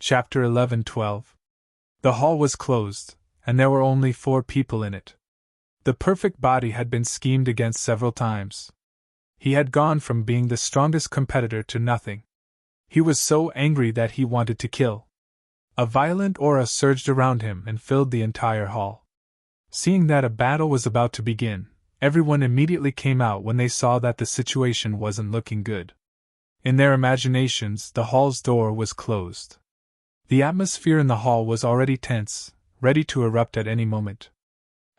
Chapter 11-12. The hall was closed, and there were only 4 people in it. The perfect body had been schemed against several times. He had gone from being the strongest competitor to nothing. He was so angry that he wanted to kill. A violent aura surged around him and filled the entire hall. Seeing that a battle was about to begin, everyone immediately came out when they saw that the situation wasn't looking good. In their imaginations, the hall's door was closed. The atmosphere in the hall was already tense, ready to erupt at any moment.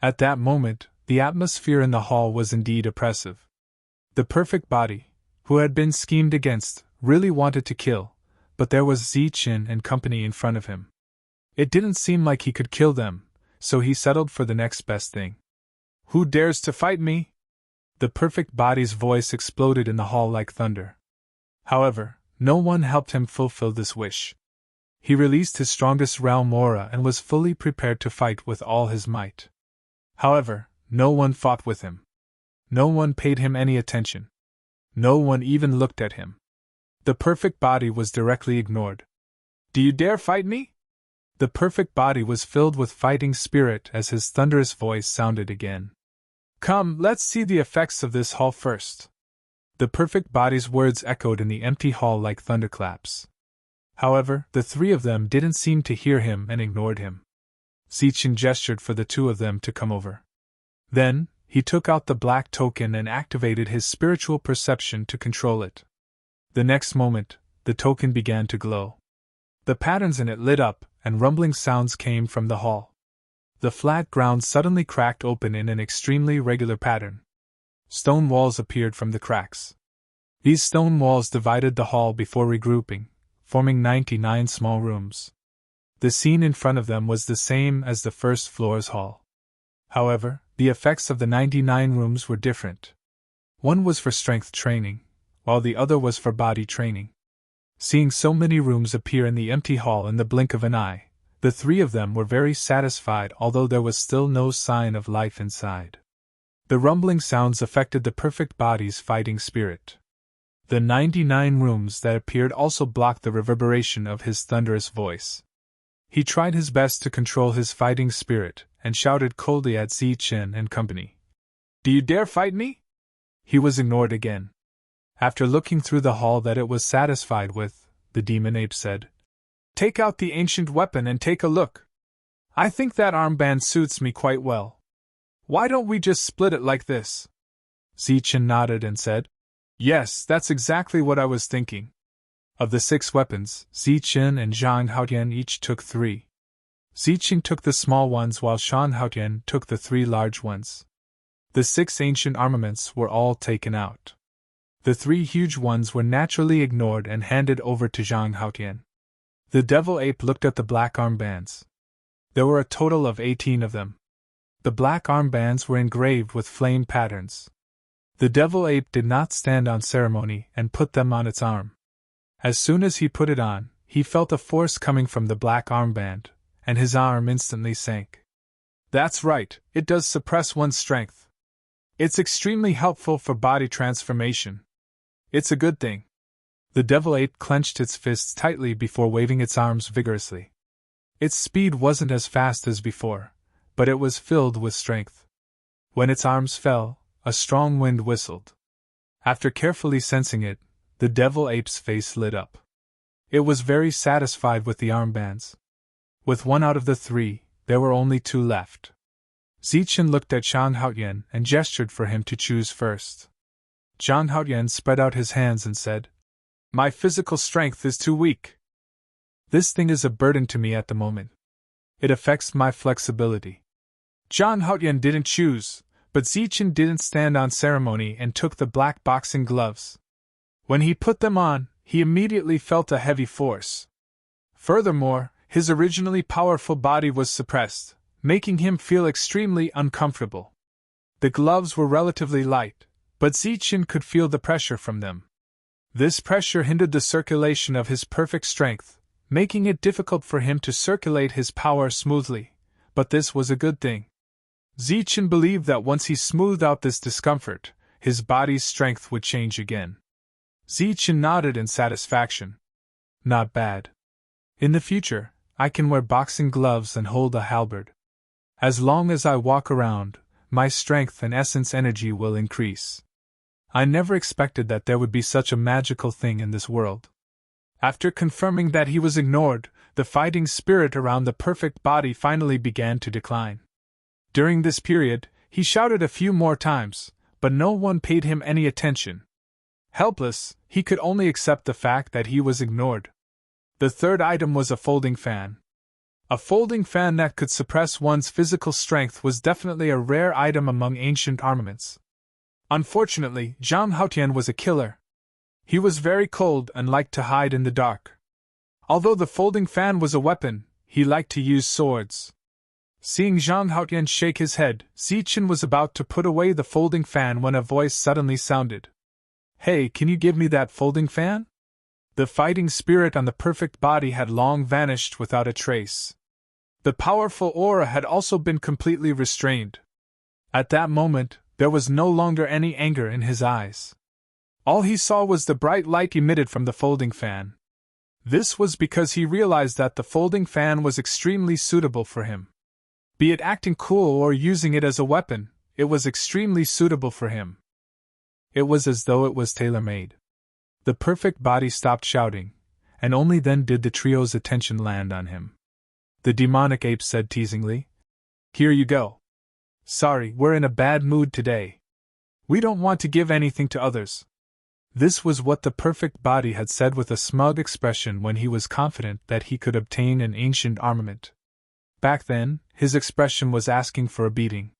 At that moment, the atmosphere in the hall was indeed oppressive. The perfect body, who had been schemed against, really wanted to kill, but there was Zichin and company in front of him. It didn't seem like he could kill them, so he settled for the next best thing. "Who dares to fight me?" The perfect body's voice exploded in the hall like thunder. However, no one helped him fulfill this wish. He released his strongest realm aura and was fully prepared to fight with all his might. However, no one fought with him. No one paid him any attention. No one even looked at him. The perfect body was directly ignored. "Do you dare fight me?" The perfect body was filled with fighting spirit as his thunderous voice sounded again. "Come, let's see the effects of this hall first." The perfect body's words echoed in the empty hall like thunderclaps. However, the 3 of them didn't seem to hear him and ignored him. Zichin gestured for the 2 of them to come over. Then, he took out the black token and activated his spiritual perception to control it. The next moment, the token began to glow. The patterns in it lit up, and rumbling sounds came from the hall. The flat ground suddenly cracked open in an extremely regular pattern. Stone walls appeared from the cracks. These stone walls divided the hall before regrouping, forming 99 small rooms. The scene in front of them was the same as the first floor's hall. However, the effects of the 99 rooms were different. One was for strength training, while the other was for body training. Seeing so many rooms appear in the empty hall in the blink of an eye, the 3 of them were very satisfied, although there was still no sign of life inside. The rumbling sounds affected the perfect body's fighting spirit. The 99 rooms that appeared also blocked the reverberation of his thunderous voice. He tried his best to control his fighting spirit, and shouted coldly at Zichin and company. "Do you dare fight me?" He was ignored again. After looking through the hall that it was satisfied with, the demon ape said, "Take out the ancient weapon and take a look. I think that armband suits me quite well. Why don't we just split it like this?" Zichin nodded and said, "Yes, that's exactly what I was thinking." Of the 6 weapons, Zichin and Zhang Haotian each took 3. Zichin took the small ones while Zhang Haotian took the 3 large ones. The 6 ancient armaments were all taken out. The 3 huge ones were naturally ignored and handed over to Zhang Haotian. The devil ape looked at the black armbands. There were a total of 18 of them. The black armbands were engraved with flame patterns. The devil ape did not stand on ceremony and put them on its arm. As soon as he put it on, he felt a force coming from the black armband, and his arm instantly sank. "That's right, it does suppress one's strength. It's extremely helpful for body transformation. It's a good thing." The devil ape clenched its fists tightly before waving its arms vigorously. Its speed wasn't as fast as before, but it was filled with strength. When its arms fell, a strong wind whistled. After carefully sensing it, the devil ape's face lit up. It was very satisfied with the armbands. With 1 out of the 3, there were only 2 left. Zichin looked at Zhang Haotian and gestured for him to choose first. Zhang Haotian spread out his hands and said, "My physical strength is too weak. This thing is a burden to me at the moment. It affects my flexibility." Zhang Haotian didn't choose, but Zichin didn't stand on ceremony and took the black boxing gloves. When he put them on, he immediately felt a heavy force. Furthermore, his originally powerful body was suppressed, making him feel extremely uncomfortable. The gloves were relatively light, but Zichin could feel the pressure from them. This pressure hindered the circulation of his perfect strength, making it difficult for him to circulate his power smoothly, but this was a good thing. Zichin believed that once he smoothed out this discomfort, his body's strength would change again. Zichin nodded in satisfaction. Not bad. In the future, I can wear boxing gloves and hold a halberd. As long as I walk around, my strength and essence energy will increase. I never expected that there would be such a magical thing in this world. After confirming that he was ignored, the fighting spirit around the perfect body finally began to decline. During this period, he shouted a few more times, but no one paid him any attention. Helpless, he could only accept the fact that he was ignored. The third item was a folding fan. A folding fan that could suppress one's physical strength was definitely a rare item among ancient armaments. Unfortunately, Zhang Haotian was a killer. He was very cold and liked to hide in the dark. Although the folding fan was a weapon, he liked to use swords. Seeing Zhang Haotian shake his head, Zichen was about to put away the folding fan when a voice suddenly sounded. "Hey, can you give me that folding fan?" The fighting spirit on the perfect body had long vanished without a trace. The powerful aura had also been completely restrained. At that moment, there was no longer any anger in his eyes. All he saw was the bright light emitted from the folding fan. This was because he realized that the folding fan was extremely suitable for him. Be it acting cool or using it as a weapon, it was extremely suitable for him. It was as though it was tailor-made. The perfect body stopped shouting, and only then did the trio's attention land on him. The demonic ape said teasingly, "Here you go. Sorry, we're in a bad mood today. We don't want to give anything to others." This was what the perfect body had said with a smug expression when he was confident that he could obtain an ancient armament. Back then, his expression was asking for a beating.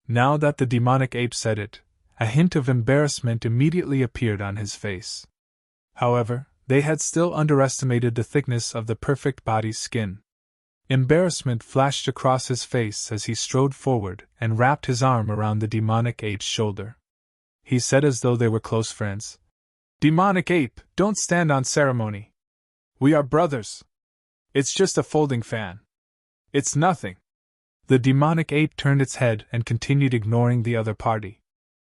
Now that the demonic ape said it, a hint of embarrassment immediately appeared on his face. However, they had still underestimated the thickness of the perfect body's skin. Embarrassment flashed across his face as he strode forward and wrapped his arm around the demonic ape's shoulder. He said as though they were close friends, "Demonic ape, don't stand on ceremony. We are brothers. It's just a folding fan. It's nothing." The demonic ape turned its head and continued ignoring the other party.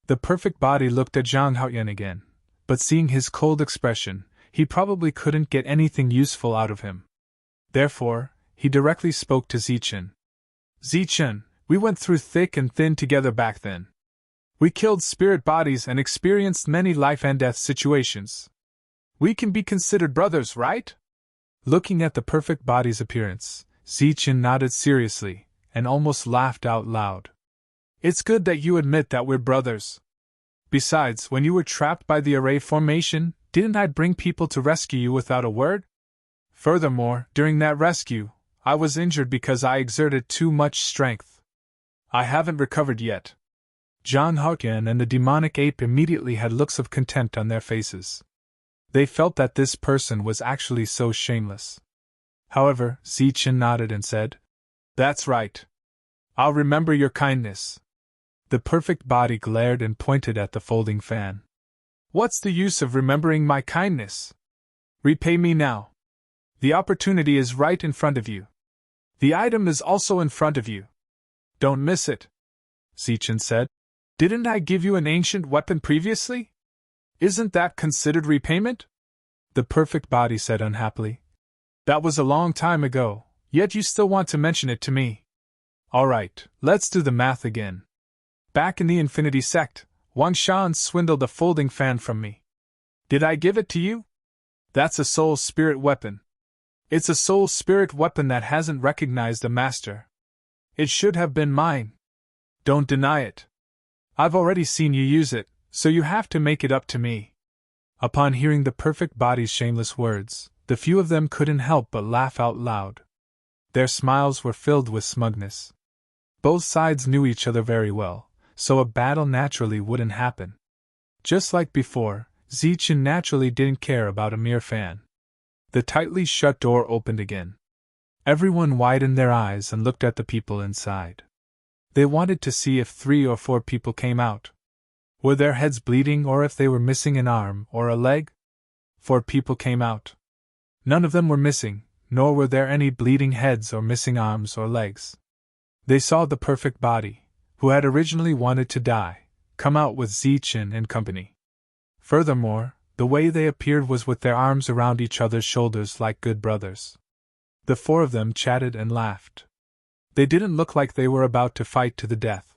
The perfect body looked at Zhang Haotian again, but seeing his cold expression, he probably couldn't get anything useful out of him. Therefore, he directly spoke to Zichen. "Zichen, we went through thick and thin together back then. We killed spirit bodies and experienced many life and death situations. We can be considered brothers, right?" Looking at the perfect body's appearance, Zichen nodded seriously and almost laughed out loud. "It's good that you admit that we're brothers. Besides, when you were trapped by the array formation, didn't I bring people to rescue you without a word? Furthermore, during that rescue, I was injured because I exerted too much strength. I haven't recovered yet." Zhang Haotian and the demonic ape immediately had looks of contempt on their faces. They felt that this person was actually so shameless. However, Zichen nodded and said, "That's right. I'll remember your kindness." The perfect body glared and pointed at the folding fan. "What's the use of remembering my kindness? Repay me now. The opportunity is right in front of you. The item is also in front of you. Don't miss it," Zichen said. "Didn't I give you an ancient weapon previously? Isn't that considered repayment?" The perfect body said unhappily. "That was a long time ago, yet you still want to mention it to me. Alright, let's do the math again. Back in the Infinity Sect, Wang Shan swindled a folding fan from me. Did I give it to you? That's a soul spirit weapon. It's a soul spirit weapon that hasn't recognized a master. It should have been mine. Don't deny it. I've already seen you use it, so you have to make it up to me." Upon hearing the perfect body's shameless words, the few of them couldn't help but laugh out loud. Their smiles were filled with smugness. Both sides knew each other very well, so a battle naturally wouldn't happen. Just like before, Zichen naturally didn't care about a mere fan. The tightly shut door opened again. Everyone widened their eyes and looked at the people inside. They wanted to see if 3 or 4 people came out. Were their heads bleeding or if they were missing an arm or a leg? 4 people came out. None of them were missing, nor were there any bleeding heads or missing arms or legs. They saw the perfect body, who had originally wanted to die, come out with Zichen and company. Furthermore, the way they appeared was with their arms around each other's shoulders like good brothers. The four of them chatted and laughed. They didn't look like they were about to fight to the death.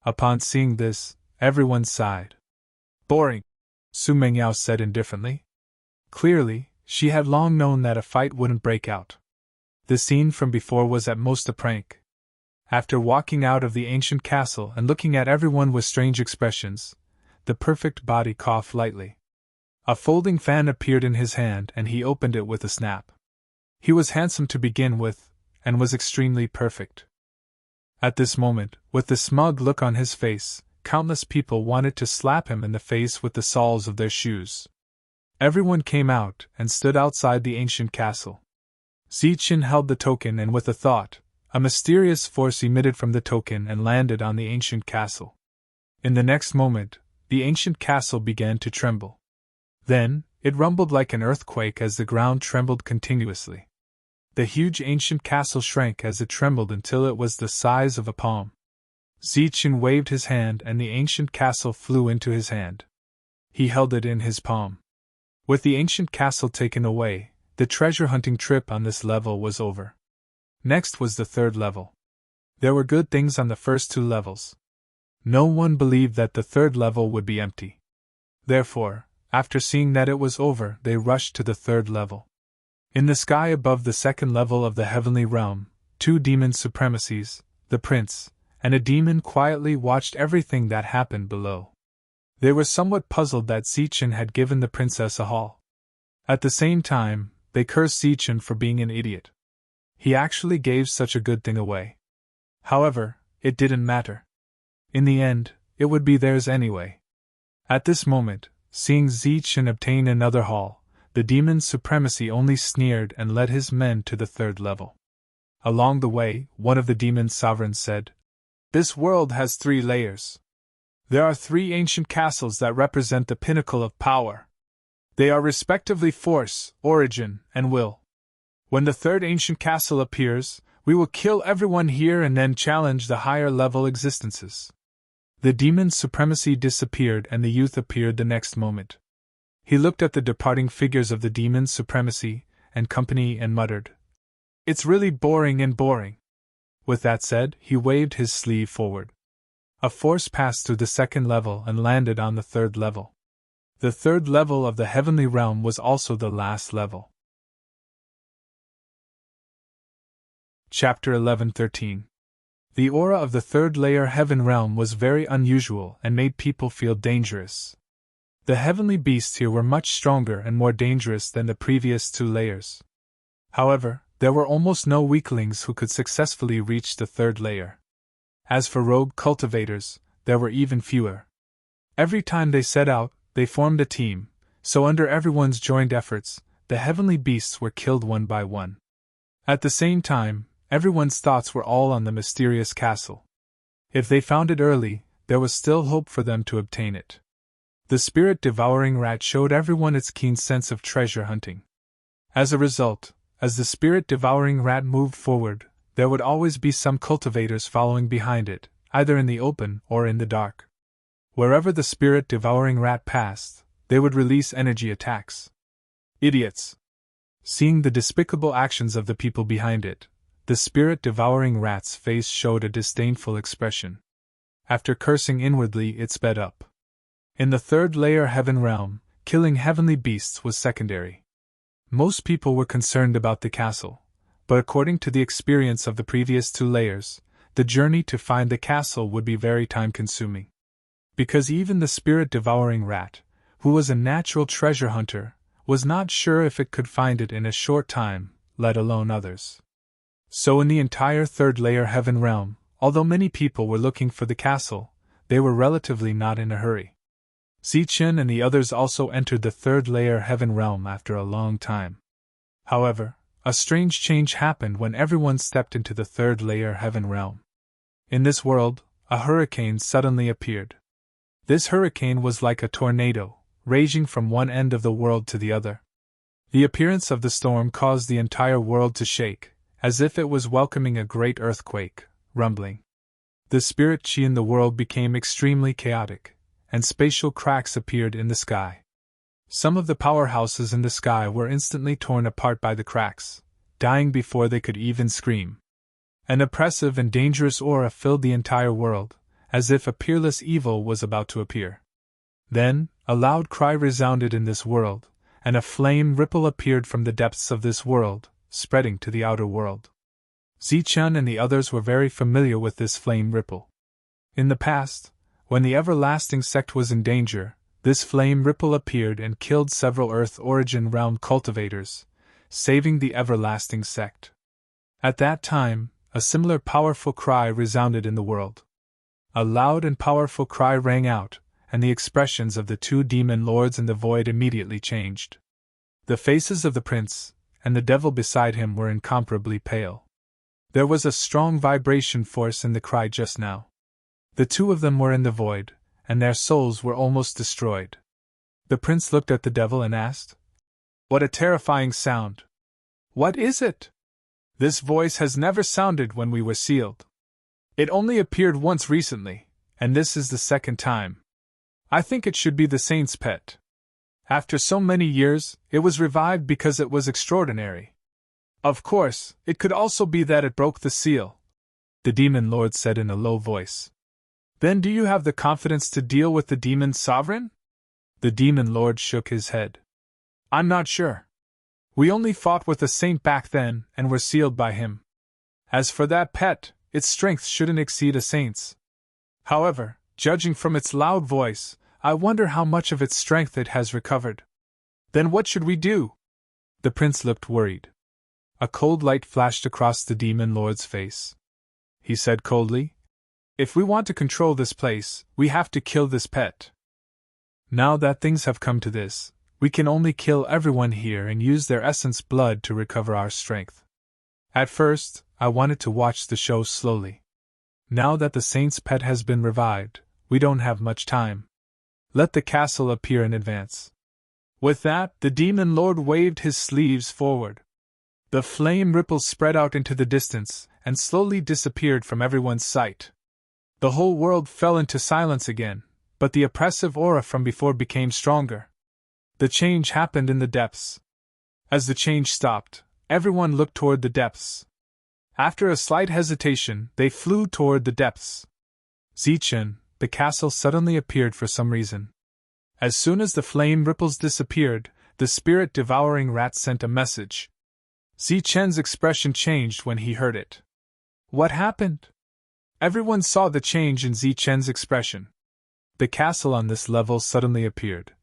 Upon seeing this, everyone sighed. Boring, Su Mengyao said indifferently. Clearly, she had long known that a fight wouldn't break out. The scene from before was at most a prank. After walking out of the ancient castle and looking at everyone with strange expressions, the perfect body coughed lightly. A folding fan appeared in his hand and he opened it with a snap. He was handsome to begin with, and was extremely perfect. At this moment, with the smug look on his face, countless people wanted to slap him in the face with the soles of their shoes. Everyone came out and stood outside the ancient castle. Zichen held the token and with a thought, a mysterious force emitted from the token and landed on the ancient castle. In the next moment, the ancient castle began to tremble. Then, it rumbled like an earthquake as the ground trembled continuously. The huge ancient castle shrank as it trembled until it was the size of a palm. Zichen waved his hand and the ancient castle flew into his hand. He held it in his palm. With the ancient castle taken away, the treasure hunting trip on this level was over. Next was the third level. There were good things on the first two levels. No one believed that the third level would be empty. Therefore, after seeing that it was over, they rushed to the third level. In the sky above the second level of the heavenly realm, two demon supremacies, the prince, and a demon quietly watched everything that happened below. They were somewhat puzzled that Zichen had given the princess a hall. At the same time, they cursed Zichen for being an idiot. He actually gave such a good thing away. However, it didn't matter. In the end, it would be theirs anyway. At this moment, seeing Zichen obtain another hall, the demon supremacy only sneered and led his men to the third level. Along the way, one of the demon sovereigns said, "This world has 3 layers. There are 3 ancient castles that represent the pinnacle of power. They are respectively force, origin, and will. When the third ancient castle appears, we will kill everyone here and then challenge the higher level existences." The demon supremacy disappeared and the youth appeared the next moment. He looked at the departing figures of the demon supremacy and company and muttered, "It's really boring and boring." With that said, he waved his sleeve forward. A force passed through the second level and landed on the third level. The third level of the heavenly realm was also the last level. Chapter 11:13. The aura of the third layer heaven realm was very unusual and made people feel dangerous. The heavenly beasts here were much stronger and more dangerous than the previous 2 layers. However, there were almost no weaklings who could successfully reach the third layer. As for rogue cultivators, there were even fewer. Every time they set out, they formed a team, so under everyone's joint efforts, the heavenly beasts were killed one by one. At the same time, everyone's thoughts were all on the mysterious castle. If they found it early, there was still hope for them to obtain it. The spirit-devouring rat showed everyone its keen sense of treasure hunting. As a result, as the spirit-devouring rat moved forward, there would always be some cultivators following behind it, either in the open or in the dark. Wherever the spirit-devouring rat passed, they would release energy attacks. Idiots! Seeing the despicable actions of the people behind it, the spirit-devouring rat's face showed a disdainful expression. After cursing inwardly, it sped up. In the third layer heaven realm, killing heavenly beasts was secondary. Most people were concerned about the castle, but according to the experience of the previous 2 layers, the journey to find the castle would be very time-consuming. Because even the spirit-devouring rat, who was a natural treasure hunter, was not sure if it could find it in a short time, let alone others. So in the entire third layer heaven realm, although many people were looking for the castle, they were relatively not in a hurry. Zichen and the others also entered the third layer heaven realm after a long time. However, a strange change happened when everyone stepped into the third layer heaven realm. In this world, a hurricane suddenly appeared. This hurricane was like a tornado, raging from one end of the world to the other. The appearance of the storm caused the entire world to shake, as if it was welcoming a great earthquake, rumbling. The spirit chi in the world became extremely chaotic, and spatial cracks appeared in the sky. Some of the powerhouses in the sky were instantly torn apart by the cracks, dying before they could even scream. An oppressive and dangerous aura filled the entire world, as if a peerless evil was about to appear. Then, a loud cry resounded in this world, and a flame ripple appeared from the depths of this world, spreading to the outer world. Zichun and the others were very familiar with this flame ripple. In the past, when the everlasting sect was in danger, this flame ripple appeared and killed several Earth origin realm cultivators, saving the everlasting sect. At that time, a similar powerful cry resounded in the world. A loud and powerful cry rang out, and the expressions of the two demon lords in the void immediately changed. The faces of the prince and the devil beside him were incomparably pale. There was a strong vibration force in the cry just now. The two of them were in the void, and their souls were almost destroyed. The prince looked at the devil and asked, "What a terrifying sound! What is it? This voice has never sounded when we were sealed. It only appeared once recently, and this is the second time. I think it should be the saint's pet. After so many years, it was revived because it was extraordinary. Of course, it could also be that it broke the seal," the demon lord said in a low voice. "Then do you have the confidence to deal with the demon sovereign?" The demon lord shook his head. "I'm not sure. We only fought with the saint back then and were sealed by him. As for that pet, its strength shouldn't exceed a saint's. However, judging from its loud voice, I wonder how much of its strength it has recovered." "Then what should we do?" The prince looked worried. A cold light flashed across the demon lord's face. He said coldly, "If we want to control this place, we have to kill this pet. Now that things have come to this, we can only kill everyone here and use their essence blood to recover our strength. At first, I wanted to watch the show slowly. Now that the saint's pet has been revived, we don't have much time. Let the castle appear in advance." With that, the demon lord waved his sleeves forward. The flame ripples spread out into the distance and slowly disappeared from everyone's sight. The whole world fell into silence again, but the oppressive aura from before became stronger. The change happened in the depths. As the change stopped, everyone looked toward the depths. After a slight hesitation, they flew toward the depths. Zichun, the castle suddenly appeared for some reason. As soon as the flame ripples disappeared, the spirit-devouring rat sent a message. Zichun's expression changed when he heard it. What happened? Everyone saw the change in Zichun's expression. The castle on this level suddenly appeared.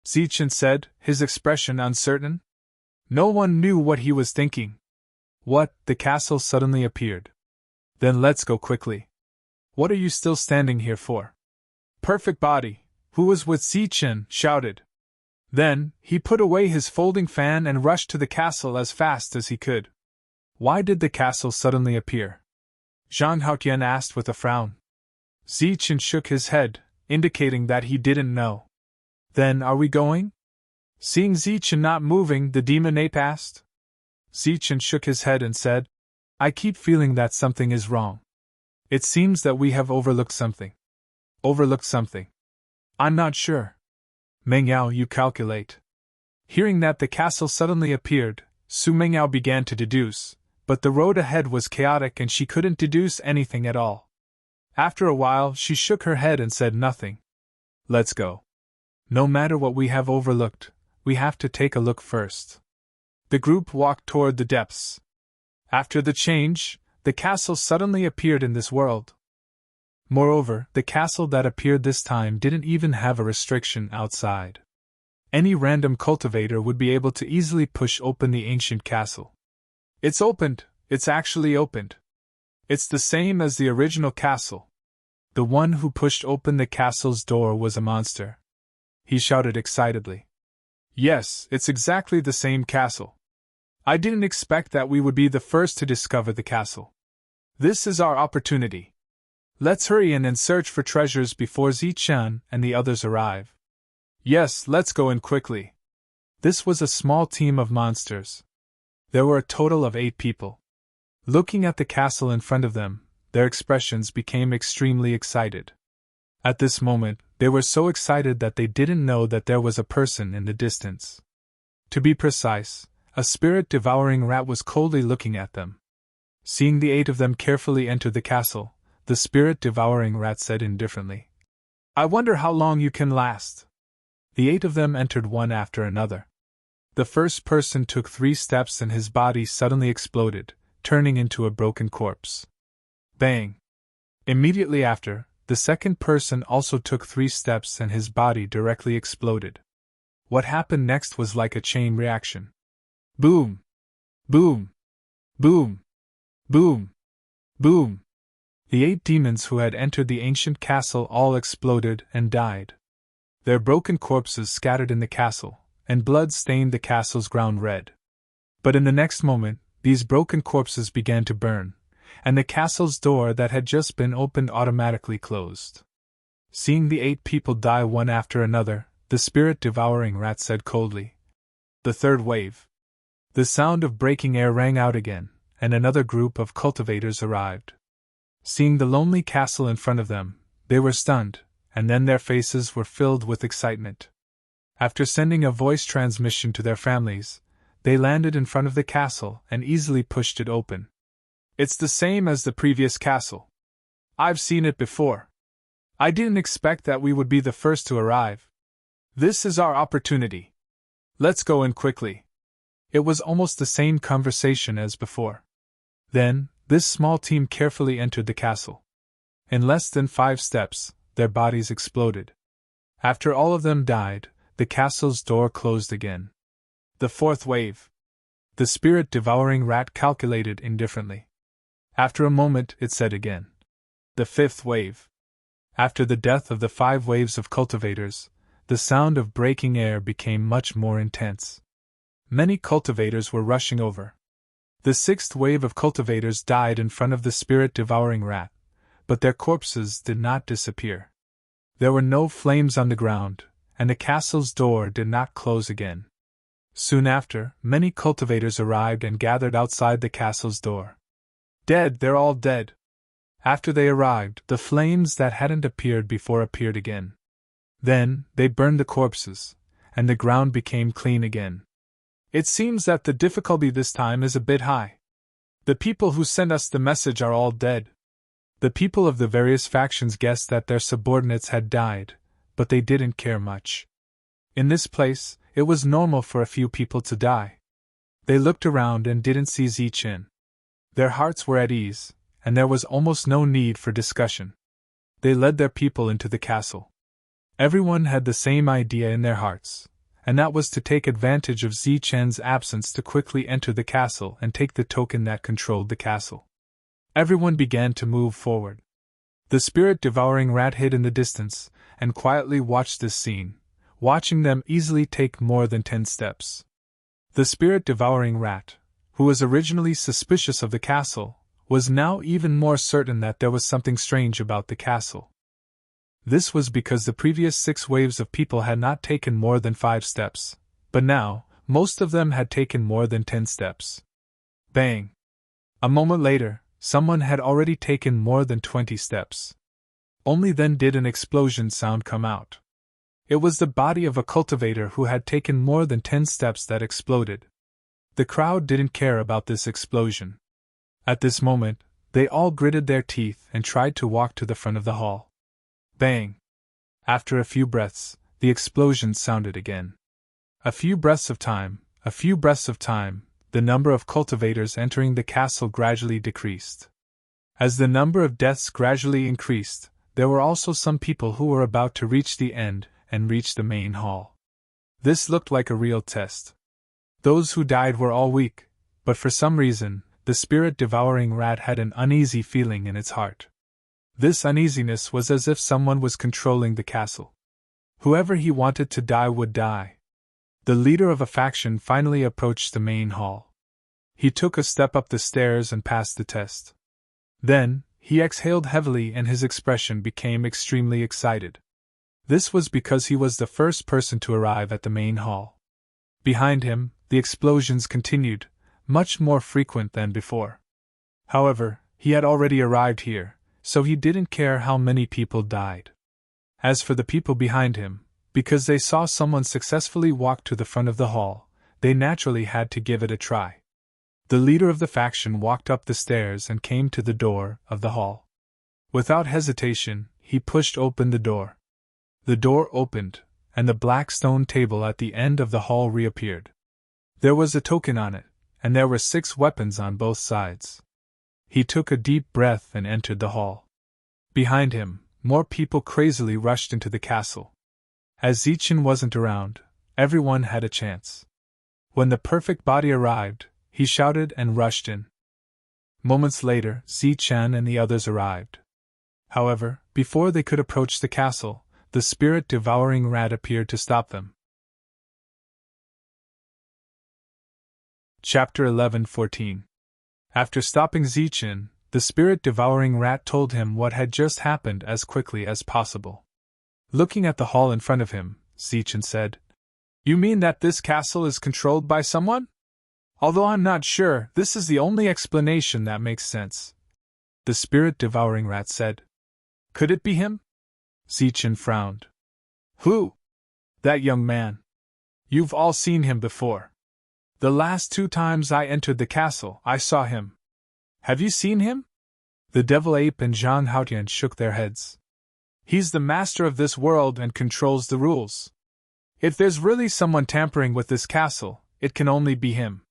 Zichun said, his expression uncertain. No one knew what he was thinking. What? The castle suddenly appeared. Then let's go quickly. What are you still standing here for? Perfect Body, who was with Zichun, shouted. Then, he put away his folding fan and rushed to the castle as fast as he could. Why did the castle suddenly appear? Zhang Haotian asked with a frown. Zichun shook his head, indicating that he didn't know. Then are we going? Seeing Zichun not moving, the demon ape asked. Zichun shook his head and said, I keep feeling that something is wrong. It seems that we have overlooked something. Overlooked something. I'm not sure. Mengyao, you calculate. Hearing that the castle suddenly appeared, Su Mengyao began to deduce, but the road ahead was chaotic and she couldn't deduce anything at all. After a while, she shook her head and said nothing. Let's go. No matter what we have overlooked, we have to take a look first. The group walked toward the depths. After the change, the castle suddenly appeared in this world. Moreover, the castle that appeared this time didn't even have a restriction outside. Any random cultivator would be able to easily push open the ancient castle. It's opened, it's actually opened. It's the same as the original castle. The one who pushed open the castle's door was a monster. He shouted excitedly. Yes, it's exactly the same castle. I didn't expect that we would be the first to discover the castle. This is our opportunity. Let's hurry in and search for treasures before Zichun and the others arrive. Yes, let's go in quickly. This was a small team of monsters. There were a total of 8 people. Looking at the castle in front of them, their expressions became extremely excited. At this moment, they were so excited that they didn't know that there was a person in the distance. To be precise, A spirit-devouring rat was coldly looking at them. Seeing the 8 of them carefully enter the castle, the spirit-devouring rat said indifferently, "I wonder how long you can last." The 8 of them entered one after another. The first person took 3 steps and his body suddenly exploded, turning into a broken corpse. Bang! Immediately after, the second person also took 3 steps and his body directly exploded. What happened next was like a chain reaction. Boom! Boom! Boom! Boom! Boom! The 8 demons who had entered the ancient castle all exploded and died. Their broken corpses scattered in the castle, and blood stained the castle's ground red. But in the next moment, these broken corpses began to burn, and the castle's door that had just been opened automatically closed. Seeing the 8 people die one after another, the spirit-devouring rat said coldly, "The third wave." The sound of breaking air rang out again, and another group of cultivators arrived. Seeing the lonely castle in front of them, they were stunned, and then their faces were filled with excitement. After sending a voice transmission to their families, they landed in front of the castle and easily pushed it open. "It's the same as the previous castle. I've seen it before. I didn't expect that we would be the first to arrive. This is our opportunity. Let's go in quickly." It was almost the same conversation as before. Then, this small team carefully entered the castle. In less than 5 steps, their bodies exploded. After all of them died, the castle's door closed again. The fourth wave. The spirit-devouring rat calculated indifferently. After a moment, it said again. The fifth wave. After the death of the 5 waves of cultivators, the sound of breaking air became much more intense. Many cultivators were rushing over. The 6th wave of cultivators died in front of the spirit-devouring rat, but their corpses did not disappear. There were no flames on the ground, and the castle's door did not close again. Soon after, many cultivators arrived and gathered outside the castle's door. "Dead, they're all dead." After they arrived, the flames that hadn't appeared before appeared again. Then, they burned the corpses, and the ground became clean again. "It seems that the difficulty this time is a bit high. The people who sent us the message are all dead." The people of the various factions guessed that their subordinates had died, but they didn't care much. In this place, it was normal for a few people to die. They looked around and didn't see Zichin. Their hearts were at ease, and there was almost no need for discussion. They led their people into the castle. Everyone had the same idea in their hearts, and that was to take advantage of Zichen's absence to quickly enter the castle and take the token that controlled the castle. Everyone began to move forward. The spirit-devouring rat hid in the distance, and quietly watched this scene, watching them easily take more than 10 steps. The spirit-devouring rat, who was originally suspicious of the castle, was now even more certain that there was something strange about the castle. This was because the previous 6 waves of people had not taken more than 5 steps, but now, most of them had taken more than 10 steps. Bang! A moment later, someone had already taken more than 20 steps. Only then did an explosion sound come out. It was the body of a cultivator who had taken more than 10 steps that exploded. The crowd didn't care about this explosion. At this moment, they all gritted their teeth and tried to walk to the front of the hall. Bang! After a few breaths, the explosion sounded again. A few breaths of time, the number of cultivators entering the castle gradually decreased. As the number of deaths gradually increased, there were also some people who were about to reach the end and reach the main hall. This looked like a real test. Those who died were all weak, but for some reason, the spirit-devouring rat had an uneasy feeling in its heart. This uneasiness was as if someone was controlling the castle. Whoever he wanted to die would die. The leader of a faction finally approached the main hall. He took a step up the stairs and passed the test. Then, he exhaled heavily and his expression became extremely excited. This was because he was the first person to arrive at the main hall. Behind him, the explosions continued, much more frequent than before. However, he had already arrived here, so he didn't care how many people died. As for the people behind him, because they saw someone successfully walk to the front of the hall, they naturally had to give it a try. The leader of the faction walked up the stairs and came to the door of the hall. Without hesitation, he pushed open the door. The door opened, and the black stone table at the end of the hall reappeared. There was a token on it, and there were 6 weapons on both sides. He took a deep breath and entered the hall. Behind him, more people crazily rushed into the castle. As Zichen wasn't around, everyone had a chance. When the perfect body arrived, he shouted and rushed in. Moments later, Zichen and the others arrived. However, before they could approach the castle, the spirit-devouring rat appeared to stop them. Chapter 11:14. After stopping Zichen, the spirit-devouring rat told him what had just happened as quickly as possible. Looking at the hall in front of him, Zichen said, "You mean that this castle is controlled by someone? Although I'm not sure, this is the only explanation that makes sense." The spirit-devouring rat said, "Could it be him?" Zichen frowned. "Who?" "That young man. You've all seen him before. The last 2 times I entered the castle, I saw him. Have you seen him?" The Devil Ape and Zhang Haotian shook their heads. "He's the master of this world and controls the rules. If there's really someone tampering with this castle, it can only be him."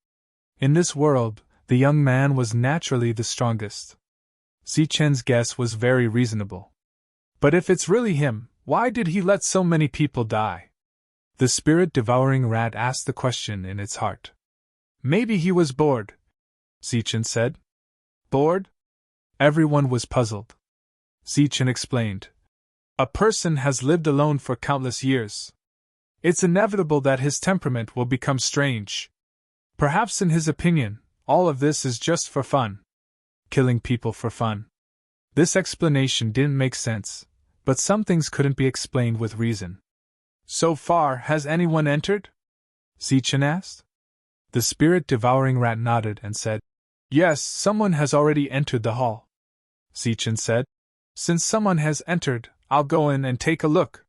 In this world, the young man was naturally the strongest. Zichen's guess was very reasonable. But if it's really him, why did he let so many people die? The spirit-devouring rat asked the question in its heart. "Maybe he was bored," Zichen said. "Bored?" Everyone was puzzled. Zichen explained. "A person has lived alone for countless years. It's inevitable that his temperament will become strange. Perhaps in his opinion, all of this is just for fun. Killing people for fun." This explanation didn't make sense, but some things couldn't be explained with reason. "So far, has anyone entered?" Zichen asked. The spirit-devouring rat nodded and said, "Yes, someone has already entered the hall." Zichen said, "Since someone has entered, I'll go in and take a look.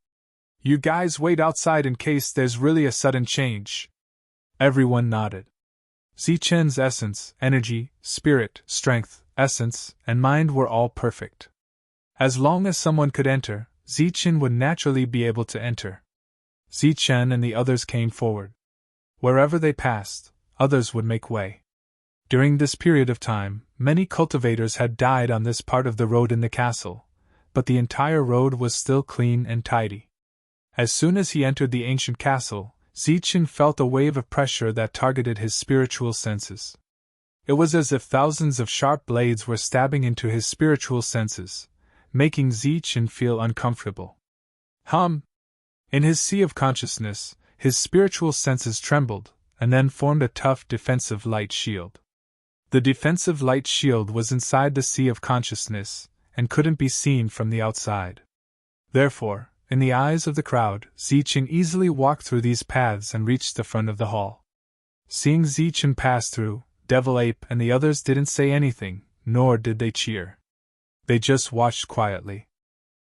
You guys wait outside in case there's really a sudden change." Everyone nodded. Zichen's essence, energy, spirit, strength, essence, and mind were all perfect. As long as someone could enter, Zichen would naturally be able to enter. Zichen and the others came forward. Wherever they passed, others would make way. During this period of time, many cultivators had died on this part of the road in the castle, but the entire road was still clean and tidy. As soon as he entered the ancient castle, Zichen felt a wave of pressure that targeted his spiritual senses. It was as if thousands of sharp blades were stabbing into his spiritual senses, making Zichen feel uncomfortable. In his sea of consciousness, his spiritual senses trembled, and then formed a tough defensive light shield. The defensive light shield was inside the sea of consciousness, and couldn't be seen from the outside. Therefore, in the eyes of the crowd, Zichen easily walked through these paths and reached the front of the hall. Seeing Zichen pass through, Devil Ape and the others didn't say anything, nor did they cheer. They just watched quietly.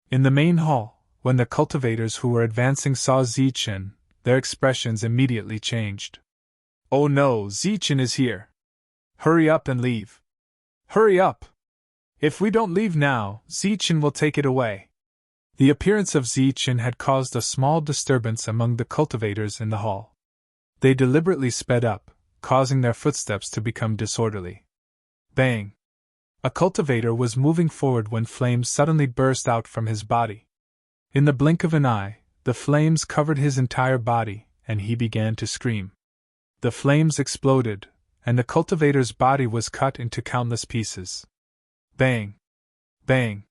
In the main hall, when the cultivators who were advancing saw Zichen, their expressions immediately changed. "Oh no, Zichen is here! Hurry up and leave! Hurry up! If we don't leave now, Zichen will take it away." The appearance of Zichen had caused a small disturbance among the cultivators in the hall. They deliberately sped up, causing their footsteps to become disorderly. Bang! A cultivator was moving forward when flames suddenly burst out from his body. In the blink of an eye, the flames covered his entire body, and he began to scream. The flames exploded, and the cultivator's body was cut into countless pieces. Bang! Bang!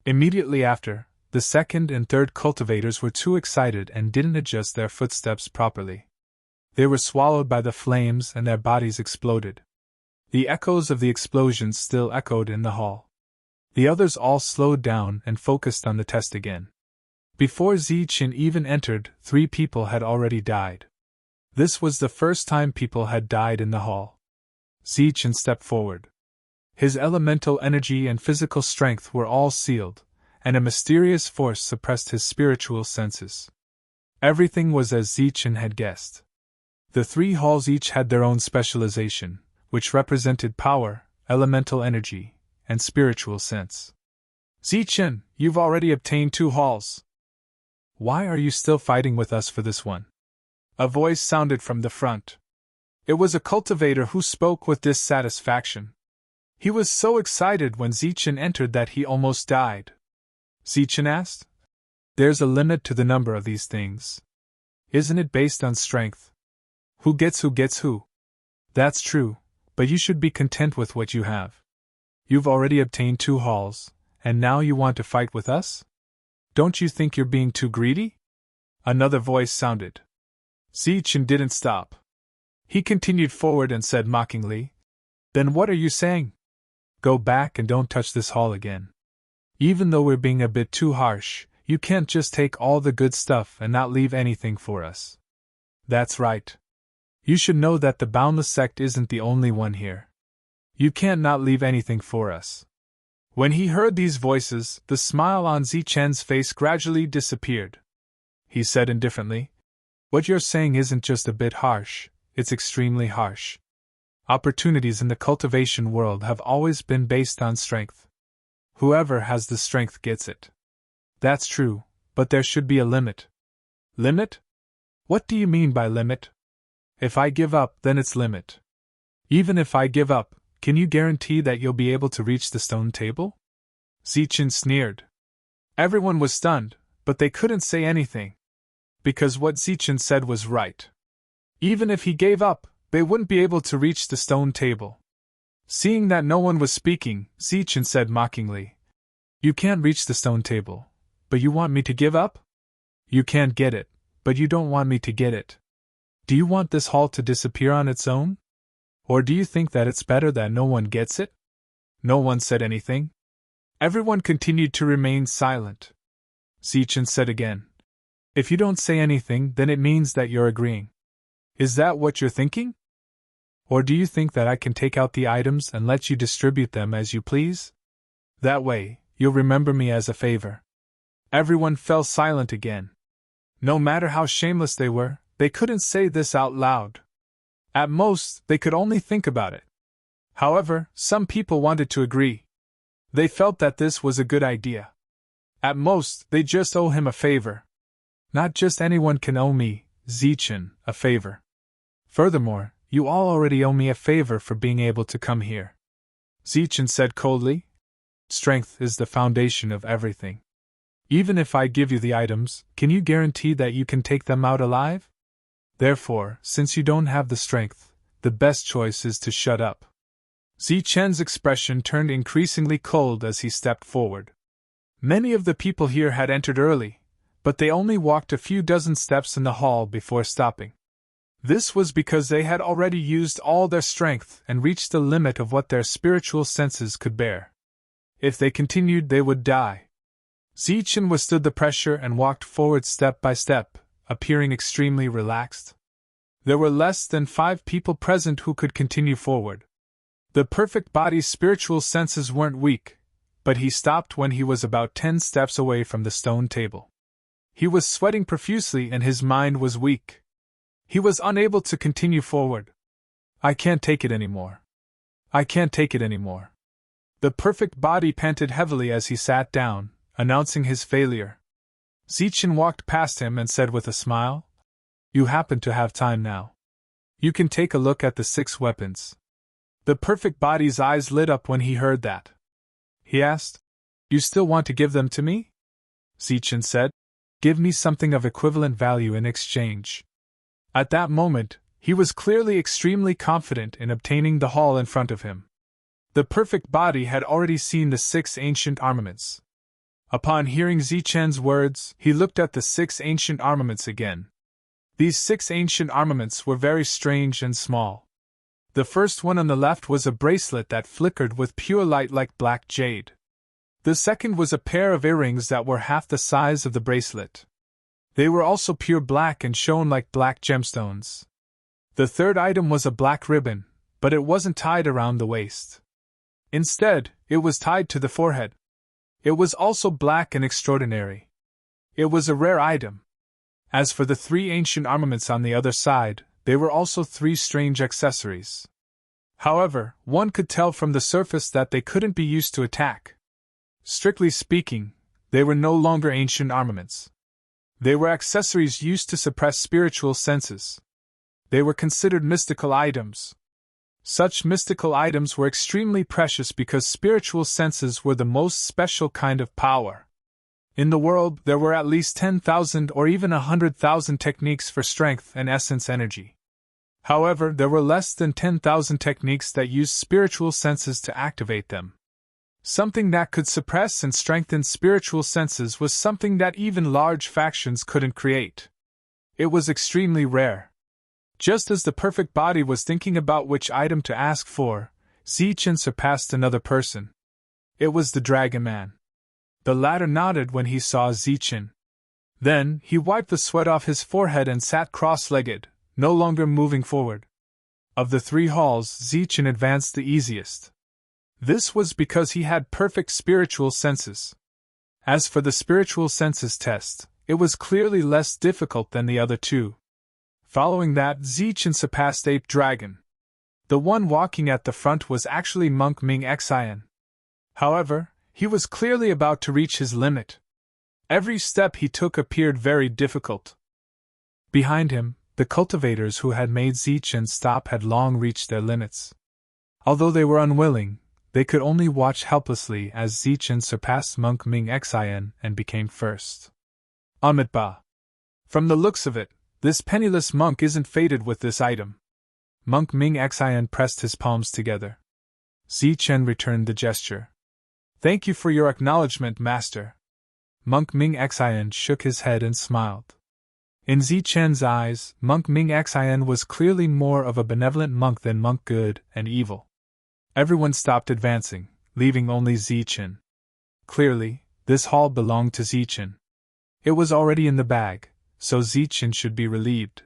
Immediately after, the second and third cultivators were too excited and didn't adjust their footsteps properly. They were swallowed by the flames and their bodies exploded. The echoes of the explosions still echoed in the hall. The others all slowed down and focused on the test again. Before Zichen even entered, 3 people had already died. This was the first time people had died in the hall. Zichen stepped forward. His elemental energy and physical strength were all sealed, and a mysterious force suppressed his spiritual senses. Everything was as Zichen had guessed. The 3 halls each had their own specialization, which represented power, elemental energy, and spiritual sense. Zichen, you've already obtained 2 halls. Why are you still fighting with us for this one? A voice sounded from the front. It was a cultivator who spoke with dissatisfaction. He was so excited when Zichen entered that he almost died. Zichen asked, "There's a limit to the number of these things. Isn't it based on strength? Who gets who? That's true, but you should be content with what you have. You've already obtained 2 halls, and now you want to fight with us? Don't you think you're being too greedy?" Another voice sounded. Zichen didn't stop. He continued forward and said mockingly, "Then what are you saying? Go back and don't touch this hall again. Even though we're being a bit too harsh, you can't just take all the good stuff and not leave anything for us." That's right. You should know that the Boundless Sect isn't the only one here. You can't not leave anything for us. When he heard these voices, the smile on Zichen's face gradually disappeared. He said indifferently, "What you're saying isn't just a bit harsh, it's extremely harsh. Opportunities in the cultivation world have always been based on strength. Whoever has the strength gets it. That's true, but there should be a limit." Limit? What do you mean by limit? If I give up, then it's limit. Even if I give up, can you guarantee that you'll be able to reach the stone table? Zichen sneered. Everyone was stunned, but they couldn't say anything. Because what Zichen said was right. Even if he gave up, they wouldn't be able to reach the stone table. Seeing that no one was speaking, Zichen said mockingly, "You can't reach the stone table, but you want me to give up? You can't get it, but you don't want me to get it. Do you want this hall to disappear on its own? Or do you think that it's better that no one gets it?" No one said anything. Everyone continued to remain silent. Zichen said again, "If you don't say anything, then it means that you're agreeing. Is that what you're thinking? Or do you think that I can take out the items and let you distribute them as you please? That way, you'll remember me as a favor." Everyone fell silent again. No matter how shameless they were, they couldn't say this out loud. At most, they could only think about it. However, some people wanted to agree. They felt that this was a good idea. At most, they just owe him a favor. Not just anyone can owe me, Zichen, a favor. Furthermore, you all already owe me a favor for being able to come here. Zichen said coldly. Strength is the foundation of everything. Even if I give you the items, can you guarantee that you can take them out alive? Therefore, since you don't have the strength, the best choice is to shut up. Zichen's expression turned increasingly cold as he stepped forward. Many of the people here had entered early, but they only walked a few dozen steps in the hall before stopping. This was because they had already used all their strength and reached the limit of what their spiritual senses could bear. If they continued, they would die. Zichen withstood the pressure and walked forward step by step, appearing extremely relaxed. There were less than 5 people present who could continue forward. The perfect body's spiritual senses weren't weak, but he stopped when he was about 10 steps away from the stone table. He was sweating profusely and his mind was weak. He was unable to continue forward. "I can't take it anymore. I can't take it anymore." The perfect body panted heavily as he sat down, announcing his failure. Zichen walked past him and said with a smile, "You happen to have time now. You can take a look at the 6 weapons." The perfect body's eyes lit up when he heard that. He asked, "You still want to give them to me?" Zichen said, "Give me something of equivalent value in exchange." At that moment, he was clearly extremely confident in obtaining the hall in front of him. The perfect body had already seen the 6 ancient armaments. Upon hearing Zichen's words, he looked at the 6 ancient armaments again. These 6 ancient armaments were very strange and small. The first one on the left was a bracelet that flickered with pure light like black jade. The second was a pair of earrings that were half the size of the bracelet. They were also pure black and shone like black gemstones. The third item was a black ribbon, but it wasn't tied around the waist. Instead, it was tied to the forehead. It was also black and extraordinary. It was a rare item. As for the 3 ancient armaments on the other side, they were also 3 strange accessories. However, one could tell from the surface that they couldn't be used to attack. Strictly speaking, they were no longer ancient armaments. They were accessories used to suppress spiritual senses. They were considered mystical items. Such mystical items were extremely precious because spiritual senses were the most special kind of power. In the world, there were at least 10,000 or even 100,000 techniques for strength and essence energy. However, there were less than 10,000 techniques that used spiritual senses to activate them. Something that could suppress and strengthen spiritual senses was something that even large factions couldn't create. It was extremely rare. Just as the perfect body was thinking about which item to ask for, Zichen surpassed another person. It was the Dragon Man. The latter nodded when he saw Zichen. Then, he wiped the sweat off his forehead and sat cross-legged, no longer moving forward. Of the 3 halls, Zichen advanced the easiest. This was because he had perfect spiritual senses. As for the spiritual senses test, it was clearly less difficult than the other 2. Following that, Zichen surpassed Ape Dragon. The one walking at the front was actually Monk Ming Xian. However, he was clearly about to reach his limit. Every step he took appeared very difficult. Behind him, the cultivators who had made Zichen stop had long reached their limits. Although they were unwilling, they could only watch helplessly as Zichen surpassed Monk Ming Xian and became first. Amitba. From the looks of it, this penniless monk isn't fated with this item. Monk Ming Xian pressed his palms together. Zichen returned the gesture. Thank you for your acknowledgement, master. Monk Ming Xian shook his head and smiled. In Zichen's eyes, Monk Ming Xian was clearly more of a benevolent monk than monk good and evil. Everyone stopped advancing, leaving only Zichen. Clearly, this hall belonged to Zichen. It was already in the bag, so Zichen should be relieved.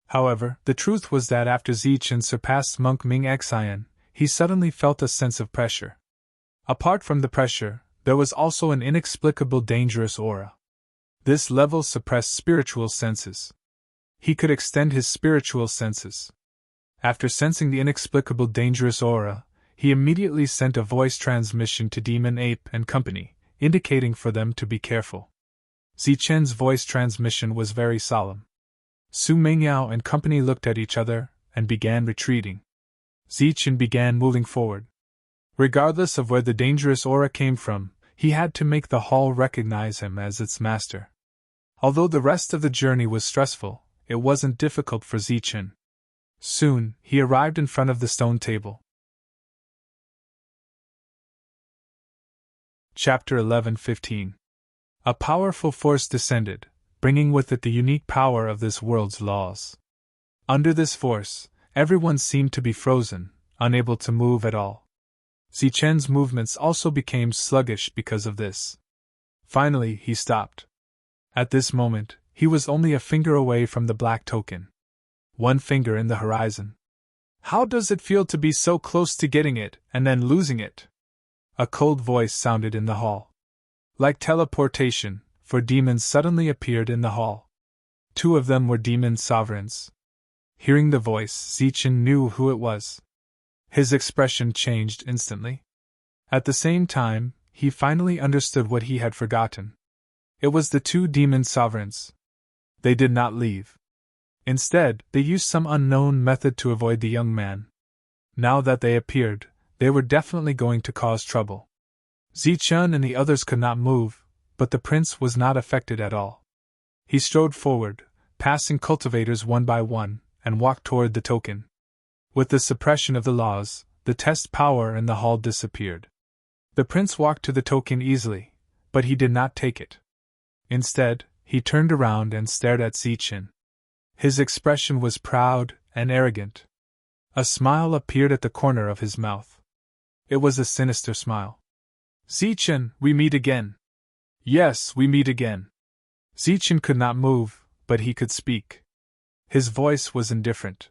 However, the truth was that after Zichen surpassed Monk Ming Xian, he suddenly felt a sense of pressure. Apart from the pressure, there was also an inexplicable dangerous aura. This level suppressed spiritual senses. He could extend his spiritual senses. After sensing the inexplicable dangerous aura, he immediately sent a voice transmission to Demon Ape and company, indicating for them to be careful. Zichen's voice transmission was very solemn. Su Mingyao and company looked at each other and began retreating. Zichen began moving forward. Regardless of where the dangerous aura came from, he had to make the hall recognize him as its master. Although the rest of the journey was stressful, it wasn't difficult for Zichen. Soon, he arrived in front of the stone table. Chapter 11:15. A powerful force descended, bringing with it the unique power of this world's laws. Under this force, everyone seemed to be frozen, unable to move at all. Zichen's movements also became sluggish because of this. Finally, he stopped. At this moment, he was only a finger away from the black token. One finger in the horizon. How does it feel to be so close to getting it and then losing it? A cold voice sounded in the hall. Like teleportation, 4 demons suddenly appeared in the hall. 2 of them were demon sovereigns. Hearing the voice, Zichen knew who it was. His expression changed instantly. At the same time, he finally understood what he had forgotten. It was the 2 demon sovereigns. They did not leave. Instead, they used some unknown method to avoid the young man. Now that they appeared, they were definitely going to cause trouble. Zichen and the others could not move, but the prince was not affected at all. He strode forward, passing cultivators one by one, and walked toward the token. With the suppression of the laws, the test power in the hall disappeared. The prince walked to the token easily, but he did not take it. Instead, he turned around and stared at Zichen. His expression was proud and arrogant. A smile appeared at the corner of his mouth. It was a sinister smile. Zichen, we meet again. Yes, we meet again. Zichen could not move, but he could speak. His voice was indifferent.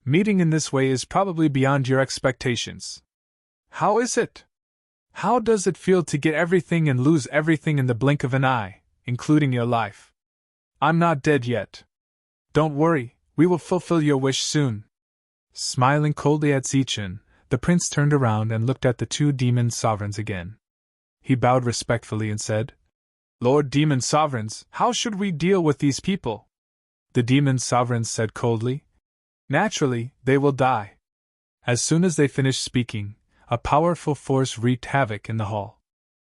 Meeting in this way is probably beyond your expectations. How is it? How does it feel to get everything and lose everything in the blink of an eye, including your life? I'm not dead yet. Don't worry, We will fulfill your wish soon. Smiling coldly at Zichen, the prince turned around and looked at the two demon sovereigns again. He bowed respectfully and said, Lord Demon Sovereigns, how should we deal with these people? The demon sovereigns said coldly, Naturally, they will die. As soon as they finished speaking, a powerful force wreaked havoc in the hall.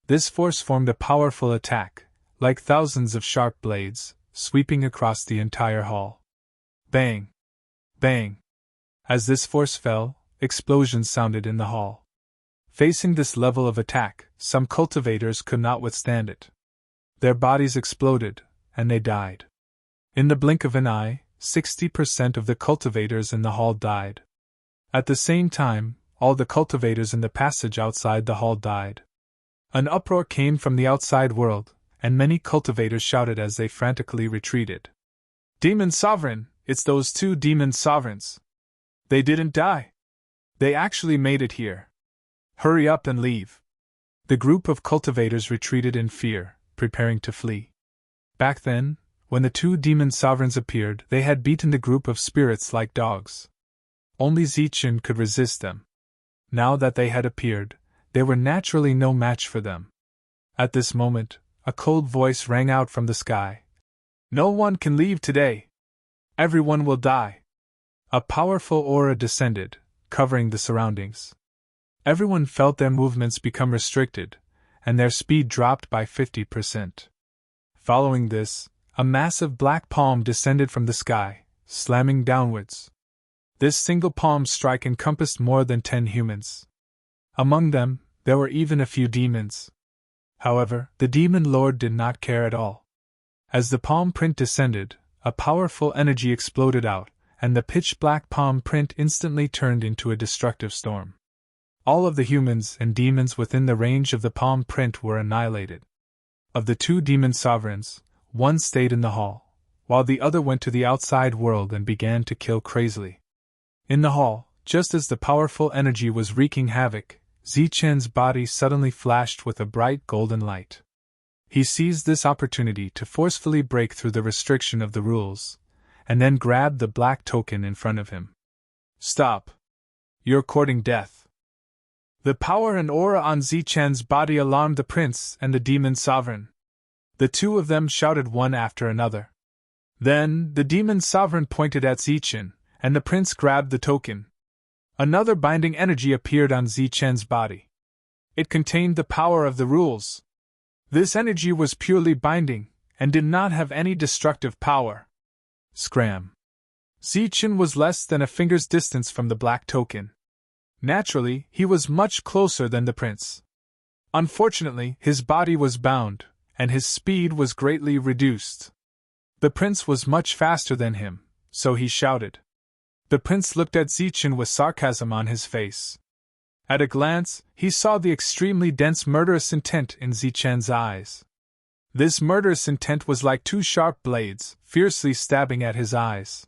This force formed a powerful attack, like thousands of sharp blades, sweeping across the entire hall. Bang! Bang! As this force fell, explosions sounded in the hall. Facing this level of attack, some cultivators could not withstand it. Their bodies exploded, and they died. In the blink of an eye, 60% of the cultivators in the hall died. At the same time, all the cultivators in the passage outside the hall died. An uproar came from the outside world, and many cultivators shouted as they frantically retreated. Demon Sovereign, it's those two demon sovereigns. They didn't die. They actually made it here. Hurry up and leave. The group of cultivators retreated in fear, preparing to flee. Back then, when the two demon sovereigns appeared, they had beaten the group of spirits like dogs. Only Zichen could resist them. Now that they had appeared, they were naturally no match for them. At this moment, a cold voice rang out from the sky. No one can leave today. Everyone will die. A powerful aura descended, covering the surroundings. Everyone felt their movements become restricted, and their speed dropped by 50%. Following this, a massive black palm descended from the sky, slamming downwards. This single palm strike encompassed more than 10 humans. Among them, there were even a few demons. However, the demon lord did not care at all. As the palm print descended, a powerful energy exploded out, and the pitch-black palm print instantly turned into a destructive storm. All of the humans and demons within the range of the palm print were annihilated. Of the two demon sovereigns, one stayed in the hall, while the other went to the outside world and began to kill crazily. In the hall, just as the powerful energy was wreaking havoc, Zichen's body suddenly flashed with a bright golden light. He seized this opportunity to forcefully break through the restriction of the rules, and then grabbed the black token in front of him. Stop! You're courting death. The power and aura on Zichen's body alarmed the prince and the demon sovereign. The two of them shouted one after another. Then, the demon sovereign pointed at Zichen, and the prince grabbed the token. Another binding energy appeared on Zichen's body. It contained the power of the rules. This energy was purely binding, and did not have any destructive power. Scram! Zichen was less than a finger's distance from the black token. Naturally, he was much closer than the prince. Unfortunately, his body was bound, and his speed was greatly reduced. The prince was much faster than him, so he shouted. The prince looked at Zichen with sarcasm on his face. At a glance, he saw the extremely dense murderous intent in Zichen's eyes. This murderous intent was like two sharp blades, fiercely stabbing at his eyes.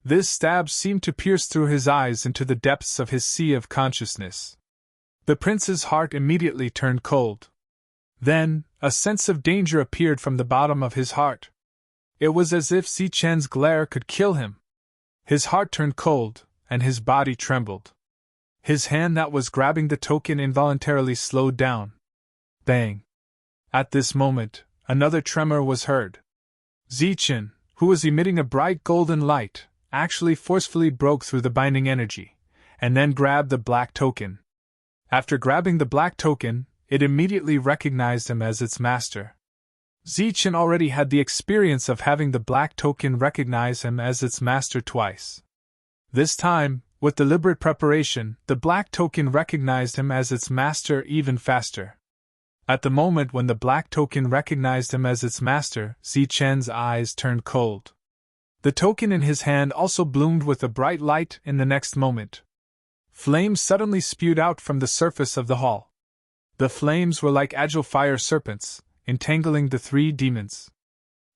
This stab seemed to pierce through his eyes into the depths of his sea of consciousness. The prince's heart immediately turned cold. Then, a sense of danger appeared from the bottom of his heart. It was as if Zichen's glare could kill him. His heart turned cold, and his body trembled. His hand that was grabbing the token involuntarily slowed down. Bang! At this moment, another tremor was heard. Zichen, who was emitting a bright golden light, actually forcefully broke through the binding energy, and then grabbed the black token. After grabbing the black token, it immediately recognized him as its master. Zichen already had the experience of having the black token recognize him as its master twice. This time, with deliberate preparation, the black token recognized him as its master even faster. At the moment when the black token recognized him as its master, Zichen's eyes turned cold. The token in his hand also bloomed with a bright light in the next moment. Flames suddenly spewed out from the surface of the hall. The flames were like agile fire serpents, entangling the three demons.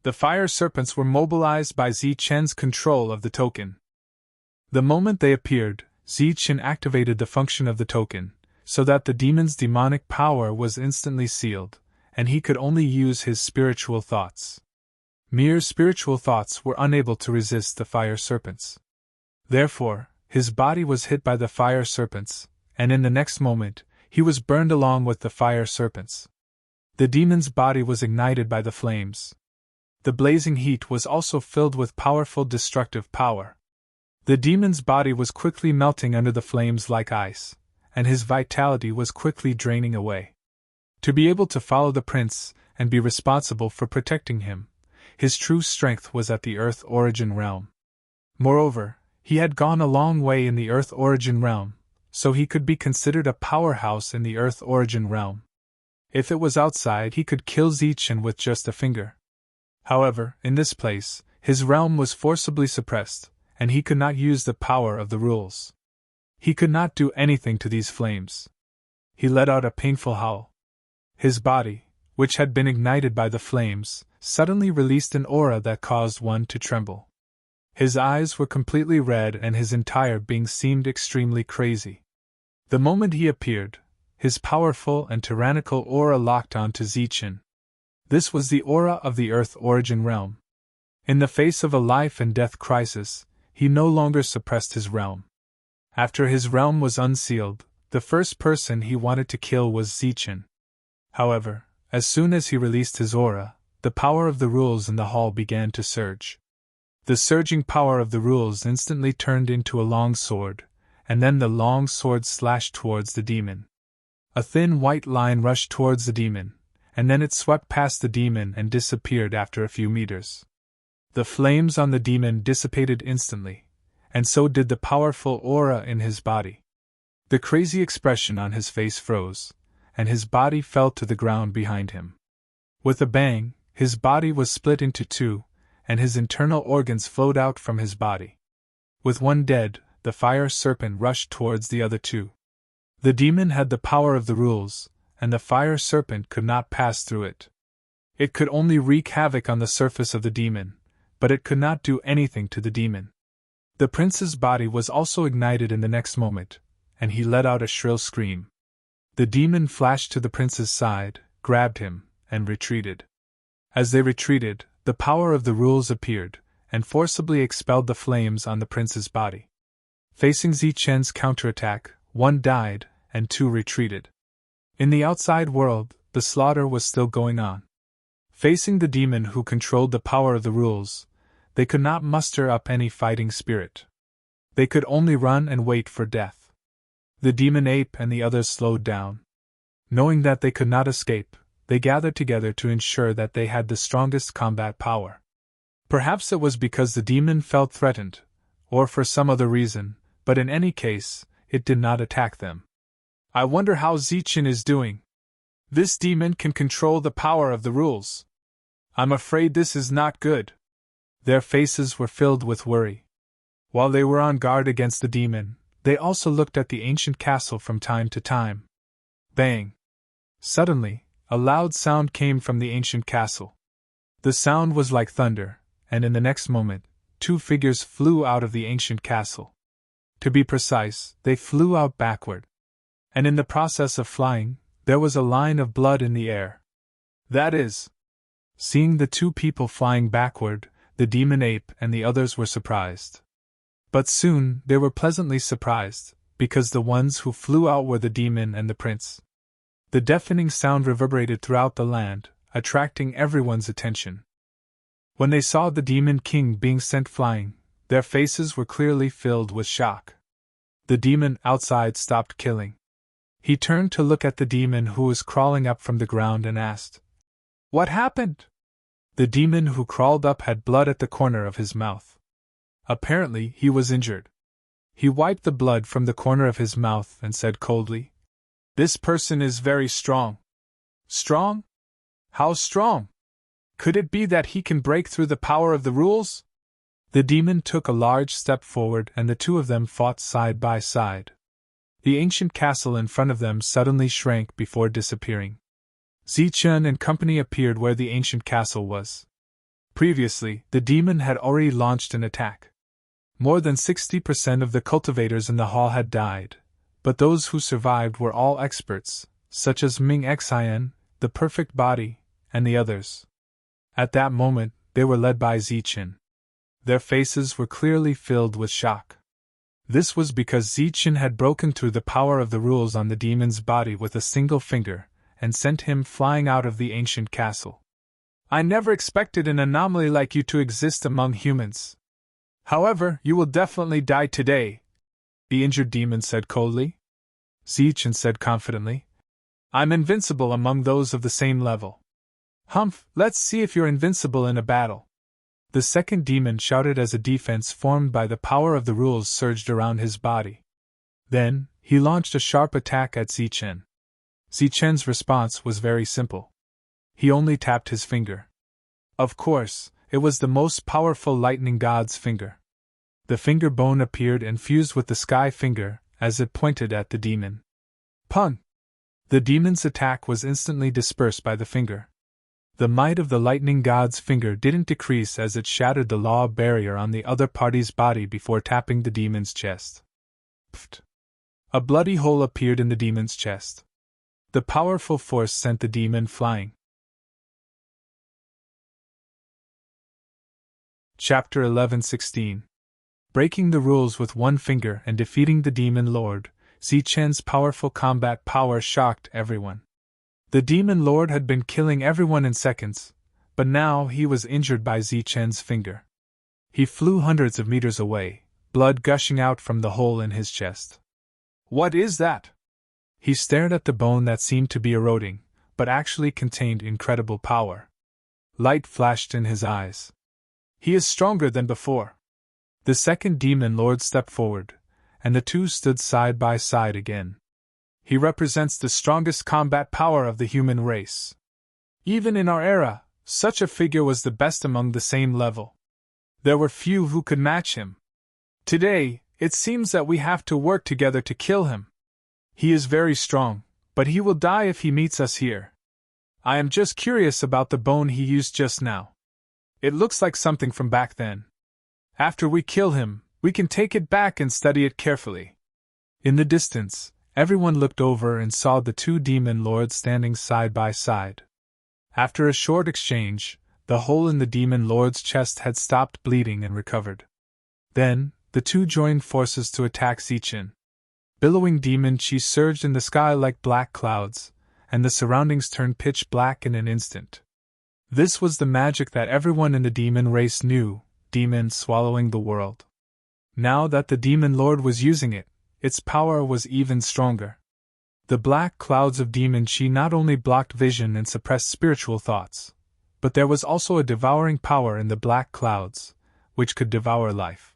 The fire serpents were mobilized by Zichen's control of the token. The moment they appeared, Zichen activated the function of the token, so that the demon's demonic power was instantly sealed, and he could only use his spiritual thoughts. Mere spiritual thoughts were unable to resist the fire serpents. Therefore, his body was hit by the fire serpents, and in the next moment, he was burned along with the fire serpents. The demon's body was ignited by the flames. The blazing heat was also filled with powerful destructive power. The demon's body was quickly melting under the flames like ice, and his vitality was quickly draining away. To be able to follow the prince and be responsible for protecting him, his true strength was at the Earth Origin realm. Moreover, he had gone a long way in the Earth Origin realm, so he could be considered a powerhouse in the Earth Origin realm. If it was outside, he could kill Zichen with just a finger. However, in this place, his realm was forcibly suppressed, and he could not use the power of the rules. He could not do anything to these flames. He let out a painful howl. His body, which had been ignited by the flames, suddenly released an aura that caused one to tremble. His eyes were completely red and his entire being seemed extremely crazy. The moment he appeared, his powerful and tyrannical aura locked onto Zichen. This was the aura of the Earth Origin realm. In the face of a life and death crisis, he no longer suppressed his realm. After his realm was unsealed, the first person he wanted to kill was Zichen. However, as soon as he released his aura, the power of the rules in the hall began to surge. The surging power of the rules instantly turned into a long sword, and then the long sword slashed towards the demon. A thin white line rushed towards the demon, and then it swept past the demon and disappeared after a few meters. The flames on the demon dissipated instantly, and so did the powerful aura in his body. The crazy expression on his face froze, and his body fell to the ground behind him. With a bang, his body was split into two, and his internal organs flowed out from his body. With one dead, the fire serpent rushed towards the other two. The demon had the power of the rules, and the fire serpent could not pass through it. It could only wreak havoc on the surface of the demon, but it could not do anything to the demon. The prince's body was also ignited in the next moment, and he let out a shrill scream. The demon flashed to the prince's side, grabbed him, and retreated. As they retreated, the power of the rules appeared, and forcibly expelled the flames on the prince's body. Facing Zichen's counterattack, one died, and two retreated. In the outside world, the slaughter was still going on. Facing the demon who controlled the power of the rules, they could not muster up any fighting spirit. They could only run and wait for death. The demon ape and the others slowed down. Knowing that they could not escape, they gathered together to ensure that they had the strongest combat power. Perhaps it was because the demon felt threatened, or for some other reason, but in any case, it did not attack them. I wonder how Zichen is doing. This demon can control the power of the rules. I'm afraid this is not good. Their faces were filled with worry. While they were on guard against the demon, they also looked at the ancient castle from time to time. Bang! Suddenly, a loud sound came from the ancient castle. The sound was like thunder, and in the next moment, two figures flew out of the ancient castle. To be precise, they flew out backward. And in the process of flying, there was a line of blood in the air. That is. Seeing the two people flying backward, the demon ape and the others were surprised. But soon they were pleasantly surprised, because the ones who flew out were the demon and the prince. The deafening sound reverberated throughout the land, attracting everyone's attention. When they saw the demon king being sent flying, their faces were clearly filled with shock. The demon outside stopped killing. He turned to look at the demon who was crawling up from the ground and asked, "What happened?" The demon who crawled up had blood at the corner of his mouth. Apparently, he was injured. He wiped the blood from the corner of his mouth and said coldly, "This person is very strong." Strong? How strong? Could it be that he can break through the power of the rules? The demon took a large step forward and the two of them fought side by side. The ancient castle in front of them suddenly shrank before disappearing. Zichen and company appeared where the ancient castle was. Previously, the demon had already launched an attack. More than 60% of the cultivators in the hall had died, but those who survived were all experts, such as Ming Xian, the perfect body, and the others. At that moment, They were led by Zichen. Their faces were clearly filled with shock. This was because Zichen had broken through the power of the rules on the demon's body with a single finger, and sent him flying out of the ancient castle. I never expected an anomaly like you to exist among humans. However, you will definitely die today, the injured demon said coldly. Zichen said confidently, I'm invincible among those of the same level. Humph, let's see if you're invincible in a battle. The second demon shouted as a defense formed by the power of the rules surged around his body. Then, he launched a sharp attack at Zichen. Zichen's response was very simple. He only tapped his finger. Of course, it was the most powerful lightning god's finger. The finger bone appeared and fused with the sky finger as it pointed at the demon. Pun! The demon's attack was instantly dispersed by the finger. The might of the lightning god's finger didn't decrease as it shattered the law barrier on the other party's body before tapping the demon's chest. Pfft! A bloody hole appeared in the demon's chest. The powerful force sent the demon flying. Chapter 11:16. Breaking the rules with one finger and defeating the demon lord, Zichen's powerful combat power shocked everyone. The demon lord had been killing everyone in seconds, but now he was injured by Zichen's finger. He flew hundreds of meters away, blood gushing out from the hole in his chest. What is that? He stared at the bone that seemed to be eroding, but actually contained incredible power. Light flashed in his eyes. He is stronger than before. The second demon lord stepped forward, and the two stood side by side again. He represents the strongest combat power of the human race. Even in our era, such a figure was the best among the same level. There were few who could match him. Today, it seems that we have to work together to kill him. He is very strong, but he will die if he meets us here. I am just curious about the bone he used just now. It looks like something from back then. After we kill him, we can take it back and study it carefully. In the distance, everyone looked over and saw the two demon lords standing side by side. After a short exchange, the hole in the demon lord's chest had stopped bleeding and recovered. Then, the two joined forces to attack Zichen. Billowing demon chi surged in the sky like black clouds, and the surroundings turned pitch black in an instant. This was the magic that everyone in the demon race knew, demon swallowing the world. Now that the demon lord was using it, its power was even stronger. The black clouds of demon chi not only blocked vision and suppressed spiritual thoughts, but there was also a devouring power in the black clouds, which could devour life.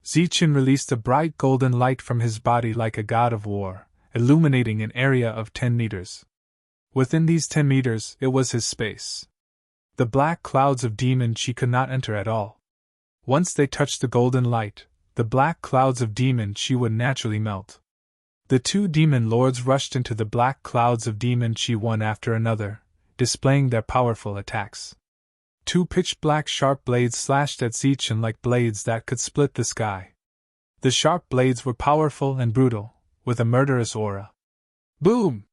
Zichen released a bright golden light from his body like a god of war, illuminating an area of 10 meters. Within these 10 meters, it was his space. The black clouds of demon chi could not enter at all. Once they touched the golden light, the black clouds of demon chi would naturally melt. The two demon lords rushed into the black clouds of demon chi one after another, displaying their powerful attacks. Two pitch-black sharp blades slashed at Zichen like blades that could split the sky. The sharp blades were powerful and brutal, with a murderous aura. Boom!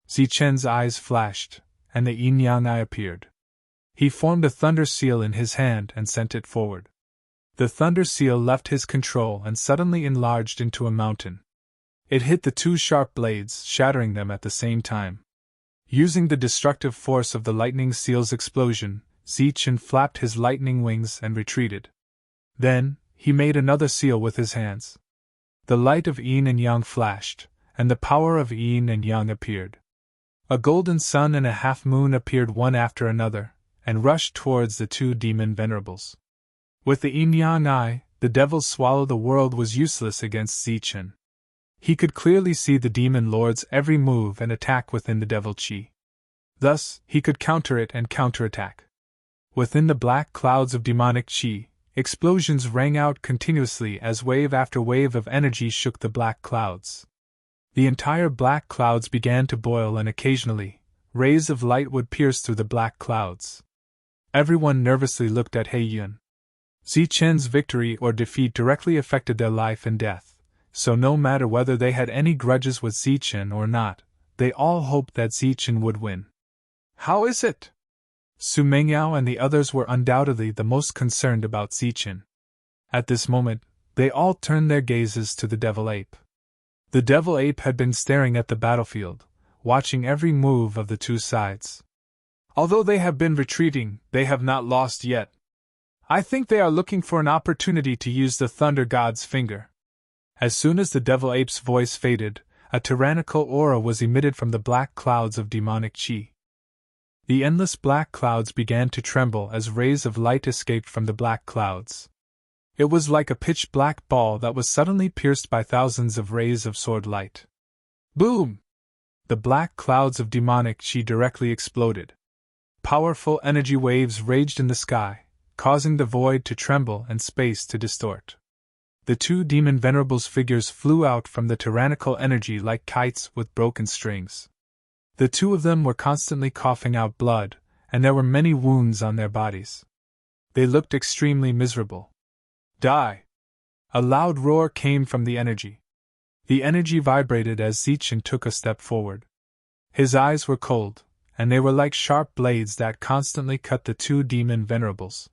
Zichen's eyes flashed, and the yin-yang eye appeared. He formed a thunder seal in his hand and sent it forward. The thunder seal left his control and suddenly enlarged into a mountain. It hit the two sharp blades, shattering them at the same time. Using the destructive force of the lightning seal's explosion, Zichen flapped his lightning wings and retreated. Then, he made another seal with his hands. The light of yin and yang flashed, and the power of yin and yang appeared. A golden sun and a half-moon appeared one after another, and rushed towards the two demon venerables. With the yin-yang eye, the devil's swallow the world was useless against Zichen. He could clearly see the demon lord's every move and attack within the devil chi. Thus, he could counter it and counterattack. Within the black clouds of demonic chi, explosions rang out continuously as wave after wave of energy shook the black clouds. The entire black clouds began to boil, and occasionally, rays of light would pierce through the black clouds. Everyone nervously looked at Heiyun. Zichen's victory or defeat directly affected their life and death, so no matter whether they had any grudges with Zichen or not, they all hoped that Zichen would win. How is it? Su Mengyao and the others were undoubtedly the most concerned about Zichen. At this moment, they all turned their gazes to the devil ape. The devil ape had been staring at the battlefield, watching every move of the two sides. Although they have been retreating, they have not lost yet. I think they are looking for an opportunity to use the Thunder God's finger. As soon as the devil ape's voice faded, a tyrannical aura was emitted from the black clouds of demonic chi. The endless black clouds began to tremble as rays of light escaped from the black clouds. It was like a pitch-black ball that was suddenly pierced by thousands of rays of sword light. Boom! The black clouds of demonic chi directly exploded. Powerful energy waves raged in the sky, causing the void to tremble and space to distort. The two demon venerables' figures flew out from the tyrannical energy like kites with broken strings. The two of them were constantly coughing out blood, and there were many wounds on their bodies. They looked extremely miserable. Die! A loud roar came from the energy. The energy vibrated as Zichen took a step forward. His eyes were cold, and they were like sharp blades that constantly cut the two demon venerables.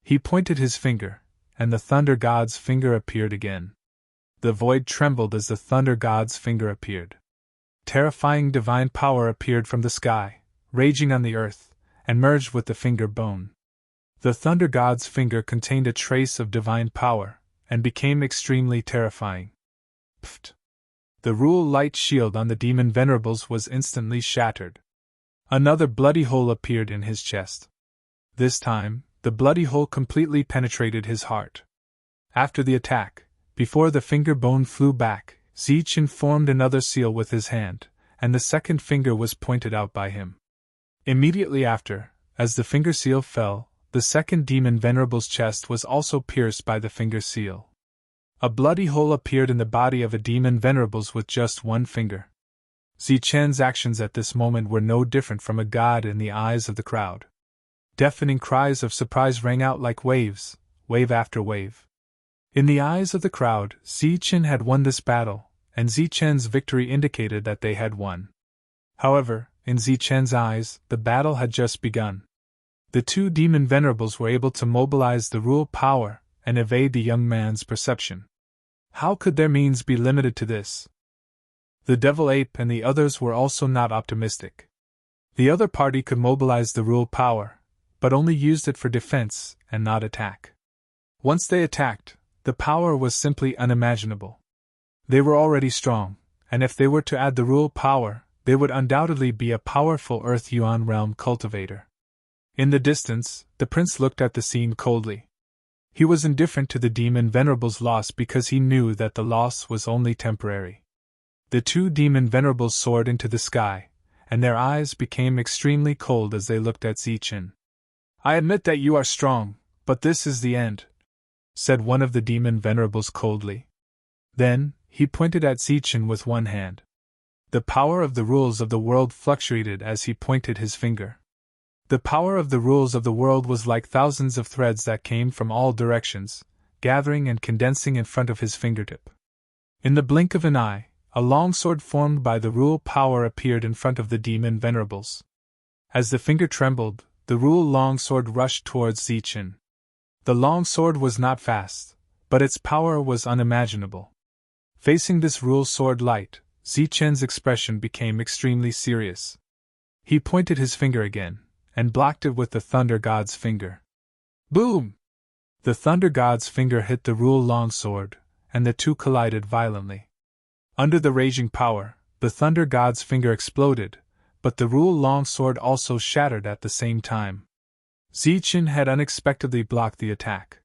He pointed his finger, and the Thunder God's finger appeared again. The void trembled as the Thunder God's finger appeared. Terrifying divine power appeared from the sky, raging on the earth, and merged with the finger bone. The Thunder God's finger contained a trace of divine power, and became extremely terrifying. Pfft! The rule light shield on the demon venerables was instantly shattered. Another bloody hole appeared in his chest. This time, the bloody hole completely penetrated his heart. After the attack, before the finger bone flew back, Zichen formed another seal with his hand, and the second finger was pointed out by him. Immediately after, as the finger seal fell, the second demon venerable's chest was also pierced by the finger seal. A bloody hole appeared in the body of a demon venerables with just one finger. Zichen's actions at this moment were no different from a god in the eyes of the crowd. Deafening cries of surprise rang out like waves, wave after wave. In the eyes of the crowd, Zichen had won this battle, and Zichen's victory indicated that they had won. However, in Zichen's eyes, the battle had just begun. The two demon venerables were able to mobilize the rule power and evade the young man's perception. How could their means be limited to this? The devil ape and the others were also not optimistic. The other party could mobilize the rule power, but only used it for defense and not attack. Once they attacked, the power was simply unimaginable. They were already strong, and if they were to add the rule power, they would undoubtedly be a powerful Earth Yuan realm cultivator. In the distance, the prince looked at the scene coldly. He was indifferent to the demon venerable's loss because he knew that the loss was only temporary. The two demon venerables soared into the sky, and their eyes became extremely cold as they looked at Zichen. "I admit that you are strong, but this is the end," said one of the demon venerables coldly. Then, he pointed at Zichen with one hand. The power of the rules of the world fluctuated as he pointed his finger. The power of the rules of the world was like thousands of threads that came from all directions, gathering and condensing in front of his fingertip. In the blink of an eye, a long sword formed by the rule power appeared in front of the demon venerables. As the finger trembled, the rule long sword rushed towards Zichen. The long sword was not fast, but its power was unimaginable. Facing this rule sword light, Zichen's expression became extremely serious. He pointed his finger again, and blocked it with the Thunder God's finger. Boom! The Thunder God's finger hit the rule longsword, and the two collided violently. Under the raging power, the Thunder God's finger exploded, but the rule longsword also shattered at the same time. Zichen had unexpectedly blocked the attack.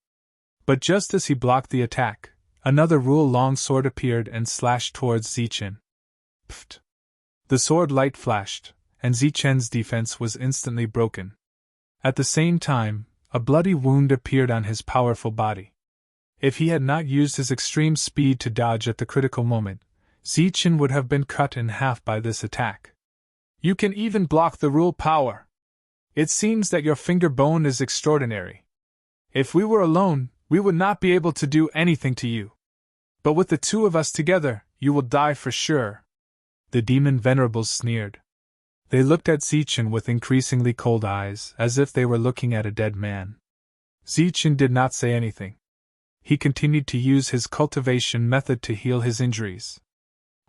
But just as he blocked the attack, another rule longsword appeared and slashed towards Zichen. Pfft! The sword light flashed, and Zichen's defense was instantly broken. At the same time, a bloody wound appeared on his powerful body. If he had not used his extreme speed to dodge at the critical moment, Zichen would have been cut in half by this attack. "You can even block the rule power. It seems that your finger bone is extraordinary. If we were alone, we would not be able to do anything to you. But with the two of us together, you will die for sure." The demon venerables sneered. They looked at Zichen with increasingly cold eyes, as if they were looking at a dead man. Zichen did not say anything. He continued to use his cultivation method to heal his injuries.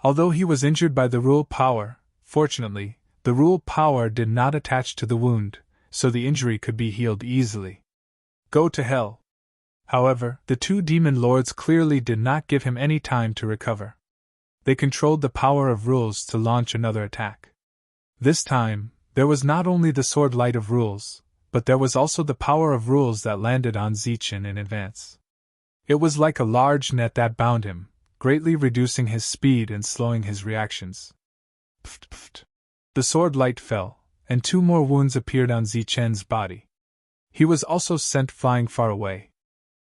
Although he was injured by the rule power, fortunately, the rule power did not attach to the wound, so the injury could be healed easily. Go to hell. However, the two demon lords clearly did not give him any time to recover. They controlled the power of rules to launch another attack. This time, there was not only the sword light of rules, but there was also the power of rules that landed on Zichen in advance. It was like a large net that bound him, greatly reducing his speed and slowing his reactions. Pft, pft. The sword light fell, and 2 more wounds appeared on Zichen's body. He was also sent flying far away.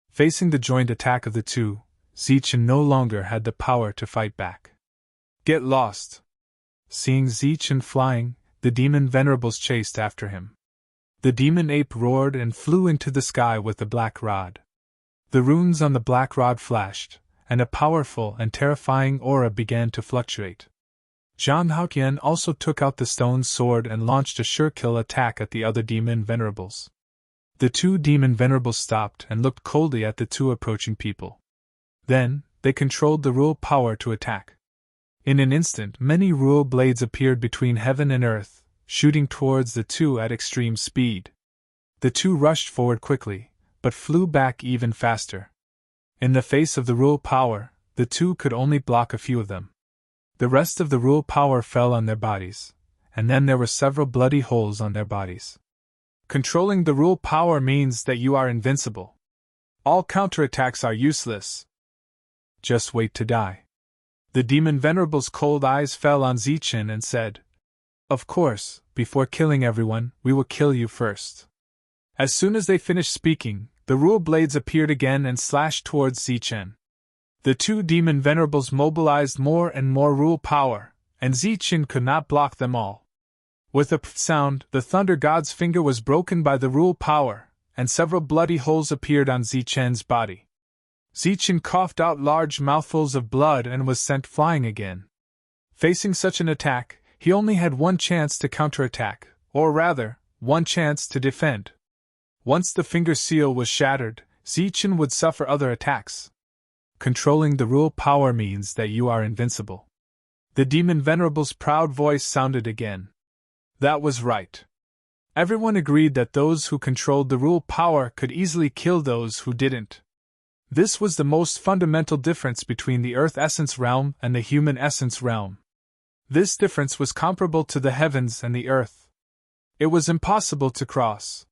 Facing the joint attack of the two, Zichen no longer had the power to fight back. Get lost! Seeing Zichen flying, the demon venerables chased after him. The demon ape roared and flew into the sky with the black rod. The runes on the black rod flashed, and a powerful and terrifying aura began to fluctuate. Zhang Haoqian also took out the stone sword and launched a sure-kill attack at the other demon venerables. The 2 demon venerables stopped and looked coldly at the 2 approaching people. Then, they controlled the rule power to attack. In an instant, many rule blades appeared between heaven and earth, shooting towards the 2 at extreme speed. The 2 rushed forward quickly, but flew back even faster. In the face of the rule power, the 2 could only block a few of them. The rest of the rule power fell on their bodies, and then there were several bloody holes on their bodies. Controlling the rule power means that you are invincible. All counterattacks are useless. Just wait to die. The demon venerable's cold eyes fell on Zichen and said, "Of course, before killing everyone, we will kill you first." As soon as they finished speaking, the rule blades appeared again and slashed towards Zichen. The 2 demon venerables mobilized more and more rule power, and Zichen could not block them all. With a pft sound, the thunder god's finger was broken by the rule power, and several bloody holes appeared on Zichen's body. Zichen coughed out large mouthfuls of blood and was sent flying again. Facing such an attack, he only had one chance to counterattack, or rather, one chance to defend. Once the finger seal was shattered, Zichen would suffer other attacks. Controlling the rule power means that you are invincible. The demon venerable's proud voice sounded again. That was right. Everyone agreed that those who controlled the rule power could easily kill those who didn't. This was the most fundamental difference between the Earth Essence Realm and the Human Essence Realm. This difference was comparable to the heavens and the earth. It was impossible to cross.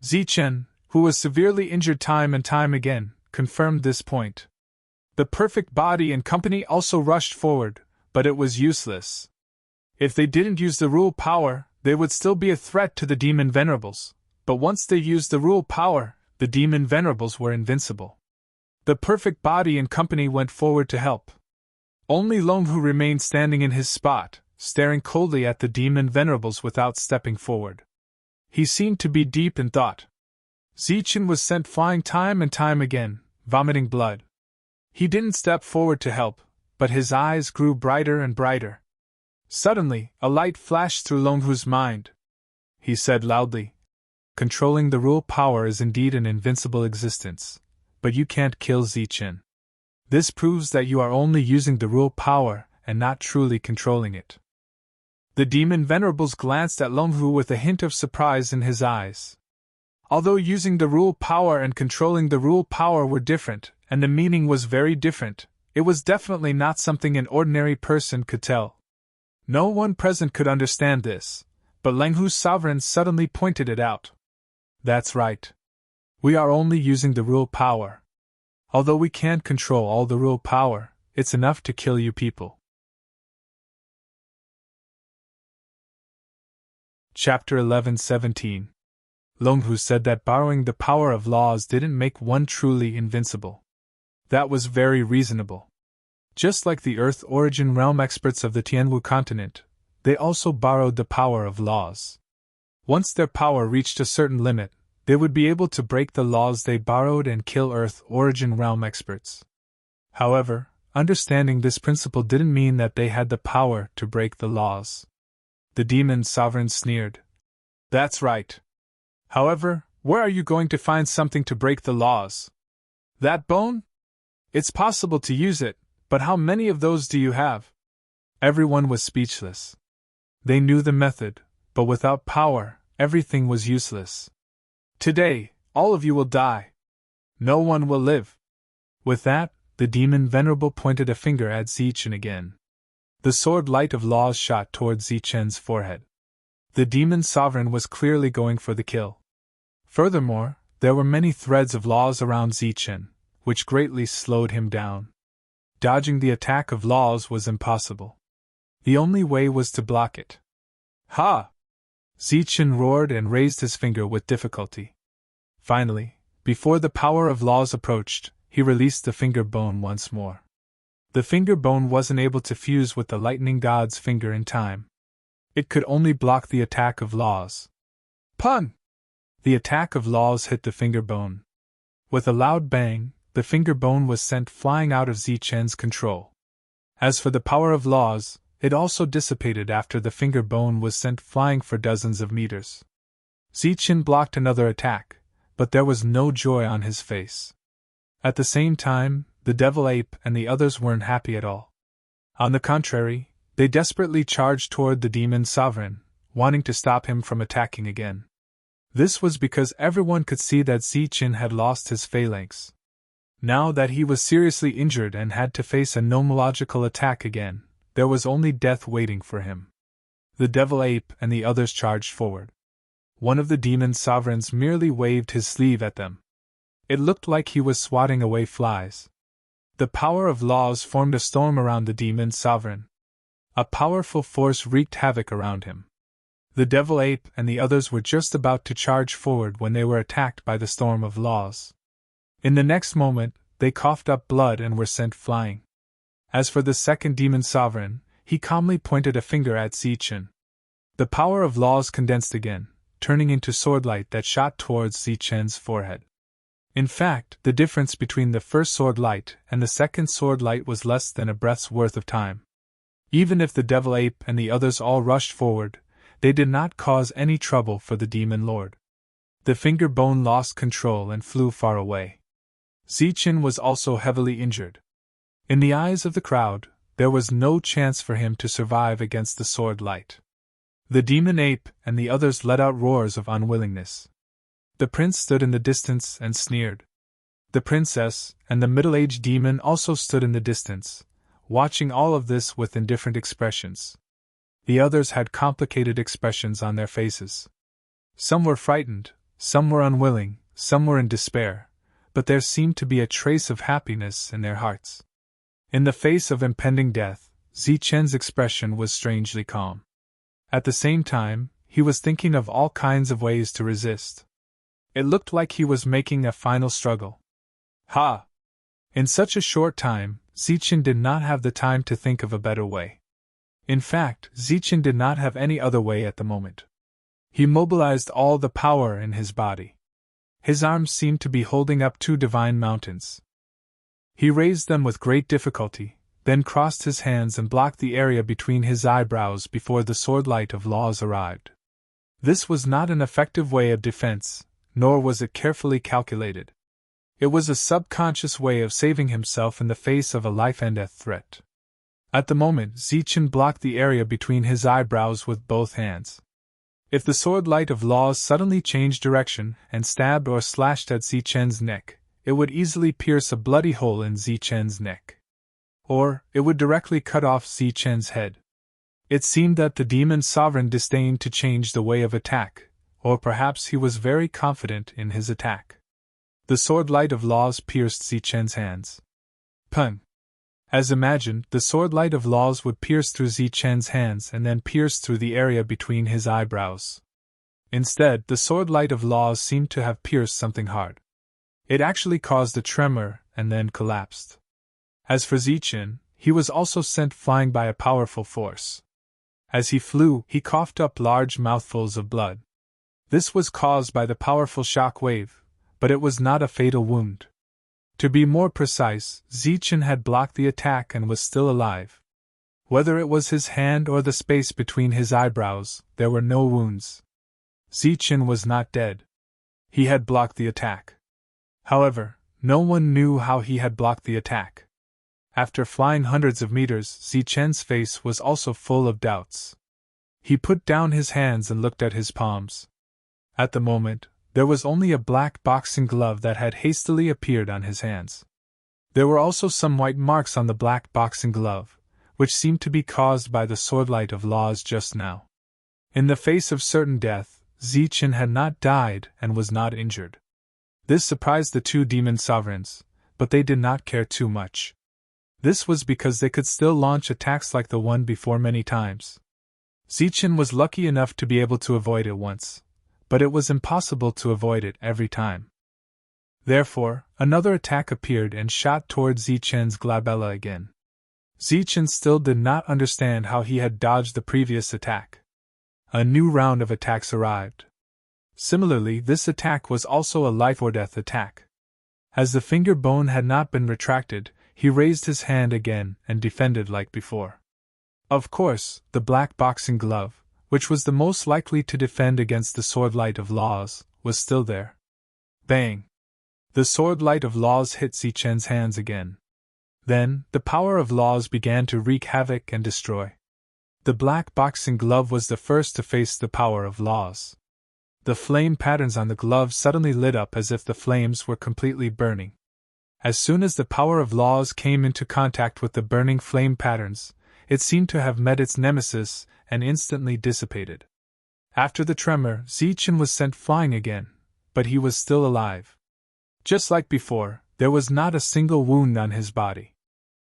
Zichen, who was severely injured time and time again, confirmed this point. The perfect body and company also rushed forward, but it was useless. If they didn't use the rule power, they would still be a threat to the demon venerables, but once they used the rule power, the demon venerables were invincible. The perfect body and company went forward to help. Only Longhu remained standing in his spot, staring coldly at the demon venerables without stepping forward. He seemed to be deep in thought. Zichen was sent flying time and time again, vomiting blood. He didn't step forward to help, but his eyes grew brighter and brighter. Suddenly, a light flashed through Longhu's mind. He said loudly, "Controlling the rule power is indeed an invincible existence, but you can't kill Zichen. This proves that you are only using the rule power and not truly controlling it." The demon venerables glanced at Longhu with a hint of surprise in his eyes. Although using the rule power and controlling the rule power were different, and the meaning was very different, it was definitely not something an ordinary person could tell. No one present could understand this, but Lenghu's sovereign suddenly pointed it out. That's right. We are only using the rule power. Although we can't control all the rule power, it's enough to kill you people. Chapter 11:17. Longhu said that borrowing the power of laws didn't make one truly invincible. That was very reasonable. Just like the Earth Origin Realm experts of the Tianwu continent, they also borrowed the power of laws. Once their power reached a certain limit, they would be able to break the laws they borrowed and kill Earth Origin Realm experts. However, understanding this principle didn't mean that they had the power to break the laws. the demon sovereign sneered. That's right. However, where are you going to find something to break the laws? That bone? It's possible to use it, but how many of those do you have? Everyone was speechless. They knew the method, but without power, everything was useless. Today, all of you will die. No one will live. With that, the demon venerable pointed a finger at Zichen again. The sword light of laws shot toward Zichen's forehead. The demon sovereign was clearly going for the kill. Furthermore, there were many threads of laws around Zichen, which greatly slowed him down. Dodging the attack of laws was impossible. The only way was to block it. Ha! Zichen roared and raised his finger with difficulty. Finally, before the power of laws approached, he released the finger bone once more. The finger bone wasn't able to fuse with the lightning god's finger in time. It could only block the attack of laws. Pun! The attack of laws hit the finger bone. With a loud bang, the finger bone was sent flying out of Zichen's control. As for the power of laws, it also dissipated after the finger bone was sent flying for dozens of meters. Zichen blocked another attack, but there was no joy on his face. At the same time, the devil ape and the others weren't happy at all. On the contrary, they desperately charged toward the demon sovereign, wanting to stop him from attacking again. This was because everyone could see that Zichen had lost his phalanx. Now that he was seriously injured and had to face a nomological attack again, there was only death waiting for him. The devil ape and the others charged forward. One of the demon sovereigns merely waved his sleeve at them. It looked like he was swatting away flies. The power of laws formed a storm around the demon sovereign. A powerful force wreaked havoc around him. The devil ape and the others were just about to charge forward when they were attacked by the storm of laws. In the next moment, they coughed up blood and were sent flying. As for the second demon sovereign, he calmly pointed a finger at Zichen. The power of laws condensed again, turning into swordlight that shot towards Zichen's forehead. In fact, the difference between the first sword light and the second sword light was less than a breath's worth of time. Even if the devil ape and the others all rushed forward, they did not cause any trouble for the demon lord. The finger bone lost control and flew far away. Zichen was also heavily injured. In the eyes of the crowd, there was no chance for him to survive against the sword light. The demon ape and the others let out roars of unwillingness. The prince stood in the distance and sneered. The princess and the middle-aged demon also stood in the distance, watching all of this with indifferent expressions. The others had complicated expressions on their faces. Some were frightened, some were unwilling, some were in despair, but there seemed to be a trace of happiness in their hearts. In the face of impending death, Zichen's expression was strangely calm. At the same time, he was thinking of all kinds of ways to resist. It looked like he was making a final struggle. Ha! In such a short time, Zichen did not have the time to think of a better way. In fact, Zichen did not have any other way at the moment. He mobilized all the power in his body. His arms seemed to be holding up two divine mountains. He raised them with great difficulty, then crossed his hands and blocked the area between his eyebrows before the sword light of laws arrived. This was not an effective way of defense, nor was it carefully calculated. It was a subconscious way of saving himself in the face of a life-and-death threat. At the moment, Zichen blocked the area between his eyebrows with both hands. If the sword light of laws suddenly changed direction and stabbed or slashed at Zichen's neck, it would easily pierce a bloody hole in Zichen's neck. Or, it would directly cut off Zichen's head. It seemed that the demon sovereign disdained to change the way of attack, or perhaps he was very confident in his attack. The sword light of laws pierced Zichen's hands. Pun! As imagined, the sword light of laws would pierce through Zichen's hands and then pierce through the area between his eyebrows. Instead, the sword light of laws seemed to have pierced something hard. It actually caused a tremor and then collapsed. As for Zichen, he was also sent flying by a powerful force. As he flew, he coughed up large mouthfuls of blood. This was caused by the powerful shock wave, but it was not a fatal wound. To be more precise, Zichen had blocked the attack and was still alive. Whether it was his hand or the space between his eyebrows, there were no wounds. Zichen was not dead. He had blocked the attack. However, no one knew how he had blocked the attack. After flying hundreds of meters, Zichen's face was also full of doubts. He put down his hands and looked at his palms. At the moment, there was only a black boxing glove that had hastily appeared on his hands. There were also some white marks on the black boxing glove, which seemed to be caused by the swordlight of laws just now. In the face of certain death, Zichen had not died and was not injured. This surprised the two demon sovereigns, but they did not care too much. This was because they could still launch attacks like the one before many times. Zichen was lucky enough to be able to avoid it once, but it was impossible to avoid it every time. Therefore, another attack appeared and shot toward Zichen's glabella again. Zichen still did not understand how he had dodged the previous attack. A new round of attacks arrived. Similarly, this attack was also a life-or-death attack. As the finger bone had not been retracted, he raised his hand again and defended like before. Of course, the black boxing glove, which was the most likely to defend against the sword light of laws, was still there. Bang! The sword light of laws hit Zichen's hands again. Then, the power of laws began to wreak havoc and destroy. The black boxing glove was the first to face the power of laws. The flame patterns on the glove suddenly lit up as if the flames were completely burning. As soon as the power of laws came into contact with the burning flame patterns, it seemed to have met its nemesis and instantly dissipated. After the tremor, Zichen was sent flying again, but he was still alive. Just like before, there was not a single wound on his body.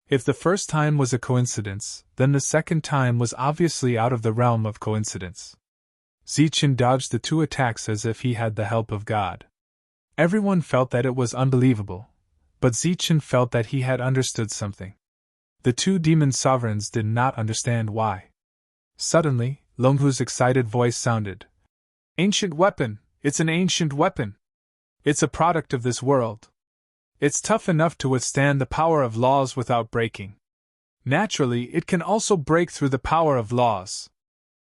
If the first time was a coincidence, then the second time was obviously out of the realm of coincidence. Zichen dodged the two attacks as if he had the help of God. Everyone felt that it was unbelievable, but Zichen felt that he had understood something. The two demon sovereigns did not understand why. Suddenly, Longhu's excited voice sounded. "Ancient weapon! It's an ancient weapon! It's a product of this world. It's tough enough to withstand the power of laws without breaking. Naturally, it can also break through the power of laws."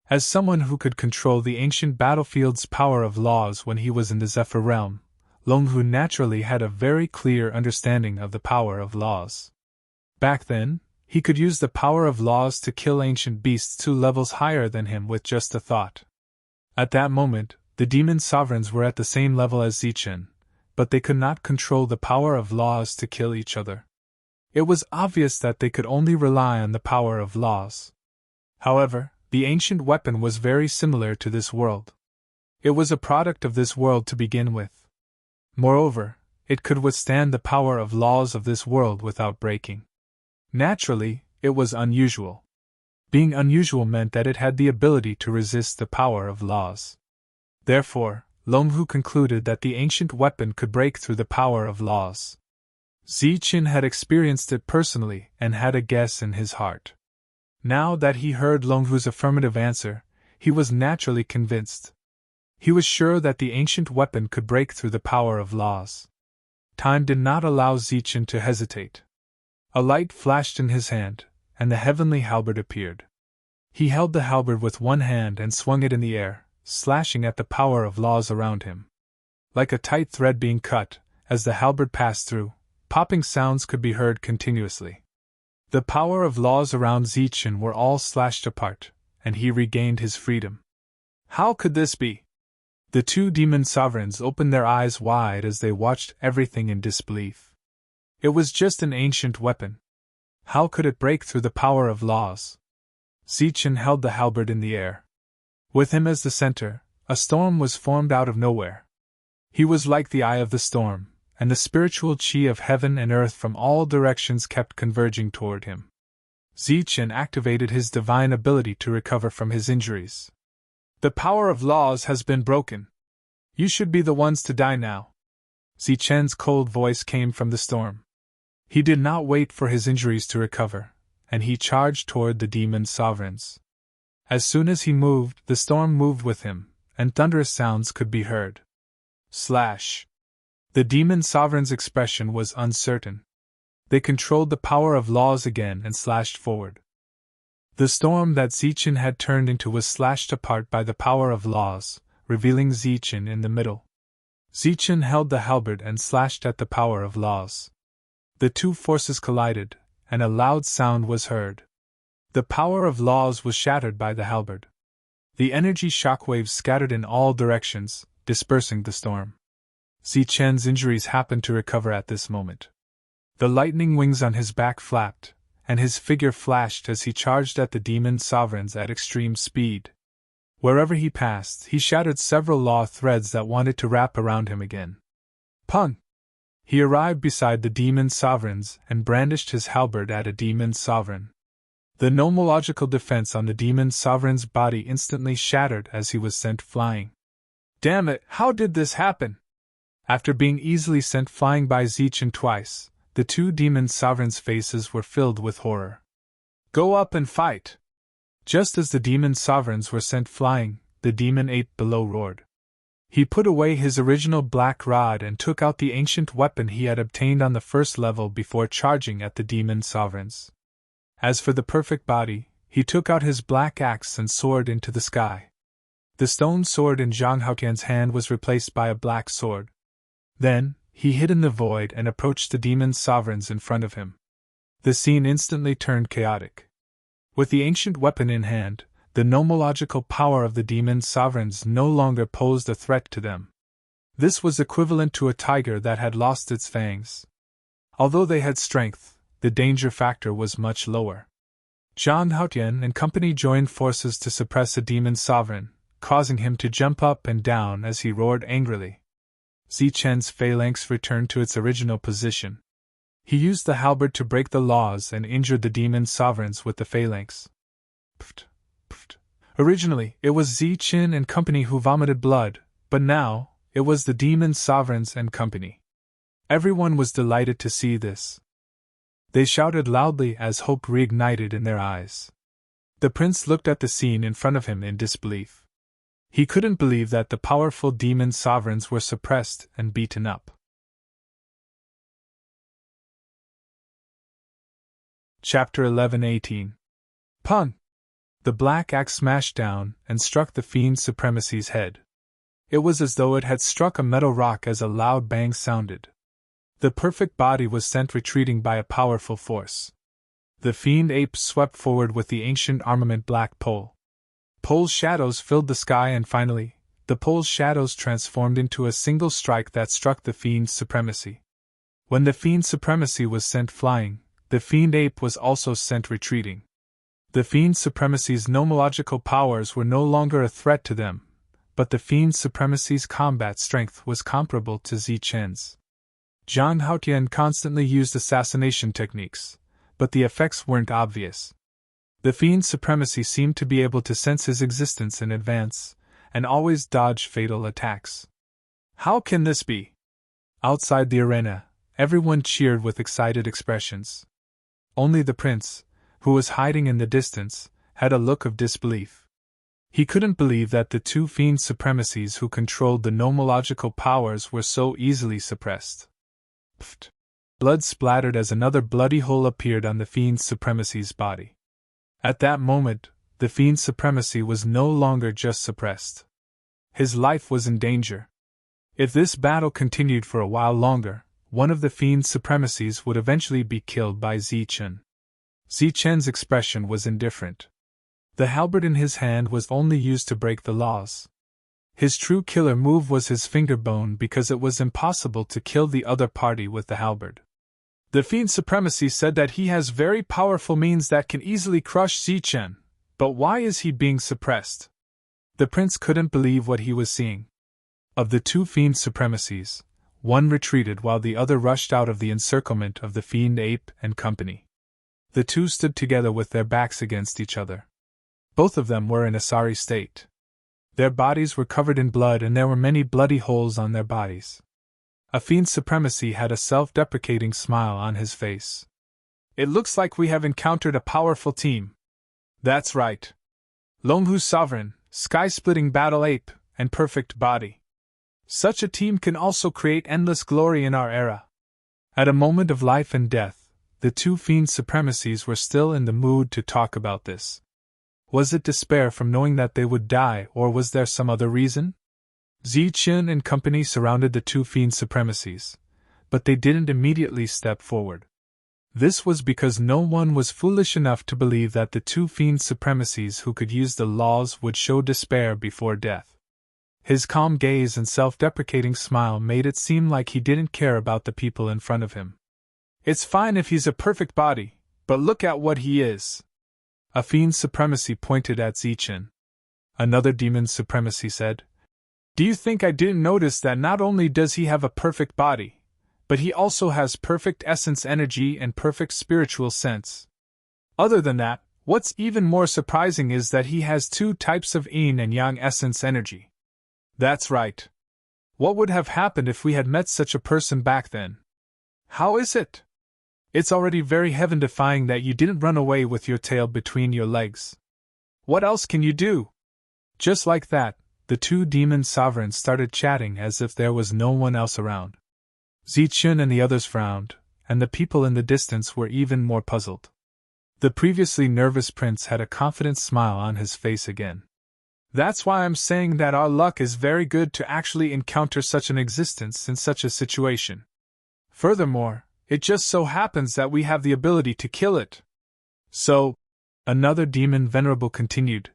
As someone who could control the ancient battlefield's power of laws when he was in the Zephyr realm, Longhu naturally had a very clear understanding of the power of laws. Back then, he could use the power of laws to kill ancient beasts 2 levels higher than him with just a thought. At that moment, the demon sovereigns were at the same level as Zichen, but they could not control the power of laws to kill each other. It was obvious that they could only rely on the power of laws. However, the ancient weapon was very similar to this world. It was a product of this world to begin with. Moreover, it could withstand the power of laws of this world without breaking. Naturally, it was unusual. Being unusual meant that it had the ability to resist the power of laws. Therefore, Longhu concluded that the ancient weapon could break through the power of laws. Zichen had experienced it personally and had a guess in his heart. Now that he heard Longhu's affirmative answer, he was naturally convinced. He was sure that the ancient weapon could break through the power of laws. Time did not allow Zichen to hesitate. A light flashed in his hand, and the heavenly halberd appeared. He held the halberd with one hand and swung it in the air, slashing at the power of laws around him. Like a tight thread being cut, as the halberd passed through, popping sounds could be heard continuously. The power of laws around Zichen were all slashed apart, and he regained his freedom. How could this be? The two demon sovereigns opened their eyes wide as they watched everything in disbelief. It was just an ancient weapon. How could it break through the power of laws? Zichen held the halberd in the air. With him as the center, a storm was formed out of nowhere. He was like the eye of the storm, and the spiritual chi of heaven and earth from all directions kept converging toward him. Zichen activated his divine ability to recover from his injuries. "The power of laws has been broken. You should be the ones to die now." Zichen's cold voice came from the storm. He did not wait for his injuries to recover, and he charged toward the demon sovereigns. As soon as he moved, the storm moved with him, and thunderous sounds could be heard. Slash! The demon sovereign's expression was uncertain. They controlled the power of laws again and slashed forward. The storm that Zichen had turned into was slashed apart by the power of laws, revealing Zichen in the middle. Zichen held the halberd and slashed at the power of laws. The two forces collided, and a loud sound was heard. The power of laws was shattered by the halberd. The energy shockwaves scattered in all directions, dispersing the storm. Zichen's injuries happened to recover at this moment. The lightning wings on his back flapped, and his figure flashed as he charged at the demon sovereigns at extreme speed. Wherever he passed, he shattered several law threads that wanted to wrap around him again. Pun! He arrived beside the demon sovereigns and brandished his halberd at a demon sovereign. The nomological defense on the demon sovereign's body instantly shattered as he was sent flying. Damn it, how did this happen? After being easily sent flying by Zichen twice, the two demon sovereigns' faces were filled with horror. Go up and fight! Just as the demon sovereigns were sent flying, the demon ape below roared. He put away his original black rod and took out the ancient weapon he had obtained on the first level before charging at the demon sovereigns. As for the perfect body, he took out his black axe and soared into the sky. The stone sword in Zhang Haotian's hand was replaced by a black sword. Then, he hid in the void and approached the demon sovereigns in front of him. The scene instantly turned chaotic. With the ancient weapon in hand, the nomological power of the demon sovereigns no longer posed a threat to them. This was equivalent to a tiger that had lost its fangs. Although they had strength, the danger factor was much lower. Zhang Haotian and company joined forces to suppress a demon sovereign, causing him to jump up and down as he roared angrily. Zichen's phalanx returned to its original position. He used the halberd to break the laws and injured the demon sovereigns with the phalanx. Pft, pft. Originally, it was Zichen and company who vomited blood, but now, it was the demon sovereigns and company. Everyone was delighted to see this. They shouted loudly as hope reignited in their eyes. The prince looked at the scene in front of him in disbelief. He couldn't believe that the powerful demon sovereigns were suppressed and beaten up. Chapter 11-18. Pun! The black axe smashed down and struck the fiend supremacy's head. It was as though it had struck a metal rock as a loud bang sounded. The perfect body was sent retreating by a powerful force. The fiend ape swept forward with the ancient armament black pole. Pole's shadows filled the sky and finally, the pole's shadows transformed into a single strike that struck the fiend's supremacy. When the fiend's supremacy was sent flying, the fiend ape was also sent retreating. The fiend's supremacy's nomological powers were no longer a threat to them, but the fiend's supremacy's combat strength was comparable to Zichen's. Zhang Haotian constantly used assassination techniques, but the effects weren't obvious. The fiend's supremacy seemed to be able to sense his existence in advance, and always dodge fatal attacks. How can this be? Outside the arena, everyone cheered with excited expressions. Only the prince, who was hiding in the distance, had a look of disbelief. He couldn't believe that the two fiend supremacies who controlled the nomological powers were so easily suppressed. Pfft! Blood splattered as another bloody hole appeared on the fiend supremacy's body. At that moment, the fiend's supremacy was no longer just suppressed. His life was in danger. If this battle continued for a while longer, one of the fiend's supremacies would eventually be killed by Zichen. Zichen's expression was indifferent. The halberd in his hand was only used to break the laws. His true killer move was his finger bone because it was impossible to kill the other party with the halberd. The fiend supremacy said that he has very powerful means that can easily crush Zichen, but why is he being suppressed? The prince couldn't believe what he was seeing. Of the two fiend supremacies, one retreated while the other rushed out of the encirclement of the fiend ape and company. The two stood together with their backs against each other. Both of them were in a sorry state. Their bodies were covered in blood and there were many bloody holes on their bodies. A fiend supremacy had a self-deprecating smile on his face. It looks like we have encountered a powerful team. That's right. Longhu Sovereign, Sky-Splitting Battle Ape, and Perfect Body. Such a team can also create endless glory in our era. At a moment of life and death, the two fiend supremacies were still in the mood to talk about this. Was it despair from knowing that they would die, or was there some other reason? Zichen and company surrounded the two fiend supremacies, but they didn't immediately step forward. This was because no one was foolish enough to believe that the two fiend supremacies who could use the laws would show despair before death. His calm gaze and self-deprecating smile made it seem like he didn't care about the people in front of him. It's fine if he's a perfect body, but look at what he is. A fiend supremacy pointed at Zichen. Another demon supremacy said, Do you think I didn't notice that not only does he have a perfect body, but he also has perfect essence energy and perfect spiritual sense? Other than that, what's even more surprising is that he has two types of yin and yang essence energy. That's right. What would have happened if we had met such a person back then? How is it? It's already very heaven-defying that you didn't run away with your tail between your legs. What else can you do? Just like that, the two demon sovereigns started chatting as if there was no one else around. Zichen and the others frowned, and the people in the distance were even more puzzled. The previously nervous prince had a confident smile on his face again. That's why I'm saying that our luck is very good to actually encounter such an existence in such a situation. Furthermore, it just so happens that we have the ability to kill it. So, another demon venerable continued.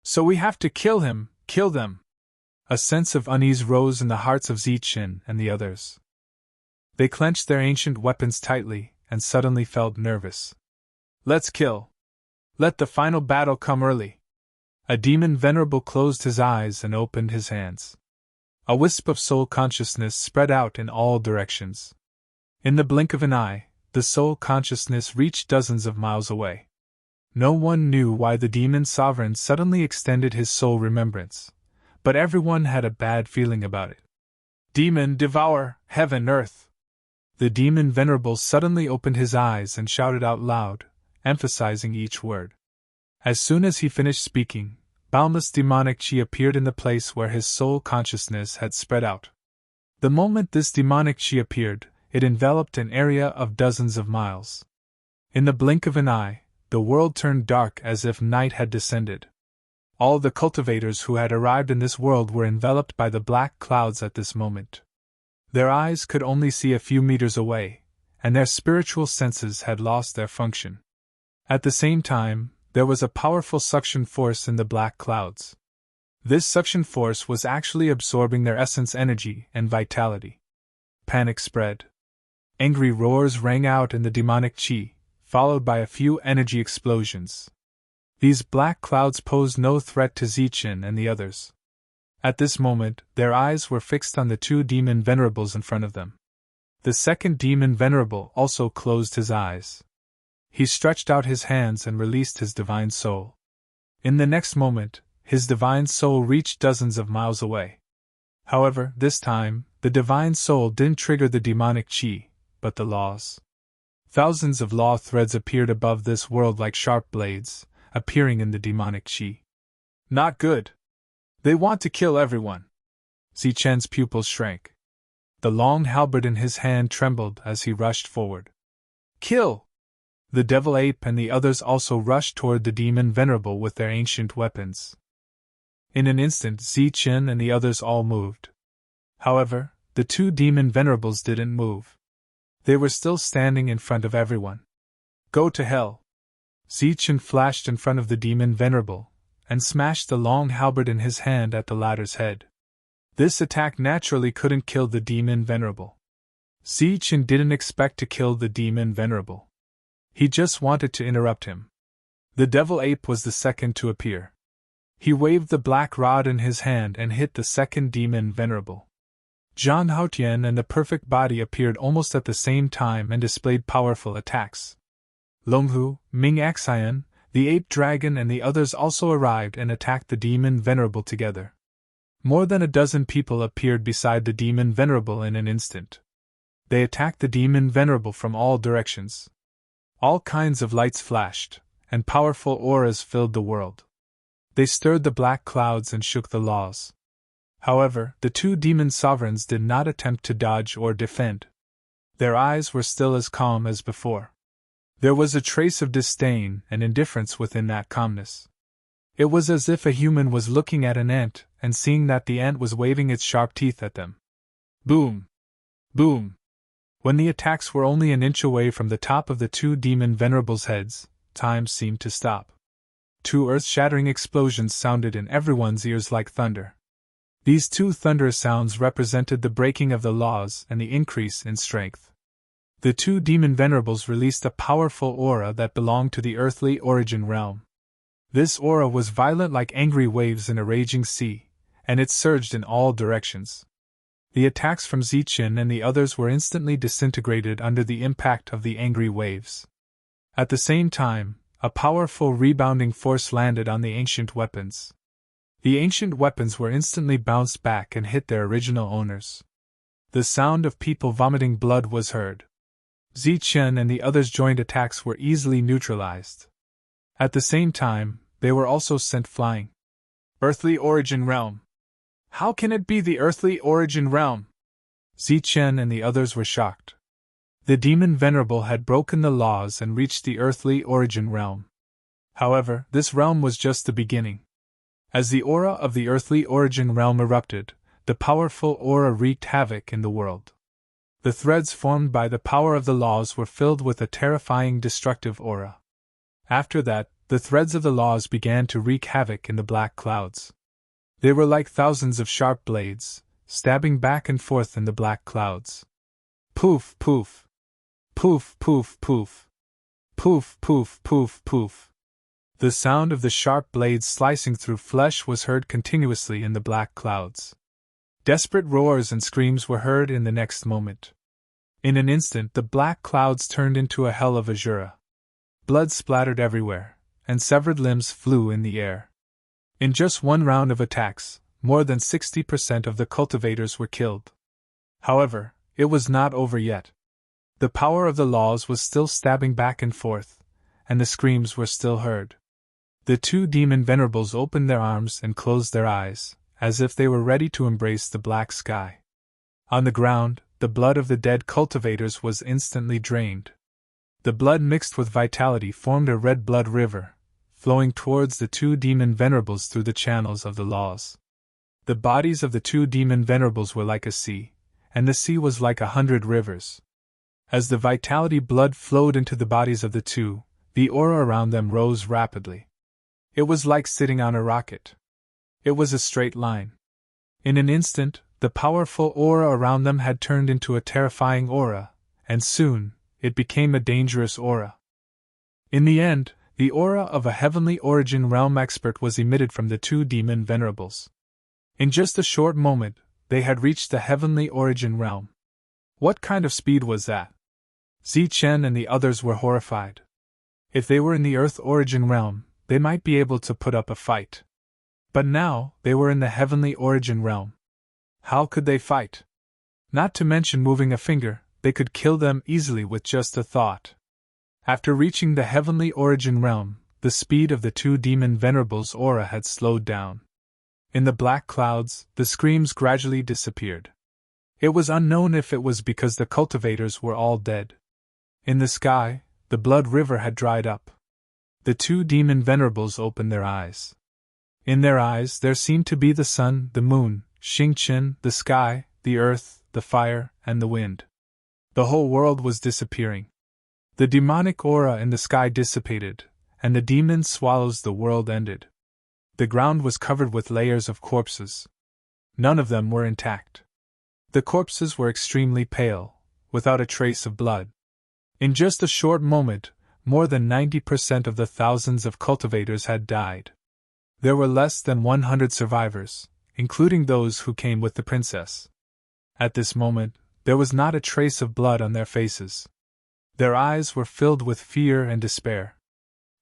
So we have to kill him, kill them. A sense of unease rose in the hearts of Zichen and the others. They clenched their ancient weapons tightly and suddenly felt nervous. Let's kill. Let the final battle come early. A demon venerable closed his eyes and opened his hands. A wisp of soul consciousness spread out in all directions. In the blink of an eye, the soul consciousness reached dozens of miles away. No one knew why the demon sovereign suddenly extended his soul remembrance, but everyone had a bad feeling about it. Demon devour, heaven, earth! The demon venerable suddenly opened his eyes and shouted out loud, emphasizing each word. As soon as he finished speaking, boundless demonic chi appeared in the place where his soul consciousness had spread out. The moment this demonic chi appeared, it enveloped an area of dozens of miles. In the blink of an eye, the world turned dark as if night had descended. All the cultivators who had arrived in this world were enveloped by the black clouds at this moment. Their eyes could only see a few meters away, and their spiritual senses had lost their function. At the same time, there was a powerful suction force in the black clouds. This suction force was actually absorbing their essence energy and vitality. Panic spread. Angry roars rang out in the demonic chi, followed by a few energy explosions. These black clouds posed no threat to Zichen and the others. At this moment, their eyes were fixed on the two demon venerables in front of them. The second demon venerable also closed his eyes. He stretched out his hands and released his divine soul. In the next moment, his divine soul reached dozens of miles away. However, this time, the divine soul didn't trigger the demonic chi, but the laws. Thousands of law threads appeared above this world like sharp blades, appearing in the demonic chi. Not good. They want to kill everyone. Zichen's pupils shrank. The long halberd in his hand trembled as he rushed forward. Kill! The devil ape and the others also rushed toward the demon venerable with their ancient weapons. In an instant, Zichen and the others all moved. However, the two demon venerables didn't move. They were still standing in front of everyone. Go to hell! Zichen flashed in front of the demon venerable, and smashed the long halberd in his hand at the latter's head. This attack naturally couldn't kill the demon venerable. Zichen didn't expect to kill the demon venerable. He just wanted to interrupt him. The devil ape was the second to appear. He waved the black rod in his hand and hit the second demon venerable. Zhang Haotian and the perfect body appeared almost at the same time and displayed powerful attacks. Longhu, Ming Xian, the ape dragon and the others also arrived and attacked the demon venerable together. More than a dozen people appeared beside the demon venerable in an instant. They attacked the demon venerable from all directions. All kinds of lights flashed, and powerful auras filled the world. They stirred the black clouds and shook the laws. However, the two demon sovereigns did not attempt to dodge or defend. Their eyes were still as calm as before. There was a trace of disdain and indifference within that calmness. It was as if a human was looking at an ant and seeing that the ant was waving its sharp teeth at them. Boom! Boom! When the attacks were only an inch away from the top of the two demon venerables' heads, time seemed to stop. Two earth-shattering explosions sounded in everyone's ears like thunder. These two thunderous sounds represented the breaking of the laws and the increase in strength. The two demon venerables released a powerful aura that belonged to the earthly origin realm. This aura was violent like angry waves in a raging sea, and it surged in all directions. The attacks from Zichen and the others were instantly disintegrated under the impact of the angry waves. At the same time, a powerful rebounding force landed on the ancient weapons. The ancient weapons were instantly bounced back and hit their original owners. The sound of people vomiting blood was heard. Zichen and the others' joint attacks were easily neutralized. At the same time, they were also sent flying. Earthly origin realm. How can it be the earthly origin realm? Zichen and the others were shocked. The demon venerable had broken the laws and reached the earthly origin realm. However, this realm was just the beginning. As the aura of the earthly origin realm erupted, the powerful aura wreaked havoc in the world. The threads formed by the power of the laws were filled with a terrifying destructive aura. After that, the threads of the laws began to wreak havoc in the black clouds. They were like thousands of sharp blades, stabbing back and forth in the black clouds. Poof, poof. Poof, poof, poof. Poof, poof, poof, poof. The sound of the sharp blades slicing through flesh was heard continuously in the black clouds. Desperate roars and screams were heard in the next moment. In an instant, the black clouds turned into a hell of azure. Blood splattered everywhere, and severed limbs flew in the air. In just one round of attacks, more than 60% of the cultivators were killed. However, it was not over yet. The power of the laws was still stabbing back and forth, and the screams were still heard. The two demon venerables opened their arms and closed their eyes, as if they were ready to embrace the black sky. On the ground, the blood of the dead cultivators was instantly drained. The blood mixed with vitality formed a red blood river, flowing towards the two demon venerables through the channels of the laws. The bodies of the two demon venerables were like a sea, and the sea was like 100 rivers. As the vitality blood flowed into the bodies of the two, the aura around them rose rapidly. It was like sitting on a rocket. It was a straight line. In an instant, the powerful aura around them had turned into a terrifying aura, and soon, it became a dangerous aura. In the end, the aura of a heavenly origin realm expert was emitted from the two demon venerables. In just a short moment, they had reached the heavenly origin realm. What kind of speed was that? Zichen and the others were horrified. If they were in the Earth origin realm, they might be able to put up a fight. But now, they were in the heavenly origin realm. How could they fight? Not to mention moving a finger, they could kill them easily with just a thought. After reaching the heavenly origin realm, the speed of the two demon venerables' aura had slowed down. In the black clouds, the screams gradually disappeared. It was unknown if it was because the cultivators were all dead. In the sky, the blood river had dried up. The two demon venerables opened their eyes. In their eyes there seemed to be the sun, the moon, Xingqian, the sky, the earth, the fire, and the wind. The whole world was disappearing. The demonic aura in the sky dissipated, and the demon swallows the world ended. The ground was covered with layers of corpses. None of them were intact. The corpses were extremely pale, without a trace of blood. In just a short moment, more than 90% of the thousands of cultivators had died. There were less than 100 survivors, including those who came with the princess. At this moment, there was not a trace of blood on their faces. Their eyes were filled with fear and despair.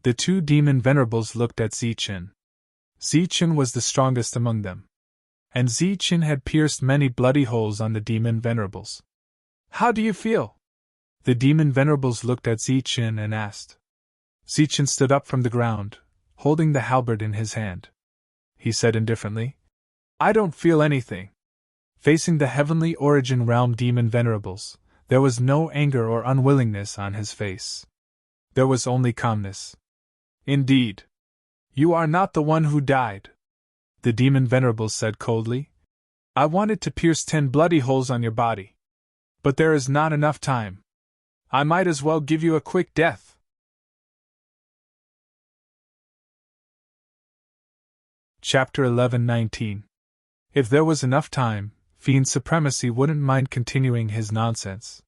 The two demon venerables looked at Zichen. Zichen was the strongest among them. And Zichen had pierced many bloody holes on the demon venerables. How do you feel? The demon venerables looked at Zichen and asked. Zichen stood up from the ground, holding the halberd in his hand. He said indifferently, I don't feel anything. Facing the heavenly origin realm demon venerables, there was no anger or unwillingness on his face. There was only calmness. Indeed. You are not the one who died, the demon venerable said coldly. I wanted to pierce 10 bloody holes on your body. But there is not enough time. I might as well give you a quick death. Chapter 11:19. If there was enough time, Fiend Supremacy wouldn't mind continuing his nonsense.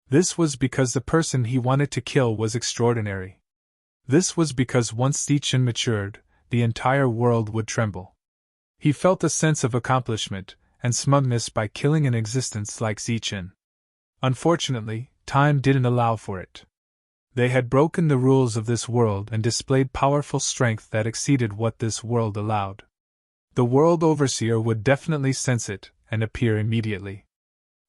This was because the person he wanted to kill was extraordinary. This was because once Zichen matured, the entire world would tremble. He felt a sense of accomplishment and smugness by killing an existence like Zichen. Unfortunately, time didn't allow for it. They had broken the rules of this world and displayed powerful strength that exceeded what this world allowed. The World Overseer would definitely sense it and appear immediately.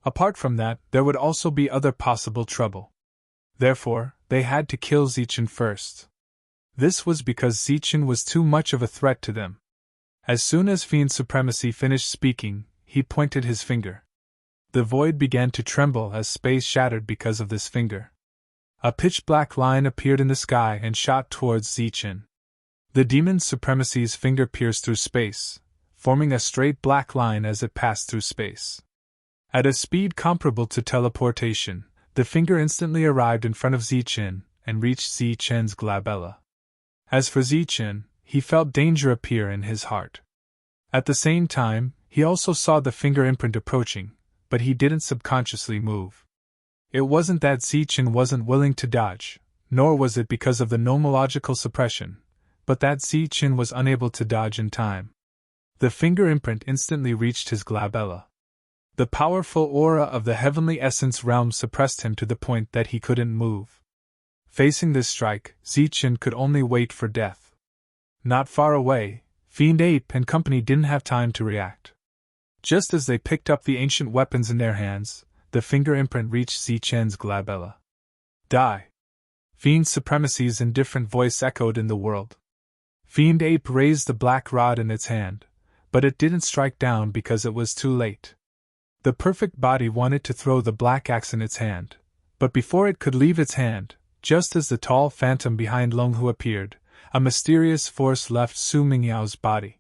Apart from that, there would also be other possible trouble. Therefore, they had to kill Zichen first. This was because Zichen was too much of a threat to them. As soon as Fiend Supremacy finished speaking, he pointed his finger. The void began to tremble as space shattered because of this finger. A pitch-black line appeared in the sky and shot towards Zichen. The demon Supremacy's finger pierced through space, forming a straight black line as it passed through space. At a speed comparable to teleportation, the finger instantly arrived in front of Zichen and reached Zichen's glabella. As for Zichen, he felt danger appear in his heart. At the same time, he also saw the finger imprint approaching, but he didn't subconsciously move. It wasn't that Zichen wasn't willing to dodge, nor was it because of the nomological suppression, but that Zichen was unable to dodge in time. The finger imprint instantly reached his glabella. The powerful aura of the heavenly essence realm suppressed him to the point that he couldn't move. Facing this strike, Zichen could only wait for death. Not far away, Fiend Ape and company didn't have time to react. Just as they picked up the ancient weapons in their hands, the finger imprint reached Zichen's glabella. Die! Fiend Supremacy's indifferent voice echoed in the world. Fiend Ape raised the black rod in its hand, but it didn't strike down because it was too late. The perfect body wanted to throw the black axe in its hand, but before it could leave its hand, just as the tall phantom behind Long Hu appeared, a mysterious force left Su Mingyao's body.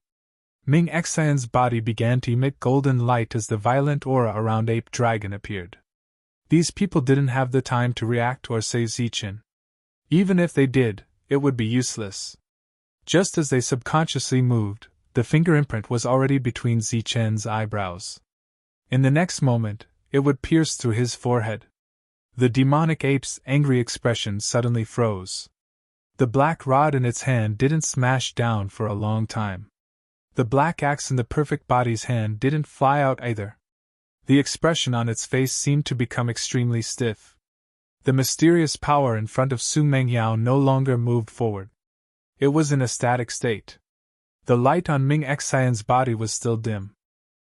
Ming Xian's body began to emit golden light as the violent aura around Ape Dragon appeared. These people didn't have the time to react or save Zichen. Even if they did, it would be useless. Just as they subconsciously moved, the finger imprint was already between Zichen's eyebrows. In the next moment, it would pierce through his forehead. The demonic ape's angry expression suddenly froze. The black rod in its hand didn't smash down for a long time. The black axe in the perfect body's hand didn't fly out either. The expression on its face seemed to become extremely stiff. The mysterious power in front of Su Mengyao no longer moved forward. It was in a static state. The light on Ming Xian's body was still dim.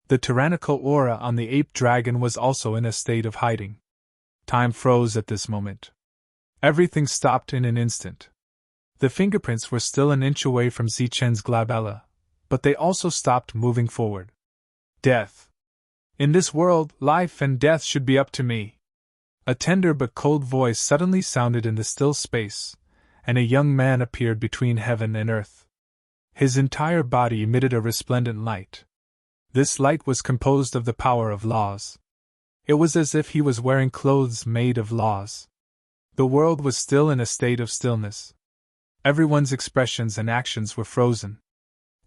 The tyrannical aura on the ape dragon was also in a state of hiding. Time froze at this moment. Everything stopped in an instant. The fingerprints were still an inch away from Zichen's glabella, but they also stopped moving forward. Death. In this world, life and death should be up to me. A tender but cold voice suddenly sounded in the still space, and a young man appeared between heaven and earth. His entire body emitted a resplendent light. This light was composed of the power of laws. It was as if he was wearing clothes made of laws. The world was still in a state of stillness. Everyone's expressions and actions were frozen.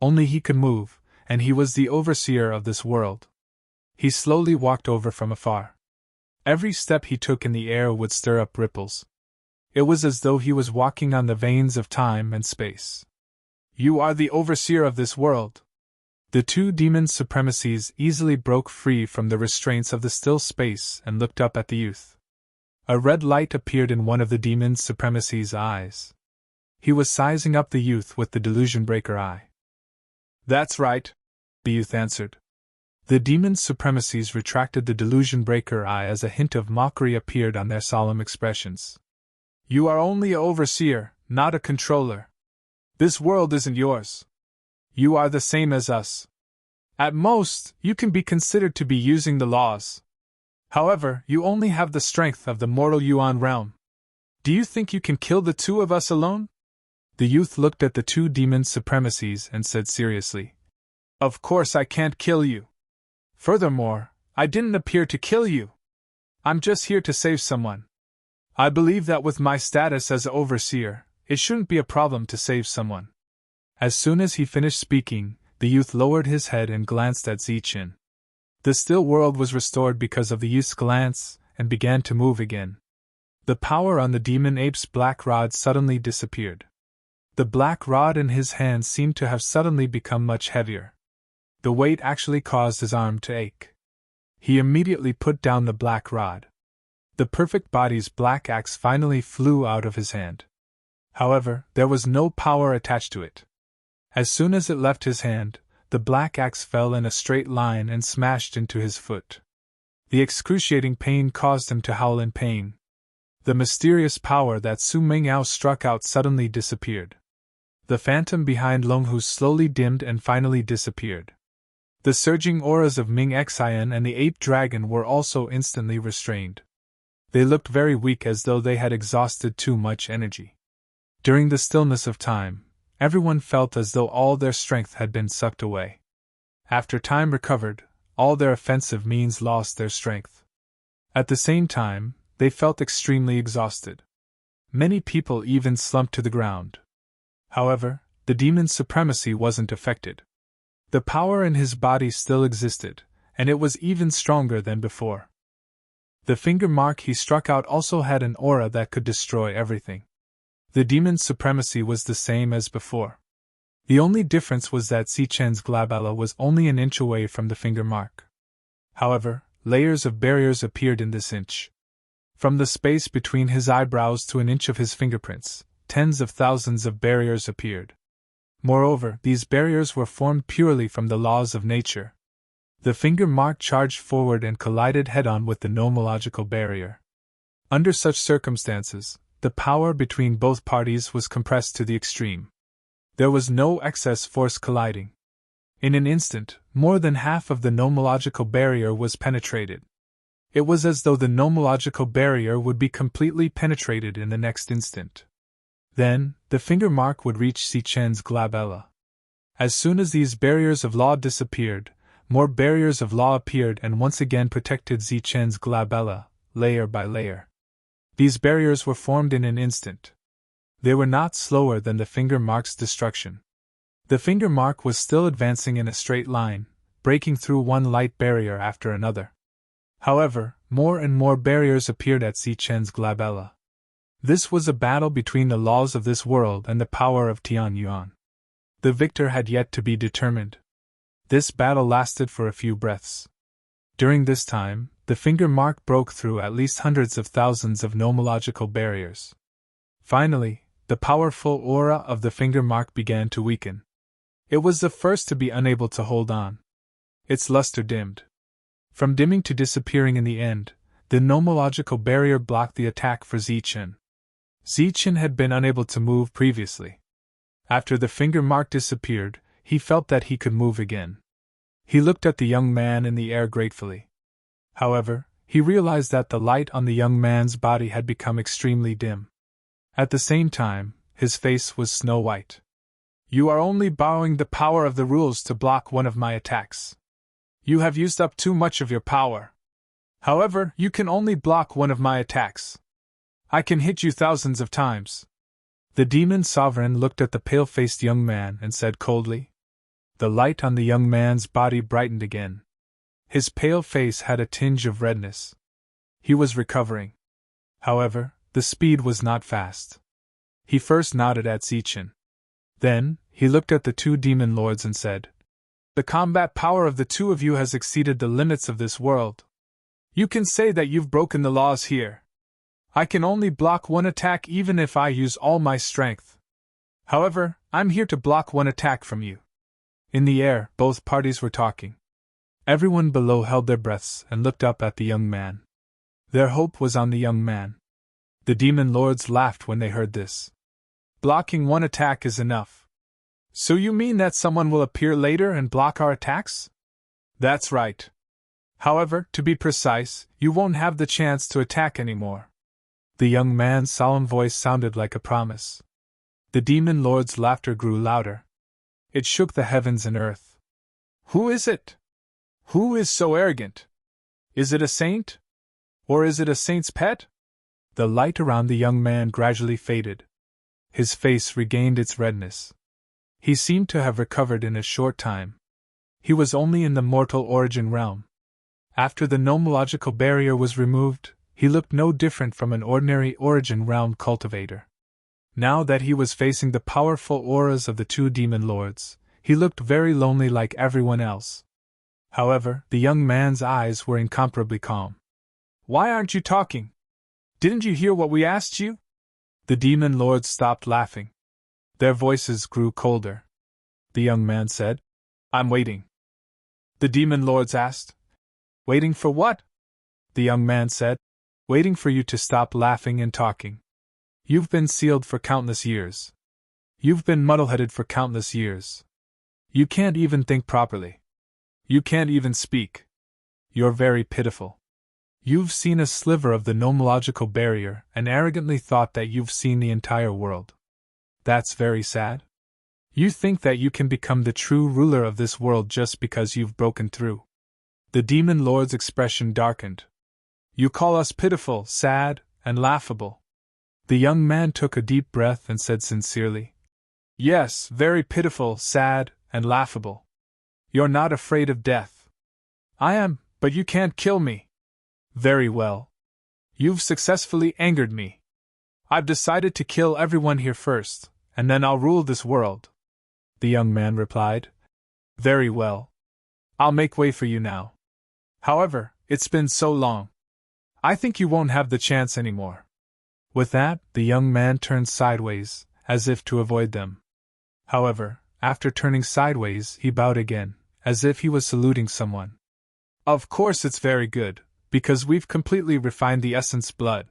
Only he could move, and he was the overseer of this world. He slowly walked over from afar. Every step he took in the air would stir up ripples. It was as though he was walking on the veins of time and space. You are the overseer of this world. The two demon supremacies easily broke free from the restraints of the still space and looked up at the youth. A red light appeared in one of the demon supremacy's eyes. He was sizing up the youth with the delusion breaker eye. That's right, the youth answered. The demon supremacies retracted the delusion breaker eye as a hint of mockery appeared on their solemn expressions. You are only an overseer, not a controller. This world isn't yours. You are the same as us. At most, you can be considered to be using the laws. However, you only have the strength of the mortal Yuan realm. Do you think you can kill the two of us alone? The youth looked at the two demon supremacies and said seriously, "Of course I can't kill you. Furthermore, I didn't appear to kill you. I'm just here to save someone. I believe that with my status as an overseer, it shouldn't be a problem to save someone." As soon as he finished speaking, the youth lowered his head and glanced at Zichin. The still world was restored because of the youth's glance, and began to move again. The power on the demon ape's black rod suddenly disappeared. The black rod in his hand seemed to have suddenly become much heavier. The weight actually caused his arm to ache. He immediately put down the black rod. The perfect body's black axe finally flew out of his hand. However, there was no power attached to it. As soon as it left his hand, the black axe fell in a straight line and smashed into his foot. The excruciating pain caused him to howl in pain. The mysterious power that Su Mingyao struck out suddenly disappeared. The phantom behind Longhu slowly dimmed and finally disappeared. The surging auras of Ming Xian and the ape dragon were also instantly restrained. They looked very weak, as though they had exhausted too much energy. During the stillness of time, everyone felt as though all their strength had been sucked away. After time recovered, all their offensive means lost their strength. At the same time, they felt extremely exhausted. Many people even slumped to the ground. However, the demon's supremacy wasn't affected. The power in his body still existed, and it was even stronger than before. The finger mark he struck out also had an aura that could destroy everything. The demon's supremacy was the same as before. The only difference was that Zichen's glabella was only an inch away from the finger mark. However, layers of barriers appeared in this inch. From the space between his eyebrows to an inch of his fingerprints, tens of thousands of barriers appeared. Moreover, these barriers were formed purely from the laws of nature. The finger mark charged forward and collided head-on with the nomological barrier. Under such circumstances, the power between both parties was compressed to the extreme. There was no excess force colliding. In an instant, more than half of the nomological barrier was penetrated. It was as though the nomological barrier would be completely penetrated in the next instant. Then, the finger mark would reach Zichen's glabella. As soon as these barriers of law disappeared, more barriers of law appeared and once again protected Zichen's glabella, layer by layer. These barriers were formed in an instant. They were not slower than the finger mark's destruction. The finger mark was still advancing in a straight line, breaking through one light barrier after another. However, more and more barriers appeared at Zichen's glabella. This was a battle between the laws of this world and the power of Tianyuan. The victor had yet to be determined. This battle lasted for a few breaths. During this time, the finger mark broke through at least hundreds of thousands of nomological barriers. Finally, the powerful aura of the finger mark began to weaken. It was the first to be unable to hold on. Its luster dimmed. From dimming to disappearing in the end, the nomological barrier blocked the attack for Zichen. Zichen had been unable to move previously. After the finger mark disappeared, he felt that he could move again. He looked at the young man in the air gratefully. However, he realized that the light on the young man's body had become extremely dim. At the same time, his face was snow white. "You are only borrowing the power of the rules to block one of my attacks. You have used up too much of your power. However, you can only block one of my attacks. I can hit you thousands of times." The demon sovereign looked at the pale-faced young man and said coldly. The light on the young man's body brightened again. His pale face had a tinge of redness. He was recovering. However, the speed was not fast. He first nodded at Zichen. Then, he looked at the two demon lords and said, "The combat power of the two of you has exceeded the limits of this world. You can say that you've broken the laws here. I can only block one attack even if I use all my strength. However, I'm here to block one attack from you." In the air, both parties were talking. Everyone below held their breaths and looked up at the young man. Their hope was on the young man. The demon lords laughed when they heard this. "Blocking one attack is enough. So you mean that someone will appear later and block our attacks?" "That's right. However, to be precise, you won't have the chance to attack anymore." The young man's solemn voice sounded like a promise. The demon lord's laughter grew louder. It shook the heavens and earth. Who is it? Who is so arrogant? Is it a saint? Or is it a saint's pet? The light around the young man gradually faded. His face regained its redness. He seemed to have recovered in a short time. He was only in the mortal origin realm. After the nomological barrier was removed, he looked no different from an ordinary origin realm cultivator. Now that he was facing the powerful auras of the two demon lords, he looked very lonely like everyone else. However, the young man's eyes were incomparably calm. Why aren't you talking? Didn't you hear what we asked you? The demon lords stopped laughing. Their voices grew colder. The young man said, I'm waiting. The demon lords asked, Waiting for what? The young man said, Waiting for you to stop laughing and talking. You've been sealed for countless years. You've been muddle-headed for countless years. You can't even think properly. You can't even speak. You're very pitiful. You've seen a sliver of the nomological barrier and arrogantly thought that you've seen the entire world. That's very sad. You think that you can become the true ruler of this world just because you've broken through. The demon lord's expression darkened. You call us pitiful, sad, and laughable. The young man took a deep breath and said sincerely, Yes, very pitiful, sad, and laughable. You're not afraid of death. I am, but you can't kill me. Very well. You've successfully angered me. I've decided to kill everyone here first, and then I'll rule this world. The young man replied, Very well. I'll make way for you now. However, it's been so long. I think you won't have the chance anymore. With that, the young man turned sideways, as if to avoid them. However, after turning sideways, he bowed again, as if he was saluting someone. Of course it's very good, because we've completely refined the essence blood.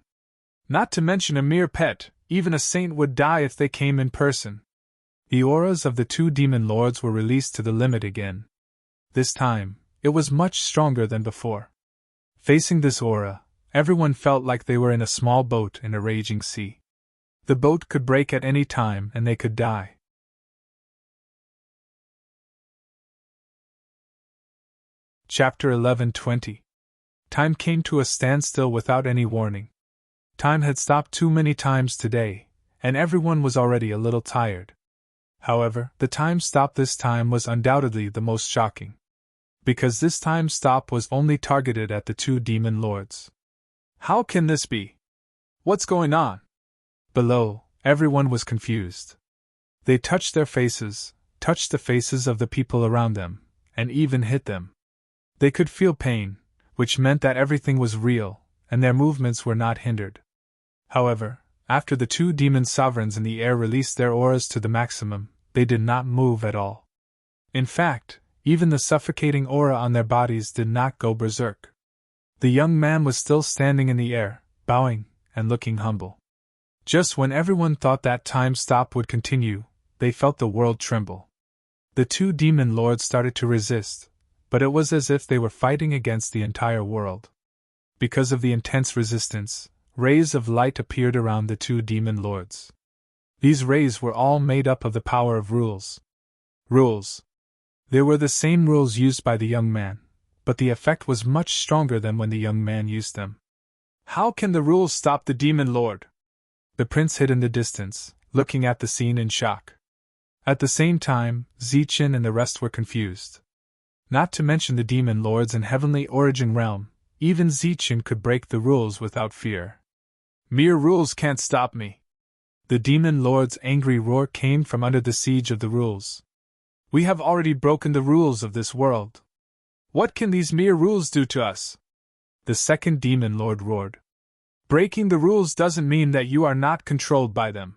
Not to mention a mere pet, even a saint would die if they came in person. The auras of the two demon lords were released to the limit again. This time, it was much stronger than before. Facing this aura, everyone felt like they were in a small boat in a raging sea. The boat could break at any time and they could die. Chapter 11:20. Time came to a standstill without any warning. Time had stopped too many times today, and everyone was already a little tired. However, the time stop this time was undoubtedly the most shocking. Because this time stop was only targeted at the two demon lords. How can this be? What's going on? Below, everyone was confused. They touched their faces, touched the faces of the people around them, and even hit them. They could feel pain, which meant that everything was real, and their movements were not hindered. However, after the two demon sovereigns in the air released their auras to the maximum, they did not move at all. In fact, even the suffocating aura on their bodies did not go berserk. The young man was still standing in the air, bowing, and looking humble. Just when everyone thought that time stop would continue, they felt the world tremble. The two demon lords started to resist, but it was as if they were fighting against the entire world. Because of the intense resistance, rays of light appeared around the two demon lords. These rays were all made up of the power of rules. Rules. They were the same rules used by the young man, but the effect was much stronger than when the young man used them. How can the rules stop the demon lord? The prince hid in the distance, looking at the scene in shock. At the same time, Zichin and the rest were confused. Not to mention the demon lords in heavenly origin realm, even Zichin could break the rules without fear. Mere rules can't stop me. The demon lord's angry roar came from under the siege of the rules. We have already broken the rules of this world. What can these mere rules do to us? The second demon lord roared. Breaking the rules doesn't mean that you are not controlled by them.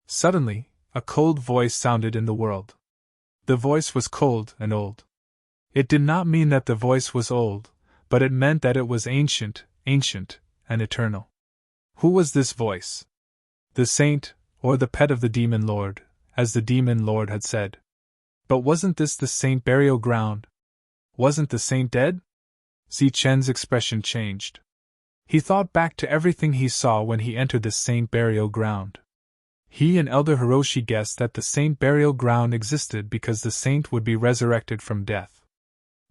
Suddenly, a cold voice sounded in the world. The voice was cold and old. It did not mean that the voice was old, but it meant that it was ancient, and eternal. Who was this voice? The saint, or the pet of the demon lord, as the demon lord had said. But wasn't this the saint burial ground? Wasn't the saint dead? Zichen's expression changed. He thought back to everything he saw when he entered the saint burial ground. He and Elder Hiroshi guessed that the saint burial ground existed because the saint would be resurrected from death.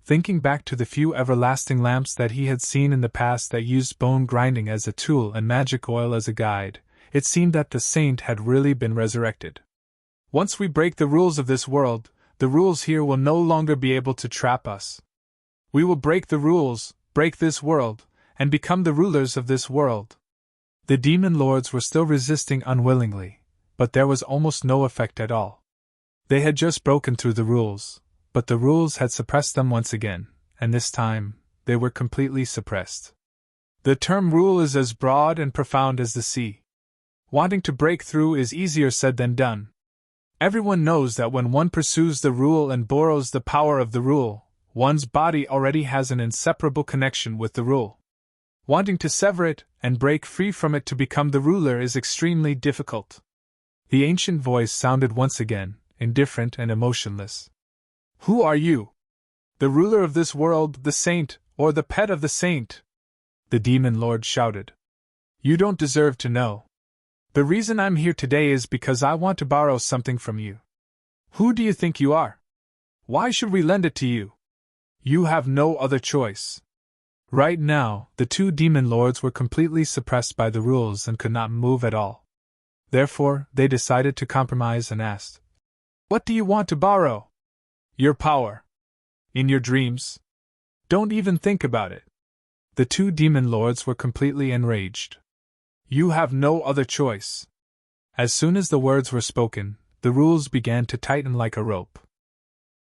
Thinking back to the few everlasting lamps that he had seen in the past that used bone grinding as a tool and magic oil as a guide, it seemed that the saint had really been resurrected. Once we break the rules of this world, the rules here will no longer be able to trap us. We will break the rules, break this world, and become the rulers of this world. The demon lords were still resisting unwillingly, but there was almost no effect at all. They had just broken through the rules, but the rules had suppressed them once again, and this time, they were completely suppressed. The term rule is as broad and profound as the sea. Wanting to break through is easier said than done. Everyone knows that when one pursues the rule and borrows the power of the rule, one's body already has an inseparable connection with the rule. Wanting to sever it and break free from it to become the ruler is extremely difficult. The ancient voice sounded once again, indifferent and emotionless. Who are you? The ruler of this world, the saint, or the pet of the saint? The demon lord shouted. You don't deserve to know. The reason I'm here today is because I want to borrow something from you. Who do you think you are? Why should we lend it to you? You have no other choice. Right now, the two demon lords were completely suppressed by the rules and could not move at all. Therefore, they decided to compromise and asked, What do you want to borrow? Your power. In your dreams. Don't even think about it. The two demon lords were completely enraged. You have no other choice. As soon as the words were spoken, the rules began to tighten like a rope.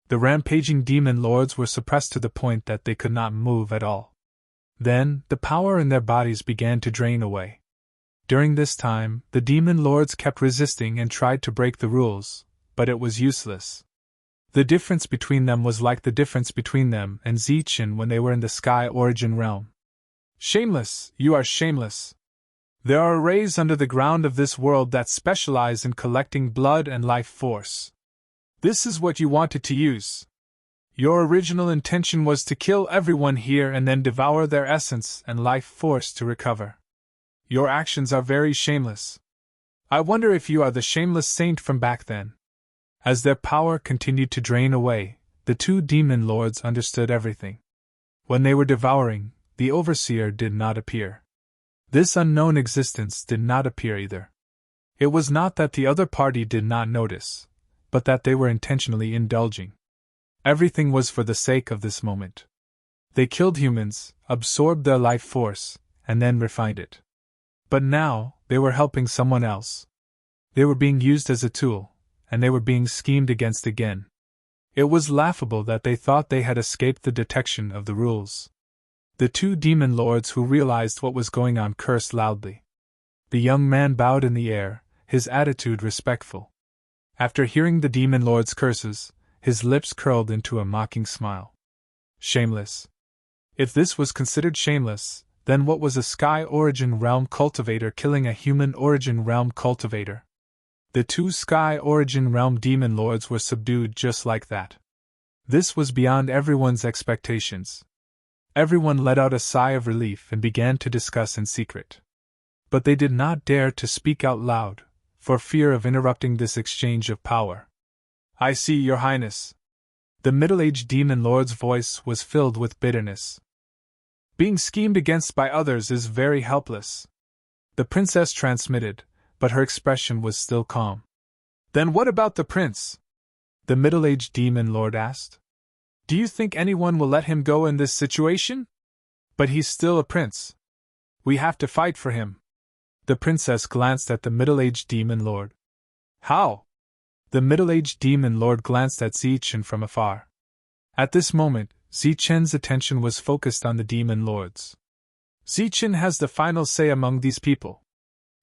The rampaging demon lords were suppressed to the point that they could not move at all. Then, the power in their bodies began to drain away. During this time, the demon lords kept resisting and tried to break the rules, but it was useless. The difference between them was like the difference between them and Zichen when they were in the Sky Origin realm. Shameless, you are shameless. There are rays under the ground of this world that specialize in collecting blood and life force. This is what you wanted to use. Your original intention was to kill everyone here and then devour their essence and life force to recover. Your actions are very shameless. I wonder if you are the shameless saint from back then. As their power continued to drain away, the two demon lords understood everything. When they were devouring, the overseer did not appear. This unknown existence did not appear either. It was not that the other party did not notice, but that they were intentionally indulging. Everything was for the sake of this moment. They killed humans, absorbed their life force, and then refined it. But now, they were helping someone else. They were being used as a tool, and they were being schemed against again. It was laughable that they thought they had escaped the detection of the rules. The two demon lords who realized what was going on cursed loudly. The young man bowed in the air, his attitude respectful. After hearing the demon lord's curses, his lips curled into a mocking smile. Shameless. If this was considered shameless, then what was a Sky Origin Realm cultivator killing a Human Origin Realm cultivator? The two Sky Origin Realm demon lords were subdued just like that. This was beyond everyone's expectations. Everyone let out a sigh of relief and began to discuss in secret. But they did not dare to speak out loud, for fear of interrupting this exchange of power. I see, Your Highness. The middle-aged demon lord's voice was filled with bitterness. Being schemed against by others is very helpless. The princess transmitted, but her expression was still calm. Then what about the prince? The middle-aged demon lord asked. Do you think anyone will let him go in this situation? But he's still a prince. We have to fight for him. The princess glanced at the middle-aged demon lord. How? The middle-aged demon lord glanced at Zichen from afar. At this moment, Zichen's attention was focused on the demon lords. Zichen has the final say among these people.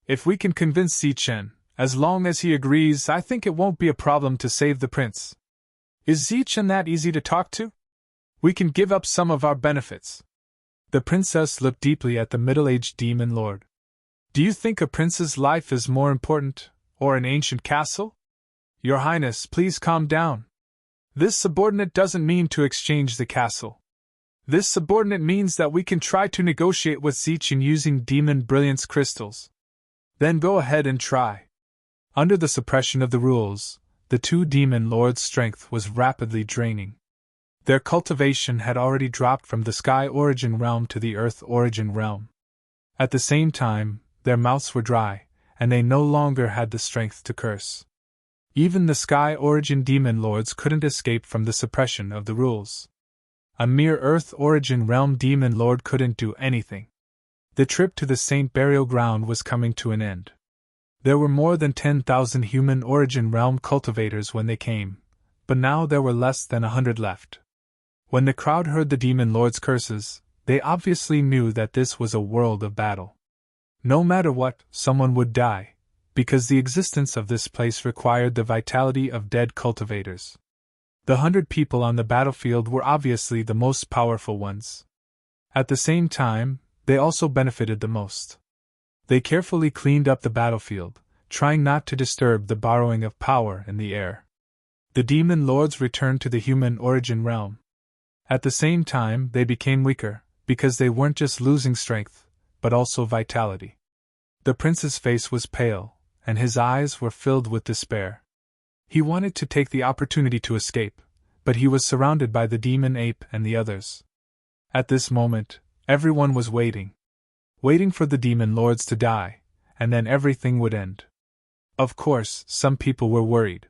If we can convince Zichen, as long as he agrees, I think it won't be a problem to save the prince. Is Zichen that easy to talk to? We can give up some of our benefits. The princess looked deeply at the middle-aged demon lord. Do you think a prince's life is more important, or an ancient castle? Your Highness, please calm down. This subordinate doesn't mean to exchange the castle. This subordinate means that we can try to negotiate with Zichen using demon brilliance crystals. Then go ahead and try. Under the suppression of the rules, the two demon lords' strength was rapidly draining. Their cultivation had already dropped from the sky origin realm to the earth origin realm. At the same time, their mouths were dry, and they no longer had the strength to curse. Even the sky origin demon lords couldn't escape from the suppression of the rules. A mere earth origin realm demon lord couldn't do anything. The trip to the Saint Burial Ground was coming to an end. There were more than 10,000 human origin realm cultivators when they came, but now there were less than 100 left. When the crowd heard the demon lord's curses, they obviously knew that this was a world of battle. No matter what, someone would die, because the existence of this place required the vitality of dead cultivators. The 100 people on the battlefield were obviously the most powerful ones. At the same time, they also benefited the most. They carefully cleaned up the battlefield, trying not to disturb the borrowing of power in the air. The demon lords returned to the human origin realm. At the same time, they became weaker, because they weren't just losing strength, but also vitality. The prince's face was pale, and his eyes were filled with despair. He wanted to take the opportunity to escape, but he was surrounded by the demon ape and the others. At this moment, everyone was waiting for the demon lords to die, and then everything would end. Of course, some people were worried.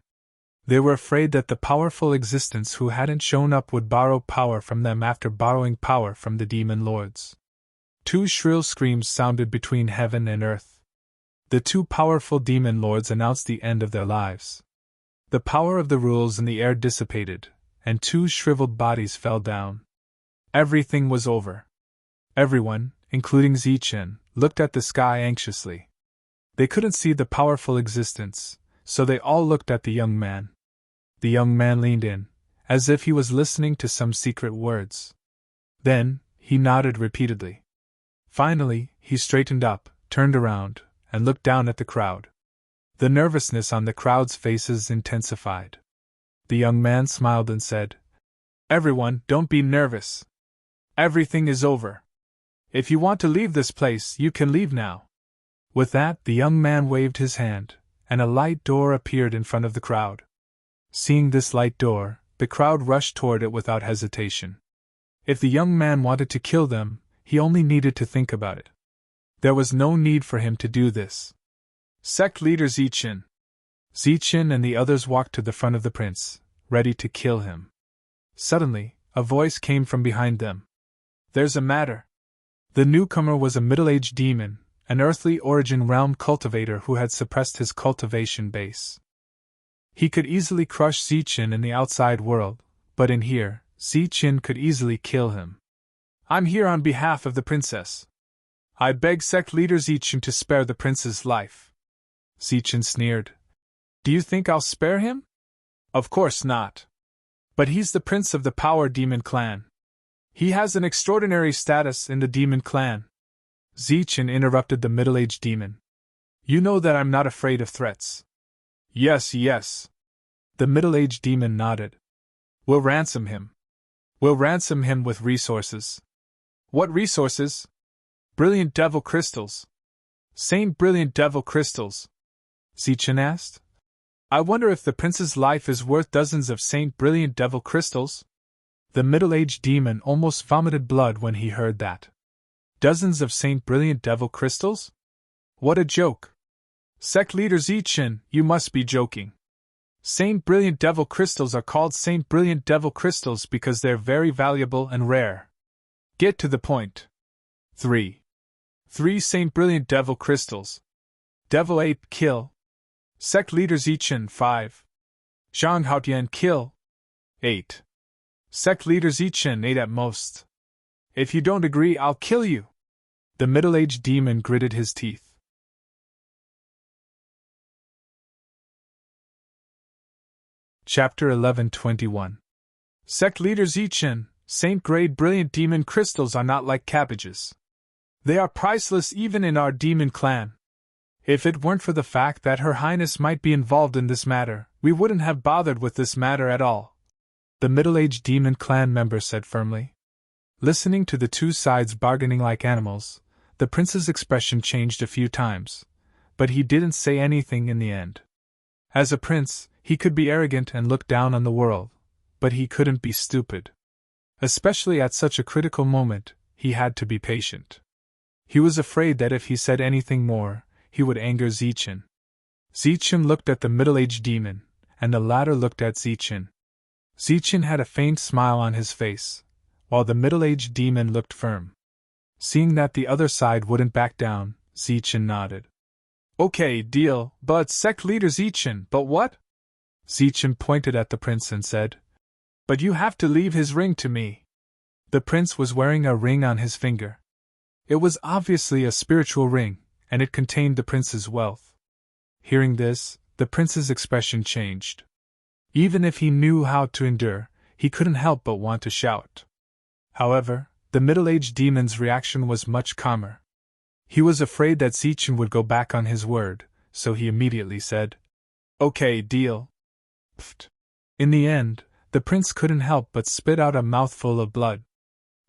They were afraid that the powerful existence who hadn't shown up would borrow power from them after borrowing power from the demon lords. Two shrill screams sounded between heaven and earth. The two powerful demon lords announced the end of their lives. The power of the rules in the air dissipated, and two shriveled bodies fell down. Everything was over. Everyone, including Zichen, looked at the sky anxiously. They couldn't see the powerful existence, so they all looked at the young man. The young man leaned in, as if he was listening to some secret words. Then, he nodded repeatedly. Finally, he straightened up, turned around, and looked down at the crowd. The nervousness on the crowd's faces intensified. The young man smiled and said, "Everyone, don't be nervous. Everything is over. If you want to leave this place, you can leave now." With that, the young man waved his hand, and a light door appeared in front of the crowd. Seeing this light door, the crowd rushed toward it without hesitation. If the young man wanted to kill them, he only needed to think about it. There was no need for him to do this. Sect leader Zichen. Zichen and the others walked to the front of the prince, ready to kill him. Suddenly, a voice came from behind them. "There's a matter." The newcomer was a middle-aged demon, an earthly origin realm cultivator who had suppressed his cultivation base. He could easily crush Zichen in the outside world, but in here, Zichen could easily kill him. "I'm here on behalf of the princess. I beg sect leader Zichen to spare the prince's life." Zichen sneered. "Do you think I'll spare him? Of course not. But he's the prince of the Power Demon clan. He has an extraordinary status in the demon clan." Zichen interrupted the middle-aged demon. "You know that I'm not afraid of threats." Yes. The middle-aged demon nodded. "We'll ransom him. We'll ransom him with resources." "What resources?" "Brilliant devil crystals." "Saint brilliant devil crystals?" Zichen asked. "I wonder if the prince's life is worth dozens of Saint brilliant devil crystals?" The middle-aged demon almost vomited blood when he heard that. Dozens of Saint brilliant devil crystals? What a joke! Sect leader Zichen, you must be joking. Saint brilliant devil crystals are called Saint brilliant devil crystals because they're very valuable and rare. Get to the point. 3 Saint brilliant devil crystals. Devil ape kill. Sect leader Zichen 5. Zhang Haotian kill. 8. Sect leader Zichen 8 at most. If you don't agree, I'll kill you. The middle-aged demon gritted his teeth. Chapter 11:21. Sect leader Zichen, Saint grade brilliant demon crystals are not like cabbages. They are priceless even in our demon clan. If it weren't for the fact that Her Highness might be involved in this matter, we wouldn't have bothered with this matter at all. The middle-aged demon clan member said firmly. Listening to the two sides bargaining like animals, the prince's expression changed a few times, but he didn't say anything in the end. As a prince, he could be arrogant and look down on the world, but he couldn't be stupid. Especially at such a critical moment, he had to be patient. He was afraid that if he said anything more, he would anger Zichen. Zichen looked at the middle-aged demon, and the latter looked at Zichen. Zichen had a faint smile on his face, while the middle-aged demon looked firm. Seeing that the other side wouldn't back down, Zichen nodded. Okay, deal, but sect leader Zichen, but what? Zichen pointed at the prince and said, But you have to leave his ring to me. The prince was wearing a ring on his finger. It was obviously a spiritual ring, and it contained the prince's wealth. Hearing this, the prince's expression changed. Even if he knew how to endure, he couldn't help but want to shout. However, the middle-aged demon's reaction was much calmer. He was afraid that Zichen would go back on his word, so he immediately said, Okay, deal. Pfft. In the end, the prince couldn't help but spit out a mouthful of blood.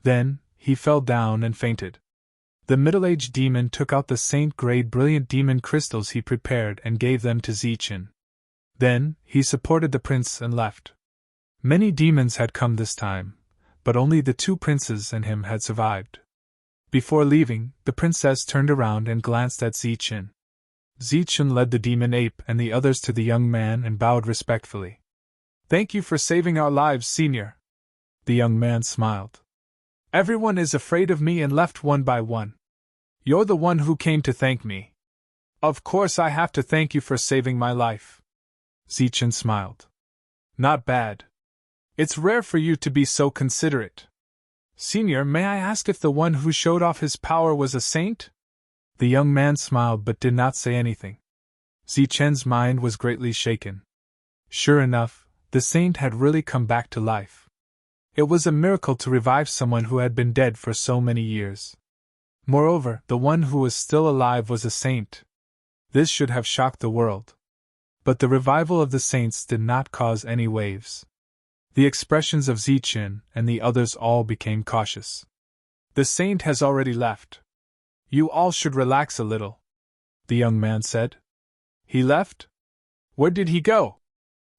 Then, he fell down and fainted. The middle-aged demon took out the saint-grade brilliant demon crystals he prepared and gave them to Zichen. Then, he supported the prince and left. Many demons had come this time, but only the two princes and him had survived. Before leaving, the princess turned around and glanced at Zichen. Zichen led the demon ape and the others to the young man and bowed respectfully. Thank you for saving our lives, senior. The young man smiled. Everyone is afraid of me and left one by one. You're the one who came to thank me. Of course I have to thank you for saving my life. Zichen smiled. Not bad. It's rare for you to be so considerate. Senior, may I ask if the one who showed off his power was a saint? The young man smiled but did not say anything. Zichen's mind was greatly shaken. Sure enough, the saint had really come back to life. It was a miracle to revive someone who had been dead for so many years. Moreover, the one who was still alive was a saint. This should have shocked the world. But the revival of the saints did not cause any waves. The expressions of Zichen and the others all became cautious. The saint has already left. You all should relax a little, the young man said. He left? Where did he go?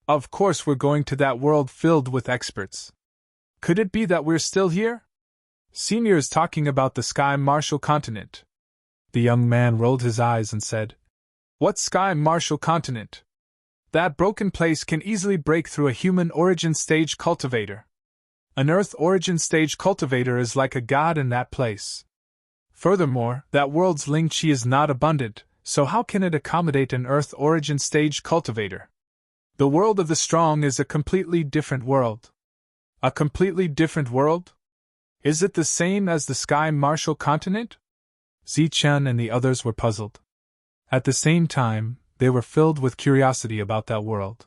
Of course we're going to that world filled with experts. Could it be that we're still here? Senior is talking about the Sky Martial Continent. The young man rolled his eyes and said, What Sky Martial Continent? That broken place can easily break through a human origin stage cultivator. An Earth origin stage cultivator is like a god in that place. Furthermore, that world's Ling Qi is not abundant, so how can it accommodate an Earth origin stage cultivator? The world of the strong is a completely different world. A completely different world? Is it the same as the Sky Martial Continent? Zichen and the others were puzzled. At the same time, they were filled with curiosity about that world.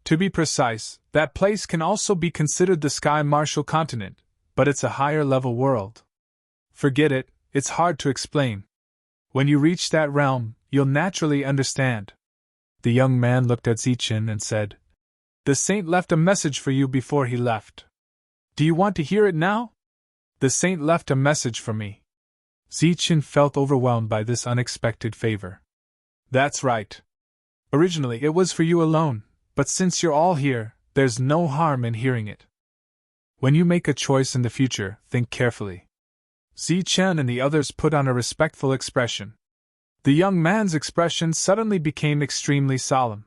To be precise, that place can also be considered the Sky Martial Continent, but it's a higher-level world. Forget it, it's hard to explain. When you reach that realm, you'll naturally understand. The young man looked at Zichen and said, The saint left a message for you before he left. Do you want to hear it now? The saint left a message for me. Zichen felt overwhelmed by this unexpected favor. That's right. Originally it was for you alone, but since you're all here, there's no harm in hearing it. When you make a choice in the future, think carefully. Zichen and the others put on a respectful expression. The young man's expression suddenly became extremely solemn.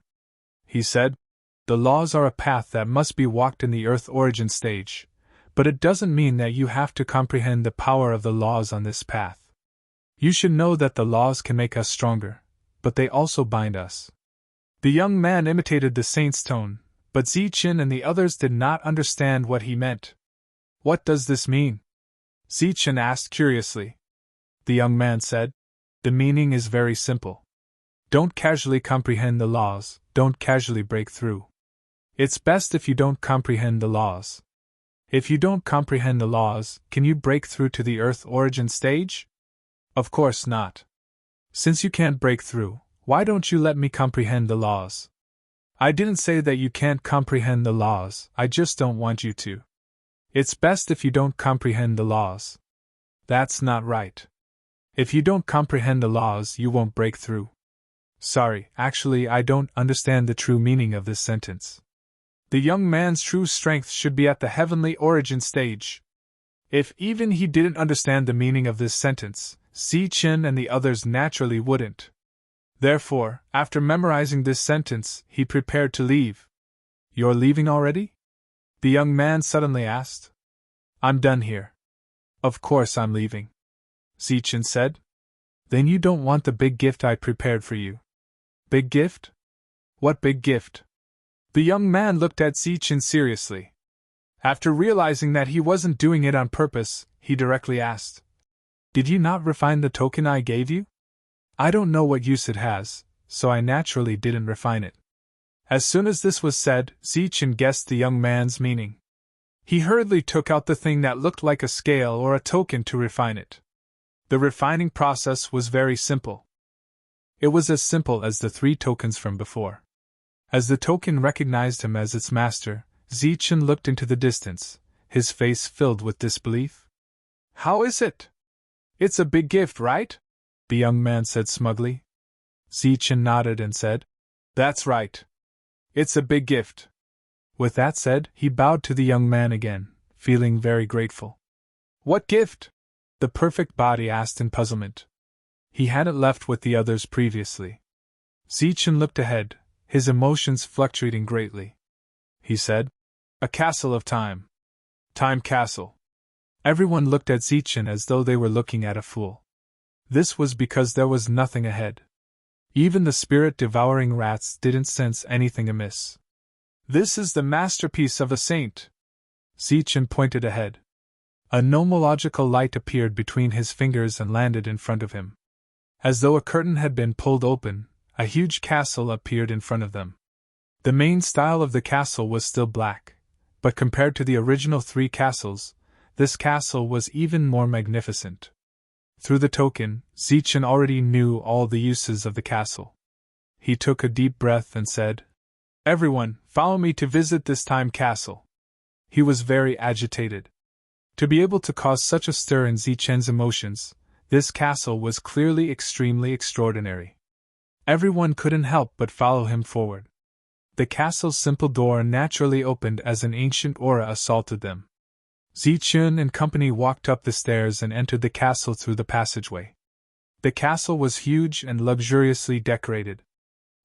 He said, The laws are a path that must be walked in the Earth origin stage, but it doesn't mean that you have to comprehend the power of the laws on this path. You should know that the laws can make us stronger, but they also bind us. The young man imitated the saint's tone, but Zichen and the others did not understand what he meant. What does this mean? Zichen asked curiously. The young man said, The meaning is very simple. Don't casually comprehend the laws, don't casually break through. It's best if you don't comprehend the laws. If you don't comprehend the laws, can you break through to the Earth origin stage? Of course not. Since you can't break through, why don't you let me comprehend the laws? I didn't say that you can't comprehend the laws, I just don't want you to. It's best if you don't comprehend the laws. That's not right. If you don't comprehend the laws, you won't break through. Sorry, actually I don't understand the true meaning of this sentence. The young man's true strength should be at the heavenly origin stage. If even he didn't understand the meaning of this sentence, Chen and the others naturally wouldn't. Therefore, after memorizing this sentence, he prepared to leave. You're leaving already? The young man suddenly asked. I'm done here. Of course I'm leaving, Chen said. Then you don't want the big gift I prepared for you. Big gift? What big gift? The young man looked at Chen seriously. After realizing that he wasn't doing it on purpose, he directly asked, Did you not refine the token I gave you? I don't know what use it has, so I naturally didn't refine it. As soon as this was said, Chen guessed the young man's meaning. He hurriedly took out the thing that looked like a scale or a token to refine it. The refining process was very simple. It was as simple as the 3 tokens from before. As the token recognized him as its master, Chen looked into the distance, his face filled with disbelief. How is it? It's a big gift, right? The young man said smugly. Chen nodded and said, That's right. It's a big gift. With that said, he bowed to the young man again, feeling very grateful. What gift? The perfect body asked in puzzlement. He hadn't left with the others previously. Chen looked ahead, his emotions fluctuating greatly. He said, A castle of time. Time castle. Everyone looked at Chen as though they were looking at a fool. This was because there was nothing ahead. Even the spirit-devouring rats didn't sense anything amiss. This is the masterpiece of a saint. Chen pointed ahead. A nomological light appeared between his fingers and landed in front of him. As though a curtain had been pulled open, a huge castle appeared in front of them. The main style of the castle was still black, but compared to the original 3 castles, this castle was even more magnificent. Through the token, Chen already knew all the uses of the castle. He took a deep breath and said, Everyone, follow me to visit this time castle. He was very agitated. To be able to cause such a stir in Chen's emotions, this castle was clearly extremely extraordinary. Everyone couldn't help but follow him forward. The castle's simple door naturally opened as an ancient aura assaulted them. Chen and company walked up the stairs and entered the castle through the passageway. The castle was huge and luxuriously decorated.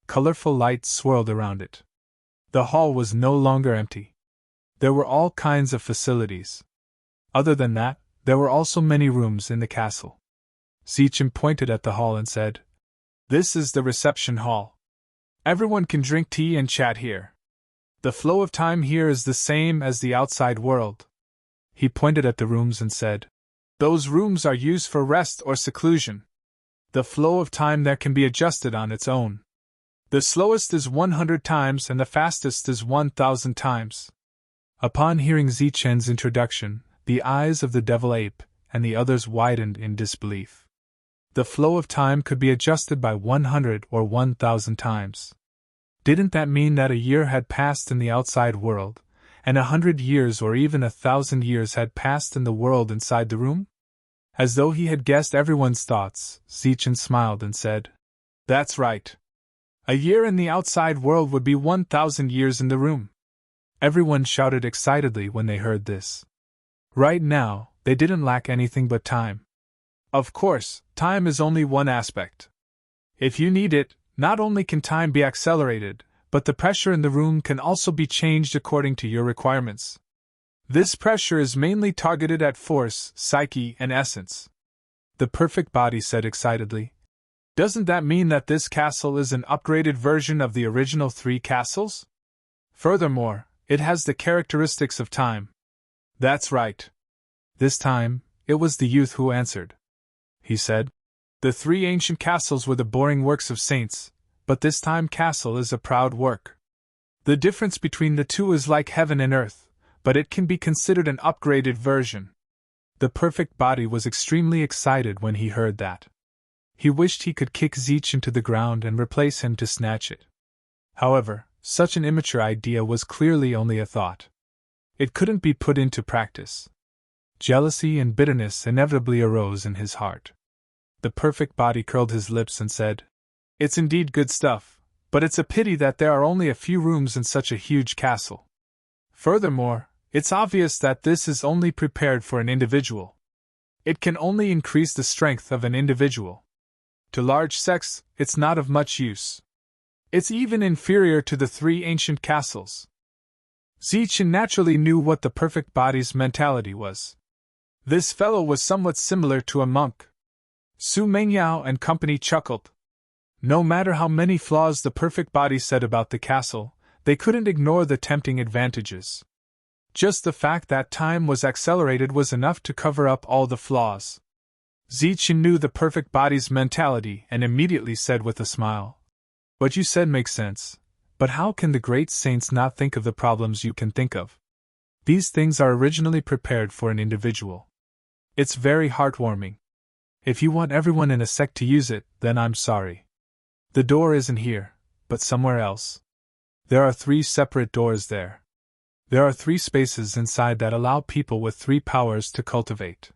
Colorful lights swirled around it. The hall was no longer empty. There were all kinds of facilities. Other than that, there were also many rooms in the castle. Chen pointed at the hall and said, This is the reception hall. Everyone can drink tea and chat here. The flow of time here is the same as the outside world. He pointed at the rooms and said, Those rooms are used for rest or seclusion. The flow of time there can be adjusted on its own. The slowest is 100 times and the fastest is 1,000 times. Upon hearing Chen's introduction, the eyes of the devil ape and the others widened in disbelief. The flow of time could be adjusted by 100 or 1,000 times. Didn't that mean that a year had passed in the outside world, and 100 years or even 1,000 years had passed in the world inside the room? As though he had guessed everyone's thoughts, Chen smiled and said, That's right. A year in the outside world would be 1,000 years in the room. Everyone shouted excitedly when they heard this. Right now, they didn't lack anything but time. Of course, time is only one aspect. If you need it, not only can time be accelerated, but the pressure in the room can also be changed according to your requirements. This pressure is mainly targeted at force, psyche, and essence. The perfect body said excitedly. Doesn't that mean that this castle is an upgraded version of the original 3 castles? Furthermore, it has the characteristics of time. That's right. This time, it was the youth who answered. He said, The 3 ancient castles were the boring works of saints, but this time castle is a proud work. The difference between the 2 is like heaven and earth, but it can be considered an upgraded version. The perfect body was extremely excited when he heard that. He wished he could kick Chen to the ground and replace him to snatch it. However, such an immature idea was clearly only a thought. It couldn't be put into practice. Jealousy and bitterness inevitably arose in his heart. The perfect body curled his lips and said, It's indeed good stuff, but it's a pity that there are only a few rooms in such a huge castle. Furthermore, it's obvious that this is only prepared for an individual. It can only increase the strength of an individual. To large sects, it's not of much use. It's even inferior to the 3 ancient castles. Zichen naturally knew what the perfect body's mentality was. This fellow was somewhat similar to a monk. Su Mengyao and company chuckled. No matter how many flaws the perfect body said about the castle, they couldn't ignore the tempting advantages. Just the fact that time was accelerated was enough to cover up all the flaws. Zichen knew the perfect body's mentality and immediately said with a smile, "What you said makes sense, but how can the great saints not think of the problems you can think of? These things are originally prepared for an individual. It's very heartwarming. If you want everyone in a sect to use it, then I'm sorry. The door isn't here, but somewhere else. There are 3 separate doors there. There are 3 spaces inside that allow people with 3 powers to cultivate.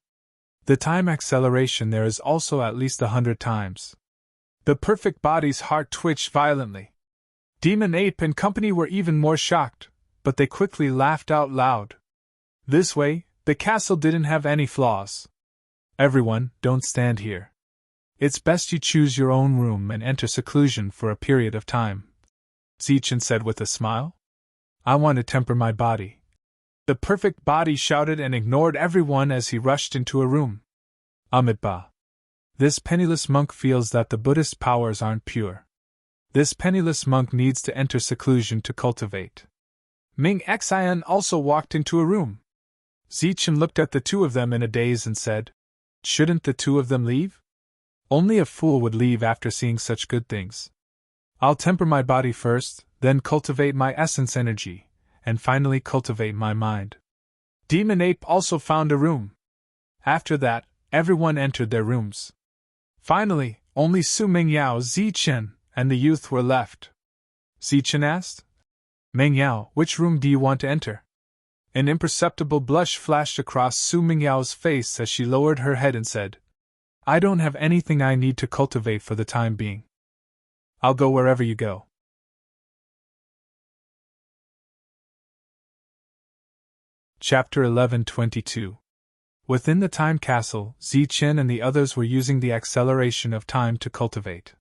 The time acceleration there is also at least 100 times." The perfect body's heart twitched violently. Demon Ape and company were even more shocked, but they quickly laughed out loud. This way, the castle didn't have any flaws. "Everyone, don't stand here. It's best you choose your own room and enter seclusion for a period of time," Zichen said with a smile. "I want to temper my body." The perfect body shouted and ignored everyone as he rushed into a room. Amitabha. This penniless monk feels that the Buddhist powers aren't pure. This penniless monk needs to enter seclusion to cultivate. Ming Xian also walked into a room. Zichen looked at the 2 of them in a daze and said, "Shouldn't the 2 of them leave? Only a fool would leave after seeing such good things. I'll temper my body first, then cultivate my essence energy, and finally cultivate my mind." Demon Ape also found a room. After that, everyone entered their rooms. Finally, only Su Mengyao, Zichen, and the youth were left. Zichen asked, "Mengyao, which room do you want to enter?" An imperceptible blush flashed across Su Mingyao's face as she lowered her head and said, "I don't have anything I need to cultivate for the time being. I'll go wherever you go." Chapter 11:22. Within the time castle, Zichen and the others were using the acceleration of time to cultivate.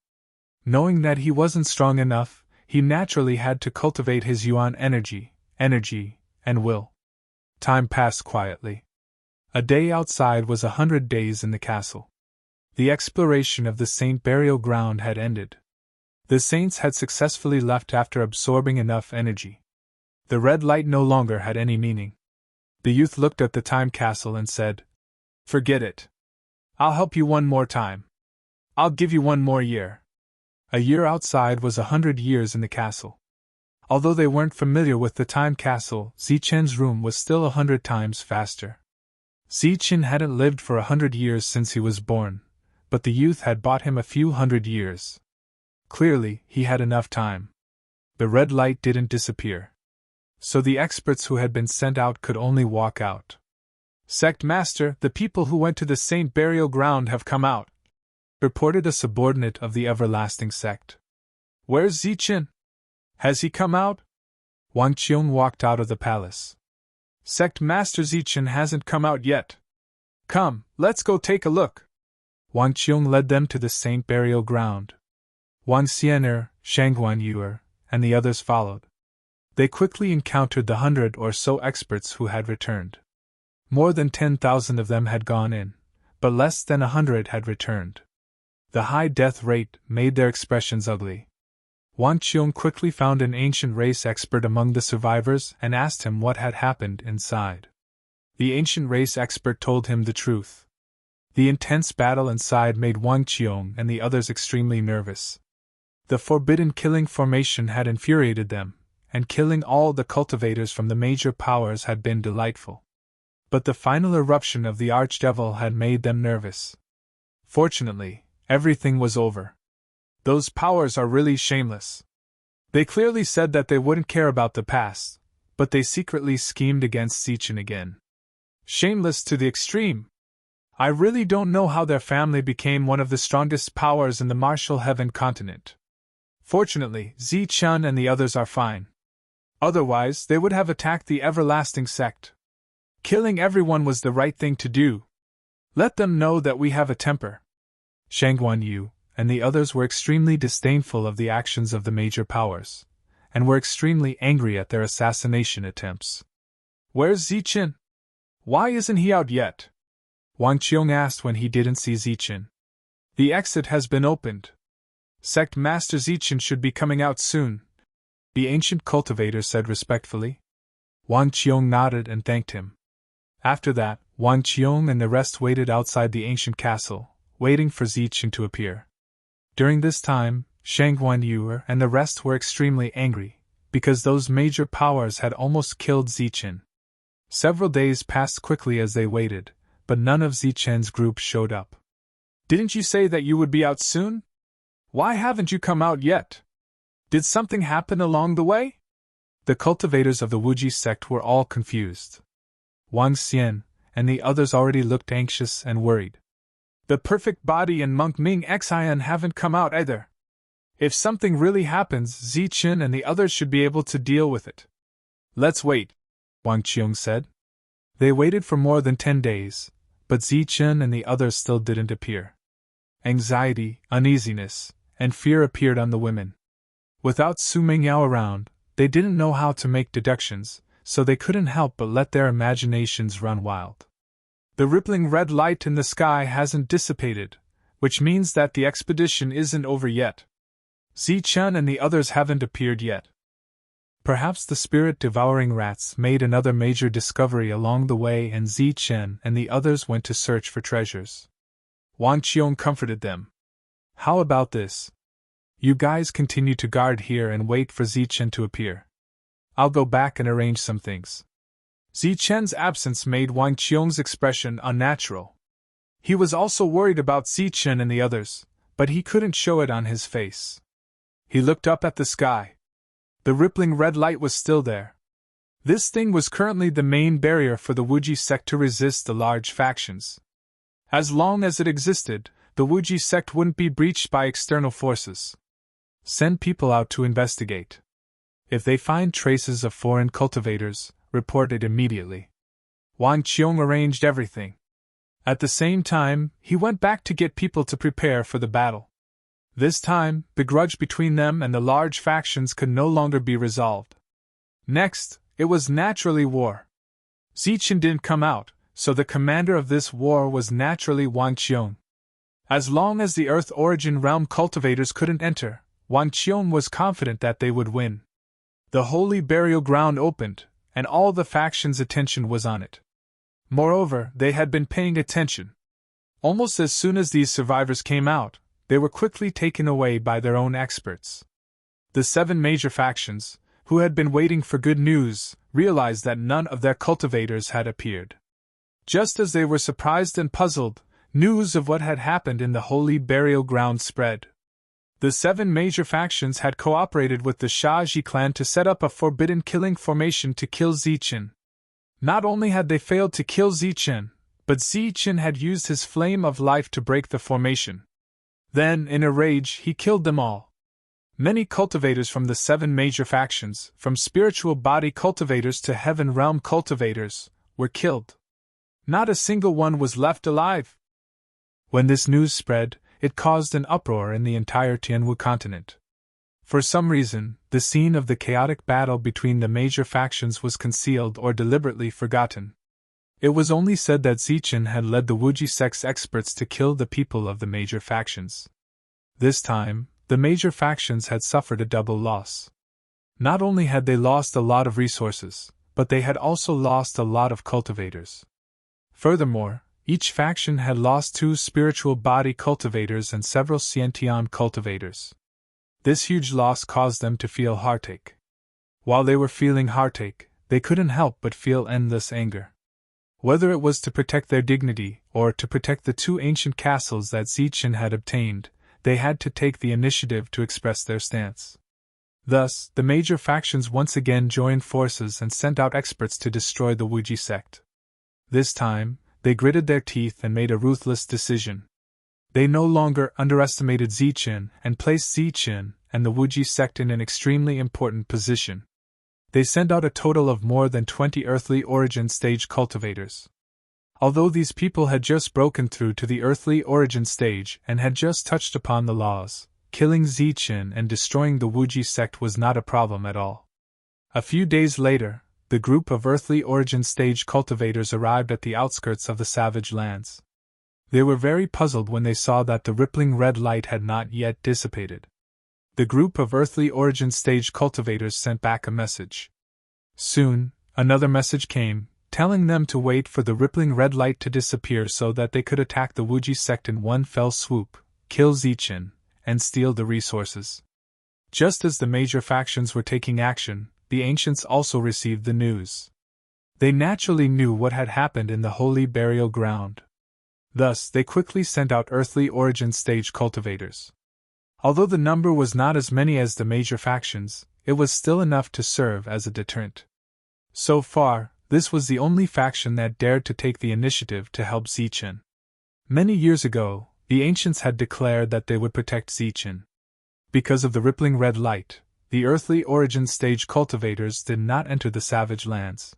Knowing that he wasn't strong enough, he naturally had to cultivate his yuan energy, and will. Time passed quietly. A day outside was 100 days in the castle. The exploration of the Saint burial ground had ended. The saints had successfully left after absorbing enough energy. The red light no longer had any meaning. The youth looked at the time castle and said, "Forget it. I'll help you one more time. I'll give you 1 more year." A year outside was 100 years in the castle. Although they weren't familiar with the time castle, Zichen's room was still 100 times faster. Zichen hadn't lived for 100 years since he was born, but the youth had bought him a few 100 years. Clearly, he had enough time. The red light didn't disappear. So the experts who had been sent out could only walk out. "Sect Master, the people who went to the Saint burial ground have come out," reported a subordinate of the everlasting sect. "Where's Zichen? Has he come out?" Wang Qiong walked out of the palace. "Sect Master, Zichen hasn't come out yet. Come, let's go take a look." Wang Qiong led them to the Saint burial ground. Wang Xianer, Shang Huanyuer, and the others followed. They quickly encountered the 100 or so experts who had returned. More than 10,000 of them had gone in, but less than 100 had returned. The high death rate made their expressions ugly. Wang Qiong quickly found an ancient race expert among the survivors and asked him what had happened inside. The ancient race expert told him the truth. The intense battle inside made Wang Qiong and the others extremely nervous. The forbidden killing formation had infuriated them, and killing all the cultivators from the major powers had been delightful. But the final eruption of the archdevil had made them nervous. Fortunately, everything was over. Those powers are really shameless. They clearly said that they wouldn't care about the past, but they secretly schemed against Zichen again. Shameless to the extreme. I really don't know how their family became one of the strongest powers in the Martial Heaven continent. Fortunately, Zi-chun and the others are fine. Otherwise, they would have attacked the everlasting sect. Killing everyone was the right thing to do. Let them know that we have a temper. Shang Guanyu and the others were extremely disdainful of the actions of the major powers, and were extremely angry at their assassination attempts. Where's Zi-chin? Why isn't he out yet? Wang Qiong asked when he didn't see Zi-chin. The exit has been opened. Sect Master Zi-chin should be coming out soon, the ancient cultivator said respectfully. Wang Qiong nodded and thanked him. After that, Wang Qiong and the rest waited outside the ancient castle, waiting for Zi-chin to appear. During this time, Shang Guanyu and the rest were extremely angry, because those major powers had almost killed Zi-chin. Several days passed quickly as they waited, but none of Zi-chin's group showed up. Didn't you say that you would be out soon? Why haven't you come out yet? Did something happen along the way? The cultivators of the Wuji sect were all confused. Wang Xian and the others already looked anxious and worried. The perfect body and Monk Ming Xian haven't come out either. If something really happens, Zi-chin and the others should be able to deal with it. Let's wait, Wang Qiong said. They waited for more than 10 days, but Zi-chin and the others still didn't appear. Anxiety, uneasiness, and fear appeared on the women. Without Su Mingyao around, they didn't know how to make deductions, so they couldn't help but let their imaginations run wild. The rippling red light in the sky hasn't dissipated, which means that the expedition isn't over yet. Zi-chin and the others haven't appeared yet. Perhaps the spirit-devouring rats made another major discovery along the way and Zi-chin and the others went to search for treasures. Wang Qiong comforted them. How about this? You guys continue to guard here and wait for Zi-chin to appear. I'll go back and arrange some things. Zi-chin's absence made Wang Qiong's expression unnatural. He was also worried about Zi-chin and the others, but he couldn't show it on his face. He looked up at the sky. The rippling red light was still there. This thing was currently the main barrier for the Wuji sect to resist the large factions. As long as it existed, the Wuji sect wouldn't be breached by external forces. Send people out to investigate. If they find traces of foreign cultivators, report it immediately. Wang Qiong arranged everything. At the same time, he went back to get people to prepare for the battle. This time, the grudge between them and the large factions could no longer be resolved. Next, it was naturally war. Zi-chin didn't come out, so the commander of this war was naturally Wang Qiong. As long as the Earth Origin Realm cultivators couldn't enter, Wang Qiong was confident that they would win. The holy burial ground opened, and all the factions' attention was on it. Moreover, they had been paying attention. Almost as soon as these survivors came out, they were quickly taken away by their own experts. The 7 major factions, who had been waiting for good news, realized that none of their cultivators had appeared. Just as they were surprised and puzzled, news of what had happened in the holy burial ground spread. The 7 major factions had cooperated with the Shaji clan to set up a forbidden killing formation to kill Zi-chin. Not only had they failed to kill Zi-chin, but Zi-chin had used his flame of life to break the formation. Then, in a rage, he killed them all. Many cultivators from the 7 major factions, from spiritual body cultivators to heaven realm cultivators, were killed. Not a single one was left alive. When this news spread, it caused an uproar in the entire Tianwu continent. For some reason, the scene of the chaotic battle between the major factions was concealed or deliberately forgotten. It was only said that Zi-chin had led the Wuji sect's experts to kill the people of the major factions. This time, the major factions had suffered a double loss. Not only had they lost a lot of resources, but they had also lost a lot of cultivators. Furthermore, each faction had lost 2 spiritual body cultivators and several Xiantian cultivators. This huge loss caused them to feel heartache. While they were feeling heartache, they couldn't help but feel endless anger. Whether it was to protect their dignity, or to protect the 2 ancient castles that Zi-chin had obtained, they had to take the initiative to express their stance. Thus, the major factions once again joined forces and sent out experts to destroy the Wuji sect. This time, they gritted their teeth and made a ruthless decision. They no longer underestimated Zichen and placed Zichen and the Wuji sect in an extremely important position. They sent out a total of more than 20 earthly origin stage cultivators. Although these people had just broken through to the earthly origin stage and had just touched upon the laws, killing Zichen and destroying the Wuji sect was not a problem at all. A few days later, the group of earthly origin stage cultivators arrived at the outskirts of the savage lands. They were very puzzled when they saw that the rippling red light had not yet dissipated. The group of earthly origin stage cultivators sent back a message. Soon, another message came, telling them to wait for the rippling red light to disappear so that they could attack the Wuji sect in one fell swoop, kill Zichen, and steal the resources. Just as the major factions were taking action, the ancients also received the news. They naturally knew what had happened in the holy burial ground. Thus, they quickly sent out earthly origin stage cultivators. Although the number was not as many as the major factions, it was still enough to serve as a deterrent. So far, this was the only faction that dared to take the initiative to help Zichen. Many years ago, the ancients had declared that they would protect Zichen. Because of the rippling red light, the earthly origin stage cultivators did not enter the savage lands.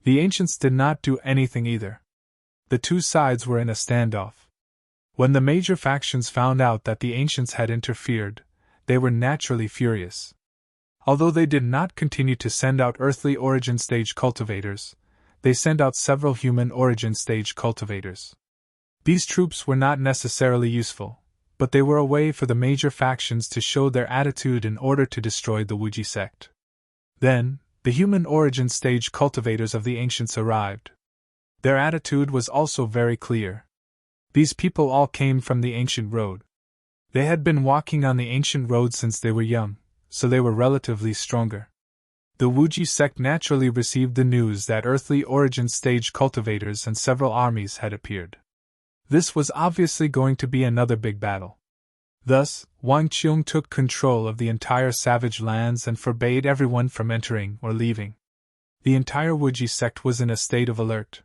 The ancients did not do anything either. The two sides were in a standoff. When the major factions found out that the ancients had interfered, they were naturally furious. Although they did not continue to send out earthly origin stage cultivators, they sent out several human origin stage cultivators. These troops were not necessarily useful, but they were a way for the major factions to show their attitude in order to destroy the Wuji sect. Then, the human origin stage cultivators of the ancients arrived. Their attitude was also very clear. These people all came from the ancient road. They had been walking on the ancient road since they were young, so they were relatively stronger. The Wuji sect naturally received the news that earthly origin stage cultivators and several armies had appeared. This was obviously going to be another big battle. Thus, Wang Qiong took control of the entire savage lands and forbade everyone from entering or leaving. The entire Wuji sect was in a state of alert.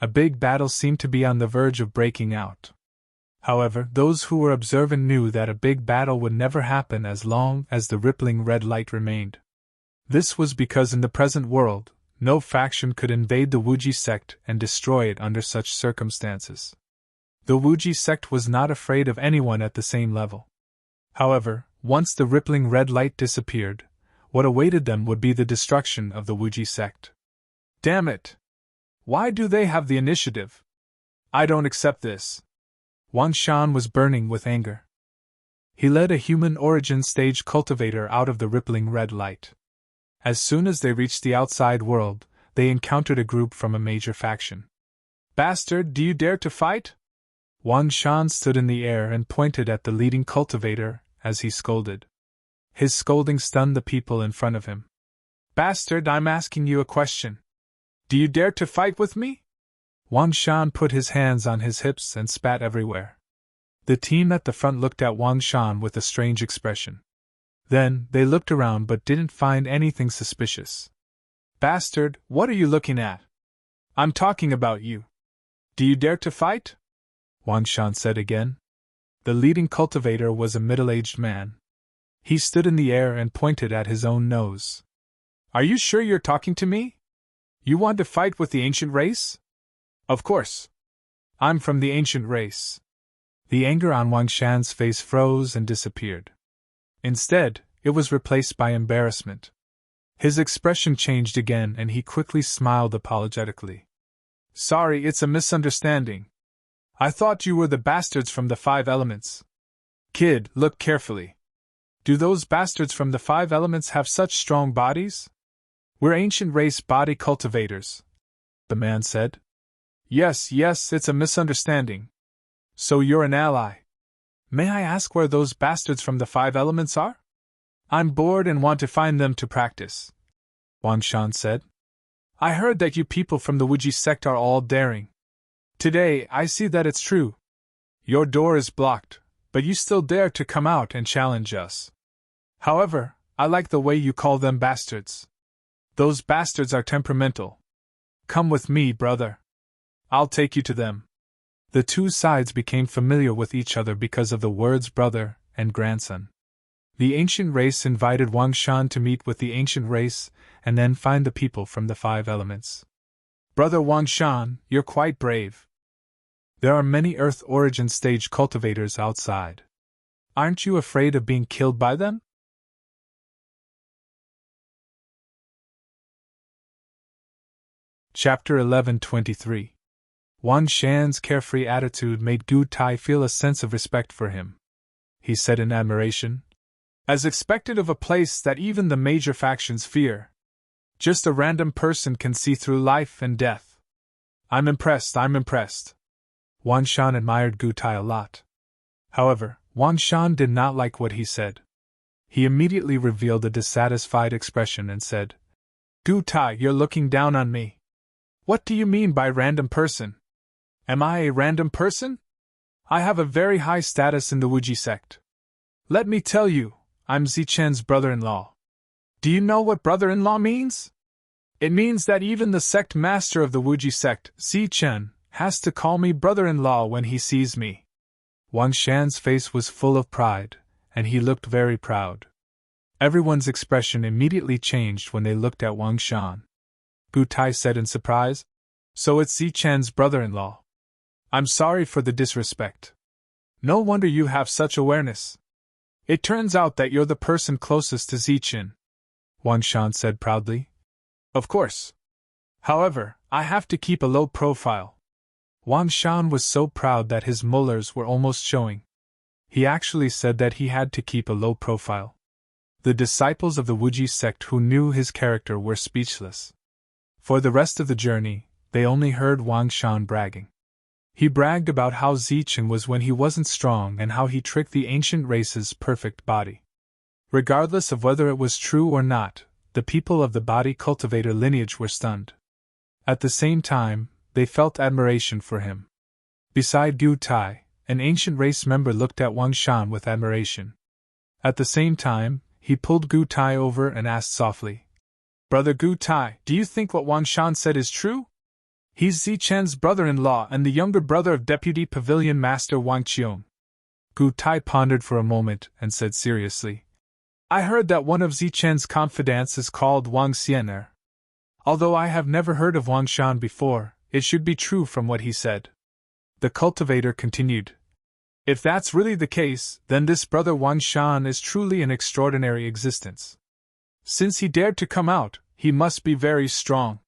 A big battle seemed to be on the verge of breaking out. However, those who were observant knew that a big battle would never happen as long as the rippling red light remained. This was because in the present world, no faction could invade the Wuji sect and destroy it under such circumstances. The Wuji sect was not afraid of anyone at the same level. However, once the rippling red light disappeared, what awaited them would be the destruction of the Wuji sect. Damn it! Why do they have the initiative? I don't accept this. Wang Shan was burning with anger. He led a human origin stage cultivator out of the rippling red light. As soon as they reached the outside world, they encountered a group from a major faction. Bastard, do you dare to fight? Wang Shan stood in the air and pointed at the leading cultivator as he scolded. His scolding stunned the people in front of him. Bastard, I'm asking you a question. Do you dare to fight with me? Wang Shan put his hands on his hips and spat everywhere. The team at the front looked at Wang Shan with a strange expression. Then, they looked around but didn't find anything suspicious. Bastard, what are you looking at? I'm talking about you. Do you dare to fight? Wang Shan said again. The leading cultivator was a middle-aged man. He stood in the air and pointed at his own nose. Are you sure you're talking to me? You want to fight with the ancient race? Of course. I'm from the ancient race. The anger on Wang Shan's face froze and disappeared. Instead, it was replaced by embarrassment. His expression changed again and he quickly smiled apologetically. Sorry, it's a misunderstanding. I thought you were the bastards from the 5 elements. Kid, look carefully. Do those bastards from the 5 elements have such strong bodies? We're ancient race body cultivators, the man said. Yes, it's a misunderstanding. So you're an ally. May I ask where those bastards from the 5 elements are? I'm bored and want to find them to practice, Wang Shan said. I heard that you people from the Wuji sect are all daring. Today, I see that it's true. Your door is blocked, but you still dare to come out and challenge us. However, I like the way you call them bastards. Those bastards are temperamental. Come with me, brother. I'll take you to them. The two sides became familiar with each other because of the words brother and grandson. The ancient race invited Wang Shan to meet with the ancient race and then find the people from the five elements. Brother Wang Shan, you're quite brave. There are many Earth origin stage cultivators outside. Aren't you afraid of being killed by them? Chapter 11:23. Wang Shan's carefree attitude made Gu Tai feel a sense of respect for him. He said in admiration, "As expected of a place that even the major factions fear. Just a random person can see through life and death. I'm impressed. Wang Shan admired Gu Tai a lot. However, Wang Shan did not like what he said. He immediately revealed a dissatisfied expression and said, Gu Tai, you're looking down on me. What do you mean by random person? Am I a random person? I have a very high status in the Wuji sect. Let me tell you, I'm Zichen's brother-in-law. Do you know what brother-in-law means? It means that even the sect master of the Wuji sect, Zichen, has to call me brother-in-law when he sees me. Wang Shan's face was full of pride, and he looked very proud. Everyone's expression immediately changed when they looked at Wang Shan. Gu Tai said in surprise, So it's Zichen's brother-in-law. I'm sorry for the disrespect. No wonder you have such awareness. It turns out that you're the person closest to Zichen. Wang Shan said proudly. Of course. However, I have to keep a low profile. Wang Shan was so proud that his molars were almost showing. He actually said that he had to keep a low profile. The disciples of the Wuji sect who knew his character were speechless. For the rest of the journey, they only heard Wang Shan bragging. He bragged about how Zichen was when he wasn't strong and how he tricked the ancient race's perfect body. Regardless of whether it was true or not, the people of the body cultivator lineage were stunned. At the same time, they felt admiration for him. Beside Gu Tai, an ancient race member looked at Wang Shan with admiration. At the same time, he pulled Gu Tai over and asked softly, Brother Gu Tai, do you think what Wang Shan said is true? He's Zichen's brother-in-law and the younger brother of Deputy Pavilion Master Wang Qiong. Gu Tai pondered for a moment and said seriously, I heard that one of Zichen's confidants is called Wang Xianer. Although I have never heard of Wang Shan before, it should be true from what he said. The cultivator continued. If that's really the case, then this brother Wang Shan is truly an extraordinary existence. Since he dared to come out, he must be very strong.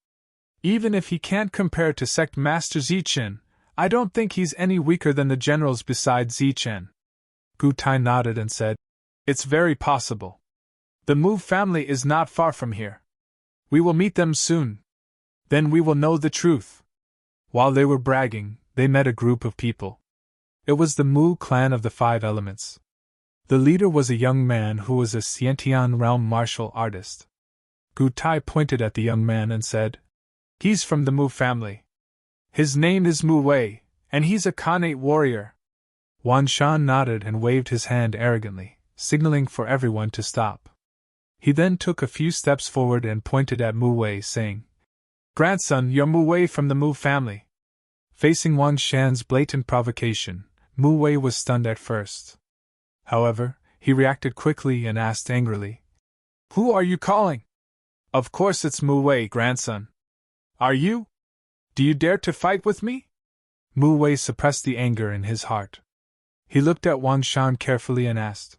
Even if he can't compare to sect master Zichen, I don't think he's any weaker than the generals besides Zichen. Gu Tai nodded and said, It's very possible. The Mu family is not far from here. We will meet them soon. Then we will know the truth. While they were bragging, they met a group of people. It was the Mu clan of the Five Elements. The leader was a young man who was a Xiantian realm martial artist. Gu Tai pointed at the young man and said, He's from the Mu family. His name is Mu Wei, and he's a Khanate warrior. Wang Shan nodded and waved his hand arrogantly, signaling for everyone to stop. He then took a few steps forward and pointed at Mu Wei, saying, Grandson, you're Mu Wei from the Mu family. Facing Wang Shan's blatant provocation, Mu Wei was stunned at first. However, he reacted quickly and asked angrily, Who are you calling? Of course it's Mu Wei, grandson. Are you? Do you dare to fight with me? Mu Wei suppressed the anger in his heart. He looked at Wang Shan carefully and asked,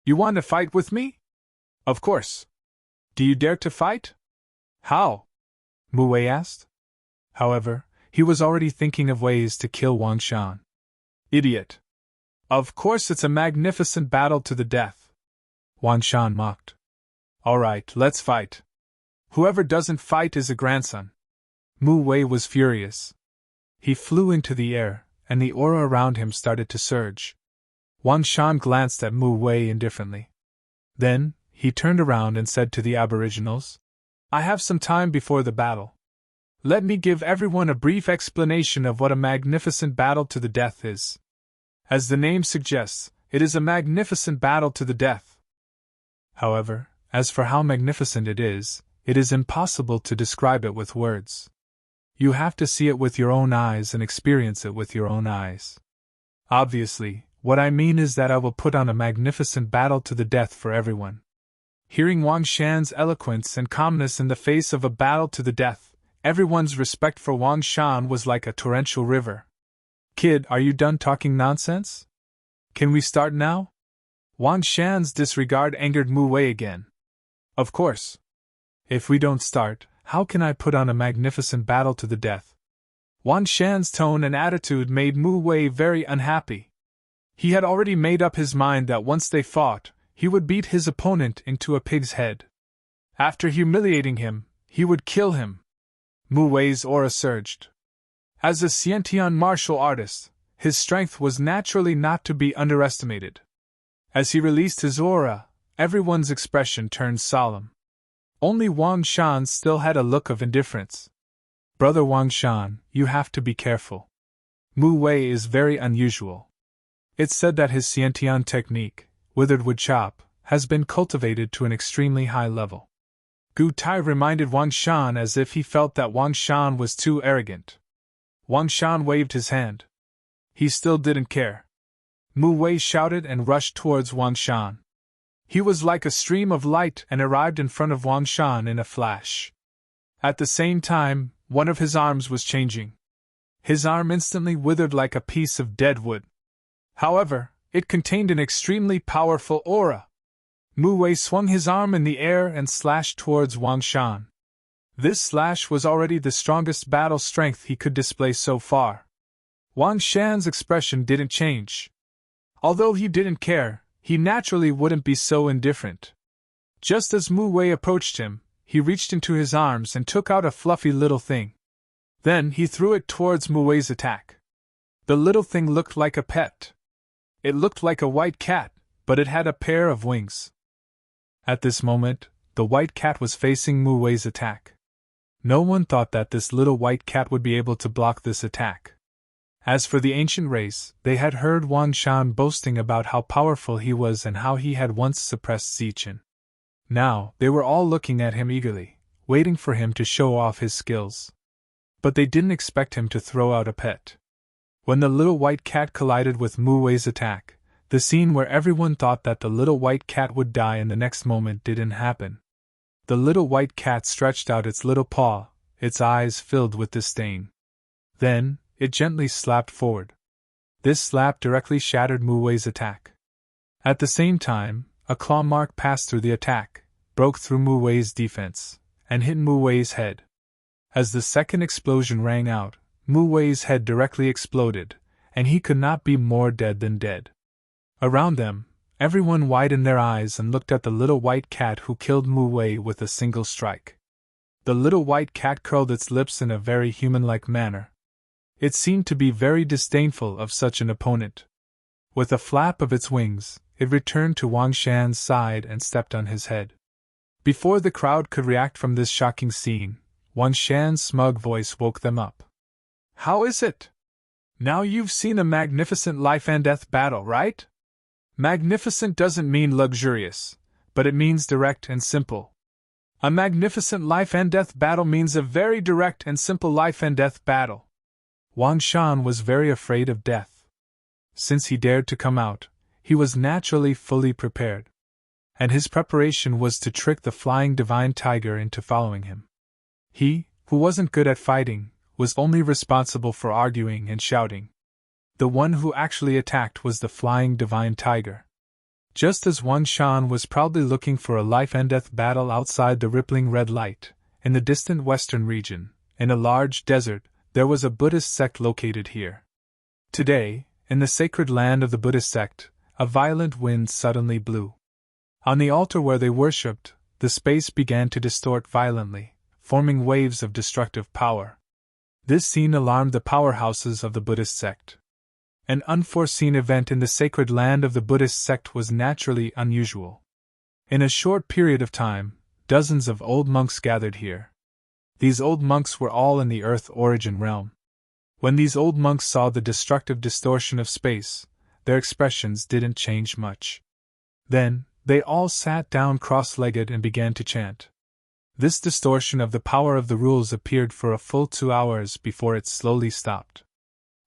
You want to fight with me? Of course. Do you dare to fight? How? Mu Wei asked. However, he was already thinking of ways to kill Wang Shan. Idiot. Of course it's a magnificent battle to the death. Wang Shan mocked. All right, let's fight. Whoever doesn't fight is a grandson. Mu Wei was furious. He flew into the air, and the aura around him started to surge. Wang Shan glanced at Mu Wei indifferently. Then, he turned around and said to the aboriginals, I have some time before the battle. Let me give everyone a brief explanation of what a magnificent battle to the death is. As the name suggests, it is a magnificent battle to the death. However, as for how magnificent it is impossible to describe it with words. You have to see it with your own eyes and experience it with your own eyes. Obviously, what I mean is that I will put on a magnificent battle to the death for everyone. Hearing Wang Shan's eloquence and calmness in the face of a battle to the death, everyone's respect for Wang Shan was like a torrential river. Kid, are you done talking nonsense? Can we start now? Wang Shan's disregard angered Mu Wei again. Of course. If we don't start, how can I put on a magnificent battle to the death? Wang Shan's tone and attitude made Mu Wei very unhappy. He had already made up his mind that once they fought, he would beat his opponent into a pig's head. After humiliating him, he would kill him. Mu Wei's aura surged. As a Xiantian martial artist, his strength was naturally not to be underestimated. As he released his aura, everyone's expression turned solemn. Only Wang Shan still had a look of indifference. Brother Wang Shan, you have to be careful. Mu Wei is very unusual. It's said that his Xiantian technique, withered wood chop, has been cultivated to an extremely high level. Gu Tai reminded Wang Shan as if he felt that Wang Shan was too arrogant. Wang Shan waved his hand. He still didn't care. Mu Wei shouted and rushed towards Wang Shan. He was like a stream of light and arrived in front of Wang Shan in a flash. At the same time, one of his arms was changing. His arm instantly withered like a piece of dead wood. However, it contained an extremely powerful aura. Mu Wei swung his arm in the air and slashed towards Wang Shan. This slash was already the strongest battle strength he could display so far. Wang Shan's expression didn't change. Although he didn't care, he naturally wouldn't be so indifferent. Just as Mu Wei approached him, he reached into his arms and took out a fluffy little thing. Then he threw it towards Mu Wei's attack. The little thing looked like a pet. It looked like a white cat, but it had a pair of wings. At this moment, the white cat was facing Mu Wei's attack. No one thought that this little white cat would be able to block this attack. As for the ancient race, they had heard Wang Shan boasting about how powerful he was and how he had once suppressed Zichen. Now, they were all looking at him eagerly, waiting for him to show off his skills. But they didn't expect him to throw out a pet. When the little white cat collided with Mu Wei's attack, the scene where everyone thought that the little white cat would die in the next moment didn't happen. The little white cat stretched out its little paw, its eyes filled with disdain. Then, it gently slapped forward. This slap directly shattered Mu Wei's attack. At the same time, a claw mark passed through the attack, broke through Mu Wei's defense, and hit Mu Wei's head. As the second explosion rang out, Mu Wei's head directly exploded, and he could not be more dead than dead. Around them, everyone widened their eyes and looked at the little white cat who killed Mu Wei with a single strike. The little white cat curled its lips in a very human-like manner. It seemed to be very disdainful of such an opponent. With a flap of its wings, it returned to Wang Shan's side and stepped on his head. Before the crowd could react from this shocking scene, Wang Shan's smug voice woke them up. How is it? Now you've seen a magnificent life and death battle, right? Magnificent doesn't mean luxurious, but it means direct and simple. A magnificent life and death battle means a very direct and simple life and death battle. Wang Shan was very afraid of death. Since he dared to come out, he was naturally fully prepared. And his preparation was to trick the flying divine tiger into following him. He, who wasn't good at fighting, was only responsible for arguing and shouting. The one who actually attacked was the flying divine tiger. Just as Wang Shan was proudly looking for a life and death battle outside the rippling red light, in the distant western region, in a large desert, there was a Buddhist sect located here. Today, in the sacred land of the Buddhist sect, a violent wind suddenly blew. On the altar where they worshipped, the space began to distort violently, forming waves of destructive power. This scene alarmed the powerhouses of the Buddhist sect. An unforeseen event in the sacred land of the Buddhist sect was naturally unusual. In a short period of time, dozens of old monks gathered here. These old monks were all in the Earth origin realm. When these old monks saw the destructive distortion of space, their expressions didn't change much. Then, they all sat down cross-legged and began to chant. This distortion of the power of the rules appeared for a full 2 hours before it slowly stopped.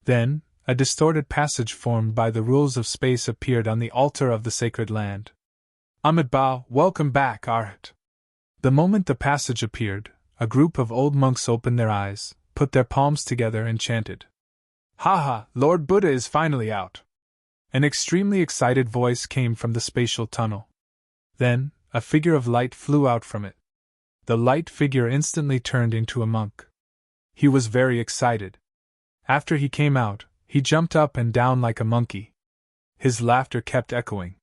Then, a distorted passage formed by the rules of space appeared on the altar of the sacred land. Amitabha, welcome back, Arhat. The moment the passage appeared, a group of old monks opened their eyes, put their palms together and chanted. "Ha, Lord Buddha is finally out!" An extremely excited voice came from the spatial tunnel. Then, a figure of light flew out from it. The light figure instantly turned into a monk. He was very excited. After he came out, he jumped up and down like a monkey. His laughter kept echoing.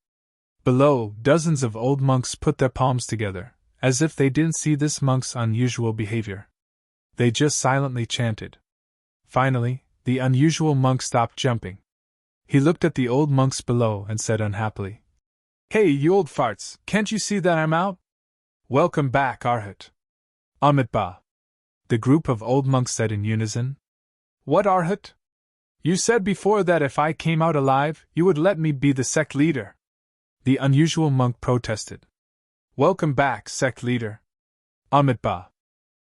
Below, dozens of old monks put their palms together, as if they didn't see this monk's unusual behavior. They just silently chanted. Finally, the unusual monk stopped jumping. He looked at the old monks below and said unhappily, "Hey, you old farts, can't you see that I'm out? Welcome back, Arhat." "Amitabha," the group of old monks said in unison. "What, Arhat? You said before that if I came out alive, you would let me be the sect leader." The unusual monk protested. "Welcome back, sect leader." "Amitabha,"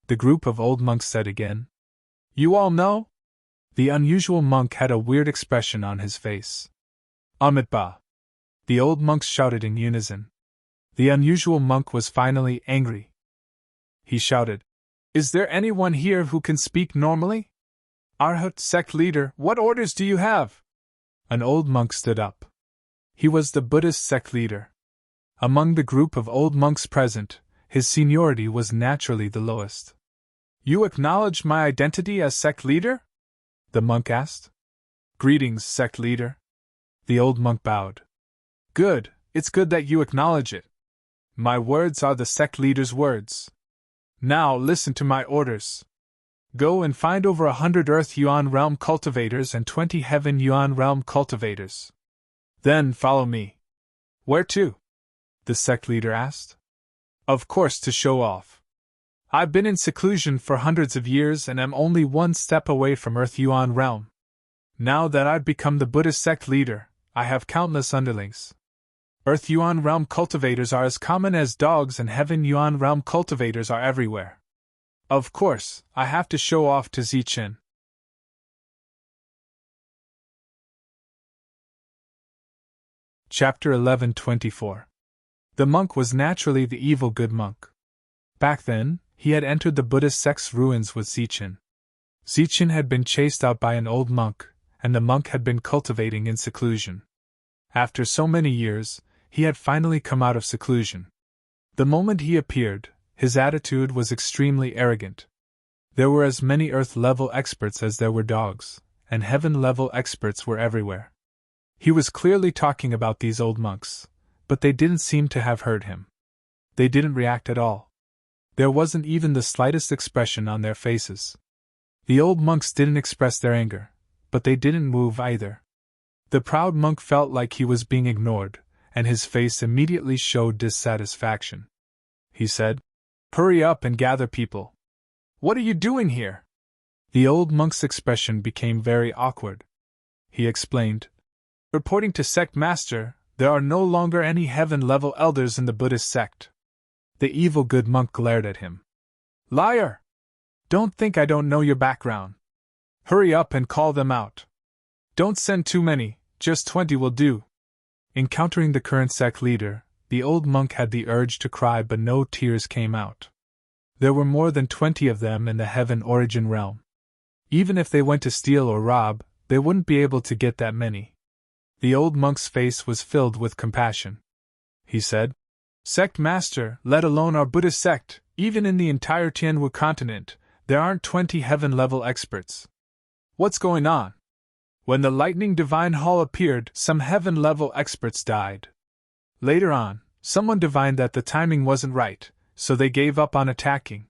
the group of old monks said again. "You all know?" The unusual monk had a weird expression on his face. "Amitabha," the old monks shouted in unison. The unusual monk was finally angry. He shouted, "Is there anyone here who can speak normally? Arhat, sect leader, what orders do you have?" An old monk stood up. He was the Buddhist sect leader. Among the group of old monks present, his seniority was naturally the lowest. "You acknowledge my identity as sect leader?" the monk asked. "Greetings, sect leader." The old monk bowed. "Good, it's good that you acknowledge it. My words are the sect leader's words. Now listen to my orders. Go and find over 100 Earth Yuan realm cultivators and 20 Heaven Yuan realm cultivators. Then follow me." "Where to?" the sect leader asked. "Of course to show off. I've been in seclusion for hundreds of years and am only one step away from Earth Yuan realm. Now that I've become the Buddhist sect leader, I have countless underlings. Earth Yuan realm cultivators are as common as dogs and Heaven Yuan realm cultivators are everywhere. Of course, I have to show off to Zichen." Chapter 11:24. The monk was naturally the evil good monk. Back then, he had entered the Buddhist sect's ruins with Zichen. Zichen had been chased out by an old monk, and the monk had been cultivating in seclusion. After so many years, he had finally come out of seclusion. The moment he appeared, his attitude was extremely arrogant. There were as many Earth-level experts as there were dogs, and Heaven-level experts were everywhere. He was clearly talking about these old monks, but they didn't seem to have heard him. They didn't react at all. There wasn't even the slightest expression on their faces. The old monks didn't express their anger, but they didn't move either. The proud monk felt like he was being ignored, and his face immediately showed dissatisfaction. He said, "Hurry up and gather people. What are you doing here?" The old monk's expression became very awkward. He explained, "Reporting to sect master, there are no longer any heaven-level elders in the Buddhist sect." The evil good monk glared at him. "Liar! Don't think I don't know your background. Hurry up and call them out. Don't send too many, just 20 will do." Encountering the current sect leader, the old monk had the urge to cry, but no tears came out. There were more than 20 of them in the Heaven Origin realm. Even if they went to steal or rob, they wouldn't be able to get that many. The old monk's face was filled with compassion. He said, "Sect master, let alone our Buddhist sect, even in the entire Tianwu continent, there aren't 20 heaven-level experts. What's going on?" When the lightning divine hall appeared, some heaven-level experts died. Later on, someone divined that the timing wasn't right, so they gave up on attacking.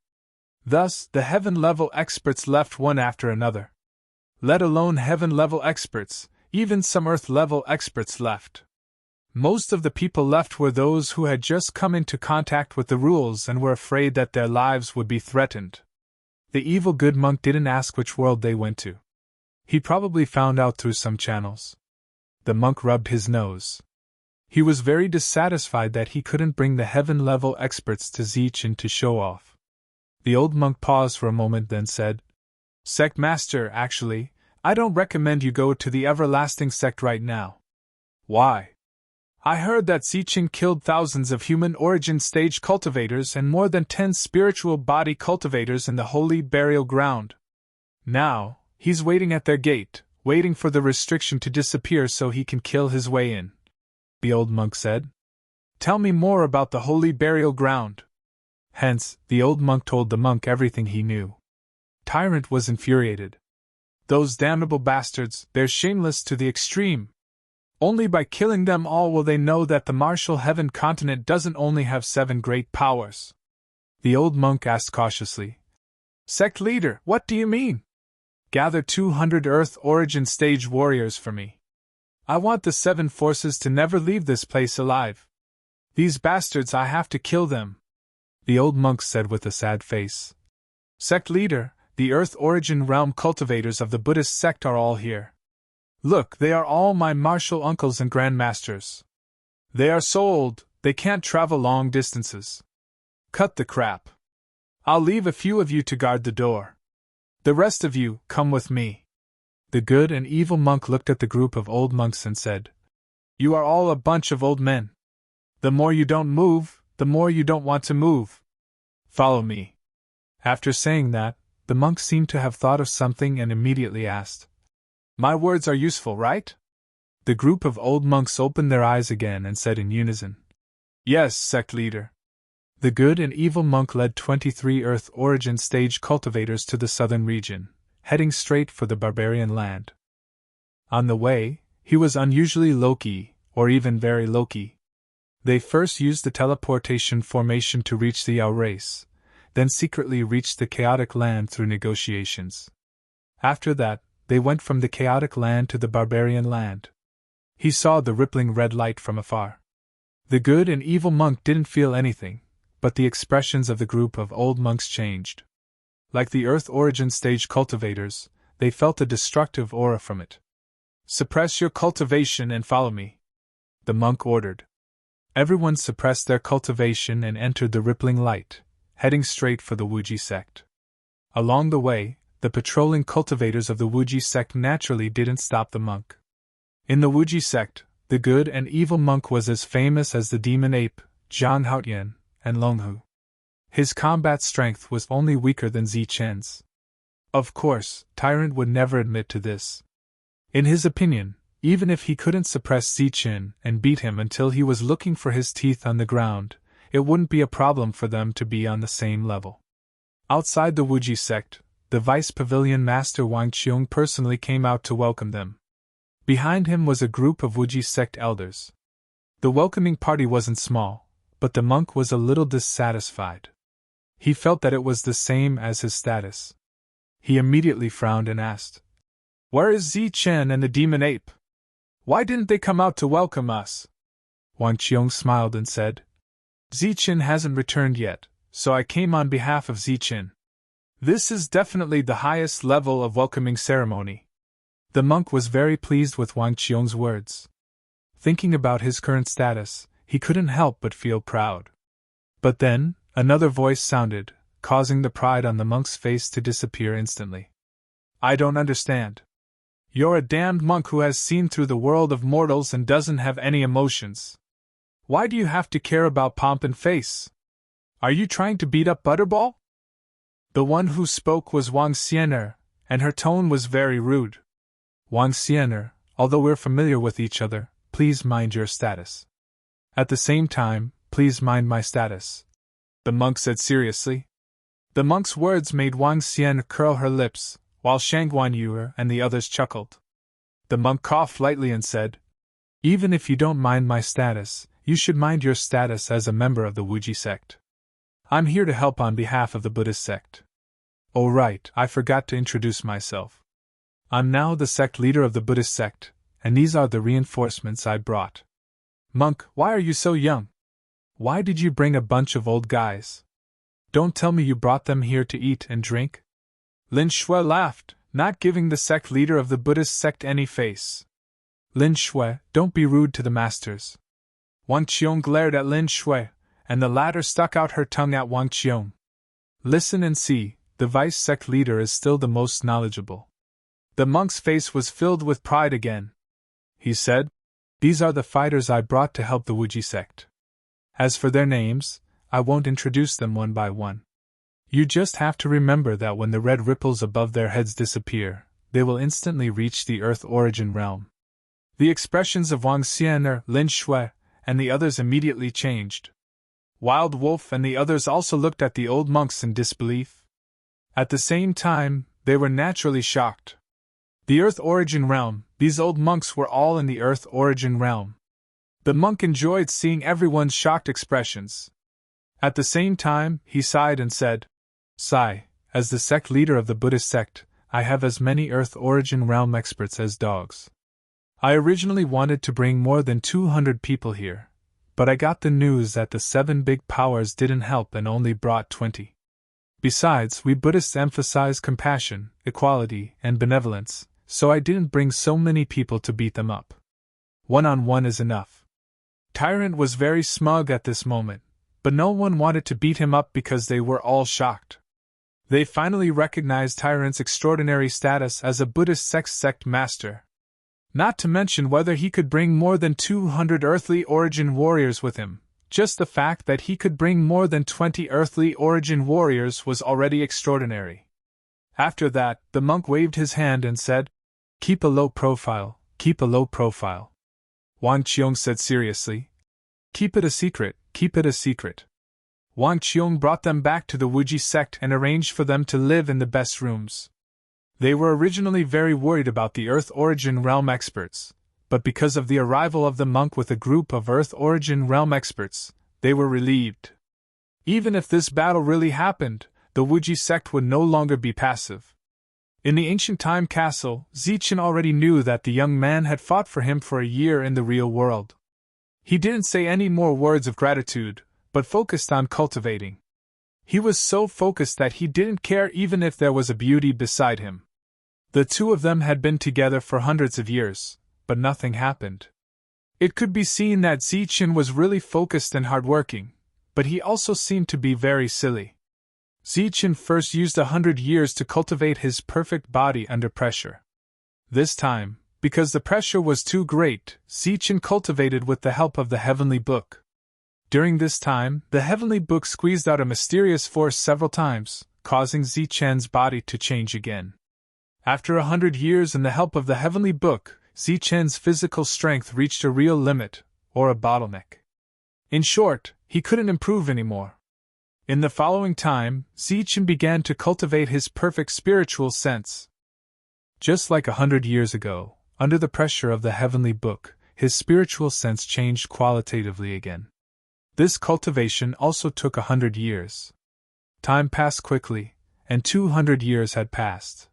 Thus, the heaven-level experts left one after another. Let alone heaven-level experts, even some earth-level experts left. Most of the people left were those who had just come into contact with the rules and were afraid that their lives would be threatened. The evil good monk didn't ask which world they went to. He probably found out through some channels. The monk rubbed his nose. He was very dissatisfied that he couldn't bring the heaven-level experts to Zichen to show off. The old monk paused for a moment, then said, Sect Master, actually, I don't recommend you go to the everlasting sect right now. Why? I heard that Zichen killed thousands of human origin stage cultivators and more than 10 spiritual body cultivators in the holy burial ground. Now, he's waiting at their gate, waiting for the restriction to disappear so he can kill his way in. The old monk said. Tell me more about the holy burial ground. Hence, the old monk told the monk everything he knew. Tyrant was infuriated. Those damnable bastards, they're shameless to the extreme. Only by killing them all will they know that the martial heaven continent doesn't only have 7 great powers. The old monk asked cautiously. Sect leader, what do you mean? Gather 200 Earth origin stage warriors for me. I want the 7 forces to never leave this place alive. These bastards, I have to kill them. The old monk said with a sad face. Sect leader, the Earth origin realm cultivators of the Buddhist sect are all here. Look, they are all my martial uncles and grandmasters. They are so old, they can't travel long distances. Cut the crap. I'll leave a few of you to guard the door. The rest of you, come with me. The good and evil monk looked at the group of old monks and said, You are all a bunch of old men. The more you don't move, the more you don't want to move. Follow me. After saying that, the monk seemed to have thought of something and immediately asked, My words are useful, right? The group of old monks opened their eyes again and said in unison, Yes, sect leader. The good and evil monk led 23 Earth origin stage cultivators to the southern region, heading straight for the barbarian land. On the way, he was unusually low-key, or even very low-key. They first used the teleportation formation to reach the Yao race, then secretly reached the chaotic land through negotiations. After that, they went from the chaotic land to the barbarian land. He saw the rippling red light from afar. The good and evil monk didn't feel anything, but the expressions of the group of old monks changed. Like the Earth origin stage cultivators, they felt a destructive aura from it. Suppress your cultivation and follow me, the monk ordered. Everyone suppressed their cultivation and entered the rippling light, heading straight for the Wuji sect. Along the way, the patrolling cultivators of the Wuji sect naturally didn't stop the monk. In the Wuji sect, the good and evil monk was as famous as the demon ape, Zhang Haotian, and Longhu. His combat strength was only weaker than Zichen's. Of course, Tyrant would never admit to this. In his opinion, even if he couldn't suppress Zichen and beat him until he was looking for his teeth on the ground, it wouldn't be a problem for them to be on the same level. Outside the Wuji sect, the Vice Pavilion Master Wang Qiong personally came out to welcome them. Behind him was a group of Wuji sect elders. The welcoming party wasn't small, but the monk was a little dissatisfied. He felt that it was the same as his status. He immediately frowned and asked, Where is Zichen and the demon ape? Why didn't they come out to welcome us? Wang Qiong smiled and said, Zichen hasn't returned yet, so I came on behalf of Zichen. This is definitely the highest level of welcoming ceremony. The monk was very pleased with Wang Qiong's words. Thinking about his current status, he couldn't help but feel proud. But then, another voice sounded, causing the pride on the monk's face to disappear instantly. I don't understand. You're a damned monk who has seen through the world of mortals and doesn't have any emotions. Why do you have to care about pomp and face? Are you trying to beat up Butterball? The one who spoke was Wang Xiener, and her tone was very rude. Wang Xiener, although we're familiar with each other, please mind your status. At the same time, please mind my status, the monk said seriously. The monk's words made Wang Xiener curl her lips, while Shang Guanyue and the others chuckled. The monk coughed lightly and said, Even if you don't mind my status, you should mind your status as a member of the Wuji sect. I'm here to help on behalf of the Buddhist sect. Oh right, I forgot to introduce myself. I'm now the sect leader of the Buddhist sect, and these are the reinforcements I brought. Monk, why are you so young? Why did you bring a bunch of old guys? Don't tell me you brought them here to eat and drink? Lin Shui laughed, not giving the sect leader of the Buddhist sect any face. Lin Shui, don't be rude to the masters. Wang Qiong glared at Lin Shui, and the latter stuck out her tongue at Wang Qiong. Listen and see, the vice sect leader is still the most knowledgeable. The monk's face was filled with pride again. He said, "These are the fighters I brought to help the Wuji sect. As for their names, I won't introduce them one by one. You just have to remember that when the red ripples above their heads disappear, they will instantly reach the Earth Origin realm." The expressions of Wang Xianer, Lin Shui, and the others immediately changed. Wild Wolf and the others also looked at the old monks in disbelief. At the same time, they were naturally shocked. The Earth Origin realm, these old monks were all in the Earth Origin realm. The monk enjoyed seeing everyone's shocked expressions. At the same time, he sighed and said, "Sigh, as the sect leader of the Buddhist sect, I have as many Earth Origin realm experts as dogs. I originally wanted to bring more than 200 people here, but I got the news that the 7 big powers didn't help and only brought 20. Besides, we Buddhists emphasize compassion, equality, and benevolence, so I didn't bring so many people to beat them up. One-on-one is enough." Tyrant was very smug at this moment, but no one wanted to beat him up because they were all shocked. They finally recognized Tyrant's extraordinary status as a Buddhist sect master. Not to mention whether he could bring more than 200 earthly origin warriors with him. Just the fact that he could bring more than 20 earthly origin warriors was already extraordinary. After that, the monk waved his hand and said, "Keep a low profile, keep a low profile." Wang Qiong said seriously, "Keep it a secret, keep it a secret." Wang Qiong brought them back to the Wuji sect and arranged for them to live in the best rooms. They were originally very worried about the Earth Origin realm experts, but because of the arrival of the monk with a group of Earth Origin realm experts, they were relieved. Even if this battle really happened, the Wuji sect would no longer be passive. In the ancient time castle, Zichen already knew that the young man had fought for him for a year in the real world. He didn't say any more words of gratitude, but focused on cultivating. He was so focused that he didn't care even if there was a beauty beside him. The two of them had been together for hundreds of years, but nothing happened. It could be seen that Zichen was really focused and hardworking, but he also seemed to be very silly. Zichen first used 100 years to cultivate his perfect body under pressure. This time, because the pressure was too great, Zichen cultivated with the help of the Heavenly Book. During this time, the Heavenly Book squeezed out a mysterious force several times, causing Zichen's body to change again. After 100 years and the help of the Heavenly Book, Zichen's physical strength reached a real limit, or a bottleneck. In short, he couldn't improve anymore. In the following time, Zichen began to cultivate his perfect spiritual sense. Just like 100 years ago, under the pressure of the Heavenly Book, his spiritual sense changed qualitatively again. This cultivation also took 100 years. Time passed quickly, and 200 years had passed.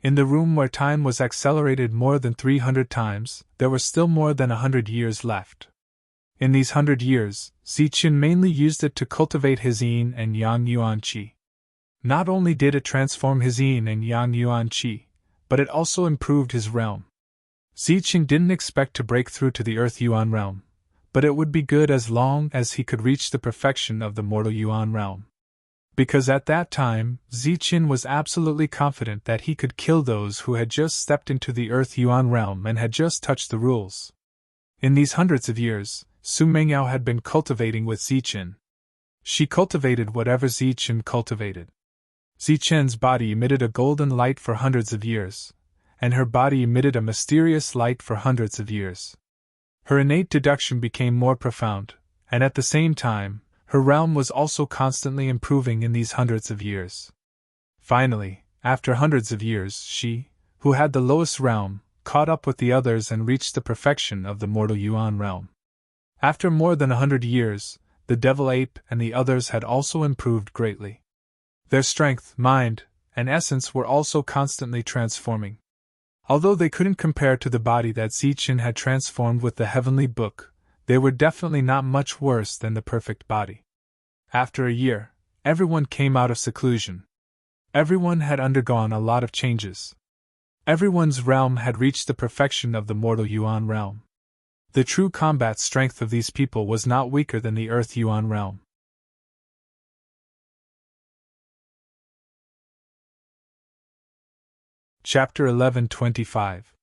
In the room where time was accelerated more than 300 times, there were still more than 100 years left. In these 100 years, Zichen mainly used it to cultivate his yin and yang yuan qi. Not only did it transform his yin and yang yuan qi, but it also improved his realm. Zichen didn't expect to break through to the Earth Yuan realm, but it would be good as long as he could reach the perfection of the mortal Yuan realm. Because at that time, Zichen was absolutely confident that he could kill those who had just stepped into the Earth Yuan realm and had just touched the rules. In these hundreds of years, Su Mengyao had been cultivating with Zichen. She cultivated whatever Zichen cultivated. Zichen's body emitted a golden light for hundreds of years, and her body emitted a mysterious light for hundreds of years. Her innate deduction became more profound, and at the same time, her realm was also constantly improving in these hundreds of years. Finally, after hundreds of years, she, who had the lowest realm, caught up with the others and reached the perfection of the mortal Yuan realm. After more than 100 years, the devil ape and the others had also improved greatly. Their strength, mind, and essence were also constantly transforming. Although they couldn't compare to the body that Zichen had transformed with the Heavenly Book, they were definitely not much worse than the perfect body. After a year, everyone came out of seclusion. Everyone had undergone a lot of changes. Everyone's realm had reached the perfection of the mortal Yuan realm. The true combat strength of these people was not weaker than the Earth Yuan realm. Chapter 1125.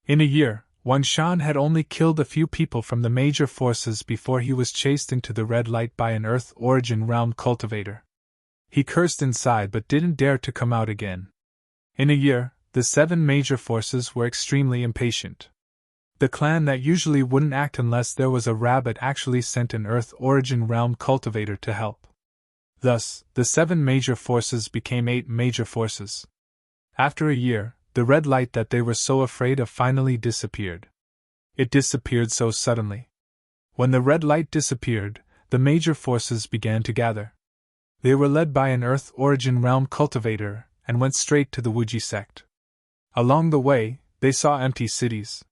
In a year, Wan Shan had only killed a few people from the major forces before he was chased into the red light by an Earth origin round cultivator. He cursed inside but didn't dare to come out again. In a year, the 7 major forces were extremely impatient. The clan that usually wouldn't act unless there was a rabbit actually sent an Earth origin round cultivator to help. Thus, the 7 major forces became 8 major forces. After a year, the red light that they were so afraid of finally disappeared. It disappeared so suddenly. When the red light disappeared, the major forces began to gather. They were led by an Earth origin round cultivator and went straight to the Wuji sect. Along the way, they saw empty cities.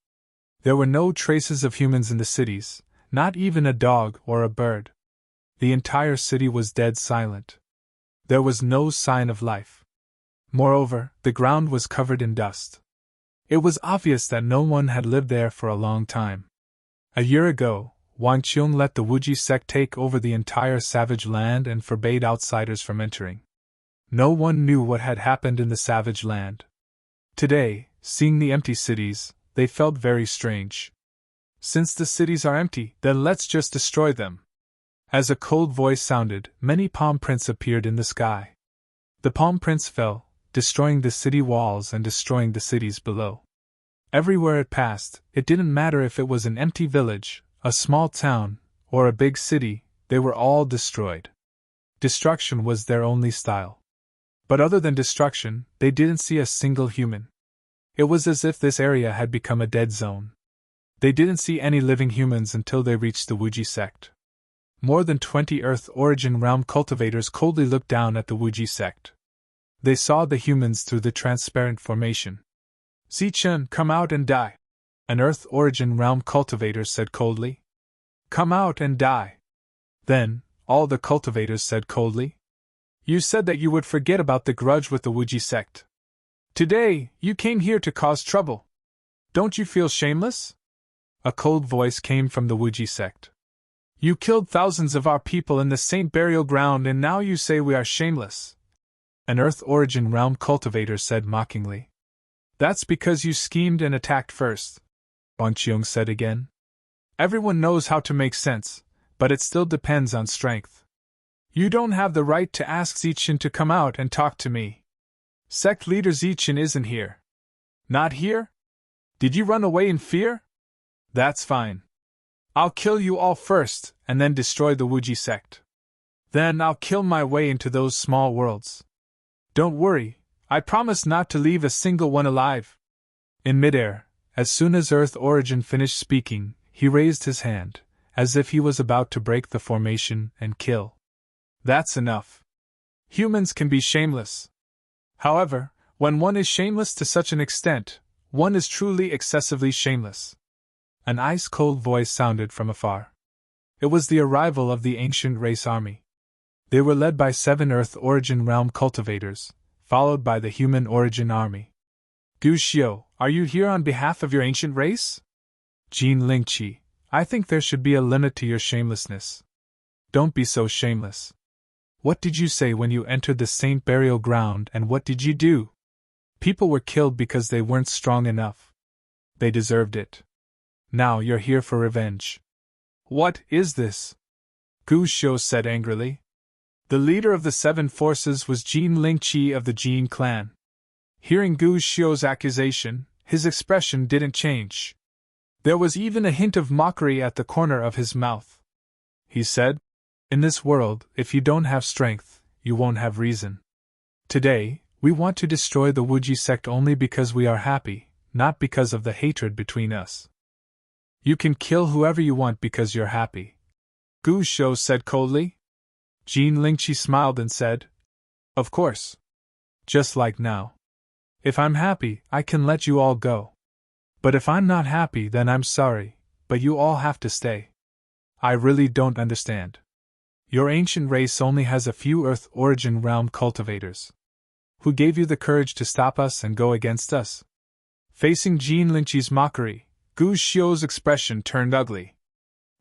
There were no traces of humans in the cities, not even a dog or a bird. The entire city was dead silent. There was no sign of life. Moreover, the ground was covered in dust. It was obvious that no one had lived there for a long time. A year ago, Wang Qiong let the Wuji sect take over the entire savage land and forbade outsiders from entering. No one knew what had happened in the savage land. Today, seeing the empty cities, they felt very strange. Since the cities are empty, then let's just destroy them. As a cold voice sounded, many palm prints appeared in the sky. The palm prints fell, destroying the city walls and destroying the cities below. Everywhere it passed, it didn't matter if it was an empty village, a small town, or a big city, they were all destroyed. Destruction was their only style. But other than destruction, they didn't see a single human. It was as if this area had become a dead zone. They didn't see any living humans until they reached the Wuji sect. More than 20 Earth origin round cultivators coldly looked down at the Wuji sect. They saw the humans through the transparent formation. Zichen, come out and die. An Earth origin round cultivator said coldly. Come out and die. Then, all the cultivators said coldly. You said that you would forget about the grudge with the Wuji sect. Today, you came here to cause trouble. Don't you feel shameless? A cold voice came from the Wuji sect. You killed thousands of our people in the Saint Burial Ground and now you say we are shameless. An Earth origin round cultivator said mockingly. That's because you schemed and attacked first, Wang Qiong said again. Everyone knows how to make sense, but it still depends on strength. You don't have the right to ask Zichen to come out and talk to me. Sect leader Zichen isn't here. Not here? Did you run away in fear? That's fine. I'll kill you all first, and then destroy the Wuji sect. Then I'll kill my way into those small worlds. Don't worry, I promise not to leave a single one alive. In midair, as soon as Earth Origin finished speaking, he raised his hand, as if he was about to break the formation and kill. That's enough. Humans can be shameless. However, when one is shameless to such an extent, one is truly excessively shameless. An ice-cold voice sounded from afar. It was the arrival of the ancient race army. They were led by 7 Earth origin realm cultivators, followed by the human origin army. Gu Xiu, are you here on behalf of your ancient race? Jin Lingqi, I think there should be a limit to your shamelessness. Don't be so shameless. What did you say when you entered the Saint Burial Ground and what did you do? People were killed because they weren't strong enough. They deserved it. Now you're here for revenge. What is this? Gu Xiu said angrily. The leader of the 7 forces was Jin Lingqi of the Jin clan. Hearing Gu Xiu's accusation, his expression didn't change. There was even a hint of mockery at the corner of his mouth. He said, In this world, if you don't have strength, you won't have reason. Today, we want to destroy the Wuji sect only because we are happy, not because of the hatred between us. You can kill whoever you want because you're happy. Gu Xiu said coldly. Jin Lingqi smiled and said, Of course. Just like now. If I'm happy, I can let you all go. But if I'm not happy, then I'm sorry, but you all have to stay. I really don't understand. Your ancient race only has a few Earth origin realm cultivators. Who gave you the courage to stop us and go against us? Facing Jin Lingqi's mockery, Gu Xiu's expression turned ugly.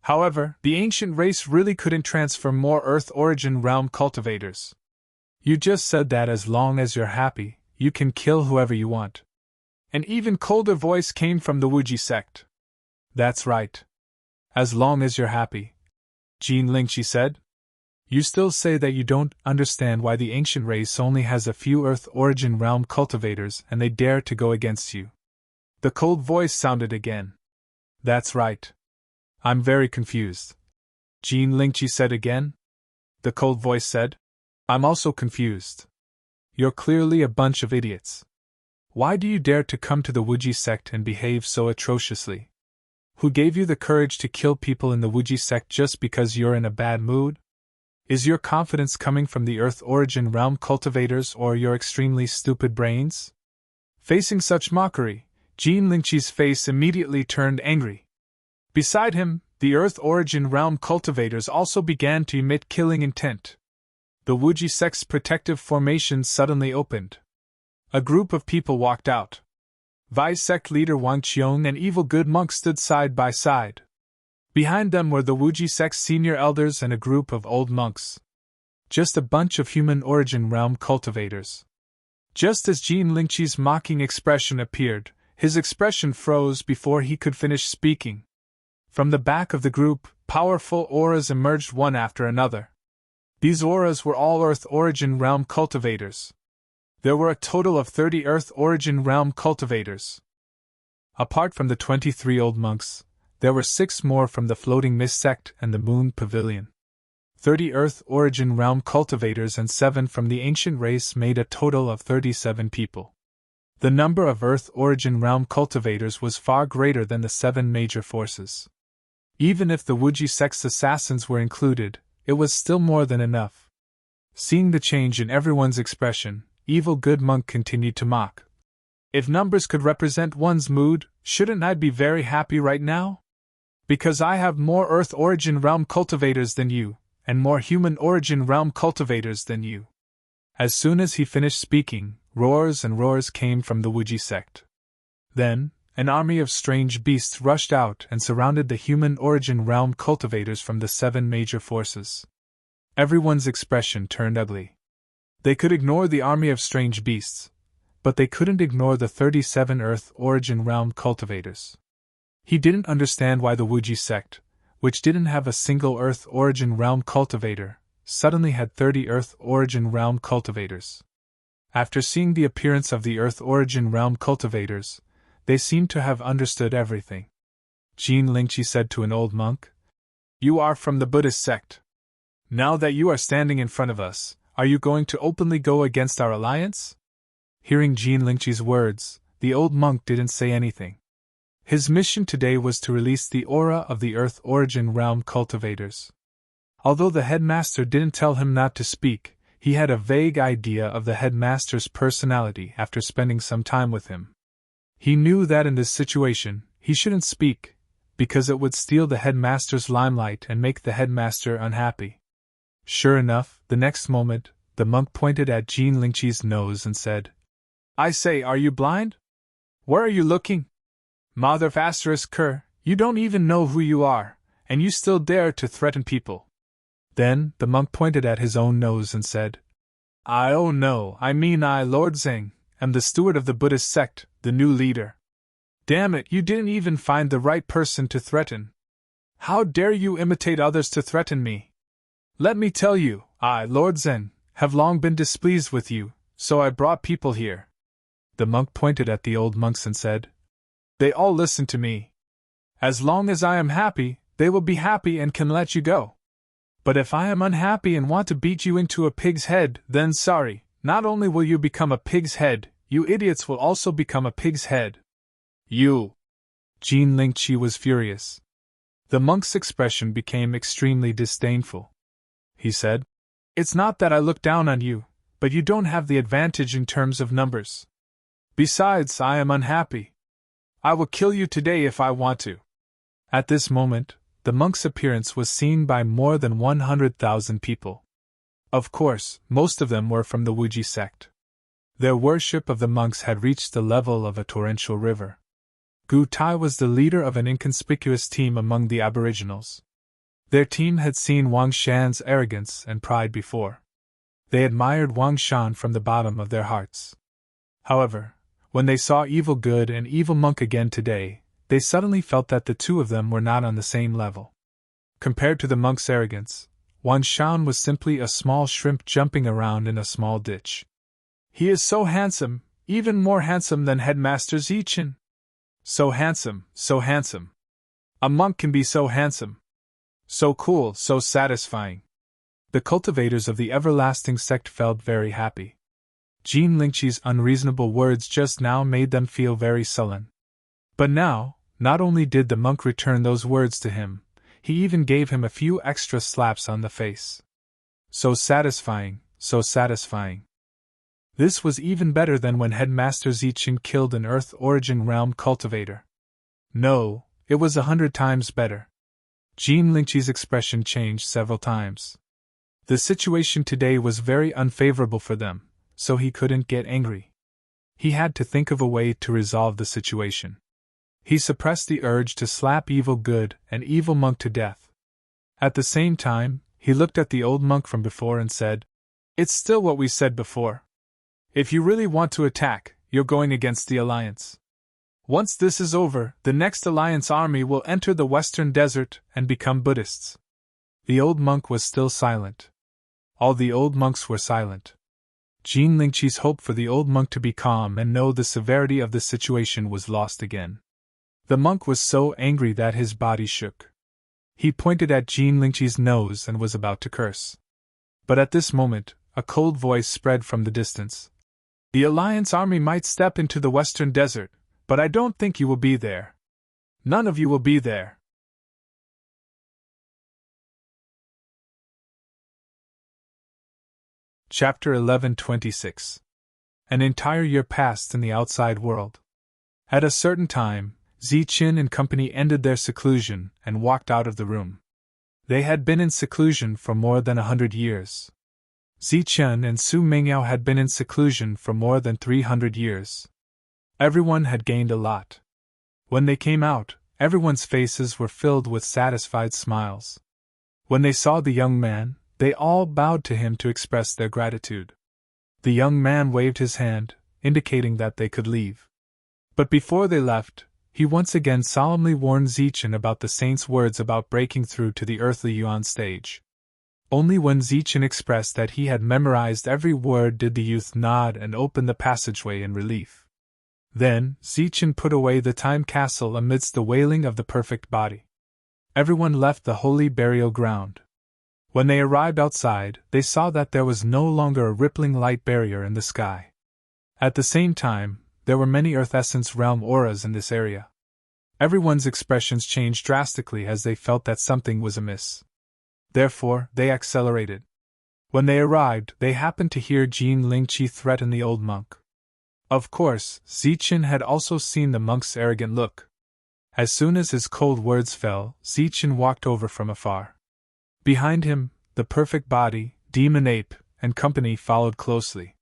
However, the ancient race really couldn't transfer more Earth origin realm cultivators. You just said that as long as you're happy, you can kill whoever you want. An even colder voice came from the Wuji sect. That's right. As long as you're happy, Jean Lingqi said. You still say that you don't understand why the ancient race only has a few Earth origin realm cultivators and they dare to go against you. The cold voice sounded again. That's right. I'm very confused. Jean Lingqi said again. The cold voice said. I'm also confused. You're clearly a bunch of idiots. Why do you dare to come to the Wuji sect and behave so atrociously? Who gave you the courage to kill people in the Wuji sect just because you're in a bad mood? Is your confidence coming from the Earth origin realm cultivators or your extremely stupid brains? Facing such mockery, Jean Lingqi's face immediately turned angry. Beside him, the Earth origin realm cultivators also began to emit killing intent. The Wuji sect's protective formation suddenly opened. A group of people walked out. Vice sect leader Wang Qiong and evil good monk stood side by side. Behind them were the Wuji sect's senior elders and a group of old monks. Just a bunch of human origin realm cultivators. Just as Jean Lingqi's mocking expression appeared, his expression froze before he could finish speaking. From the back of the group, powerful auras emerged one after another. These auras were all Earth origin realm cultivators. There were a total of 30 Earth origin realm cultivators. Apart from the 23 old monks, there were 6 more from the Floating Mist sect and the Moon Pavilion. 30 Earth origin realm cultivators and 7 from the ancient race made a total of 37 people. The number of Earth origin realm cultivators was far greater than the 7 major forces. Even if the Wuji sect's assassins were included, it was still more than enough. Seeing the change in everyone's expression, evil good monk continued to mock. If numbers could represent one's mood, shouldn't I be very happy right now? Because I have more Earth origin realm cultivators than you, and more human origin realm cultivators than you. As soon as he finished speaking, roars and roars came from the Wuji sect. Then, an army of strange beasts rushed out and surrounded the human origin realm cultivators from the 7 major forces. Everyone's expression turned ugly. They could ignore the army of strange beasts, but they couldn't ignore the 37 Earth origin realm cultivators. He didn't understand why the Wuji sect, which didn't have a single Earth origin realm cultivator, suddenly had 30 Earth origin realm cultivators. After seeing the appearance of the Earth origin realm cultivators, they seemed to have understood everything. Jean Lingqi said to an old monk, "You are from the Buddhist sect. Now that you are standing in front of us, are you going to openly go against our alliance?" Hearing Jean Lingqi's words, the old monk didn't say anything. His mission today was to release the aura of the Earth origin realm cultivators. Although the headmaster didn't tell him not to speak, he had a vague idea of the headmaster's personality after spending some time with him. He knew that in this situation, he shouldn't speak, because it would steal the headmaster's limelight and make the headmaster unhappy. Sure enough, the next moment, the monk pointed at Jean Lingqi's nose and said, "I say, are you blind? Where are you looking? Mother of Asterisk Cur, you don't even know who you are, and you still dare to threaten people." Then, the monk pointed at his own nose and said, I mean I, Lord Zeng, am the steward of the Buddhist sect, the new leader. Damn it, you didn't even find the right person to threaten. How dare you imitate others to threaten me? Let me tell you, I, Lord Zen, have long been displeased with you, so I brought people here. The monk pointed at the old monks and said, They all listen to me. As long as I am happy, they will be happy and can let you go. But if I am unhappy and want to beat you into a pig's head, then sorry, not only will you become a pig's head, you idiots will also become a pig's head. You! Jean Lingqi was furious. The monk's expression became extremely disdainful. He said, It's not that I look down on you, but you don't have the advantage in terms of numbers. Besides, I am unhappy. I will kill you today if I want to. At this moment, the monk's appearance was seen by more than 100,000 people. Of course, most of them were from the Wuji sect. Their worship of the monks had reached the level of a torrential river. Gu Tai was the leader of an inconspicuous team among the aboriginals. Their team had seen Wang Shan's arrogance and pride before. They admired Wang Shan from the bottom of their hearts. However, When they saw Evil Good and Evil Monk again today, they suddenly felt that the two of them were not on the same level. Compared to the monk's arrogance, Wan Shan was simply a small shrimp jumping around in a small ditch. "He is so handsome, even more handsome than Headmaster Zichen. So handsome, so handsome. A monk can be so handsome. So cool, so satisfying." The cultivators of the everlasting sect felt very happy. Jean Lingqi's unreasonable words just now made them feel very sullen. But now, not only did the monk return those words to him, he even gave him a few extra slaps on the face. So satisfying, so satisfying. This was even better than when Headmaster Zichen killed an Earth Origin Realm cultivator. No, it was 100 times better. Jean Lingqi's expression changed several times. The situation today was very unfavorable for them, so he couldn't get angry. He had to think of a way to resolve the situation. He suppressed the urge to slap Evil Good and Evil Monk to death. At the same time, he looked at the old monk from before and said, "It's still what we said before. If you really want to attack, you're going against the Alliance. Once this is over, the next Alliance army will enter the Western Desert and become Buddhists." The old monk was still silent. All the old monks were silent. Jean Lingqi's hope for the old monk to be calm and know the severity of the situation was lost again. The monk was so angry that his body shook. He pointed at Jean Lingqi's nose and was about to curse. But at this moment, a cold voice spread from the distance. "The Alliance army might step into the Western Desert, but I don't think you will be there. None of you will be there." Chapter 11:26. An entire year passed in the outside world. At a certain time, Zichen and company ended their seclusion and walked out of the room. They had been in seclusion for more than 100 years. Zichen and Su Mingyao had been in seclusion for more than 300 years. Everyone had gained a lot. When they came out, everyone's faces were filled with satisfied smiles. When they saw the young man, they all bowed to him to express their gratitude. The young man waved his hand, indicating that they could leave. But before they left, he once again solemnly warned Zichen about the saint's words about breaking through to the earthly yuan stage. Only when Zichen expressed that he had memorized every word did the youth nod and open the passageway in relief. Then, Zichen put away the time castle amidst the wailing of the perfect body. Everyone left the holy burial ground. When they arrived outside, they saw that there was no longer a rippling light barrier in the sky. At the same time, there were many Earth Essence Realm auras in this area. Everyone's expressions changed drastically as they felt that something was amiss. Therefore, they accelerated. When they arrived, they happened to hear Jean Lingqi threaten the old monk. Of course, Zichen had also seen the monk's arrogant look. As soon as his cold words fell, Zichen walked over from afar. Behind him, the perfect body, demon ape, and company followed closely.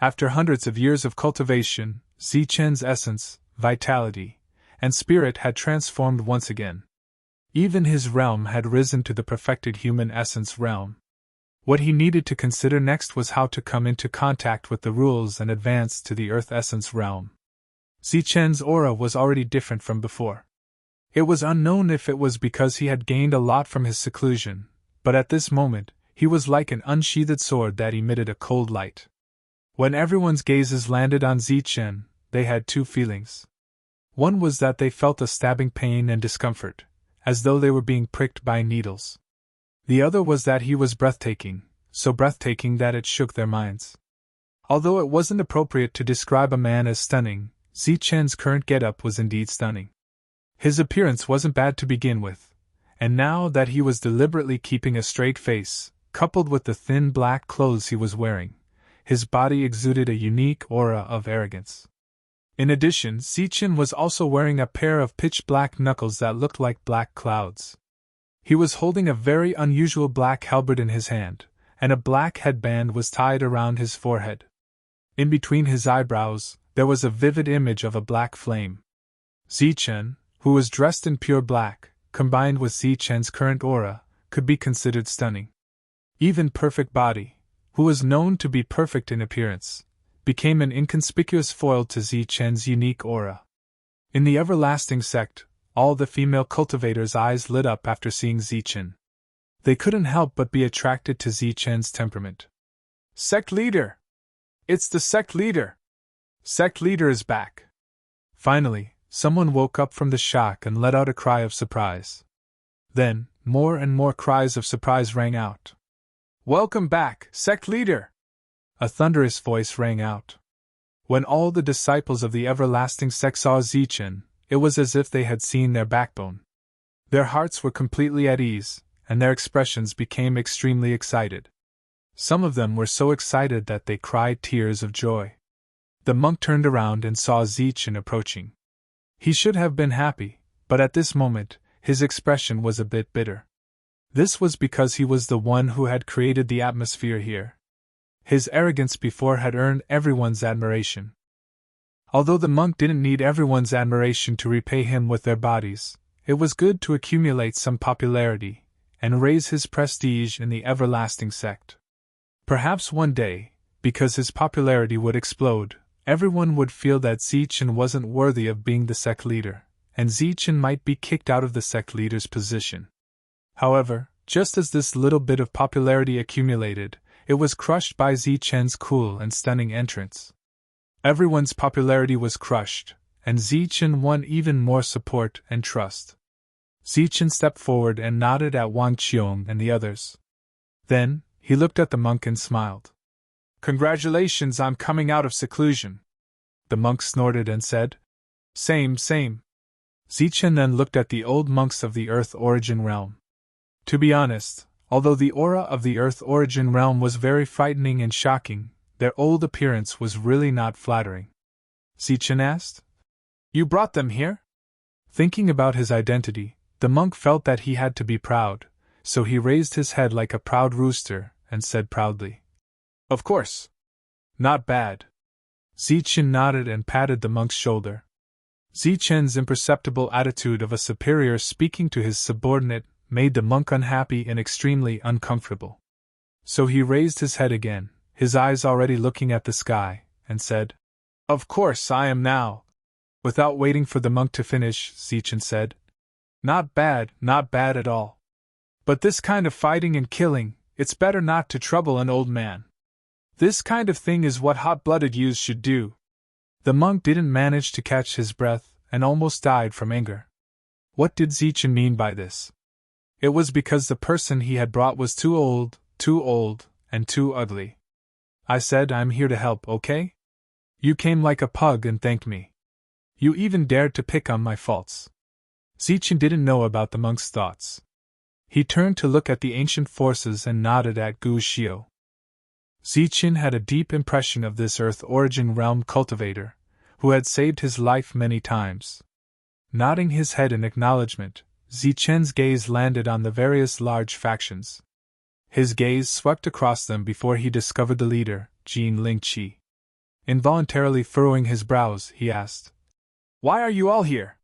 After hundreds of years of cultivation, Zichen's essence, vitality, and spirit had transformed once again. Even his realm had risen to the perfected human essence realm. What he needed to consider next was how to come into contact with the rules and advance to the Earth Essence realm. Zichen's aura was already different from before. It was unknown if it was because he had gained a lot from his seclusion, but at this moment, he was like an unsheathed sword that emitted a cold light. When everyone's gazes landed on Zichen, they had two feelings. One was that they felt a stabbing pain and discomfort, as though they were being pricked by needles. The other was that he was breathtaking, so breathtaking that it shook their minds. Although it wasn't appropriate to describe a man as stunning, Zichen's current getup was indeed stunning. His appearance wasn't bad to begin with, and now that he was deliberately keeping a straight face, coupled with the thin black clothes he was wearing, his body exuded a unique aura of arrogance. In addition, Zichen was also wearing a pair of pitch-black knuckles that looked like black clouds. He was holding a very unusual black halberd in his hand, and a black headband was tied around his forehead. In between his eyebrows, there was a vivid image of a black flame. Zichen, who was dressed in pure black, combined with Zichen's current aura, could be considered stunning. Even Perfect Body, who was known to be perfect in appearance, became an inconspicuous foil to Zichen's unique aura. In the everlasting sect, all the female cultivators' eyes lit up after seeing Zichen. They couldn't help but be attracted to Zichen's temperament. Sect leader! It's the sect leader! Sect leader is back! Finally, someone woke up from the shock and let out a cry of surprise. Then, more and more cries of surprise rang out. Welcome back, sect leader! A thunderous voice rang out. When all the disciples of the everlasting sect saw Zichen, it was as if they had seen their backbone. Their hearts were completely at ease, and their expressions became extremely excited. Some of them were so excited that they cried tears of joy. The monk turned around and saw Zichen approaching. He should have been happy, but at this moment, his expression was a bit bitter. This was because he was the one who had created the atmosphere here. His arrogance before had earned everyone's admiration. Although the monk didn't need everyone's admiration to repay him with their bodies, it was good to accumulate some popularity and raise his prestige in the everlasting sect. Perhaps one day, because his popularity would explode, everyone would feel that Zichen wasn't worthy of being the sect leader, and Zichen might be kicked out of the sect leader's position. However, just as this little bit of popularity accumulated, it was crushed by Zichen's cool and stunning entrance. Everyone's popularity was crushed, and Zichen won even more support and trust. Zichen stepped forward and nodded at Wang Qiong and the others. Then, he looked at the monk and smiled. Congratulations on coming out of seclusion. The monk snorted and said, Same. Zichen then looked at the old monks of the Earth Origin Realm. To be honest, although the aura of the Earth Origin Realm was very frightening and shocking, their old appearance was really not flattering. Zichen asked, You brought them here? Thinking about his identity, the monk felt that he had to be proud, so he raised his head like a proud rooster and said proudly, Of course. Not bad. Zichen nodded and patted the monk's shoulder. Zichen's imperceptible attitude of a superior speaking to his subordinate made the monk unhappy and extremely uncomfortable. So he raised his head again, his eyes already looking at the sky, and said, Of course I am now. Without waiting for the monk to finish, Zichen said, Not bad at all. But this kind of fighting and killing, it's better not to trouble an old man. This kind of thing is what hot-blooded youths should do. The monk didn't manage to catch his breath and almost died from anger. What did Zichen mean by this? It was because the person he had brought was too old, and too ugly. I said I'm here to help, okay? You came like a pug and thanked me. You even dared to pick on my faults. Zichen didn't know about the monk's thoughts. He turned to look at the ancient forces and nodded at Gu Xiu. Zichen had a deep impression of this Earth Origin Realm cultivator, who had saved his life many times. Nodding his head in acknowledgement, Zichen's gaze landed on the various large factions. His gaze swept across them before he discovered the leader, Jin Lingqi. Involuntarily furrowing his brows, he asked, Why are you all here?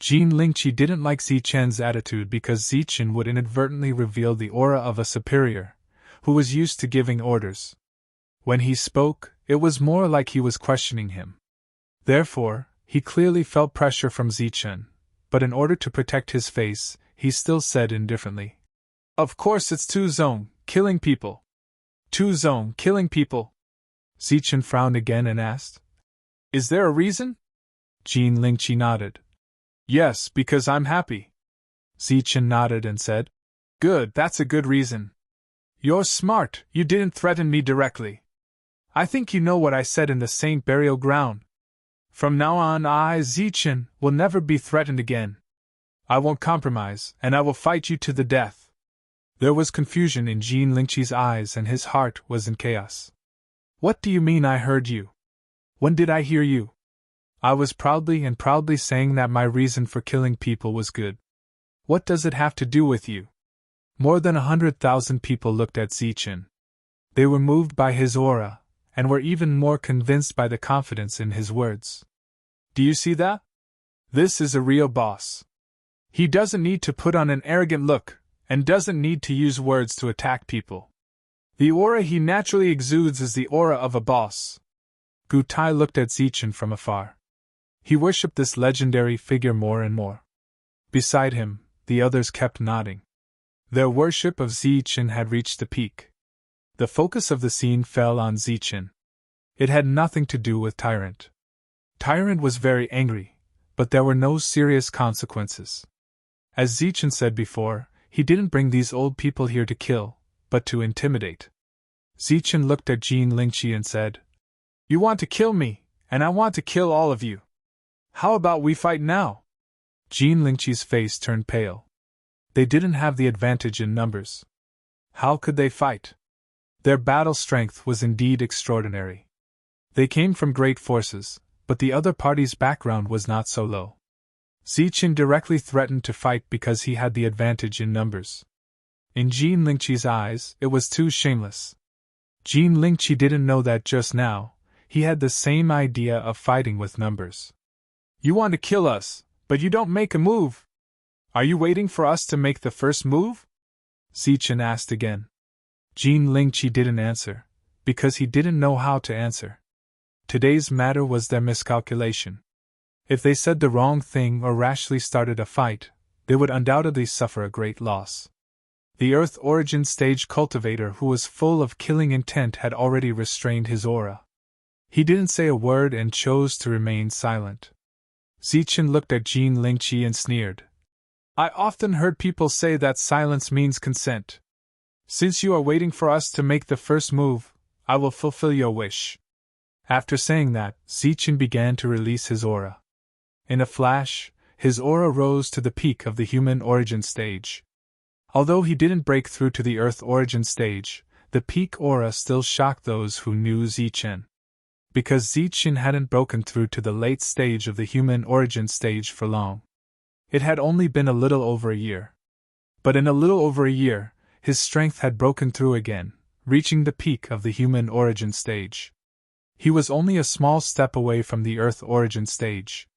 Jin Lingqi didn't like Zichen's attitude because Zichen would inadvertently reveal the aura of a superior, who was used to giving orders. When he spoke, it was more like he was questioning him. Therefore, he clearly felt pressure from Zichen, but in order to protect his face, he still said indifferently, Of course it's Zong, killing people. Zong, killing people. Zichen frowned again and asked, Is there a reason? Jin Lingqi nodded. Yes, because I'm happy. Zichen nodded and said, Good, that's a good reason. You're smart, you didn't threaten me directly. I think you know what I said in the Saint Burial Ground. From now on I, Zichen, will never be threatened again. I won't compromise, and I will fight you to the death. There was confusion in Jin Lingqi's eyes and his heart was in chaos. What do you mean I heard you? When did I hear you? I was proudly saying that my reason for killing people was good. What does it have to do with you? More than 100,000 people looked at Zichen. They were moved by his aura, and were even more convinced by the confidence in his words. Do you see that? This is a real boss. He doesn't need to put on an arrogant look, and doesn't need to use words to attack people. The aura he naturally exudes is the aura of a boss. Gu Tai looked at Zichen from afar. He worshipped this legendary figure more and more. Beside him, the others kept nodding. Their worship of Zichen had reached the peak. The focus of the scene fell on Zichen. It had nothing to do with Tyrant. Tyrant was very angry, but there were no serious consequences. As Zichen said before, he didn't bring these old people here to kill, but to intimidate. Zichen looked at Jin Lingqi and said, "You want to kill me, and I want to kill all of you. How about we fight now?" Jin Lingqi's face turned pale. They didn't have the advantage in numbers. How could they fight? Their battle strength was indeed extraordinary. They came from great forces, but the other party's background was not so low. Zichen directly threatened to fight because he had the advantage in numbers. In Jin Lingqi's eyes, it was too shameless. Jin Lingqi didn't know that just now, he had the same idea of fighting with numbers. "You want to kill us, but you don't make a move. Are you waiting for us to make the first move?" Zichen asked again. Jin Lingqi didn't answer, because he didn't know how to answer. Today's matter was their miscalculation. If they said the wrong thing or rashly started a fight, they would undoubtedly suffer a great loss. The Earth Origin Stage cultivator who was full of killing intent had already restrained his aura. He didn't say a word and chose to remain silent. Zichen looked at Jin Lingqi and sneered. "I often heard people say that silence means consent. Since you are waiting for us to make the first move, I will fulfill your wish." After saying that, Zichen began to release his aura. In a flash, his aura rose to the peak of the human origin stage. Although he didn't break through to the Earth origin stage, the peak aura still shocked those who knew Zichen. Because Zichen hadn't broken through to the late stage of the human origin stage for long. It had only been a little over a year. But in a little over a year, his strength had broken through again, reaching the peak of the human origin stage. He was only a small step away from the Earth origin stage.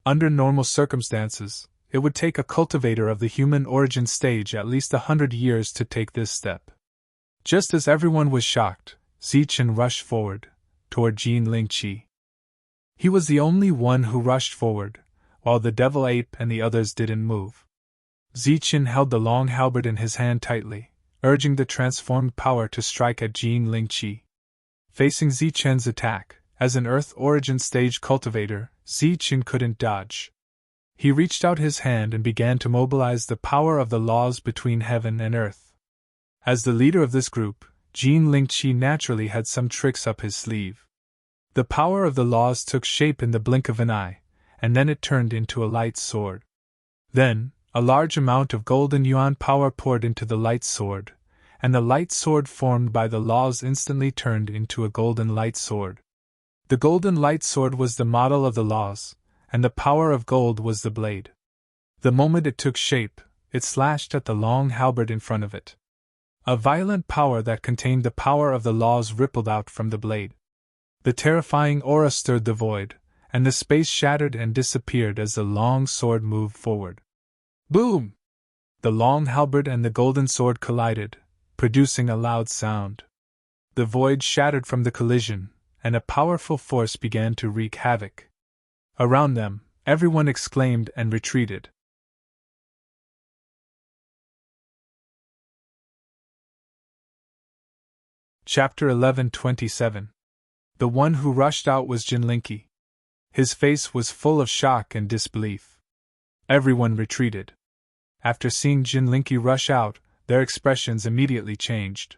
Under normal circumstances, it would take a cultivator of the human origin stage at least 100 years to take this step. Just as everyone was shocked, Zichen rushed forward, toward Jin Lingqi. He was the only one who rushed forward, while the devil ape and the others didn't move. Zichen held the long halberd in his hand tightly, urging the transformed power to strike at Jin Lingqi. Facing Zichen's attack, as an Earth origin stage cultivator, Zichen couldn't dodge. He reached out his hand and began to mobilize the power of the laws between heaven and earth. As the leader of this group, Jin Lingqi naturally had some tricks up his sleeve. The power of the laws took shape in the blink of an eye, and then it turned into a light sword. Then, a large amount of golden yuan power poured into the light sword, and the light sword formed by the laws instantly turned into a golden light sword. The golden light sword was the model of the laws, and the power of gold was the blade. The moment it took shape, it slashed at the long halberd in front of it. A violent power that contained the power of the laws rippled out from the blade. The terrifying aura stirred the void, and the space shattered and disappeared as the long sword moved forward. Boom! The long halberd and the golden sword collided, producing a loud sound. The void shattered from the collision, and a powerful force began to wreak havoc. Around them, everyone exclaimed and retreated. Chapter 11:27. The one who rushed out was Jin Lingqi. His face was full of shock and disbelief. Everyone retreated. After seeing Jin Lingqi rush out, their expressions immediately changed.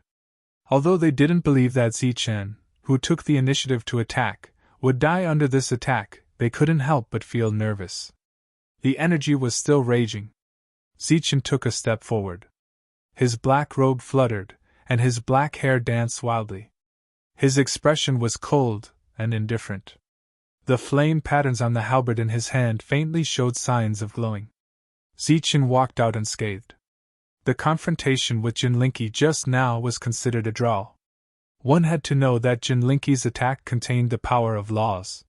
Although they didn't believe that Zichen, who took the initiative to attack, would die under this attack, they couldn't help but feel nervous. The energy was still raging. Zichen took a step forward. His black robe fluttered, and his black hair danced wildly. His expression was cold and indifferent. The flame patterns on the halberd in his hand faintly showed signs of glowing. Zichen walked out unscathed. The confrontation with Jin Lingqi just now was considered a draw. One had to know that Jin Lingqi's attack contained the power of laws.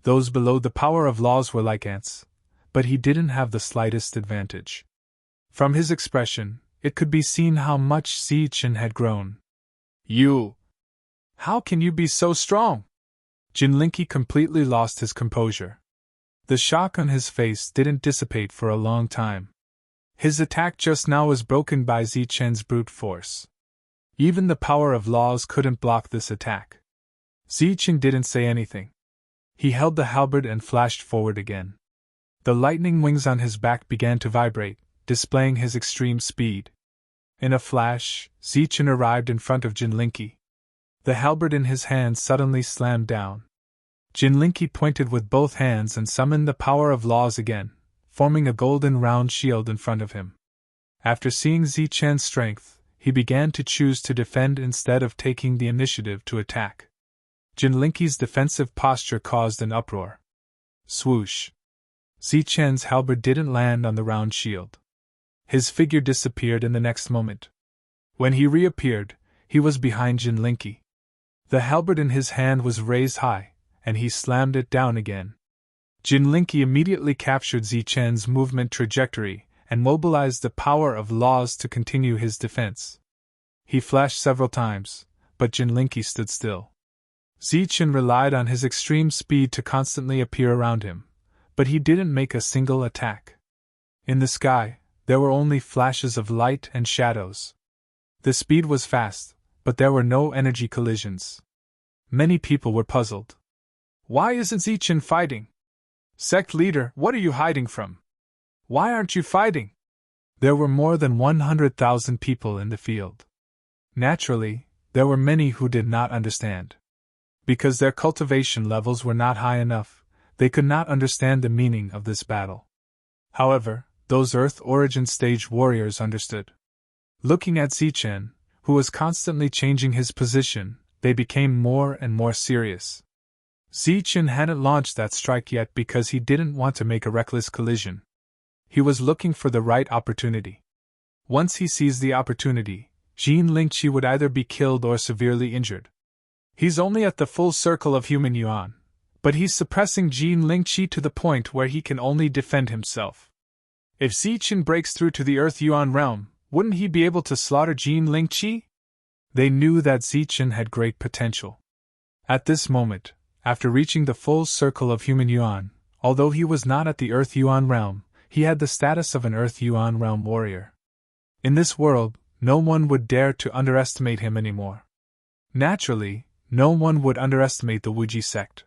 Those below the power of laws were like ants, but he didn't have the slightest advantage. From his expression, it could be seen how much Zichen had grown. "You! How can you be so strong?" Jinlinki completely lost his composure. The shock on his face didn't dissipate for a long time. His attack just now was broken by Zichen's brute force. Even the power of laws couldn't block this attack. Zichen didn't say anything. He held the halberd and flashed forward again. The lightning wings on his back began to vibrate, displaying his extreme speed. In a flash, Zichen arrived in front of Jinlinki. The halberd in his hand suddenly slammed down. Jinlinki pointed with both hands and summoned the power of laws again, forming a golden round shield in front of him. After seeing Zichen's strength, he began to choose to defend instead of taking the initiative to attack. Jinlinki's defensive posture caused an uproar. Swoosh! Zichen's halberd didn't land on the round shield. His figure disappeared in the next moment. When he reappeared, he was behind Jinlinki. The halberd in his hand was raised high, and he slammed it down again. Jinlinki immediately captured Zichen's movement trajectory and mobilized the power of laws to continue his defense. He flashed several times, but Jinlinki stood still. Zichen relied on his extreme speed to constantly appear around him, but he didn't make a single attack. In the sky, there were only flashes of light and shadows. The speed was fast, but there were no energy collisions. Many people were puzzled. Why isn't Zichen fighting? Sect leader, what are you hiding from? Why aren't you fighting? There were more than 100,000 people in the field. Naturally, there were many who did not understand. Because their cultivation levels were not high enough, they could not understand the meaning of this battle. However, those Earth Origin stage warriors understood. Looking at Zichen, who was constantly changing his position, they became more and more serious. Zichen hadn't launched that strike yet because he didn't want to make a reckless collision. He was looking for the right opportunity. Once he seized the opportunity, Jinlinki would either be killed or severely injured. He's only at the full circle of human yuan, but he's suppressing Jinlinki to the point where he can only defend himself. If Zichen breaks through to the Earth Yuan realm, wouldn't he be able to slaughter Jinlinki? They knew that Zichen had great potential. At this moment, after reaching the full circle of human yuan, although he was not at the Earth Yuan realm, he had the status of an Earth Yuan realm warrior. In this world, no one would dare to underestimate him anymore. Naturally, no one would underestimate the Wuji sect.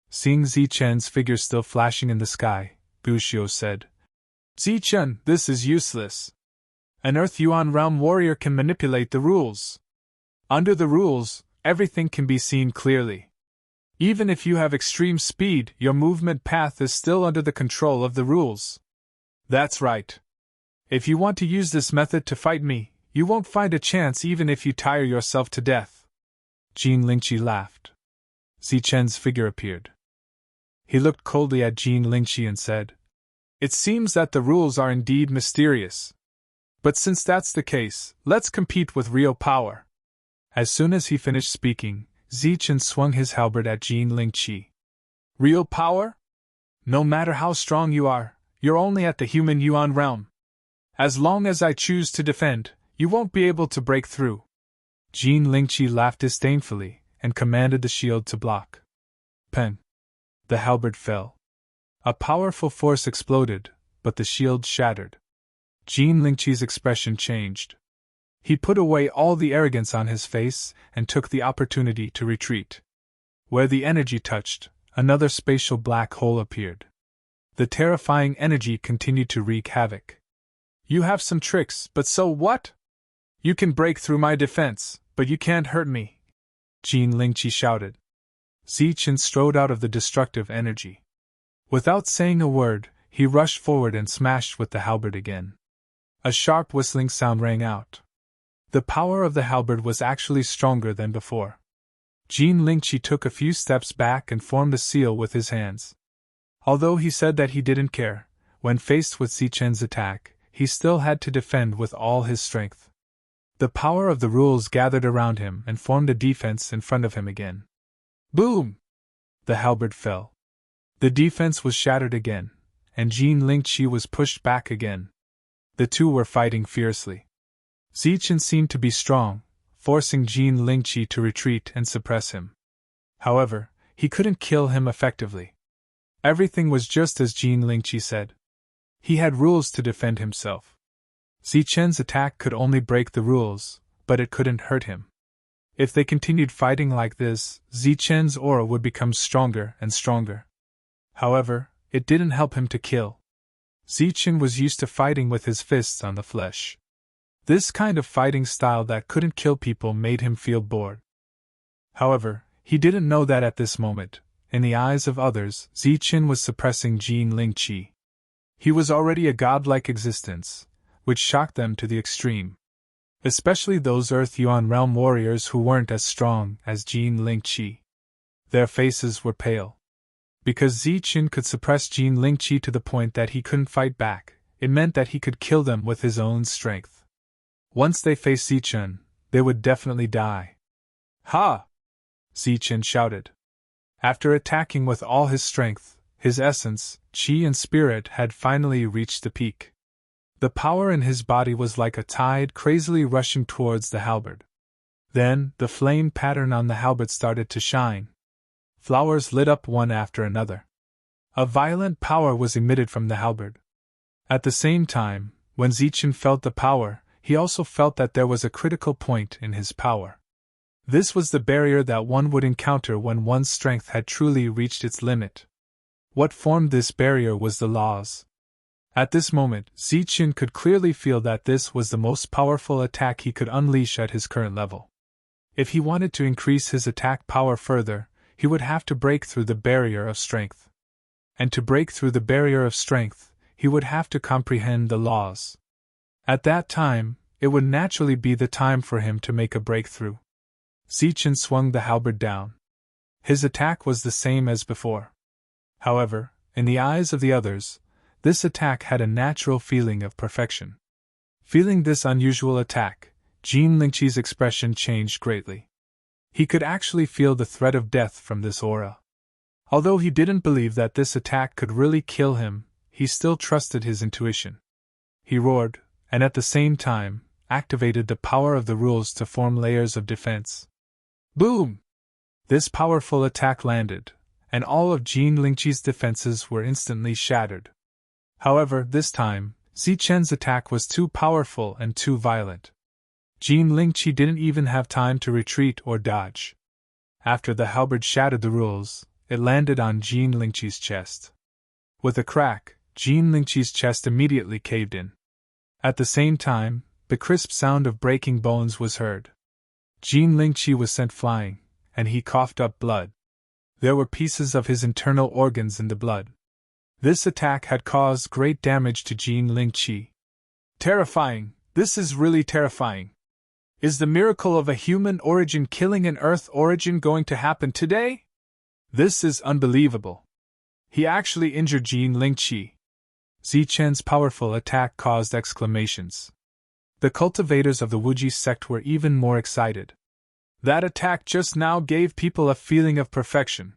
Seeing Zichen's figure still flashing in the sky, Guxiu said, Zichen, this is useless. An Earth Yuan realm warrior can manipulate the rules. Under the rules, everything can be seen clearly. Even if you have extreme speed, your movement path is still under the control of the rules. That's right. If you want to use this method to fight me, you won't find a chance even if you tire yourself to death. Jinlinki laughed. Zichen's figure appeared. He looked coldly at Jinlinki and said, It seems that the rules are indeed mysterious. But since that's the case, let's compete with real power. As soon as he finished speaking, Zichen swung his halberd at Jinlinki. Real power? No matter how strong you are, you're only at the human yuan realm. As long as I choose to defend, you won't be able to break through. Jinlinki laughed disdainfully and commanded the shield to block. Pen. The halberd fell. A powerful force exploded, but the shield shattered. Jinlinki's expression changed. He put away all the arrogance on his face and took the opportunity to retreat. Where the energy touched, another spatial black hole appeared. The terrifying energy continued to wreak havoc. You have some tricks, but so what? You can break through my defense, but you can't hurt me, Jinlinki shouted. Zichen strode out of the destructive energy. Without saying a word, he rushed forward and smashed with the halberd again. A sharp whistling sound rang out. The power of the halberd was actually stronger than before. Jinlinki took a few steps back and formed a seal with his hands. Although he said that he didn't care, when faced with Zichen's attack, he still had to defend with all his strength. The power of the rules gathered around him and formed a defense in front of him again. Boom! The halberd fell. The defense was shattered again, and Jinlinki was pushed back again. The two were fighting fiercely. Zichen seemed to be strong, forcing Jinlinki to retreat and suppress him. However, he couldn't kill him effectively. Everything was just as Jin Lingqi said. He had rules to defend himself. Zichen's attack could only break the rules, but it couldn't hurt him. If they continued fighting like this, Zichen's aura would become stronger and stronger. However, it didn't help him to kill. Zichen was used to fighting with his fists on the flesh. This kind of fighting style that couldn't kill people made him feel bored. However, he didn't know that at this moment, in the eyes of others, Zichen was suppressing Jin Lingqi. He was already a godlike existence, which shocked them to the extreme. Especially those Earth Yuan realm warriors who weren't as strong as Jin Lingqi. Their faces were pale. Because Zichen could suppress Jin Lingqi to the point that he couldn't fight back, it meant that he could kill them with his own strength. Once they faced Zichen, they would definitely die. Ha! Zichen shouted. After attacking with all his strength, his essence, qi and spirit had finally reached the peak. The power in his body was like a tide crazily rushing towards the halberd. Then, the flame pattern on the halberd started to shine. Flowers lit up one after another. A violent power was emitted from the halberd. At the same time, when Zichen felt the power, he also felt that there was a critical point in his power. This was the barrier that one would encounter when one's strength had truly reached its limit. What formed this barrier was the laws. At this moment, Zichen could clearly feel that this was the most powerful attack he could unleash at his current level. If he wanted to increase his attack power further, he would have to break through the barrier of strength. And to break through the barrier of strength, he would have to comprehend the laws. At that time, it would naturally be the time for him to make a breakthrough. Zichen swung the halberd down. His attack was the same as before. However, in the eyes of the others, this attack had a natural feeling of perfection. Feeling this unusual attack, Jin Lingqi's expression changed greatly. He could actually feel the threat of death from this aura. Although he didn't believe that this attack could really kill him, he still trusted his intuition. He roared, and at the same time, activated the power of the rules to form layers of defense. Boom! This powerful attack landed, and all of Jin Lingqi's defenses were instantly shattered. However, this time, Zichen's attack was too powerful and too violent. Jin Lingqi didn't even have time to retreat or dodge. After the halberd shattered the rules, it landed on Jin Lingqi's chest. With a crack, Jin Lingqi's chest immediately caved in. At the same time, the crisp sound of breaking bones was heard. Jin Lingqi was sent flying, and he coughed up blood. There were pieces of his internal organs in the blood. This attack had caused great damage to Jin Lingqi. Terrifying! This is really terrifying! Is the miracle of a human origin killing an Earth origin going to happen today? This is unbelievable. He actually injured Jin Lingqi. Zichen's powerful attack caused exclamations. The cultivators of the Wuji sect were even more excited. That attack just now gave people a feeling of perfection.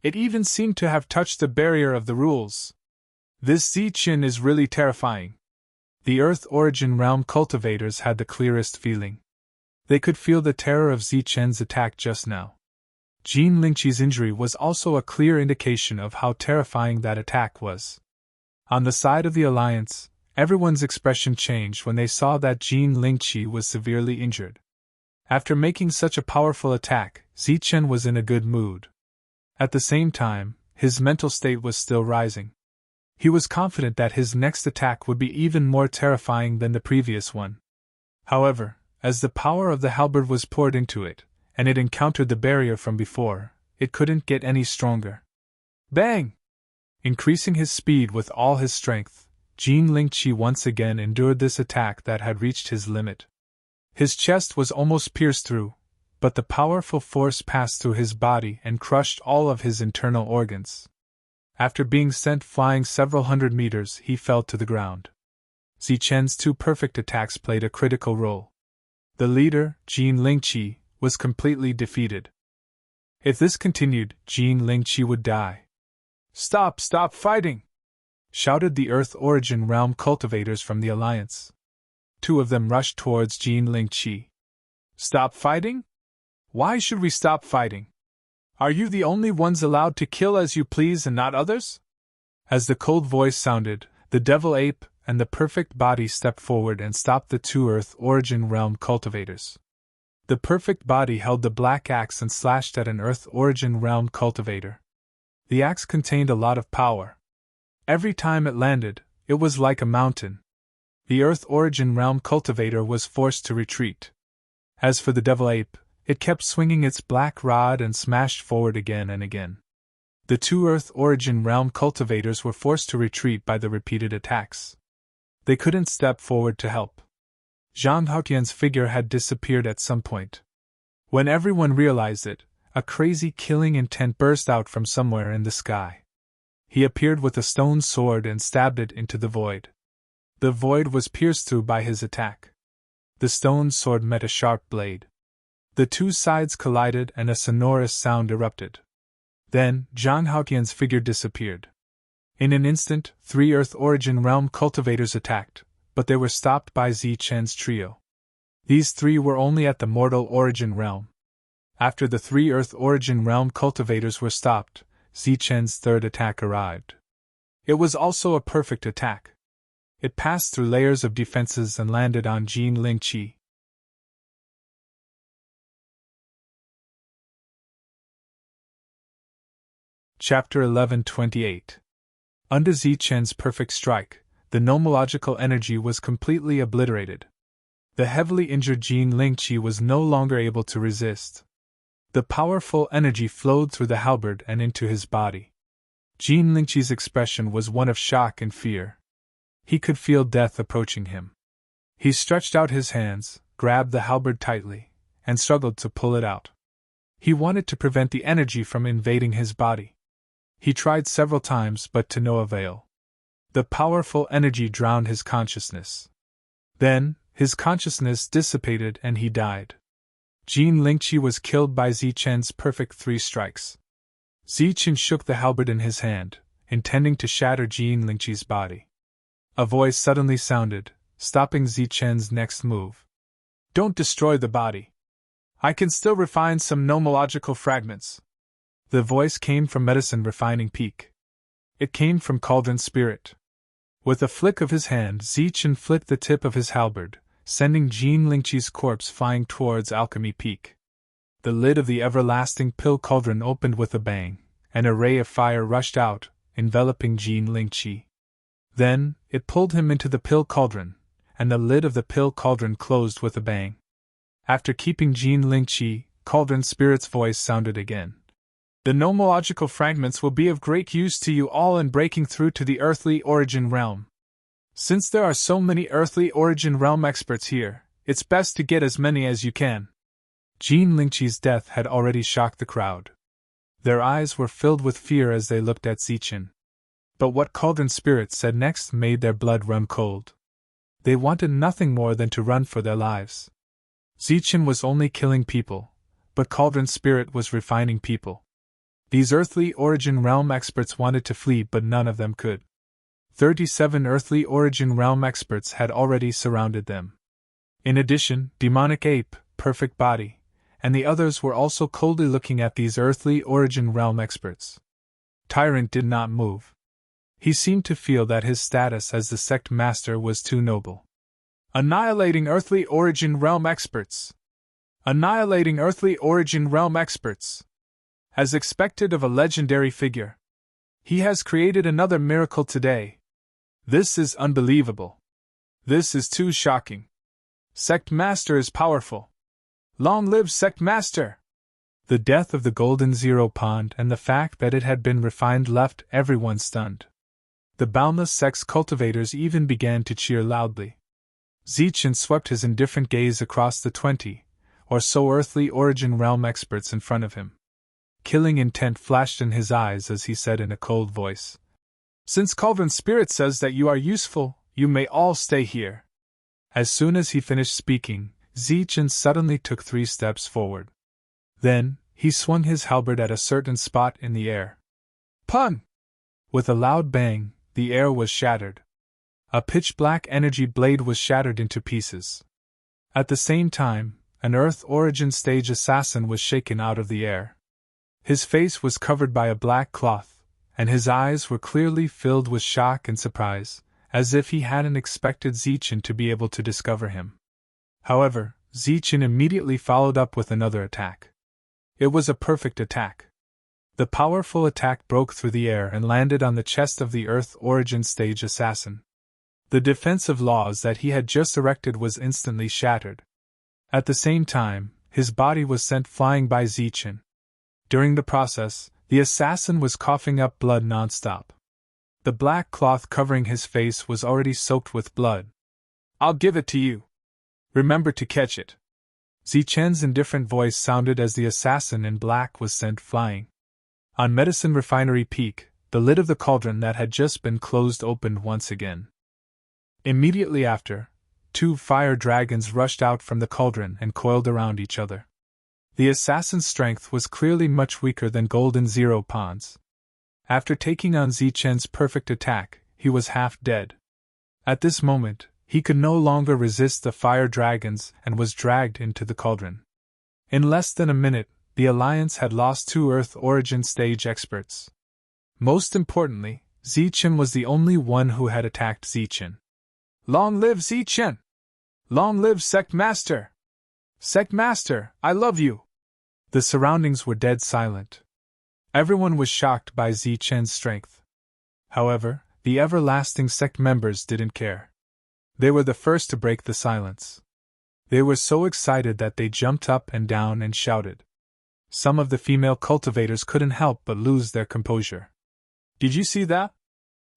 It even seemed to have touched the barrier of the rules. This Zichen is really terrifying. The Earth Origin Realm cultivators had the clearest feeling. They could feel the terror of Zichen's attack just now. Jin Lingqi's injury was also a clear indication of how terrifying that attack was. On the side of the Alliance, everyone's expression changed when they saw that Jin Lingqi was severely injured. After making such a powerful attack, Zichen was in a good mood. At the same time, his mental state was still rising. He was confident that his next attack would be even more terrifying than the previous one. However, as the power of the halberd was poured into it, and it encountered the barrier from before, it couldn't get any stronger. Bang! Increasing his speed with all his strength, Jin Lingqi once again endured this attack that had reached his limit. His chest was almost pierced through, but the powerful force passed through his body and crushed all of his internal organs. After being sent flying several hundred meters, he fell to the ground. Zichen's two perfect attacks played a critical role. The leader, Jin Lingqi, was completely defeated. If this continued, Jin Lingqi would die. Stop fighting! Shouted the Earth Origin Realm cultivators from the Alliance. Two of them rushed towards Jin Lingqi. Stop fighting? Why should we stop fighting? Are you the only ones allowed to kill as you please and not others? As the cold voice sounded, the devil ape and the perfect body stepped forward and stopped the two Earth Origin Realm cultivators. The perfect body held the black axe and slashed at an Earth Origin Realm cultivator. The axe contained a lot of power. Every time it landed, it was like a mountain. The Earth Origin Realm cultivator was forced to retreat. As for the devil ape, it kept swinging its black rod and smashed forward again and again. The two Earth Origin Realm cultivators were forced to retreat by the repeated attacks. They couldn't step forward to help. Zhang Haotian's figure had disappeared at some point. When everyone realized it, a crazy killing intent burst out from somewhere in the sky. He appeared with a stone sword and stabbed it into the void. The void was pierced through by his attack. The stone sword met a sharp blade. The two sides collided and a sonorous sound erupted. Then, Zhang Haotian's figure disappeared. In an instant, three Earth Origin Realm cultivators attacked, but they were stopped by Zichen's trio. These three were only at the mortal Origin Realm. After the three Earth Origin Realm cultivators were stopped, Zichen's third attack arrived. It was also a perfect attack. It passed through layers of defenses and landed on Jin Lingqi. Chapter 1128. Under Zichen's perfect strike, the nomological energy was completely obliterated. The heavily injured Jin Lingqi was no longer able to resist. The powerful energy flowed through the halberd and into his body. Jin Lingqi's expression was one of shock and fear. He could feel death approaching him. He stretched out his hands, grabbed the halberd tightly, and struggled to pull it out. He wanted to prevent the energy from invading his body. He tried several times, but to no avail. The powerful energy drowned his consciousness. Then, his consciousness dissipated and he died. Jin Lingqi was killed by Zichen's perfect three strikes. Zichen shook the halberd in his hand, intending to shatter Jin Lingqi's body. A voice suddenly sounded, stopping Zichen's next move. Don't destroy the body. I can still refine some nomological fragments. The voice came from Medicine Refining Peak. It came from Cauldron Spirit. With a flick of his hand, Zichen flicked the tip of his halberd, sending Jin Lingqi's corpse flying towards Alchemy Peak. The lid of the everlasting pill cauldron opened with a bang, and a ray of fire rushed out, enveloping Jin Lingqi. Then, it pulled him into the pill cauldron, and the lid of the pill cauldron closed with a bang. After keeping Jin Lingqi, Cauldron Spirit's voice sounded again. The nomological fragments will be of great use to you all in breaking through to the Earthly Origin Realm. Since there are so many Earthly Origin Realm experts here, it's best to get as many as you can. Jin Lingqi's death had already shocked the crowd. Their eyes were filled with fear as they looked at Zichen. But what Cauldron Spirit said next made their blood run cold. They wanted nothing more than to run for their lives. Zichen was only killing people, but Cauldron Spirit was refining people. These Earthly Origin Realm experts wanted to flee, but none of them could. 37 Earthly Origin Realm experts had already surrounded them. In addition, Demonic Ape, Perfect Body, and the others were also coldly looking at these Earthly Origin Realm experts. Tyrant did not move. He seemed to feel that his status as the sect master was too noble. Annihilating Earthly Origin Realm experts! Annihilating Earthly Origin Realm experts! As expected of a legendary figure. He has created another miracle today. This is unbelievable. This is too shocking. Sect Master is powerful. Long live Sect Master! The death of the Golden Zero Pond and the fact that it had been refined left everyone stunned. The boundless sect's cultivators even began to cheer loudly. Zichen swept his indifferent gaze across the 20 or so Earthly Origin Realm experts in front of him. Killing intent flashed in his eyes as he said in a cold voice, Since Cauldron Spirit says that you are useful, you may all stay here. As soon as he finished speaking, Zichen suddenly took 3 steps forward. Then, he swung his halberd at a certain spot in the air. Pun! With a loud bang, the air was shattered. A pitch-black energy blade was shattered into pieces. At the same time, an Earth Origin stage assassin was shaken out of the air. His face was covered by a black cloth, and his eyes were clearly filled with shock and surprise, as if he hadn't expected Zichen to be able to discover him. However, Zichen immediately followed up with another attack. It was a perfect attack. The powerful attack broke through the air and landed on the chest of the Earth Origin Stage assassin. The defensive laws that he had just erected was instantly shattered. At the same time, his body was sent flying by Zichen. During the process, the assassin was coughing up blood nonstop. The black cloth covering his face was already soaked with blood. "I'll give it to you. Remember to catch it." Zichen's indifferent voice sounded as the assassin in black was sent flying. On Medicine Refinery Peak, the lid of the cauldron that had just been closed opened once again. Immediately after, 2 fire dragons rushed out from the cauldron and coiled around each other. The assassin's strength was clearly much weaker than Golden Zero Pawn's. After taking on Zichen's perfect attack, he was half dead. At this moment, he could no longer resist the fire dragons and was dragged into the cauldron. In less than a minute, the Alliance had lost 2 Earth Origin Stage experts. Most importantly, Zichen was the only one who had attacked Zichen. "Long live Zichen! Long live Sect Master! Sect Master, I love you!" The surroundings were dead silent. Everyone was shocked by Zichen's strength. However, the everlasting sect members didn't care. They were the first to break the silence. They were so excited that they jumped up and down and shouted. Some of the female cultivators couldn't help but lose their composure. "Did you see that?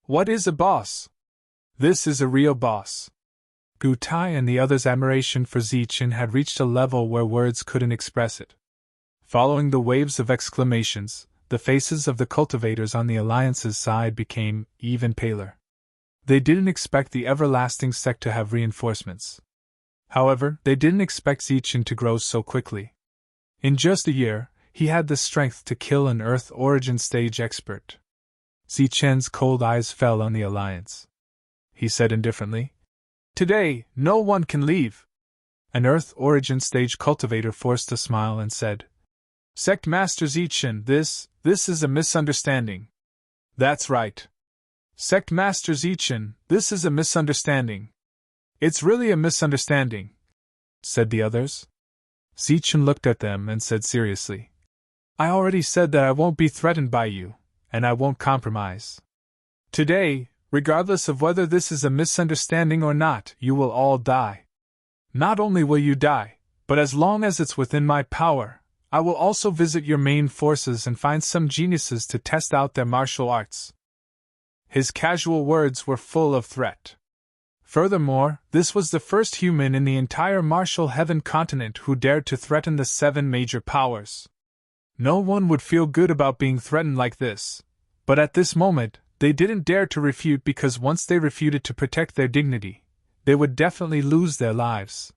What is a boss? This is a real boss." Gutai and the others' admiration for Zichen had reached a level where words couldn't express it. Following the waves of exclamations, the faces of the cultivators on the Alliance's side became even paler. They didn't expect the everlasting sect to have reinforcements. However, they didn't expect Zichen to grow so quickly. In just a year, he had the strength to kill an Earth Origin Stage expert. Zichen's cold eyes fell on the Alliance. He said indifferently, "Today, no one can leave." An Earth Origin Stage cultivator forced a smile and said, "Sect Master Zichen, this is a misunderstanding." "That's right. Sect Master Zichen, this is a misunderstanding." "It's really a misunderstanding," said the others. Zichen looked at them and said seriously, "I already said that I won't be threatened by you, and I won't compromise. Today, regardless of whether this is a misunderstanding or not, you will all die. Not only will you die, but as long as it's within my power, I will also visit your main forces and find some geniuses to test out their martial arts." His casual words were full of threat. Furthermore, this was the first human in the entire martial heaven continent who dared to threaten the 7 major powers. No one would feel good about being threatened like this, but at this moment, they didn't dare to refute because once they refuted to protect their dignity, they would definitely lose their lives.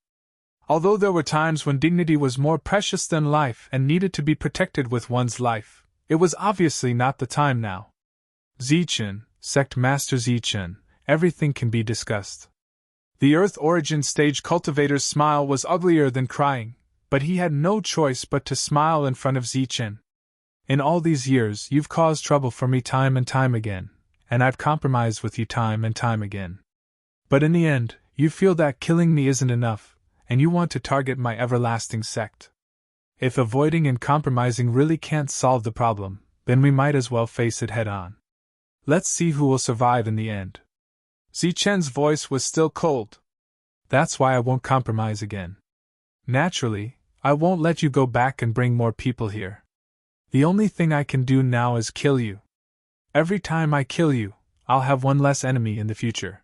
Although there were times when dignity was more precious than life and needed to be protected with one's life, it was obviously not the time now. "Zichen, Sect Master Zichen, everything can be discussed." The Earth Origin Stage cultivator's smile was uglier than crying, but he had no choice but to smile in front of Zichen. "In all these years you've caused trouble for me time and time again, and I've compromised with you time and time again. But in the end, you feel that killing me isn't enough, and you want to target my everlasting sect. If avoiding and compromising really can't solve the problem, then we might as well face it head-on. Let's see who will survive in the end." Zichen's voice was still cold. "That's why I won't compromise again. Naturally, I won't let you go back and bring more people here. The only thing I can do now is kill you. Every time I kill you, I'll have one less enemy in the future.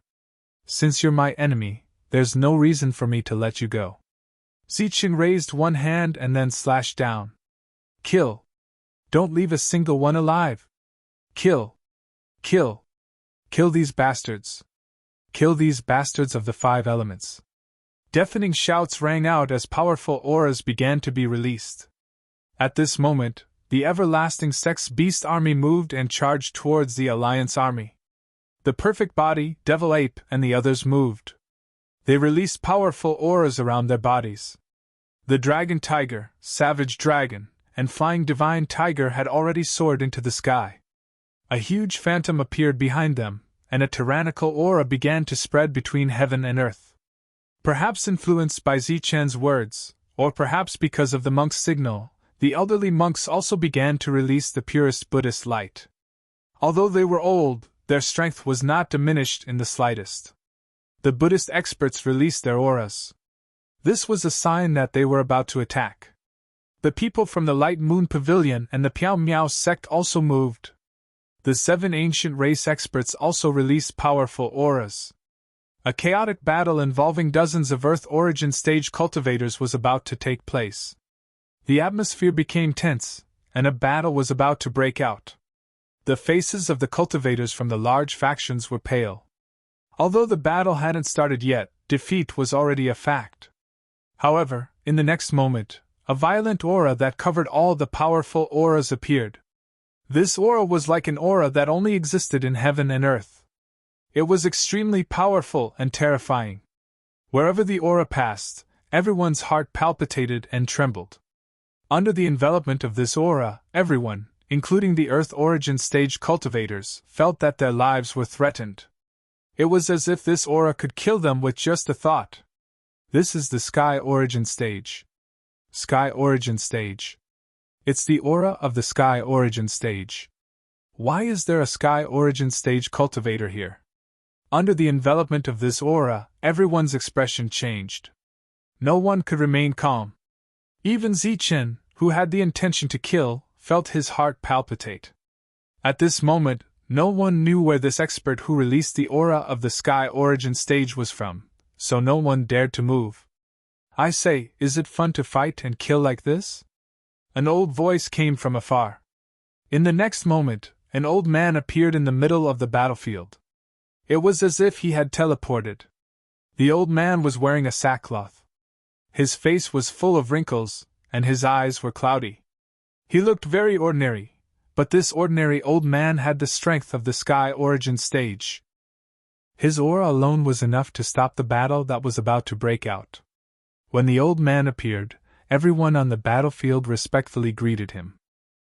Since you're my enemy, there's no reason for me to let you go." Zichen raised one hand and then slashed down. "Kill! Don't leave a single one alive! Kill! Kill! Kill these bastards! Kill these bastards of the 5 elements!" Deafening shouts rang out as powerful auras began to be released. At this moment, the everlasting Sex Beast army moved and charged towards the Alliance army. The Perfect Body, Devil Ape, and the others moved. They released powerful auras around their bodies. The Dragon Tiger, Savage Dragon, and flying divine tiger had already soared into the sky. A huge phantom appeared behind them, and a tyrannical aura began to spread between heaven and earth. Perhaps influenced by Zichen's words, or perhaps because of the monk's signal, the elderly monks also began to release the purest Buddhist light. Although they were old, their strength was not diminished in the slightest. The Buddhist experts released their auras. This was a sign that they were about to attack. The people from the Light Moon Pavilion and the Piao Miao sect also moved. The 7 ancient race experts also released powerful auras. A chaotic battle involving dozens of Earth Origin stage cultivators was about to take place. The atmosphere became tense, and a battle was about to break out. The faces of the cultivators from the large factions were pale. Although the battle hadn't started yet, defeat was already a fact. However, in the next moment, a violent aura that covered all the powerful auras appeared. This aura was like an aura that only existed in heaven and earth. It was extremely powerful and terrifying. Wherever the aura passed, everyone's heart palpitated and trembled. Under the envelopment of this aura, everyone, including the Earth Origin stage cultivators, felt that their lives were threatened. It was as if this aura could kill them with just a thought. This is the Sky Origin stage. Sky Origin stage. It's the aura of the Sky Origin stage. Why is there a Sky Origin stage cultivator here? Under the envelopment of this aura, everyone's expression changed. No one could remain calm. Even Zichen, who had the intention to kill, felt his heart palpitate. At this moment, no one knew where this expert who released the aura of the Sky Origin stage was from, so no one dared to move. I say, is it fun to fight and kill like this? An old voice came from afar. In the next moment, an old man appeared in the middle of the battlefield. It was as if he had teleported. The old man was wearing a sackcloth. His face was full of wrinkles, and his eyes were cloudy. He looked very ordinary, but this ordinary old man had the strength of the Sky Origin stage. His aura alone was enough to stop the battle that was about to break out. When the old man appeared, everyone on the battlefield respectfully greeted him.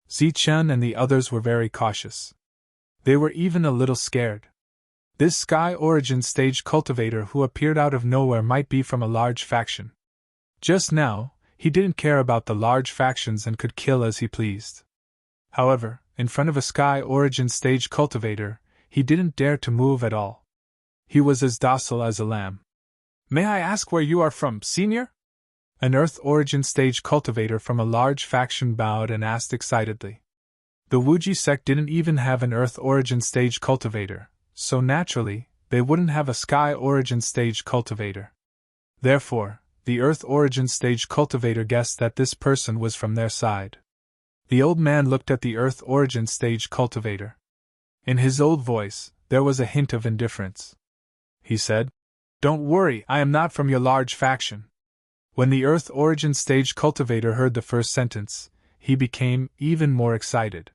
Zichen and the others were very cautious. They were even a little scared. This Sky Origin stage cultivator who appeared out of nowhere might be from a large faction. Just now, he didn't care about the large factions and could kill as he pleased. However, in front of a Sky Origin stage cultivator, he didn't dare to move at all. He was as docile as a lamb. May I ask where you are from, senior? An Earth Origin stage cultivator from a large faction bowed and asked excitedly. The Wuji sect didn't even have an Earth Origin stage cultivator, so naturally, they wouldn't have a Sky Origin stage cultivator. Therefore, the Earth Origin stage cultivator guessed that this person was from their side. The old man looked at the Earth Origin stage cultivator. In his old voice, there was a hint of indifference. He said, "Don't worry, I am not from your large faction." When the Earth Origin stage cultivator heard the first sentence, he became even more excited.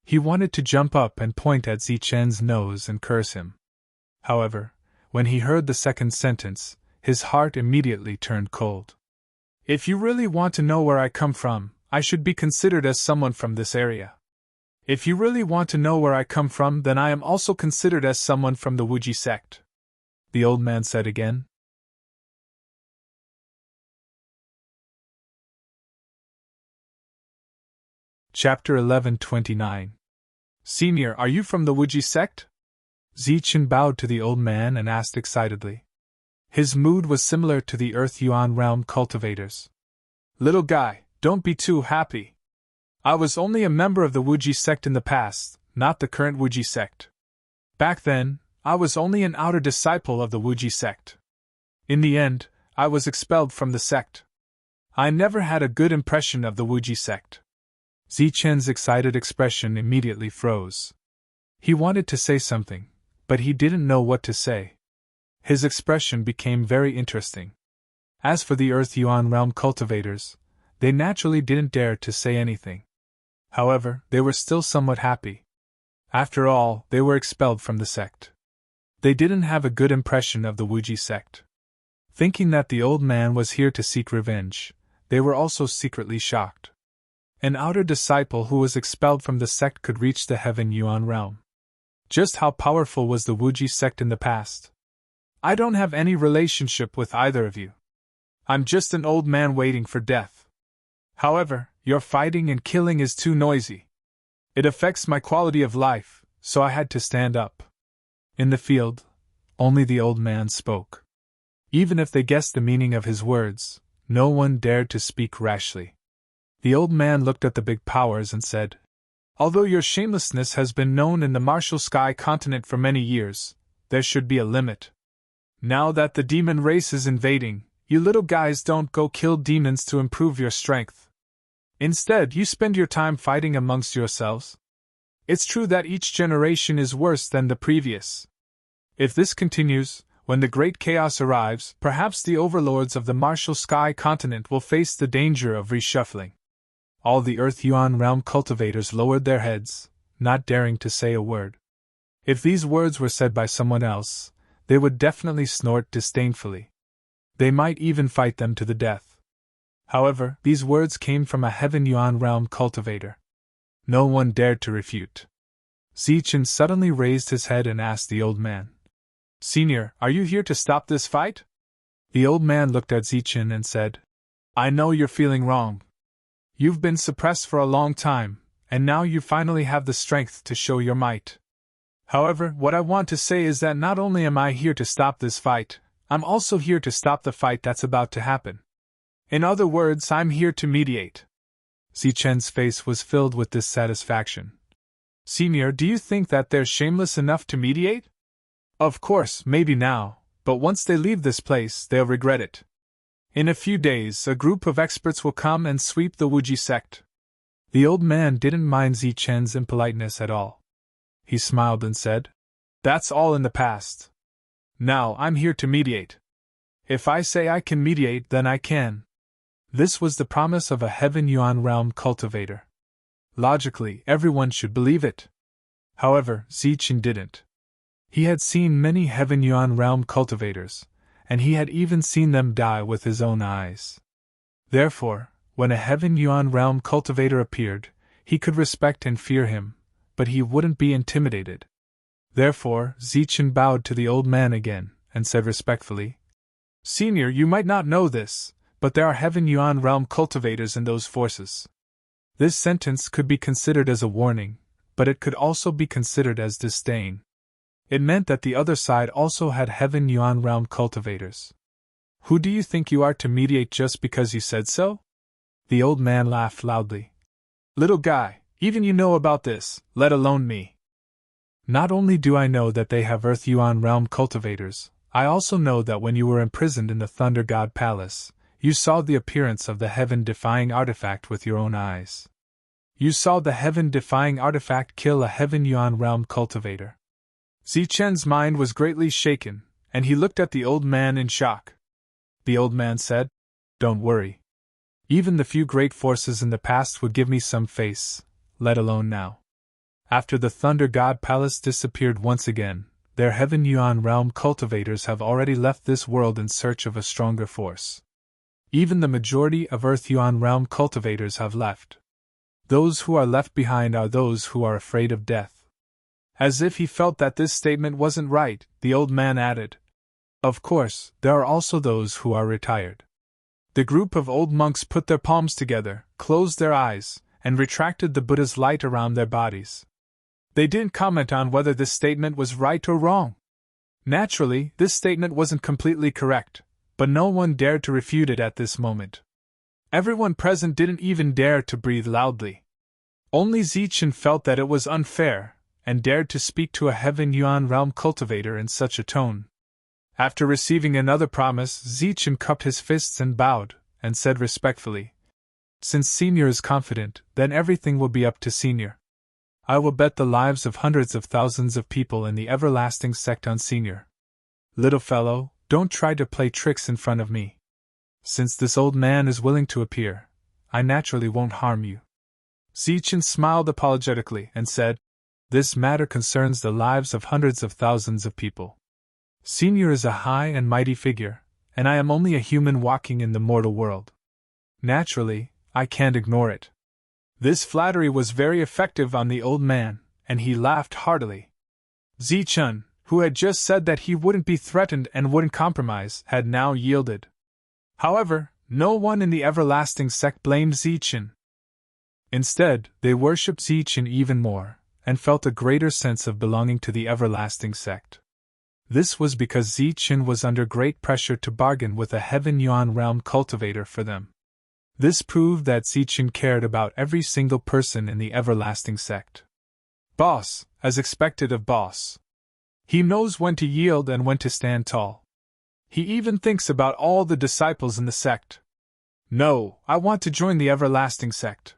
He wanted to jump up and point at Zichen's nose and curse him. However, when he heard the second sentence, his heart immediately turned cold. If you really want to know where I come from, I should be considered as someone from this area. If you really want to know where I come from, then I am also considered as someone from the Wuji sect, the old man said again. Chapter 1129. Senior, are you from the Wuji sect? Zichen bowed to the old man and asked excitedly. His mood was similar to the Earth Yuan realm cultivators. Little guy, don't be too happy. I was only a member of the Wuji sect in the past, not the current Wuji sect. Back then, I was only an outer disciple of the Wuji sect. In the end, I was expelled from the sect. I never had a good impression of the Wuji sect. Zichen's excited expression immediately froze. He wanted to say something, but he didn't know what to say. His expression became very interesting. As for the Earth Yuan realm cultivators, they naturally didn't dare to say anything. However, they were still somewhat happy. After all, they were expelled from the sect. They didn't have a good impression of the Wuji sect. Thinking that the old man was here to seek revenge, they were also secretly shocked. An outer disciple who was expelled from the sect could reach the Heaven Yuan realm. Just how powerful was the Wuji sect in the past? I don't have any relationship with either of you. I'm just an old man waiting for death. However, your fighting and killing is too noisy. It affects my quality of life, so I had to stand up. In the field, only the old man spoke. Even if they guessed the meaning of his words, no one dared to speak rashly. The old man looked at the big powers and said, "Although your shamelessness has been known in the martial sky continent for many years, there should be a limit. Now that the demon race is invading, you little guys don't go kill demons to improve your strength. Instead, you spend your time fighting amongst yourselves. It's true that each generation is worse than the previous. If this continues, when the great chaos arrives, perhaps the overlords of the martial sky continent will face the danger of reshuffling." All the Earth Yuan realm cultivators lowered their heads, not daring to say a word. If these words were said by someone else, they would definitely snort disdainfully. They might even fight them to the death. However, these words came from a Heaven Yuan realm cultivator. No one dared to refute. Zichen suddenly raised his head and asked the old man, "Senior, are you here to stop this fight?" The old man looked at Zichen and said, "I know you're feeling wrong. You've been suppressed for a long time, and now you finally have the strength to show your might. However, what I want to say is that not only am I here to stop this fight, I'm also here to stop the fight that's about to happen. In other words, I'm here to mediate." Zichen's face was filled with dissatisfaction. "Senior, do you think that they're shameless enough to mediate? Of course, maybe now, but once they leave this place, they'll regret it. In a few days, a group of experts will come and sweep the Wuji sect." The old man didn't mind Zichen's impoliteness at all. He smiled and said, "That's all in the past. Now I'm here to mediate. If I say I can mediate, then I can." This was the promise of a Heaven Yuan realm cultivator. Logically, everyone should believe it. However, Zichen didn't. He had seen many Heaven Yuan realm cultivators, and he had even seen them die with his own eyes. Therefore, when a Heaven Yuan realm cultivator appeared, he could respect and fear him, but he wouldn't be intimidated. Therefore, Zichen bowed to the old man again, and said respectfully, "Senior, you might not know this, but there are Heaven Yuan realm cultivators in those forces." This sentence could be considered as a warning, but it could also be considered as disdain. It meant that the other side also had Heaven Yuan realm cultivators. "Who do you think you are to mediate just because you said so?" The old man laughed loudly. "Little guy, even you know about this, let alone me. Not only do I know that they have Earth Yuan realm cultivators, I also know that when you were imprisoned in the Thunder God Palace, you saw the appearance of the heaven-defying artifact with your own eyes. You saw the heaven-defying artifact kill a Heaven Yuan realm cultivator." Zichen's mind was greatly shaken, and he looked at the old man in shock. The old man said, "Don't worry. Even the few great forces in the past would give me some face, let alone now. After the Thunder God Palace disappeared once again, their Heaven Yuan realm cultivators have already left this world in search of a stronger force. Even the majority of Earth Yuan realm cultivators have left. Those who are left behind are those who are afraid of death." As if he felt that this statement wasn't right, the old man added, "Of course, there are also those who are retired." The group of old monks put their palms together, closed their eyes, and retracted the Buddha's light around their bodies. They didn't comment on whether this statement was right or wrong. Naturally, this statement wasn't completely correct, but no one dared to refute it at this moment. Everyone present didn't even dare to breathe loudly. Only Zichen felt that it was unfair, and dared to speak to a Heaven Yuan realm cultivator in such a tone. After receiving another promise, Zichen cupped his fists and bowed, and said respectfully, "Since Senior is confident, then everything will be up to Senior. I will bet the lives of hundreds of thousands of people in the everlasting sect on Senior. Little fellow, don't try to play tricks in front of me. Since this old man is willing to appear, I naturally won't harm you." Zichen smiled apologetically and said, "This matter concerns the lives of hundreds of thousands of people. Senior is a high and mighty figure, and I am only a human walking in the mortal world. Naturally, I can't ignore it. This flattery was very effective on the old man, and he laughed heartily. Zichun, who had just said that he wouldn't be threatened and wouldn't compromise, had now yielded. However, no one in the everlasting sect blamed Zichun. Instead, they worshipped Zichun even more, and felt a greater sense of belonging to the everlasting sect. This was because Zichun was under great pressure to bargain with a Heaven Yuan realm cultivator for them. This proved that Zichun cared about every single person in the everlasting sect. Boss, as expected of boss. He knows when to yield and when to stand tall. He even thinks about all the disciples in the sect. No, I want to join the everlasting sect.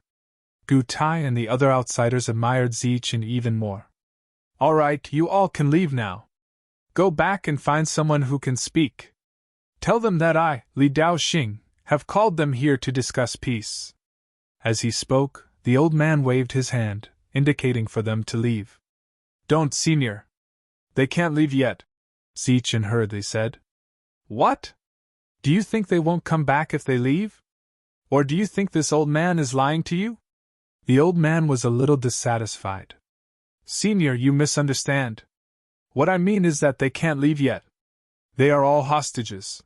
Gu Tai and the other outsiders admired Zichun even more. All right, you all can leave now. Go back and find someone who can speak. Tell them that I, Li Daoxing, have called them here to discuss peace. As he spoke, the old man waved his hand, indicating for them to leave. Don't, senior. They can't leave yet, Zichun hurriedly said. What? Do you think they won't come back if they leave? Or do you think this old man is lying to you? The old man was a little dissatisfied. Senior, you misunderstand. What I mean is that they can't leave yet. They are all hostages.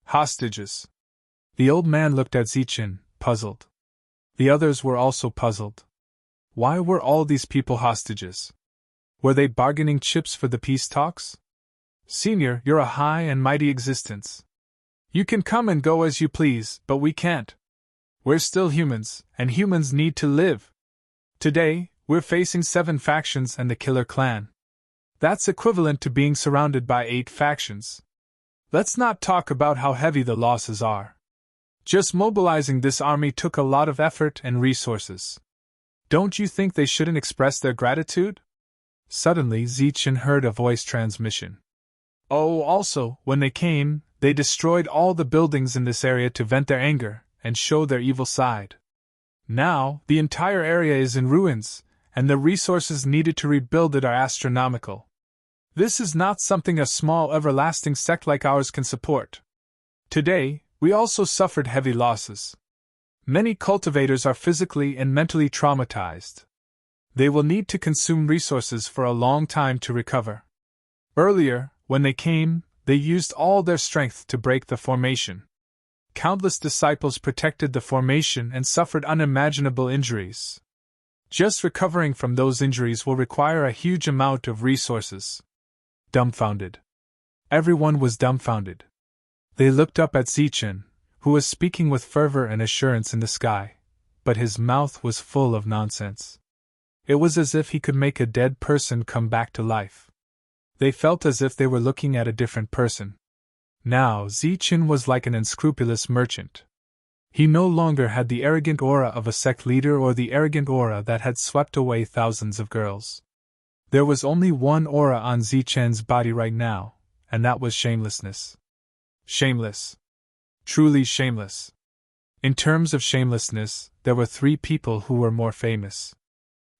Hostages. The old man looked at Zichun, puzzled. The others were also puzzled. Why were all these people hostages? Were they bargaining chips for the peace talks? Senior, you're a high and mighty existence. You can come and go as you please, but we can't. We're still humans, and humans need to live. Today, we're facing 7 factions and the Killer Clan. That's equivalent to being surrounded by 8 factions. Let's not talk about how heavy the losses are. Just mobilizing this army took a lot of effort and resources. Don't you think they shouldn't express their gratitude? Suddenly, Zichun heard a voice transmission. Oh, also, when they came, they destroyed all the buildings in this area to vent their anger and show their evil side. Now, the entire area is in ruins, and the resources needed to rebuild it are astronomical. This is not something a small everlasting sect like ours can support. Today, we also suffered heavy losses. Many cultivators are physically and mentally traumatized. They will need to consume resources for a long time to recover. Earlier, when they came, they used all their strength to break the formation. Countless disciples protected the formation and suffered unimaginable injuries. Just recovering from those injuries will require a huge amount of resources. Dumbfounded. Everyone was dumbfounded. They looked up at Zichun, who was speaking with fervor and assurance in the sky, but his mouth was full of nonsense. It was as if he could make a dead person come back to life. They felt as if they were looking at a different person. Now Zichun was like an unscrupulous merchant. He no longer had the arrogant aura of a sect leader or the arrogant aura that had swept away thousands of girls. There was only one aura on Zichun's body right now, and that was shamelessness. Shameless. Truly shameless. In terms of shamelessness, there were 3 people who were more famous.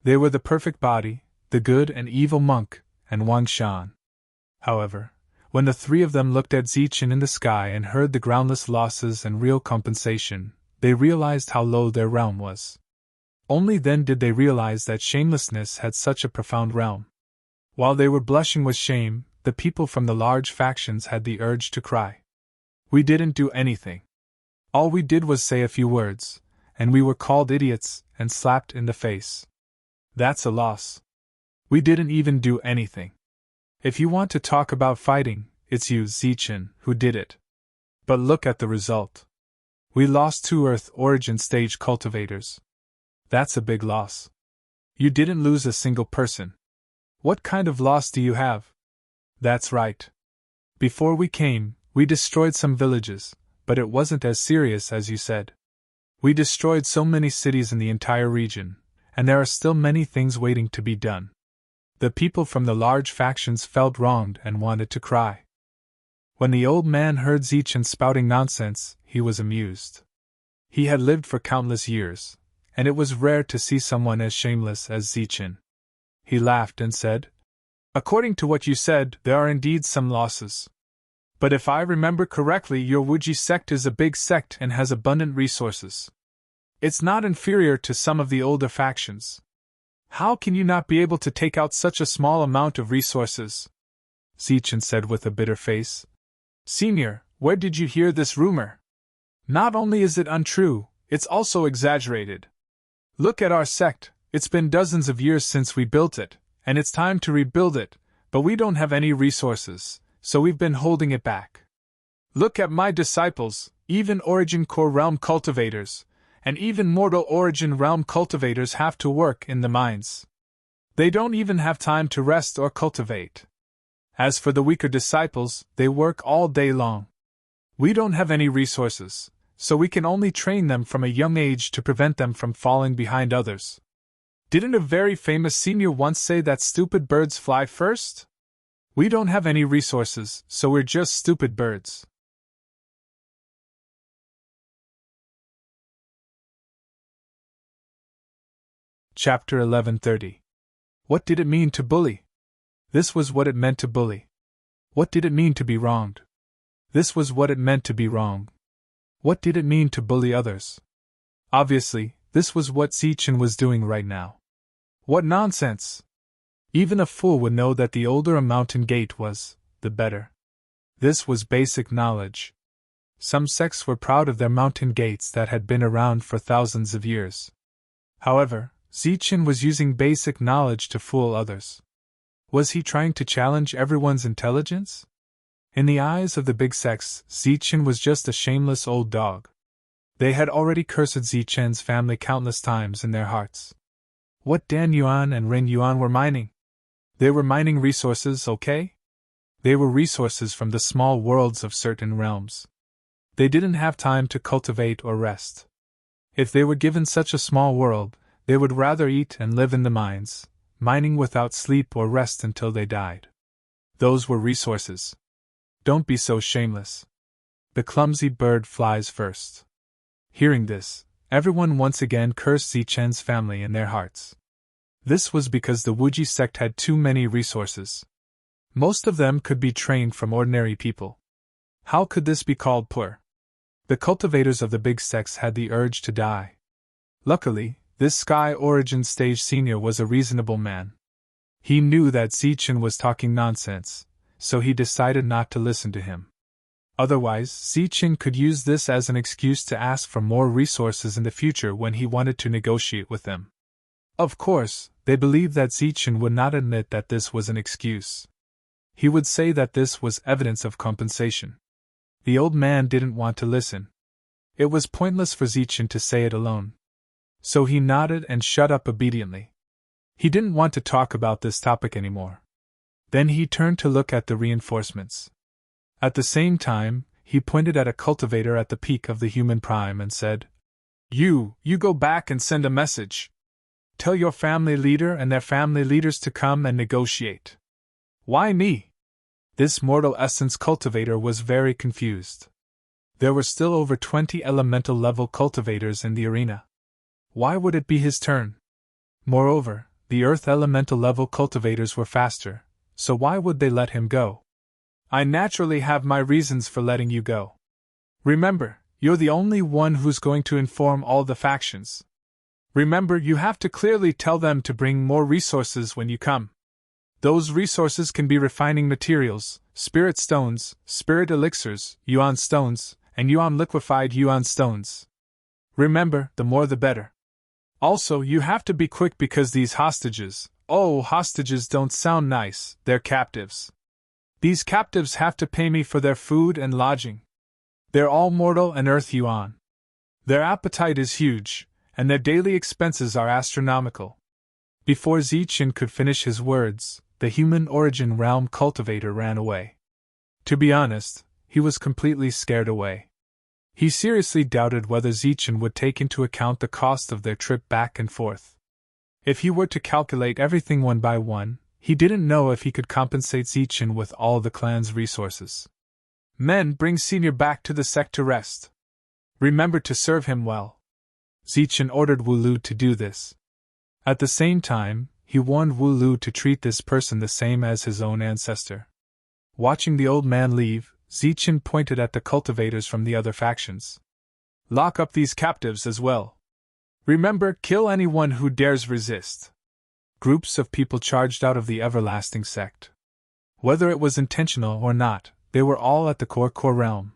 They were the perfect body, the good and evil monk, and Wang Shan. However, when the 3 of them looked at Zichun in the sky and heard the groundless losses and real compensation, they realized how low their realm was. Only then did they realize that shamelessness had such a profound realm. While they were blushing with shame, the people from the large factions had the urge to cry. We didn't do anything. All we did was say a few words, and we were called idiots and slapped in the face. That's a loss. We didn't even do anything. If you want to talk about fighting, it's you, Zichun, who did it. But look at the result. We lost 2 Earth Origin stage cultivators. That's a big loss. You didn't lose a single person. What kind of loss do you have? That's right. Before we came, we destroyed some villages, but it wasn't as serious as you said. We destroyed so many cities in the entire region, and there are still many things waiting to be done. The people from the large factions felt wronged and wanted to cry. When the old man heard Zichun spouting nonsense, he was amused. He had lived for countless years, and it was rare to see someone as shameless as Zichun. He laughed and said, "According to what you said, there are indeed some losses. But if I remember correctly, your Wuji sect is a big sect and has abundant resources. It's not inferior to some of the older factions. How can you not be able to take out such a small amount of resources? Zichen said with a bitter face. Senior, where did you hear this rumor? Not only is it untrue, it's also exaggerated. Look at our sect, it's been dozens of years since we built it, and it's time to rebuild it, but we don't have any resources, so we've been holding it back. Look at my disciples, even Origin Core Realm cultivators, and even Mortal Origin Realm cultivators have to work in the mines. They don't even have time to rest or cultivate. As for the weaker disciples, they work all day long. We don't have any resources, so we can only train them from a young age to prevent them from falling behind others. Didn't a very famous senior once say that stupid birds fly first? We don't have any resources, so we're just stupid birds. Chapter 1130. What did it mean to bully? This was what it meant to bully. What did it mean to be wronged? This was what it meant to be wrong. What did it mean to bully others? Obviously, this was what Zichen was doing right now. What nonsense! Even a fool would know that the older a mountain gate was, the better. This was basic knowledge. Some sects were proud of their mountain gates that had been around for thousands of years. However, Zichen was using basic knowledge to fool others. Was he trying to challenge everyone's intelligence? In the eyes of the big sects, Zichen was just a shameless old dog. They had already cursed Zichen's family countless times in their hearts. What Dan Yuan and Ren Yuan were mining? They were mining resources, okay? They were resources from the small worlds of certain realms. They didn't have time to cultivate or rest. If they were given such a small world, they would rather eat and live in the mines, mining without sleep or rest until they died. Those were resources. Don't be so shameless. The clumsy bird flies first. Hearing this, everyone once again cursed Zichen's family in their hearts. This was because the Wuji sect had too many resources. Most of them could be trained from ordinary people. How could this be called poor? The cultivators of the big sects had the urge to die. Luckily, this Sky Origin Stage Senior was a reasonable man. He knew that Zichen was talking nonsense, so he decided not to listen to him. Otherwise, Zichen could use this as an excuse to ask for more resources in the future when he wanted to negotiate with them. Of course, they believed that Zichen would not admit that this was an excuse. He would say that this was evidence of compensation. The old man didn't want to listen. It was pointless for Zichen to say it alone. So he nodded and shut up obediently. He didn't want to talk about this topic anymore. Then he turned to look at the reinforcements. At the same time, he pointed at a cultivator at the peak of the human prime and said, You go back and send a message. Tell your family leader and their family leaders to come and negotiate. Why me? This mortal essence cultivator was very confused. There were still over 20 elemental level cultivators in the arena. Why would it be his turn? Moreover, the earth elemental level cultivators were faster, so why would they let him go? I naturally have my reasons for letting you go. Remember, you're the only one who's going to inform all the factions. Remember, you have to clearly tell them to bring more resources when you come. Those resources can be refining materials, spirit stones, spirit elixirs, yuan stones, and yuan liquefied yuan stones. Remember, the more the better. Also, you have to be quick because these hostages, hostages don't sound nice, they're captives. These captives have to pay me for their food and lodging. They're all mortal and earth yuan. Their appetite is huge, and their daily expenses are astronomical. Before Zichen could finish his words, the human origin realm cultivator ran away. To be honest, he was completely scared away. He seriously doubted whether Zichen would take into account the cost of their trip back and forth. If he were to calculate everything one by one, he didn't know if he could compensate Zichen with all the clan's resources. Men, bring Senior back to the sect to rest. Remember to serve him well. Zichen ordered Wu Lu to do this. At the same time, he warned Wu Lu to treat this person the same as his own ancestor. Watching the old man leave, Zichen pointed at the cultivators from the other factions. Lock up these captives as well. Remember, kill anyone who dares resist. Groups of people charged out of the everlasting sect. Whether it was intentional or not, they were all at the core realm.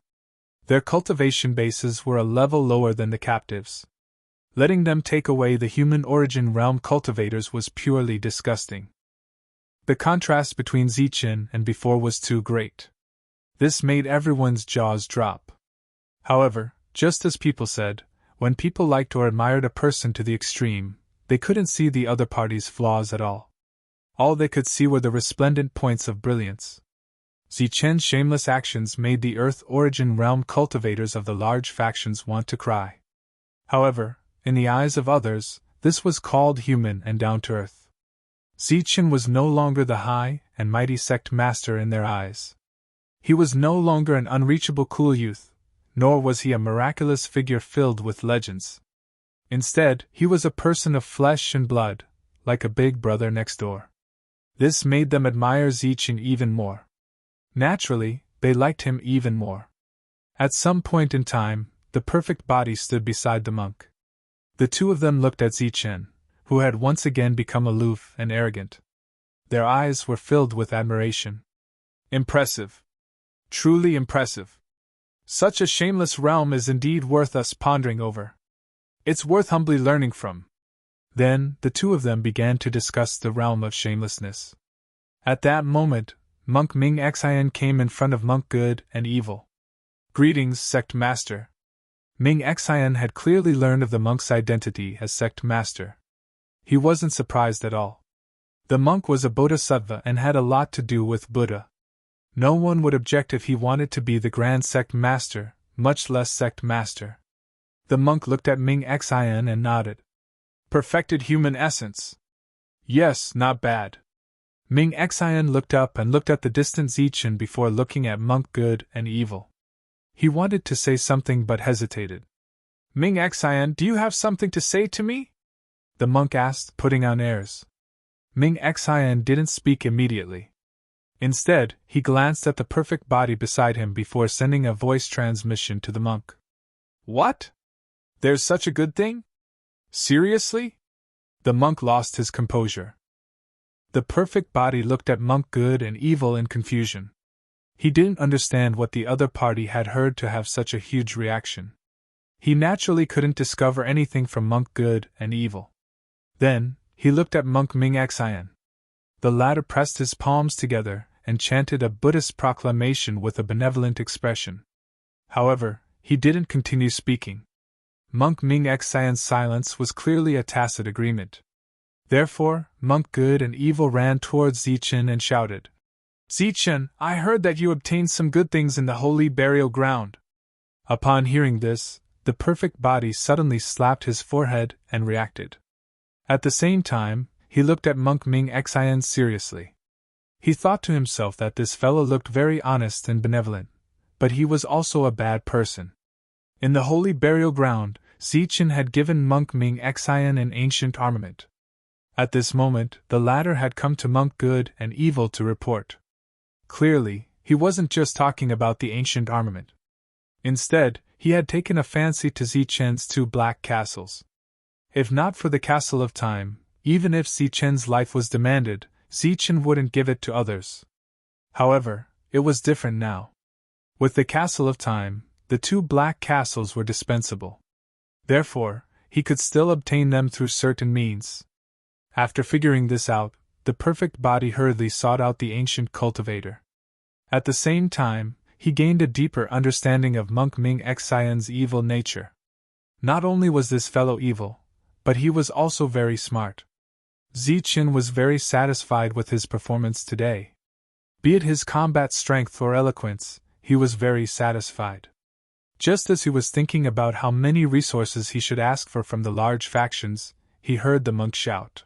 Their cultivation bases were a level lower than the captives. Letting them take away the human origin realm cultivators was purely disgusting. The contrast between Zichen and before was too great. This made everyone's jaws drop. However, just as people said, when people liked or admired a person to the extreme, they couldn't see the other party's flaws at all. All they could see were the resplendent points of brilliance. Zichen's shameless actions made the Earth origin realm cultivators of the large factions want to cry. However, in the eyes of others, this was called human and down-to-earth. Zichen was no longer the high and mighty sect master in their eyes. He was no longer an unreachable cool youth, nor was he a miraculous figure filled with legends. Instead, he was a person of flesh and blood, like a big brother next door. This made them admire Zichen even more. Naturally, they liked him even more. At some point in time, the perfect body stood beside the monk. The two of them looked at Zichen, who had once again become aloof and arrogant. Their eyes were filled with admiration. Impressive. Truly impressive. Such a shameless realm is indeed worth us pondering over. It's worth humbly learning from. Then, the two of them began to discuss the realm of shamelessness. At that moment, Monk Ming Xin came in front of Monk Good and Evil. Greetings, Sect Master. Ming Xin had clearly learned of the monk's identity as Sect Master. He wasn't surprised at all. The monk was a bodhisattva and had a lot to do with Buddha. No one would object if he wanted to be the Grand Sect Master, much less Sect Master. The monk looked at Ming Xin and nodded. Perfected human essence. Yes, not bad. Ming Xin looked up and looked at the distant Zichen before looking at Monk Good and Evil. He wanted to say something but hesitated. Ming Xin, do you have something to say to me? The monk asked, putting on airs. Ming Xin didn't speak immediately. Instead, he glanced at the perfect body beside him before sending a voice transmission to the monk. What? There's such a good thing? Seriously? The monk lost his composure. The perfect body looked at Monk Good and Evil in confusion. He didn't understand what the other party had heard to have such a huge reaction. He naturally couldn't discover anything from Monk Good and Evil. Then, he looked at Monk Ming Xin. The latter pressed his palms together and chanted a Buddhist proclamation with a benevolent expression. However, he didn't continue speaking. Monk Ming Xion's silence was clearly a tacit agreement. Therefore, Monk Good and Evil ran towards Zichen and shouted, Zichen, I heard that you obtained some good things in the holy burial ground. Upon hearing this, the perfect body suddenly slapped his forehead and reacted. At the same time, he looked at Monk Ming Xin seriously. He thought to himself that this fellow looked very honest and benevolent, but he was also a bad person. In the holy burial ground, Zichen had given Monk Ming Xin an ancient armament. At this moment, the latter had come to Monk Good and Evil to report. Clearly, he wasn't just talking about the ancient armament. Instead, he had taken a fancy to Zichen's two black castles. If not for the Castle of Time, even if Zichen's life was demanded, Zichen wouldn't give it to others. However, it was different now. With the Castle of Time, the two black castles were dispensable. Therefore, he could still obtain them through certain means. After figuring this out, the perfect body hurriedly sought out the ancient cultivator. At the same time, he gained a deeper understanding of Monk Ming Xion's evil nature. Not only was this fellow evil, but he was also very smart. Zichen was very satisfied with his performance today. Be it his combat strength or eloquence, he was very satisfied. Just as he was thinking about how many resources he should ask for from the large factions, he heard the monk shout.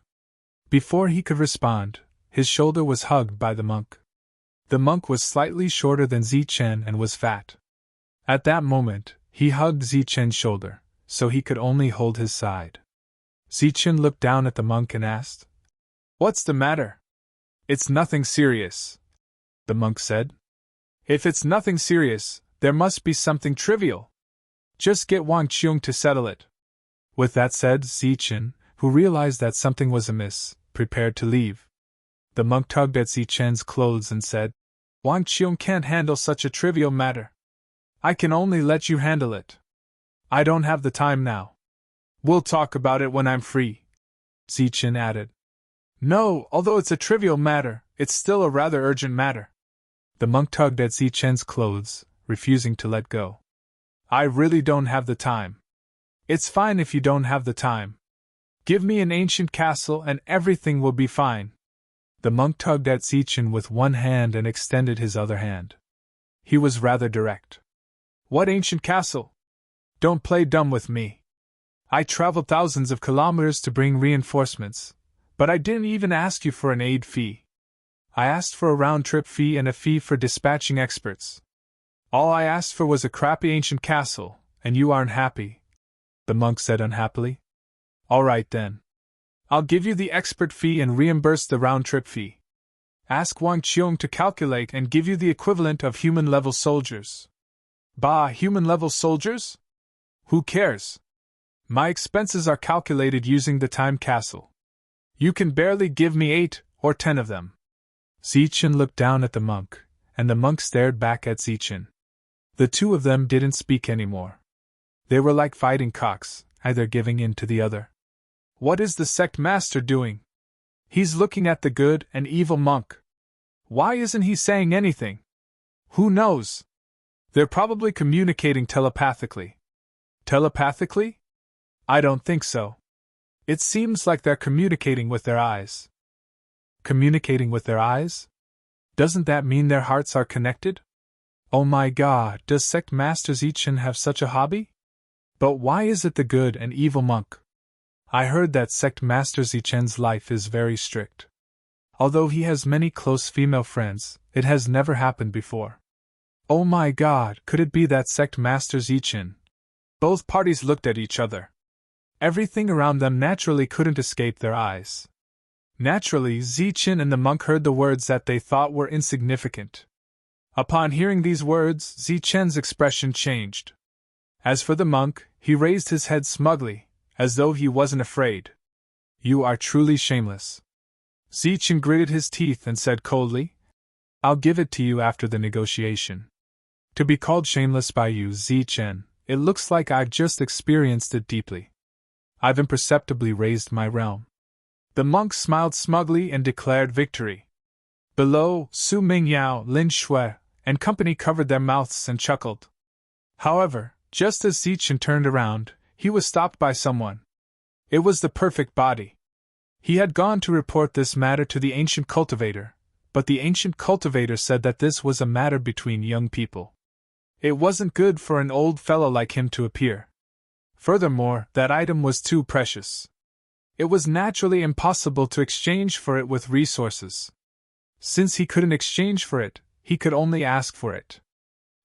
Before he could respond, his shoulder was hugged by the monk. The monk was slightly shorter than Zichen and was fat. At that moment, he hugged Zichen's shoulder, so he could only hold his side. Zichen looked down at the monk and asked, What's the matter? It's nothing serious, the monk said. If it's nothing serious, there must be something trivial. Just get Wang Qiong to settle it. With that said, Zichen, who realized that something was amiss, prepared to leave. The monk tugged at Zichen's clothes and said, Wang Qiong can't handle such a trivial matter. I can only let you handle it. I don't have the time now. We'll talk about it when I'm free. Zichen added. No, although it's a trivial matter, it's still a rather urgent matter. The monk tugged at Zichen's clothes, refusing to let go. I really don't have the time. It's fine if you don't have the time. Give me an ancient castle and everything will be fine. The monk tugged at Zichen with one hand and extended his other hand. He was rather direct. What ancient castle? Don't play dumb with me. I traveled thousands of kilometers to bring reinforcements, but I didn't even ask you for an aid fee. I asked for a round-trip fee and a fee for dispatching experts. All I asked for was a crappy ancient castle, and you aren't happy, the monk said unhappily. All right then. I'll give you the expert fee and reimburse the round-trip fee. Ask Wang Qiong to calculate and give you the equivalent of human-level soldiers. Bah, human-level soldiers? Who cares? My expenses are calculated using the time castle. You can barely give me 8 or 10 of them. Zichen looked down at the monk, and the monk stared back at Zichen. The two of them didn't speak anymore. They were like fighting cocks, either giving in to the other. What is the sect master doing? He's looking at the good and evil monk. Why isn't he saying anything? Who knows? They're probably communicating telepathically. Telepathically? I don't think so. It seems like they're communicating with their eyes. Communicating with their eyes? Doesn't that mean their hearts are connected? Oh my God, does Sect Master Zichen have such a hobby? But why is it the good and evil monk? I heard that Sect Master Zichen's life is very strict. Although he has many close female friends, it has never happened before. Oh my God, could it be that Sect Master Zichen? Both parties looked at each other. Everything around them naturally couldn't escape their eyes. Naturally, Zichen and the monk heard the words that they thought were insignificant. Upon hearing these words, Zichen's expression changed. As for the monk, he raised his head smugly, as though he wasn't afraid. You are truly shameless. Zichen gritted his teeth and said coldly, I'll give it to you after the negotiation. To be called shameless by you, Zichen, it looks like I've just experienced it deeply. I've imperceptibly raised my realm. The monk smiled smugly and declared victory. Below, Su Mingyao, Lin Shui, and company covered their mouths and chuckled. However, just as Zichen turned around, he was stopped by someone. It was the perfect body. He had gone to report this matter to the ancient cultivator, but the ancient cultivator said that this was a matter between young people. It wasn't good for an old fellow like him to appear. Furthermore, that item was too precious. It was naturally impossible to exchange for it with resources. Since he couldn't exchange for it, he could only ask for it.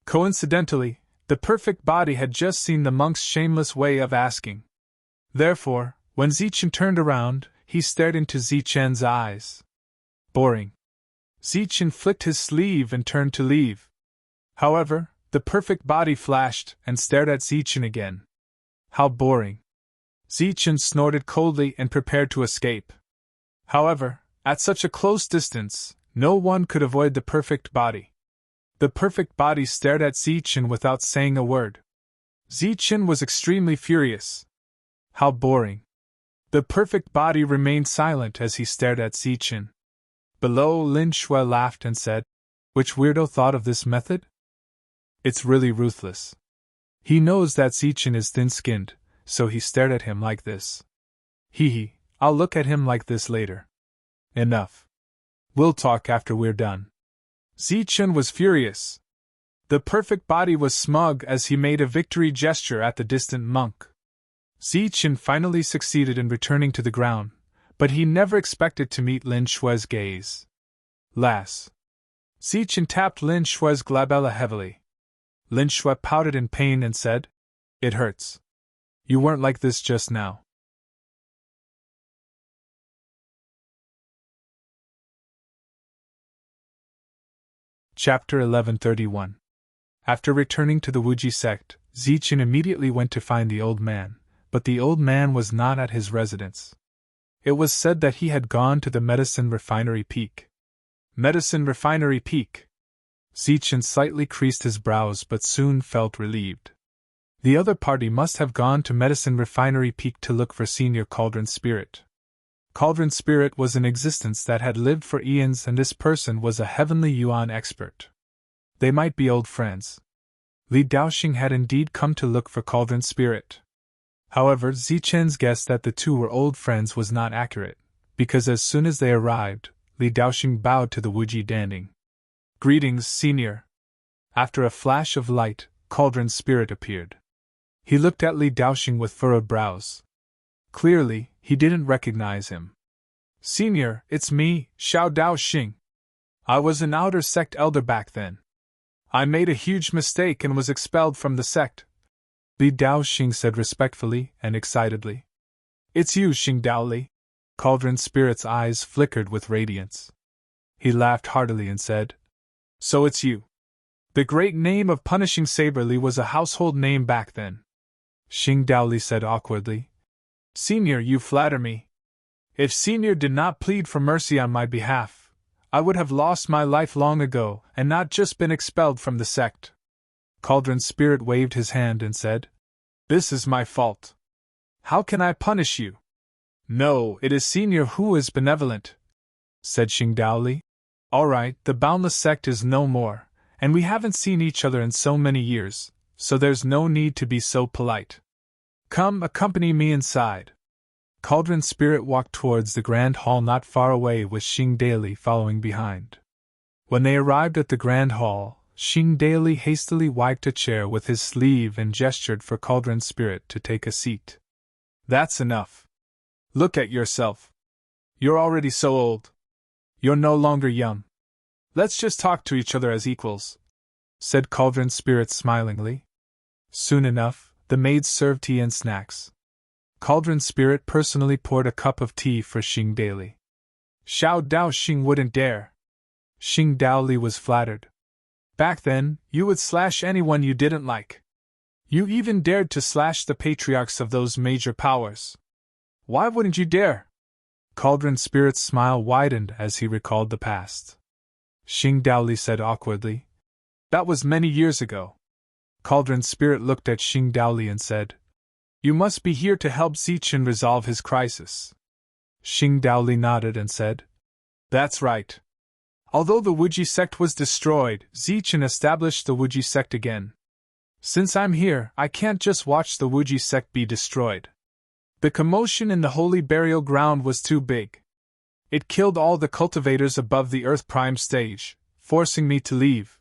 Coincidentally, the perfect body had just seen the monk's shameless way of asking. Therefore, when Zichen turned around, he stared into Zichen's eyes. Boring. Zichen flicked his sleeve and turned to leave. However, the perfect body flashed and stared at Zichen again. How boring. Zichen snorted coldly and prepared to escape. However, at such a close distance, no one could avoid the perfect body. The perfect body stared at Zichen without saying a word. Zichen was extremely furious. How boring. The perfect body remained silent as he stared at Zichen. Below, Lin Shui laughed and said, Which weirdo thought of this method? It's really ruthless. He knows that Zichen is thin-skinned, so he stared at him like this. Hee, I'll look at him like this later. Enough. We'll talk after we're done. Zichen was furious. The perfect body was smug as he made a victory gesture at the distant monk. Zichen finally succeeded in returning to the ground, but he never expected to meet Lin Shui's gaze. Lass. Zichen tapped Lin Shui's glabella heavily. Lin Shui pouted in pain and said, It hurts. You weren't like this just now. Chapter 1131. After returning to the Wuji sect, Zichen immediately went to find the old man, but the old man was not at his residence. It was said that he had gone to the Medicine Refinery Peak. Medicine Refinery Peak. Zichen slightly creased his brows but soon felt relieved. The other party must have gone to Medicine Refinery Peak to look for Senior Cauldron Spirit. Cauldron Spirit was an existence that had lived for eons, and this person was a heavenly yuan expert. They might be old friends. Li Daoxing had indeed come to look for Cauldron Spirit. However, Zichen's guess that the two were old friends was not accurate, because as soon as they arrived, Li Daoxing bowed to the Wuji Danding. "Greetings, Senior." After a flash of light, Cauldron Spirit appeared. He looked at Li Daoxing with furrowed brows. Clearly, he didn't recognize him. "Senior, it's me, Xiao Daoxing. I was an outer sect elder back then. I made a huge mistake and was expelled from the sect," Li Daoxing said respectfully and excitedly. "It's you, Xing Daoli." Cauldron Spirit's eyes flickered with radiance. He laughed heartily and said, "So it's you. The great name of Punishing Saberly was a household name back then." Xing Daoli said awkwardly, "Senior, you flatter me. If Senior did not plead for mercy on my behalf, I would have lost my life long ago and not just been expelled from the sect." Cauldron Spirit waved his hand and said, "This is my fault. How can I punish you?" "No, it is Senior who is benevolent," said Xing Daoli. "All right, the Boundless Sect is no more, and we haven't seen each other in so many years, so there's no need to be so polite. Come, accompany me inside." Cauldron Spirit walked towards the grand hall not far away, with Xing Daoli following behind. When they arrived at the grand hall, Xing Daoli hastily wiped a chair with his sleeve and gestured for Cauldron Spirit to take a seat. "That's enough. Look at yourself. You're already so old. You're no longer young. Let's just talk to each other as equals," said Cauldron Spirit smilingly. Soon enough, the maids served tea and snacks. Cauldron Spirit personally poured a cup of tea for Xing Daoli. "Xiao Daoxing wouldn't dare." Xing Daoli was flattered. "Back then, you would slash anyone you didn't like. You even dared to slash the patriarchs of those major powers. Why wouldn't you dare?" Cauldron Spirit's smile widened as he recalled the past. Xing Daoli said awkwardly, "That was many years ago." Cauldron Spirit looked at Xing Daoli and said, "You must be here to help Zichen resolve his crisis." Xing Daoli nodded and said, "That's right. Although the Wuji sect was destroyed, Zichen established the Wuji sect again. Since I'm here, I can't just watch the Wuji sect be destroyed. The commotion in the holy burial ground was too big. It killed all the cultivators above the Earth Prime stage, forcing me to leave.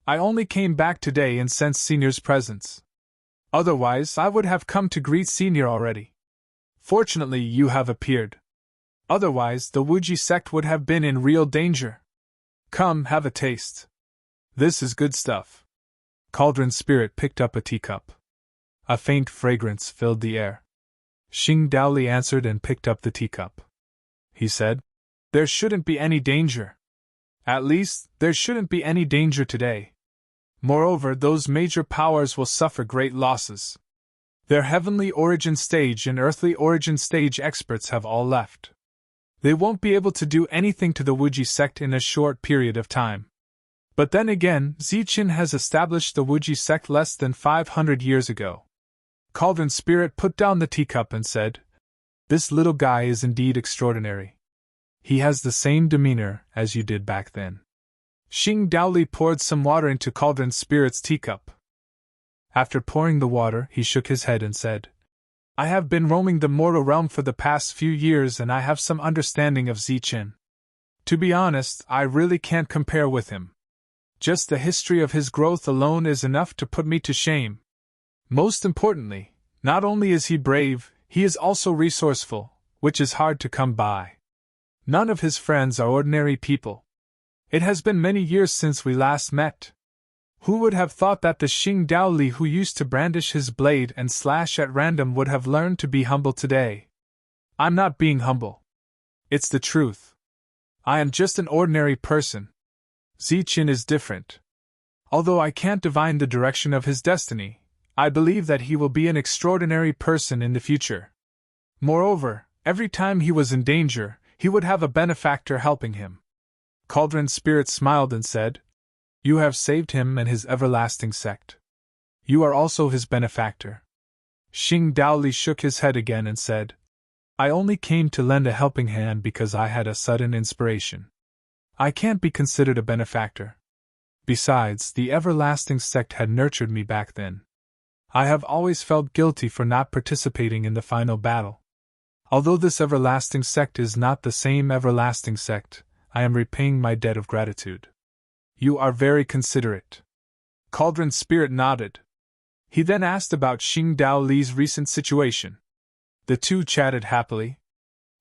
I only came back today and sensed Senior's presence. Otherwise, I would have come to greet Senior already. Fortunately, you have appeared. Otherwise, the Wuji sect would have been in real danger. Come, have a taste. This is good stuff." Cauldron Spirit picked up a teacup. A faint fragrance filled the air. Xing Daoli answered and picked up the teacup. He said, "There shouldn't be any danger. At least, there shouldn't be any danger today. Moreover, those major powers will suffer great losses. Their heavenly origin stage and earthly origin stage experts have all left. They won't be able to do anything to the Wuji sect in a short period of time. But then again, Zichen has established the Wuji sect less than 500 years ago." Cauldron Spirit put down the teacup and said, "This little guy is indeed extraordinary. He has the same demeanor as you did back then." Xing Daoli poured some water into Cauldron Spirit's teacup. After pouring the water, he shook his head and said, "I have been roaming the mortal realm for the past few years and I have some understanding of Zichen. To be honest, I really can't compare with him. Just the history of his growth alone is enough to put me to shame. Most importantly, not only is he brave, he is also resourceful, which is hard to come by. None of his friends are ordinary people. It has been many years since we last met. Who would have thought that the Xing Daoli who used to brandish his blade and slash at random would have learned to be humble today? I'm not being humble. It's the truth. I am just an ordinary person. Zichen is different. Although I can't divine the direction of his destiny, I believe that he will be an extraordinary person in the future. Moreover, every time he was in danger, he would have a benefactor helping him. Cauldron's spirit smiled and said, You have saved him and his everlasting sect. You are also his benefactor. Xing Daoli shook his head again and said, I only came to lend a helping hand because I had a sudden inspiration. I can't be considered a benefactor. Besides, the everlasting sect had nurtured me back then. I have always felt guilty for not participating in the final battle. Although this everlasting sect is not the same everlasting sect, I am repaying my debt of gratitude. You are very considerate. Cauldron's spirit nodded. He then asked about Xing Daoli's recent situation. The two chatted happily.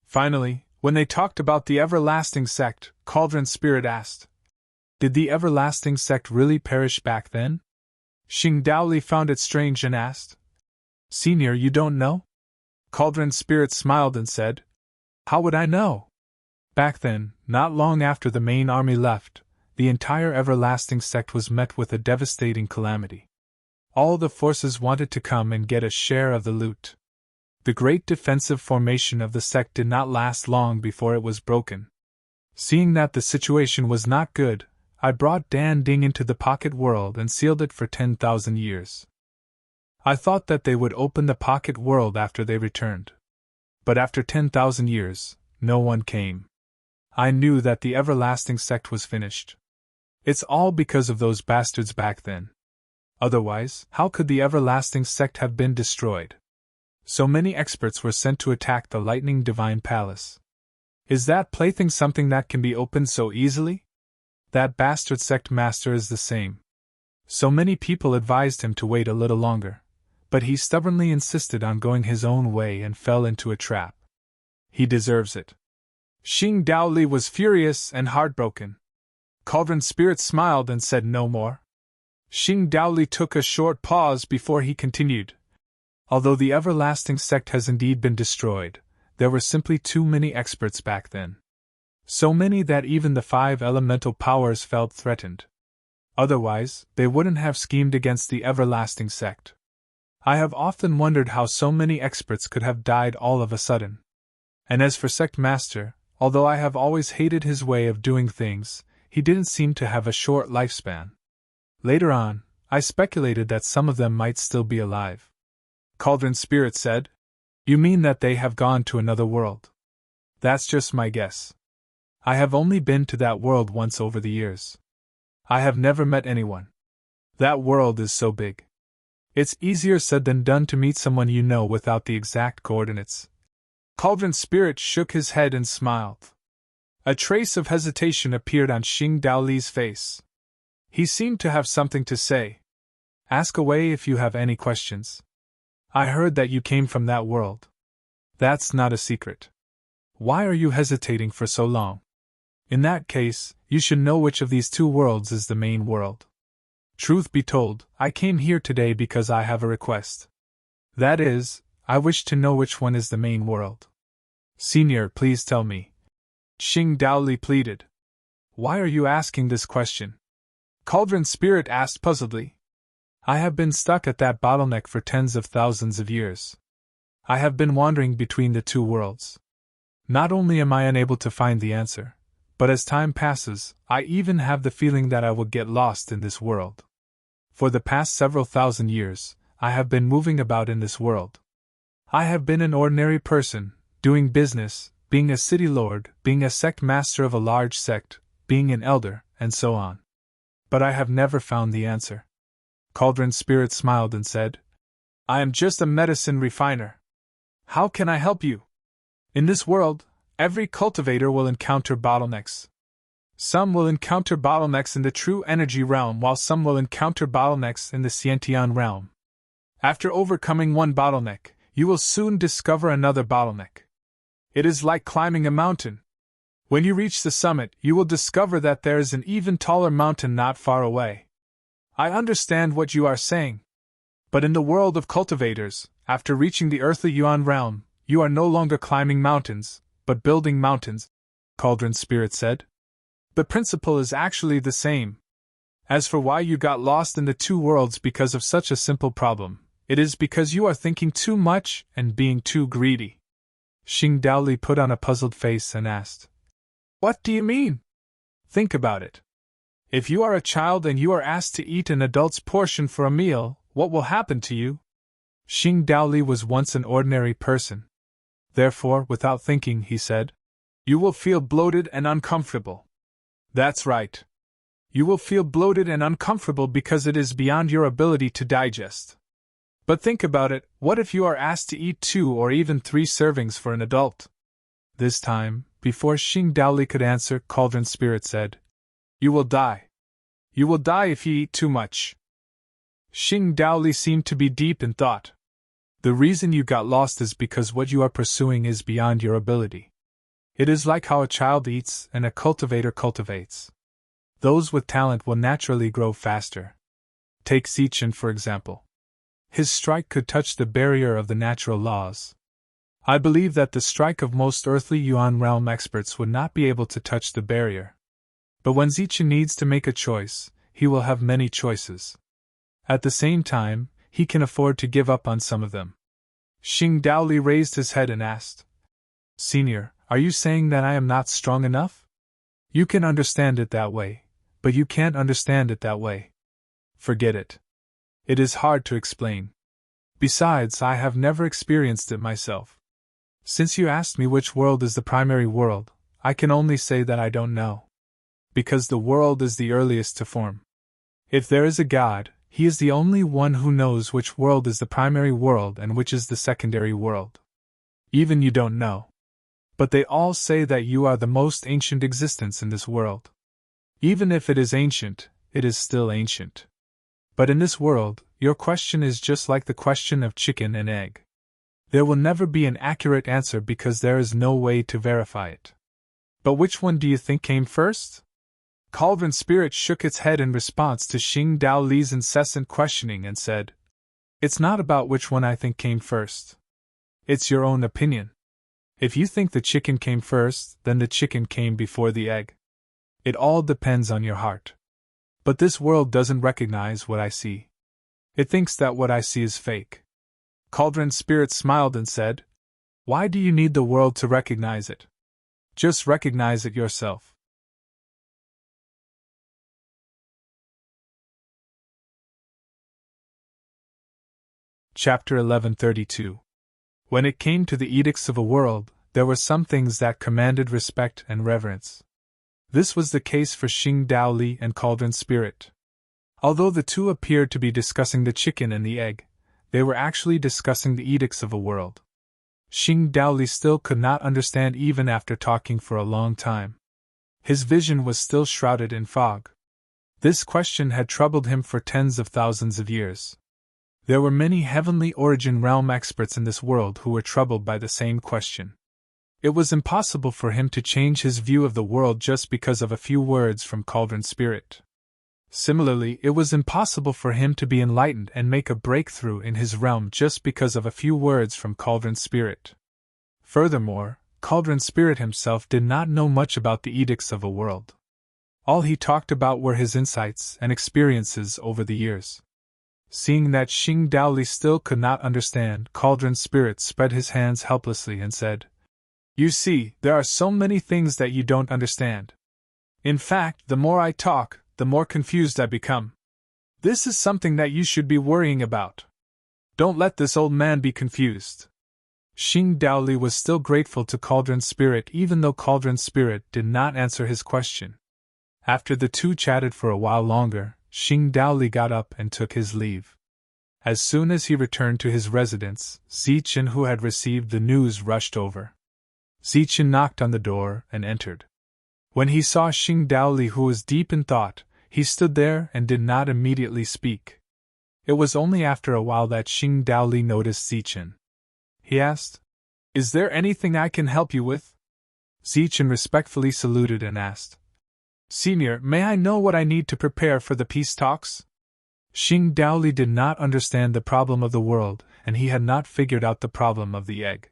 Finally, when they talked about the everlasting sect, Cauldron's spirit asked, Did the everlasting sect really perish back then? Xing Daoli found it strange and asked, Senior, you don't know? Cauldron's spirit smiled and said, How would I know? Back then, not long after the main army left, the entire everlasting sect was met with a devastating calamity. All the forces wanted to come and get a share of the loot. The great defensive formation of the sect did not last long before it was broken. Seeing that the situation was not good, I brought Dan Ding into the pocket world and sealed it for 10,000 years. I thought that they would open the pocket world after they returned. But after 10,000 years, no one came. I knew that the everlasting sect was finished. It's all because of those bastards back then. Otherwise, how could the everlasting sect have been destroyed? So many experts were sent to attack the lightning divine palace. Is that plaything something that can be opened so easily? That bastard sect master is the same. So many people advised him to wait a little longer, but he stubbornly insisted on going his own way and fell into a trap. He deserves it. Xing Daoli was furious and heartbroken. Cauldron's spirit smiled and said no more. Xing Daoli took a short pause before he continued. Although the everlasting sect has indeed been destroyed, there were simply too many experts back then. So many that even the 5 elemental powers felt threatened. Otherwise, they wouldn't have schemed against the everlasting sect. I have often wondered how so many experts could have died all of a sudden. And as for Sect Master, although I have always hated his way of doing things, he didn't seem to have a short lifespan. Later on, I speculated that some of them might still be alive. Cauldron's spirit said, You mean that they have gone to another world? That's just my guess. I have only been to that world once over the years. I have never met anyone. That world is so big. It's easier said than done to meet someone you know without the exact coordinates. Cauldron's spirit shook his head and smiled. A trace of hesitation appeared on Xing Daoli's face. He seemed to have something to say. Ask away if you have any questions. I heard that you came from that world. That's not a secret. Why are you hesitating for so long? In that case, you should know which of these 2 worlds is the main world. Truth be told, I came here today because I have a request. That is, I wish to know which one is the main world. Senior, please tell me. Xing Daoli pleaded. Why are you asking this question? Cauldron's spirit asked puzzledly. I have been stuck at that bottleneck for tens of thousands of years. I have been wandering between the 2 worlds. Not only am I unable to find the answer, but as time passes, I even have the feeling that I will get lost in this world. For the past several thousand years, I have been moving about in this world. I have been an ordinary person, doing business, being a city lord, being a sect master of a large sect, being an elder, and so on. But I have never found the answer. Cauldron's spirit smiled and said, I am just a medicine refiner. How can I help you? In this world, every cultivator will encounter bottlenecks. Some will encounter bottlenecks in the true energy realm, while some will encounter bottlenecks in the Xiantian realm. After overcoming one bottleneck, you will soon discover another bottleneck. It is like climbing a mountain. When you reach the summit, you will discover that there is an even taller mountain not far away. I understand what you are saying. But in the world of cultivators, after reaching the earthly Yuan realm, you are no longer climbing mountains, but building mountains, Cauldron's spirit said. The principle is actually the same. As for why you got lost in the 2 worlds because of such a simple problem, It is because you are thinking too much and being too greedy. Xing Daoli put on a puzzled face and asked, What do you mean? Think about it. If you are a child and you are asked to eat an adult's portion for a meal, what will happen to you? Xing Daoli was once an ordinary person. Therefore, without thinking, he said, You will feel bloated and uncomfortable. That's right. You will feel bloated and uncomfortable because it is beyond your ability to digest. But think about it, what if you are asked to eat 2 or even 3 servings for an adult? This time, before Xing Daoli could answer, Cauldron Spirit said, You will die. You will die if you eat too much. Xing Daoli seemed to be deep in thought. The reason you got lost is because what you are pursuing is beyond your ability. It is like how a child eats and a cultivator cultivates. Those with talent will naturally grow faster. Take Zichen, for example. His strike could touch the barrier of the natural laws. I believe that the strike of most earthly Yuan realm experts would not be able to touch the barrier. But when Zichen needs to make a choice, he will have many choices. At the same time, he can afford to give up on some of them. Xing Daoli raised his head and asked, Senior, are you saying that I am not strong enough? You can understand it that way, but you can't understand it that way. Forget it. It is hard to explain. Besides, I have never experienced it myself. Since you asked me which world is the primary world, I can only say that I don't know. Because the world is the earliest to form. If there is a God, he is the only one who knows which world is the primary world and which is the secondary world. Even you don't know. But they all say that you are the most ancient existence in this world. Even if it is ancient, it is still ancient. But in this world, your question is just like the question of chicken and egg. There will never be an accurate answer because there is no way to verify it. But which one do you think came first? Cauldron Spirit shook its head in response to Xing Daoli's incessant questioning and said, It's not about which one I think came first. It's your own opinion. If you think the chicken came first, then the chicken came before the egg. It all depends on your heart. But this world doesn't recognize what I see. It thinks that what I see is fake. Cauldron Spirit smiled and said, Why do you need the world to recognize it? Just recognize it yourself. Chapter 1132. When it came to the edicts of a world, there were some things that commanded respect and reverence. This was the case for Xing Daoli and Cauldron Spirit. Although the two appeared to be discussing the chicken and the egg, they were actually discussing the edicts of a world. Xing Daoli still could not understand even after talking for a long time. His vision was still shrouded in fog. This question had troubled him for tens of thousands of years. There were many heavenly origin realm experts in this world who were troubled by the same question. It was impossible for him to change his view of the world just because of a few words from Cauldron Spirit. Similarly, it was impossible for him to be enlightened and make a breakthrough in his realm just because of a few words from Cauldron Spirit. Furthermore, Cauldron Spirit himself did not know much about the edicts of a world. All he talked about were his insights and experiences over the years. Seeing that Xing Daoli still could not understand, Cauldron Spirit spread his hands helplessly and said, You see, there are so many things that you don't understand. In fact, the more I talk, the more confused I become. This is something that you should be worrying about. Don't let this old man be confused. Xing Daoli was still grateful to Cauldron Spirit even though Cauldron Spirit did not answer his question. After the two chatted for a while longer, Xing Daoli got up and took his leave. As soon as he returned to his residence, Zichen, who had received the news, rushed over. Zichen knocked on the door and entered. When he saw Xing Daoli, who was deep in thought, he stood there and did not immediately speak. It was only after a while that Xing Daoli noticed Zichen. He asked, Is there anything I can help you with? Zichen respectfully saluted and asked, Senior, may I know what I need to prepare for the peace talks? Xing Daoli did not understand the problem of the world, and he had not figured out the problem of the egg.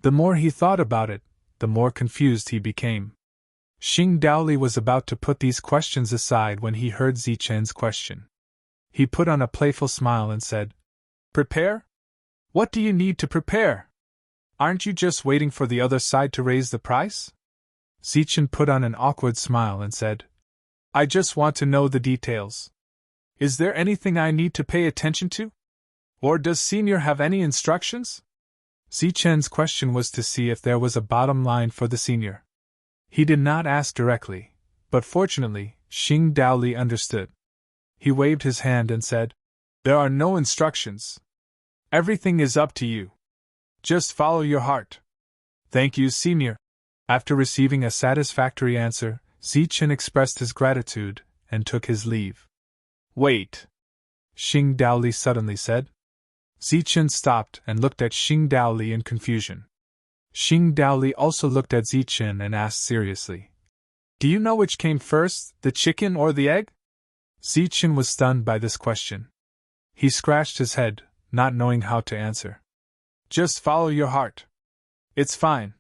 The more he thought about it, the more confused he became. Xing Daoli was about to put these questions aside when he heard Zichen's question. He put on a playful smile and said, Prepare? What do you need to prepare? Aren't you just waiting for the other side to raise the price? Zichen put on an awkward smile and said, I just want to know the details. Is there anything I need to pay attention to? Or does Senior have any instructions? Zichen's question was to see if there was a bottom line for the Senior. He did not ask directly, but fortunately, Xing Daoli understood. He waved his hand and said, There are no instructions. Everything is up to you. Just follow your heart. Thank you, Senior. After receiving a satisfactory answer, Zichen expressed his gratitude and took his leave. Wait! Xing Daoli suddenly said. Zichen stopped and looked at Xing Daoli in confusion. Xing Daoli also looked at Zichen and asked seriously, Do you know which came first, the chicken or the egg? Zichen was stunned by this question. He scratched his head, not knowing how to answer. Just follow your heart. It's fine.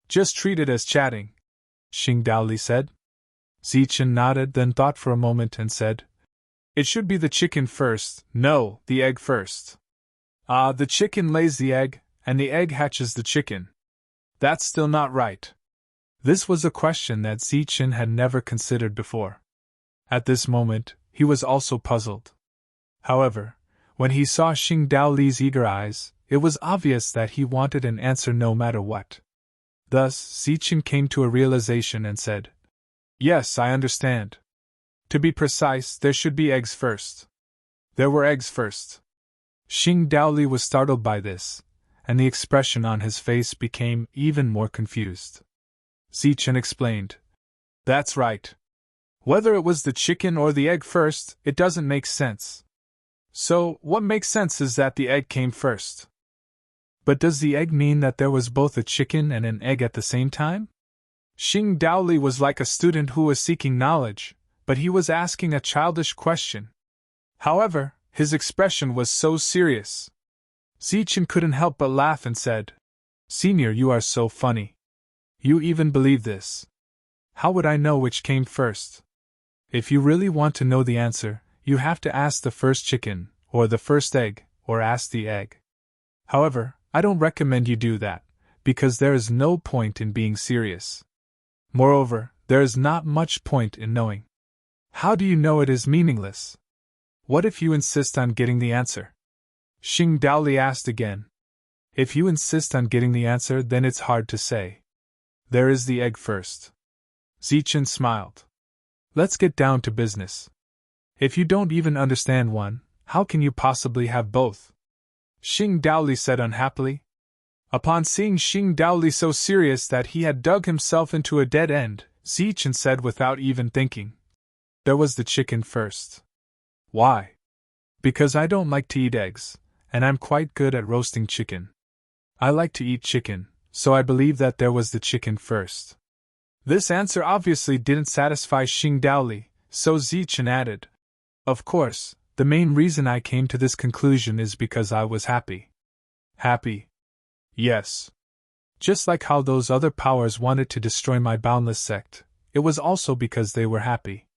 Just treat it as chatting, Xing Daoli said. Zichen nodded, then thought for a moment and said, It should be the chicken first, no, the egg first. The chicken lays the egg, and the egg hatches the chicken. That's still not right. This was a question that Zichen had never considered before. At this moment, he was also puzzled. However, when he saw Xing Daoli's eager eyes, it was obvious that he wanted an answer no matter what. Thus, Zichen came to a realization and said, Yes, I understand. To be precise, there should be eggs first. There were eggs first. Xing Daoli was startled by this, and the expression on his face became even more confused. Zichen explained, That's right. Whether it was the chicken or the egg first, it doesn't make sense. So, what makes sense is that the egg came first. But does the egg mean that there was both a chicken and an egg at the same time? Xing Daoli was like a student who was seeking knowledge, but he was asking a childish question. However, his expression was so serious. Zichen couldn't help but laugh and said, Senior, you are so funny. You even believe this. How would I know which came first? If you really want to know the answer, you have to ask the first chicken, or the first egg, or ask the egg. However, I don't recommend you do that, because there is no point in being serious. Moreover, there is not much point in knowing. How do you know it is meaningless? What if you insist on getting the answer? Xing Daoli asked again. If you insist on getting the answer, then it's hard to say. There is the egg first. Zichen smiled. Let's get down to business. If you don't even understand one, how can you possibly have both? Xing Daoli said unhappily. Upon seeing Xing Daoli so serious that he had dug himself into a dead end, Zichen said without even thinking, There was the chicken first. Why? Because I don't like to eat eggs, and I'm quite good at roasting chicken. I like to eat chicken, so I believe that there was the chicken first. This answer obviously didn't satisfy Xing Daoli, so Zichen added, Of course, the main reason I came to this conclusion is because I was happy. Happy? Yes. Just like how those other powers wanted to destroy my boundless sect, it was also because they were happy.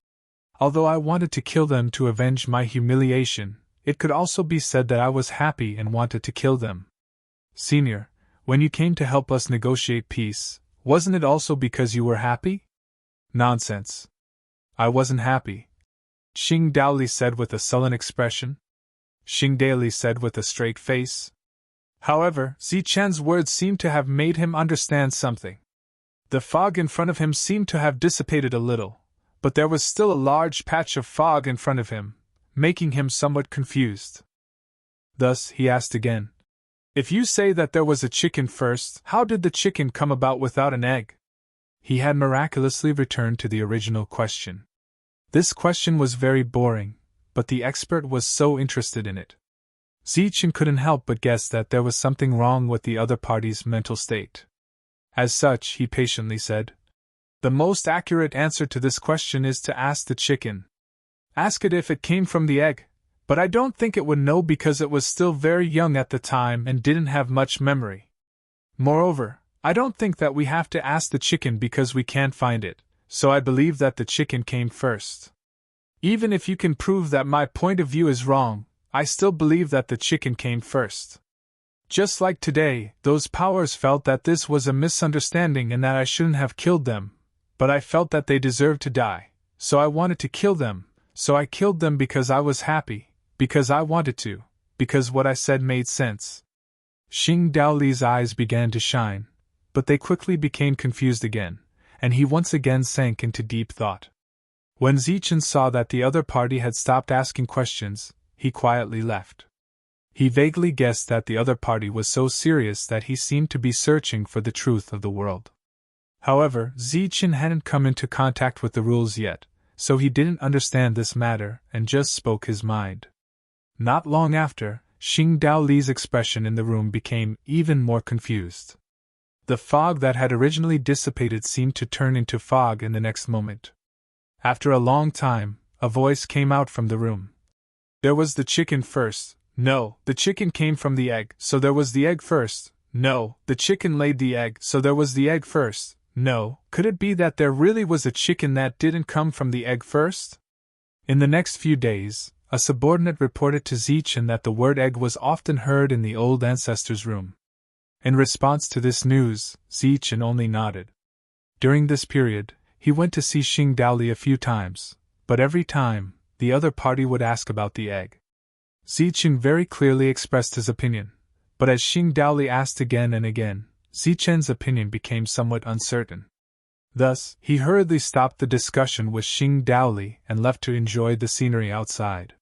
Although I wanted to kill them to avenge my humiliation, it could also be said that I was happy and wanted to kill them. Senior, when you came to help us negotiate peace, wasn't it also because you were happy? Nonsense. I wasn't happy, Xing Daoli said with a sullen expression. Xing Daoli said with a straight face. However, Zichen's words seemed to have made him understand something. The fog in front of him seemed to have dissipated a little, but there was still a large patch of fog in front of him, making him somewhat confused. Thus, he asked again, If you say that there was a chicken first, how did the chicken come about without an egg? He had miraculously returned to the original question. This question was very boring, but the expert was so interested in it. Zichen couldn't help but guess that there was something wrong with the other party's mental state. As such, he patiently said, The most accurate answer to this question is to ask the chicken. Ask it if it came from the egg, but I don't think it would know because it was still very young at the time and didn't have much memory. Moreover, I don't think that we have to ask the chicken because we can't find it, so I believe that the chicken came first. Even if you can prove that my point of view is wrong, I still believe that the chicken came first. Just like today, those powers felt that this was a misunderstanding and that I shouldn't have killed them, but I felt that they deserved to die, so I wanted to kill them, so I killed them because I was happy, because I wanted to, because what I said made sense. Xing Daoli's eyes began to shine, but they quickly became confused again, and he once again sank into deep thought. When Zichen saw that the other party had stopped asking questions, he quietly left. He vaguely guessed that the other party was so serious that he seemed to be searching for the truth of the world. However, Zichen hadn't come into contact with the rules yet, so he didn't understand this matter and just spoke his mind. Not long after, Xing Daoli's expression in the room became even more confused. The fog that had originally dissipated seemed to turn into fog in the next moment. After a long time, a voice came out from the room. There was the chicken first. No, the chicken came from the egg, so there was the egg first. No, the chicken laid the egg, so there was the egg first. No, could it be that there really was a chicken that didn't come from the egg first? In the next few days, a subordinate reported to Zichen that the word egg was often heard in the old ancestor's room. In response to this news, Zichen only nodded. During this period, he went to see Xing Daoli a few times, but every time, the other party would ask about the egg. Zichen very clearly expressed his opinion, but as Xing Daoli asked again and again, Zichen's opinion became somewhat uncertain. Thus, he hurriedly stopped the discussion with Xing Daoli and left to enjoy the scenery outside.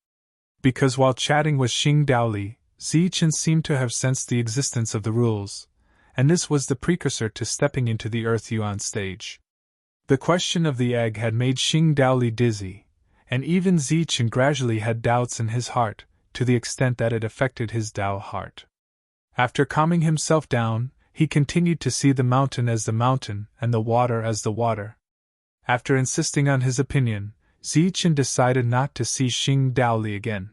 Because while chatting with Xing Daoli, Zichen seemed to have sensed the existence of the rules, and this was the precursor to stepping into the Earth Yuan stage. The question of the egg had made Xing Daoli dizzy, and even Zichen gradually had doubts in his heart, to the extent that it affected his Dao heart. After calming himself down, he continued to see the mountain as the mountain and the water as the water. After insisting on his opinion, Zichen decided not to see Xing Daoli again.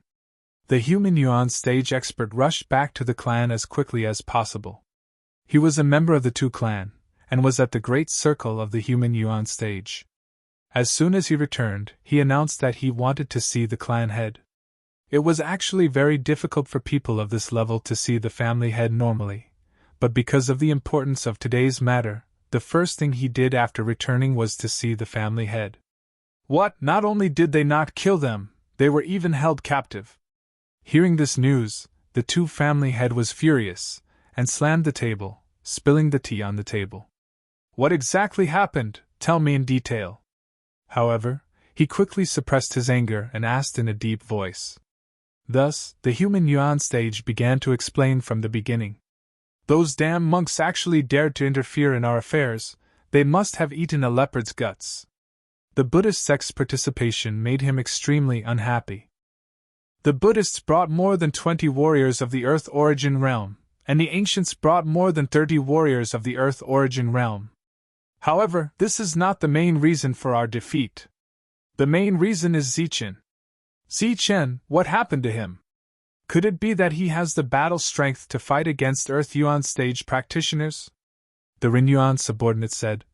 The human Yuan stage expert rushed back to the clan as quickly as possible. He was a member of the Tu clan, and was at the great circle of the human Yuan stage. As soon as he returned, he announced that he wanted to see the clan head. It was actually very difficult for people of this level to see the family head normally, but because of the importance of today's matter, the first thing he did after returning was to see the family head. What? Not only did they not kill them, they were even held captive. Hearing this news, the Tu family head was furious, and slammed the table, spilling the tea on the table. What exactly happened? Tell me in detail. However, he quickly suppressed his anger and asked in a deep voice. Thus, the human Yuan stage began to explain from the beginning. Those damn monks actually dared to interfere in our affairs. They must have eaten a leopard's guts. The Buddhist sect's participation made him extremely unhappy. The Buddhists brought more than 20 warriors of the Earth Origin realm, and the ancients brought more than 30 warriors of the Earth Origin realm. However, this is not the main reason for our defeat. The main reason is Zichen. Zichen, what happened to him? Could it be that he has the battle strength to fight against Earth Yuan stage practitioners? The Ren Yuan subordinate said.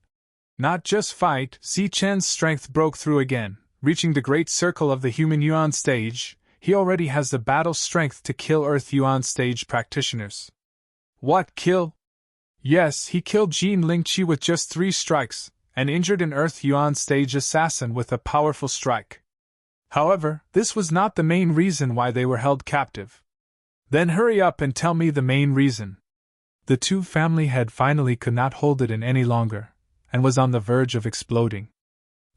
Not just fight, Zichen's strength broke through again, reaching the great circle of the human Yuan stage. He already has the battle strength to kill Earth Yuan stage practitioners. What, kill? Yes, he killed Jin Lingqi with just 3 strikes, and injured an Earth Yuan stage assassin with a powerful strike. However, this was not the main reason why they were held captive. Then hurry up and tell me the main reason. The Tu family head finally could not hold it in any longer, and was on the verge of exploding.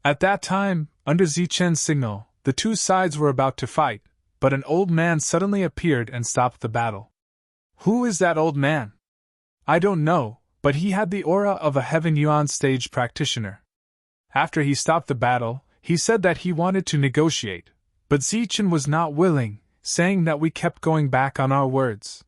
At that time, under Zichen's signal, the 2 sides were about to fight, but an old man suddenly appeared and stopped the battle. Who is that old man? I don't know, but he had the aura of a Heaven Yuan stage practitioner. After he stopped the battle, he said that he wanted to negotiate, but Zichen was not willing, saying that we kept going back on our words.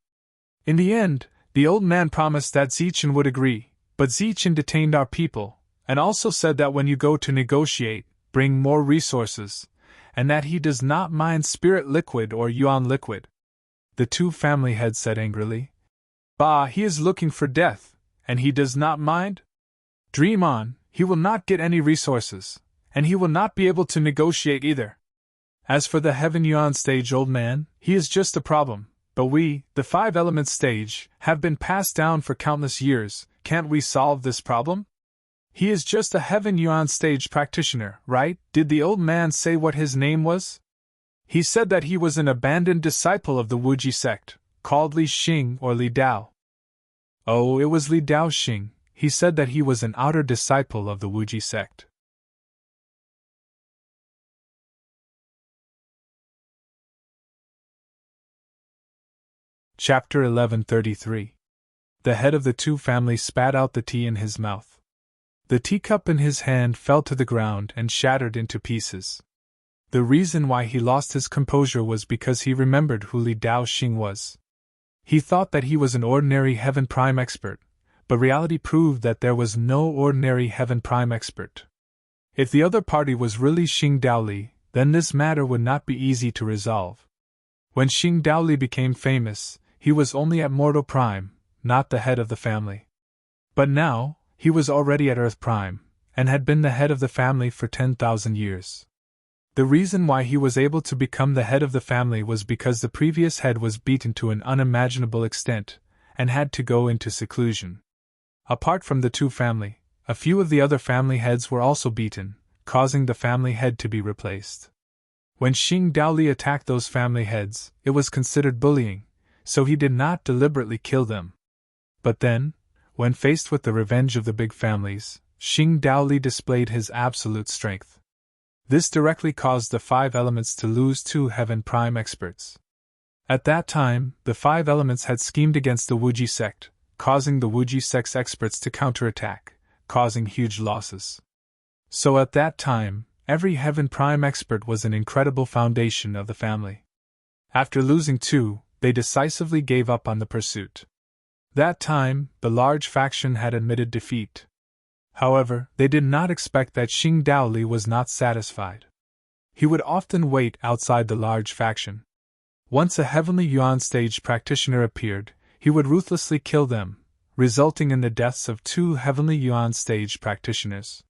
In the end, the old man promised that Zichen would agree, but Zichen detained our people, and also said that when you go to negotiate, bring more resources, and that he does not mind spirit liquid or yuan liquid. The Tu family head said angrily. Bah, he is looking for death, and he does not mind? Dream on, he will not get any resources, and he will not be able to negotiate either. As for the Heaven Yuan stage, old man, he is just a problem, but we, the five elements stage, have been passed down for countless years. Can't we solve this problem? He is just a Heaven Yuan stage practitioner, right? Did the old man say what his name was? He said that he was an abandoned disciple of the Wuji sect, called Li Xing or Li Dao. Oh, it was Li Dao Xing. He said that he was an outer disciple of the Wuji sect. Chapter 1133. The head of the two families spat out the tea in his mouth. The teacup in his hand fell to the ground and shattered into pieces. The reason why he lost his composure was because he remembered who Li Dao Xing was. He thought that he was an ordinary Heaven Prime expert, but reality proved that there was no ordinary Heaven Prime expert. If the other party was really Xing Daoli, then this matter would not be easy to resolve. When Xing Daoli became famous, he was only at Mortal Prime, not the head of the family. But now, he was already at Earth Prime, and had been the head of the family for 10,000 years. The reason why he was able to become the head of the family was because the previous head was beaten to an unimaginable extent, and had to go into seclusion. Apart from the two family, a few of the other family heads were also beaten, causing the family head to be replaced. When Xing Daoli attacked those family heads, it was considered bullying, so he did not deliberately kill them. But then, when faced with the revenge of the big families, Xing Daoli displayed his absolute strength. This directly caused the five elements to lose two Heaven Prime experts. At that time, the five elements had schemed against the Wuji sect, causing the Wuji sect's experts to counterattack, causing huge losses. So at that time, every Heaven Prime expert was an incredible foundation of the family. After losing two, they decisively gave up on the pursuit. That time, the large faction had admitted defeat. However, they did not expect that Xing Daoli was not satisfied. He would often wait outside the large faction. Once a Heavenly Yuan stage practitioner appeared, he would ruthlessly kill them, resulting in the deaths of two Heavenly Yuan stage practitioners.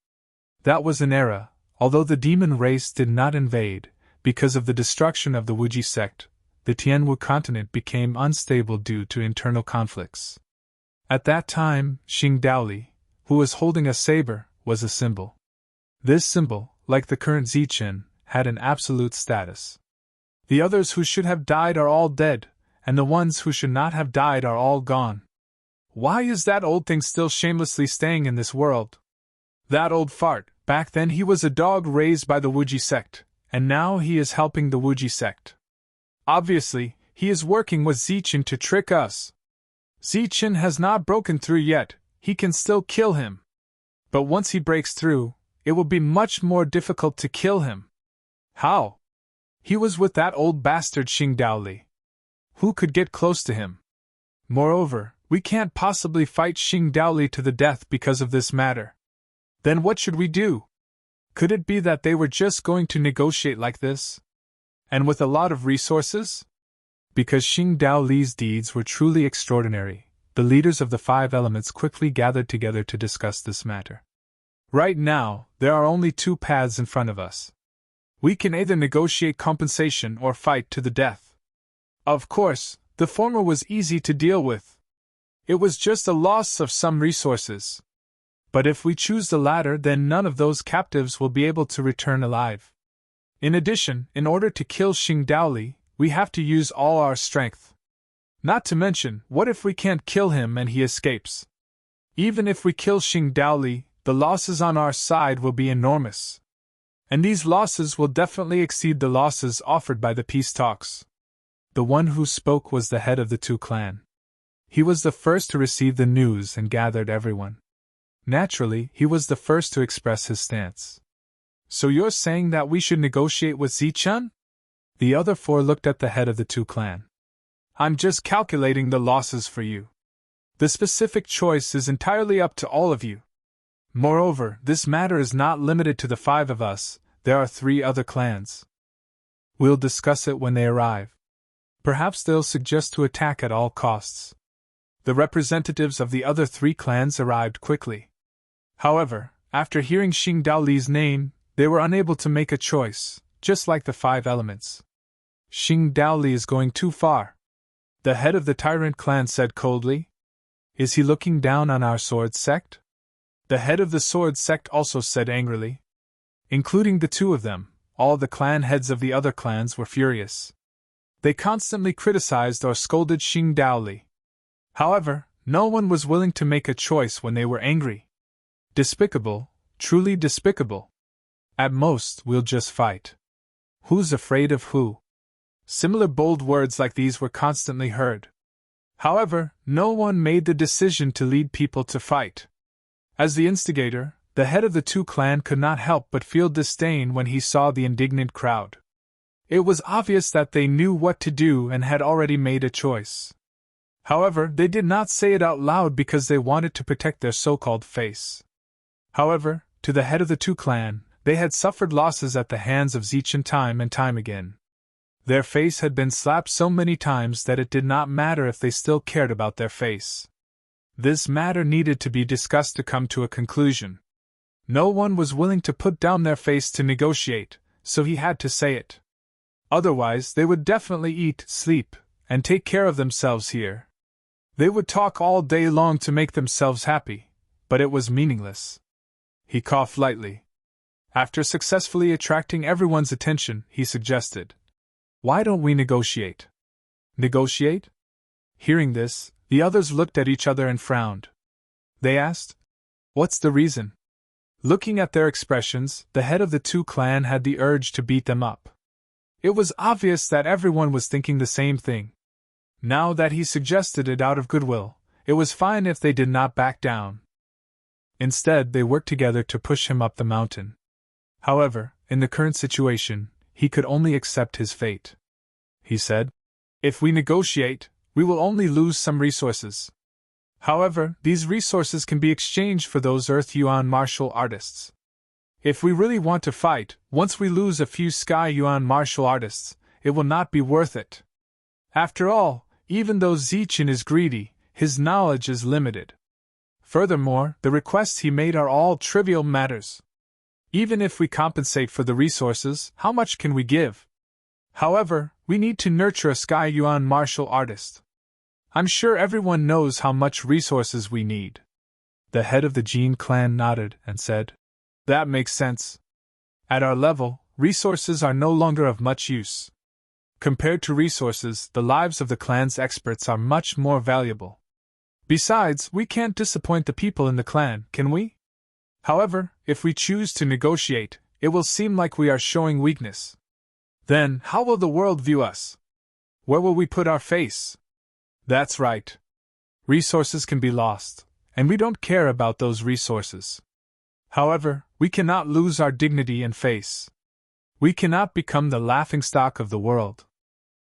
That was an era, although the demon race did not invade, because of the destruction of the Wuji sect, the Tianwu continent became unstable due to internal conflicts. At that time, Xing Daoli, who was holding a saber, was a symbol. This symbol, like the current Zichen, had an absolute status. The others who should have died are all dead, and the ones who should not have died are all gone. Why is that old thing still shamelessly staying in this world? That old fart, back then he was a dog raised by the Wuji sect, and now he is helping the Wuji sect. Obviously, he is working with Zichen to trick us. Zichen has not broken through yet, he can still kill him. But once he breaks through, it will be much more difficult to kill him. How? He was with that old bastard Xing Daoli. Who could get close to him? Moreover, we can't possibly fight Xing Daoli to the death because of this matter. Then what should we do? Could it be that they were just going to negotiate like this? And with a lot of resources? Because Xing Daoli's deeds were truly extraordinary, the leaders of the five elements quickly gathered together to discuss this matter. Right now, there are only two paths in front of us. We can either negotiate compensation or fight to the death. Of course, the former was easy to deal with. It was just a loss of some resources. But if we choose the latter, then none of those captives will be able to return alive. In addition, in order to kill Xing Daoli, we have to use all our strength. Not to mention, what if we can't kill him and he escapes? Even if we kill Xing Daoli, the losses on our side will be enormous. And these losses will definitely exceed the losses offered by the peace talks. The one who spoke was the head of the two clan. He was the first to receive the news and gathered everyone. Naturally, he was the first to express his stance. So you're saying that we should negotiate with Zichen? The other four looked at the head of the two clan. I'm just calculating the losses for you. The specific choice is entirely up to all of you. Moreover, this matter is not limited to the five of us, there are 3 other clans. We'll discuss it when they arrive. Perhaps they'll suggest to attack at all costs. The representatives of the other 3 clans arrived quickly. However, after hearing Xing Daoli's name, they were unable to make a choice, just like the 5 elements. Xing Daoli is going too far, the head of the Tyrant clan said coldly. Is he looking down on our sword sect? The head of the sword sect also said angrily. Including the 2 of them, all the clan heads of the other clans were furious. They constantly criticized or scolded Xing Daoli. However, no one was willing to make a choice when they were angry. Despicable, truly despicable. At most, we'll just fight. Who's afraid of who? Similar bold words like these were constantly heard. However, no one made the decision to lead people to fight. As the instigator, the head of the 2 clan could not help but feel disdain when he saw the indignant crowd. It was obvious that they knew what to do and had already made a choice. However, they did not say it out loud because they wanted to protect their so-called face. However, to the head of the 2 clan, they had suffered losses at the hands of Zichen time and time again. Their face had been slapped so many times that it did not matter if they still cared about their face. This matter needed to be discussed to come to a conclusion. No one was willing to put down their face to negotiate, so he had to say it. Otherwise, they would definitely eat, sleep, and take care of themselves here. They would talk all day long to make themselves happy, but it was meaningless. He coughed lightly. After successfully attracting everyone's attention, he suggested, "Why don't we negotiate?" Negotiate? Hearing this, the others looked at each other and frowned. They asked, "What's the reason?" Looking at their expressions, the head of the 2 clan had the urge to beat them up. It was obvious that everyone was thinking the same thing. Now that he suggested it out of goodwill, it was fine if they did not back down. Instead, they worked together to push him up the mountain. However, in the current situation, he could only accept his fate. He said, "If we negotiate, we will only lose some resources. However, these resources can be exchanged for those Earth Yuan martial artists. If we really want to fight, once we lose a few Sky Yuan martial artists, it will not be worth it. After all, even though Zichen is greedy, his knowledge is limited. Furthermore, the requests he made are all trivial matters. Even if we compensate for the resources, how much can we give? However, we need to nurture a Sky Yuan martial artist. I'm sure everyone knows how much resources we need." The head of the Jin clan nodded and said, "That makes sense. At our level, resources are no longer of much use. Compared to resources, the lives of the clan's experts are much more valuable. Besides, we can't disappoint the people in the clan, can we? However, if we choose to negotiate, it will seem like we are showing weakness. Then, how will the world view us? Where will we put our face?" "That's right. Resources can be lost, and we don't care about those resources. However, we cannot lose our dignity and face. We cannot become the laughingstock of the world."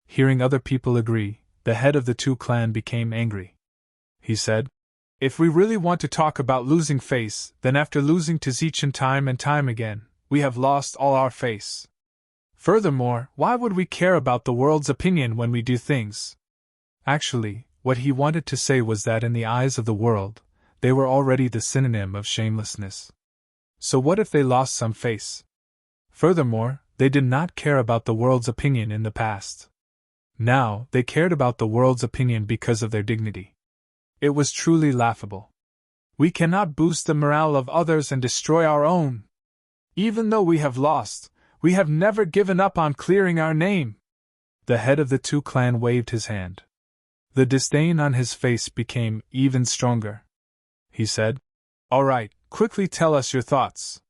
Hearing other people agree, the head of the 2 clan became angry. He said, "If we really want to talk about losing face, then after losing to Zichen time and time again, we have lost all our face. Furthermore, why would we care about the world's opinion when we do things?" Actually, what he wanted to say was that in the eyes of the world, they were already the synonym of shamelessness. So what if they lost some face? Furthermore, they did not care about the world's opinion in the past. Now, they cared about the world's opinion because of their dignity. It was truly laughable. We cannot boost the morale of others and destroy our own. Even though we have lost, we have never given up on clearing our name." The head of the 2 clan waved his hand. The disdain on his face became even stronger. He said, "All right, quickly tell us your thoughts.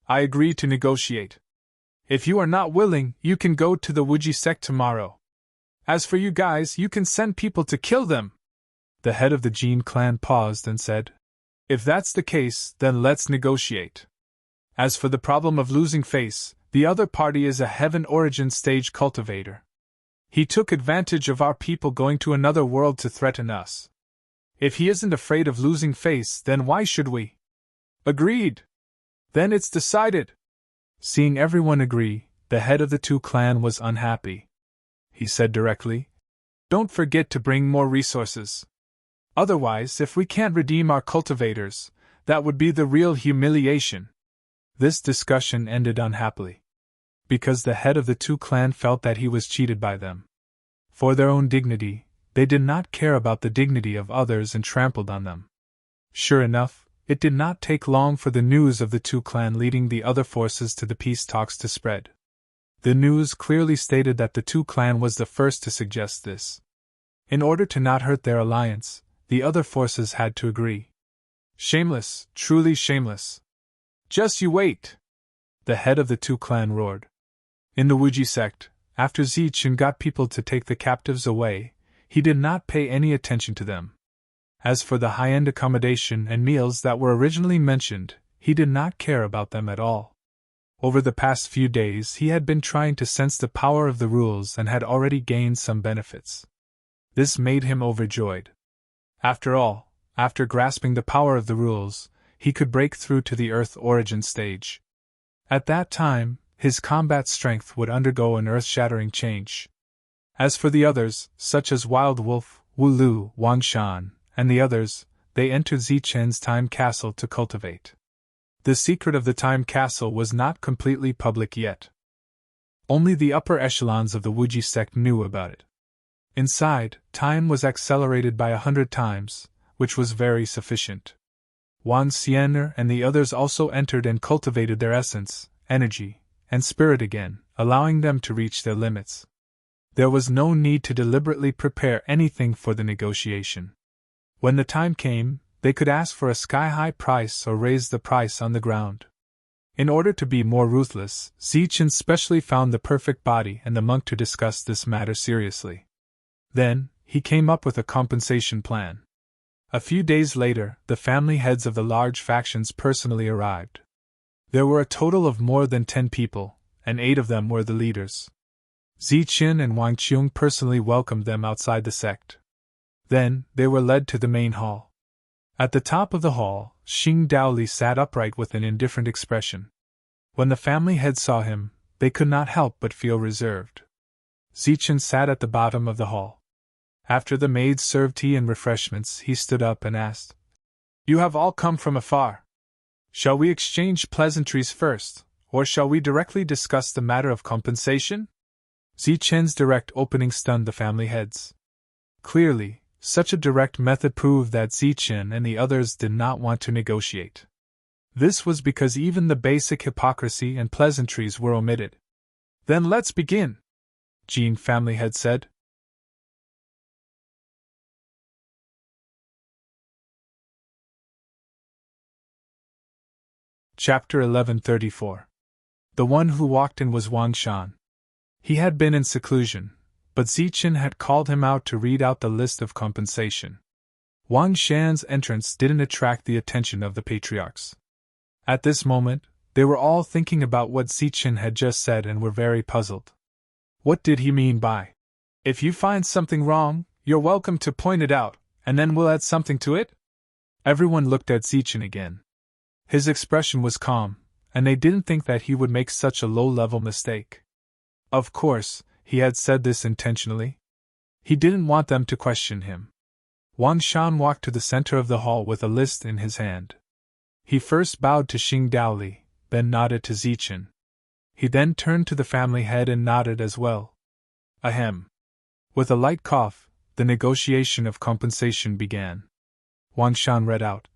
I agree to negotiate. If you are not willing, you can go to the Wuji sect tomorrow. As for you guys, you can send people to kill them." The head of the Jin clan paused and said, "If that's the case, then let's negotiate. As for the problem of losing face, the other party is a heaven origin stage cultivator. He took advantage of our people going to another world to threaten us. If he isn't afraid of losing face, then why should we?" "Agreed. Then it's decided." Seeing everyone agree, the head of the 2 clan was unhappy. He said directly, "Don't forget to bring more resources. Otherwise, if we can't redeem our cultivators, that would be the real humiliation." This discussion ended unhappily. because the head of the two clans felt that he was cheated by them. For their own dignity, they did not care about the dignity of others and trampled on them. Sure enough, it did not take long for the news of the two clans leading the other forces to the peace talks to spread. The news clearly stated that the two clans was the first to suggest this. In order to not hurt their alliance, the other forces had to agree. Shameless, truly shameless. Just you wait! The head of the two clans roared. In the Wuji sect, after Zichen got people to take the captives away, he did not pay any attention to them. As for the high-end accommodation and meals that were originally mentioned, he did not care about them at all. Over the past few days he had been trying to sense the power of the rules and had already gained some benefits. This made him overjoyed. After all, after grasping the power of the rules, he could break through to the Earth origin stage. At that time, his combat strength would undergo an earth-shattering change. As for the others, such as Wild Wolf, Wu Lu, Wang Shan, and the others, they entered Zichen's time castle to cultivate. The secret of the time castle was not completely public yet. Only the upper echelons of the Wuji sect knew about it. Inside, time was accelerated by 100 times, which was very sufficient. Wang Xianer and the others also entered and cultivated their essence, energy, and spirit again, allowing them to reach their limits. There was no need to deliberately prepare anything for the negotiation. When the time came, they could ask for a sky-high price or raise the price on the ground. In order to be more ruthless, Zichen specially found the perfect body and the monk to discuss this matter seriously. Then, he came up with a compensation plan. A few days later, the family heads of the large factions personally arrived. There were a total of more than 10 people, and 8 of them were the leaders. Zichen and Wang Qiong personally welcomed them outside the sect. Then, they were led to the main hall. At the top of the hall, Xing Daoli sat upright with an indifferent expression. When the family heads saw him, they could not help but feel reserved. Zichen sat at the bottom of the hall. After the maids served tea and refreshments, he stood up and asked, "You have all come from afar. Shall we exchange pleasantries first, or shall we directly discuss the matter of compensation?" Zichen's direct opening stunned the family heads. Clearly, such a direct method proved that Zichen and the others did not want to negotiate. This was because even the basic hypocrisy and pleasantries were omitted. "Then let's begin," Jin family head said. Chapter 1134. The one who walked in was Wang Shan. He had been in seclusion, but Zichen had called him out to read out the list of compensation. Wang Shan's entrance didn't attract the attention of the patriarchs. At this moment, they were all thinking about what Zichen had just said and were very puzzled. What did he mean by, "If you find something wrong, you're welcome to point it out, and then we'll add something to it"? Everyone looked at Zichen again. His expression was calm, and they didn't think that he would make such a low-level mistake. Of course, he had said this intentionally. He didn't want them to question him. Wang Shan walked to the center of the hall with a list in his hand. He first bowed to Xing Daoli, then nodded to Zichen. He then turned to the family head and nodded as well. Ahem. With a light cough, the negotiation of compensation began. Wang Shan read out.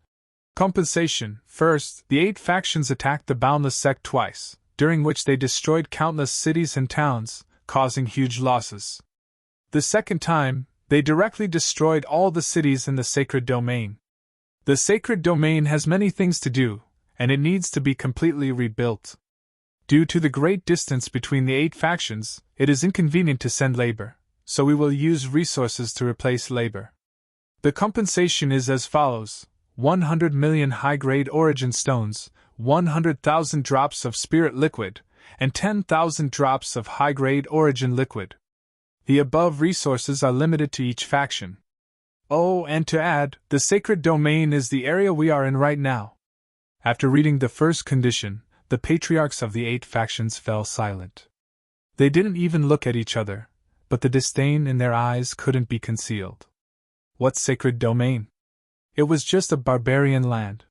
Compensation. First, the 8 factions attacked the Boundless sect twice, during which they destroyed countless cities and towns, causing huge losses. The second time, they directly destroyed all the cities in the sacred domain. The sacred domain has many things to do, and it needs to be completely rebuilt. Due to the great distance between the 8 factions, it is inconvenient to send labor, so we will use resources to replace labor. The compensation is as follows: 100 million high-grade origin stones, 100,000 drops of spirit liquid, and 10,000 drops of high-grade origin liquid. The above resources are limited to each faction. Oh, and to add, the sacred domain is the area we are in right now. After reading the first condition, the patriarchs of the 8 factions fell silent. They didn't even look at each other, but the disdain in their eyes couldn't be concealed. What sacred domain? It was just a barbarian land.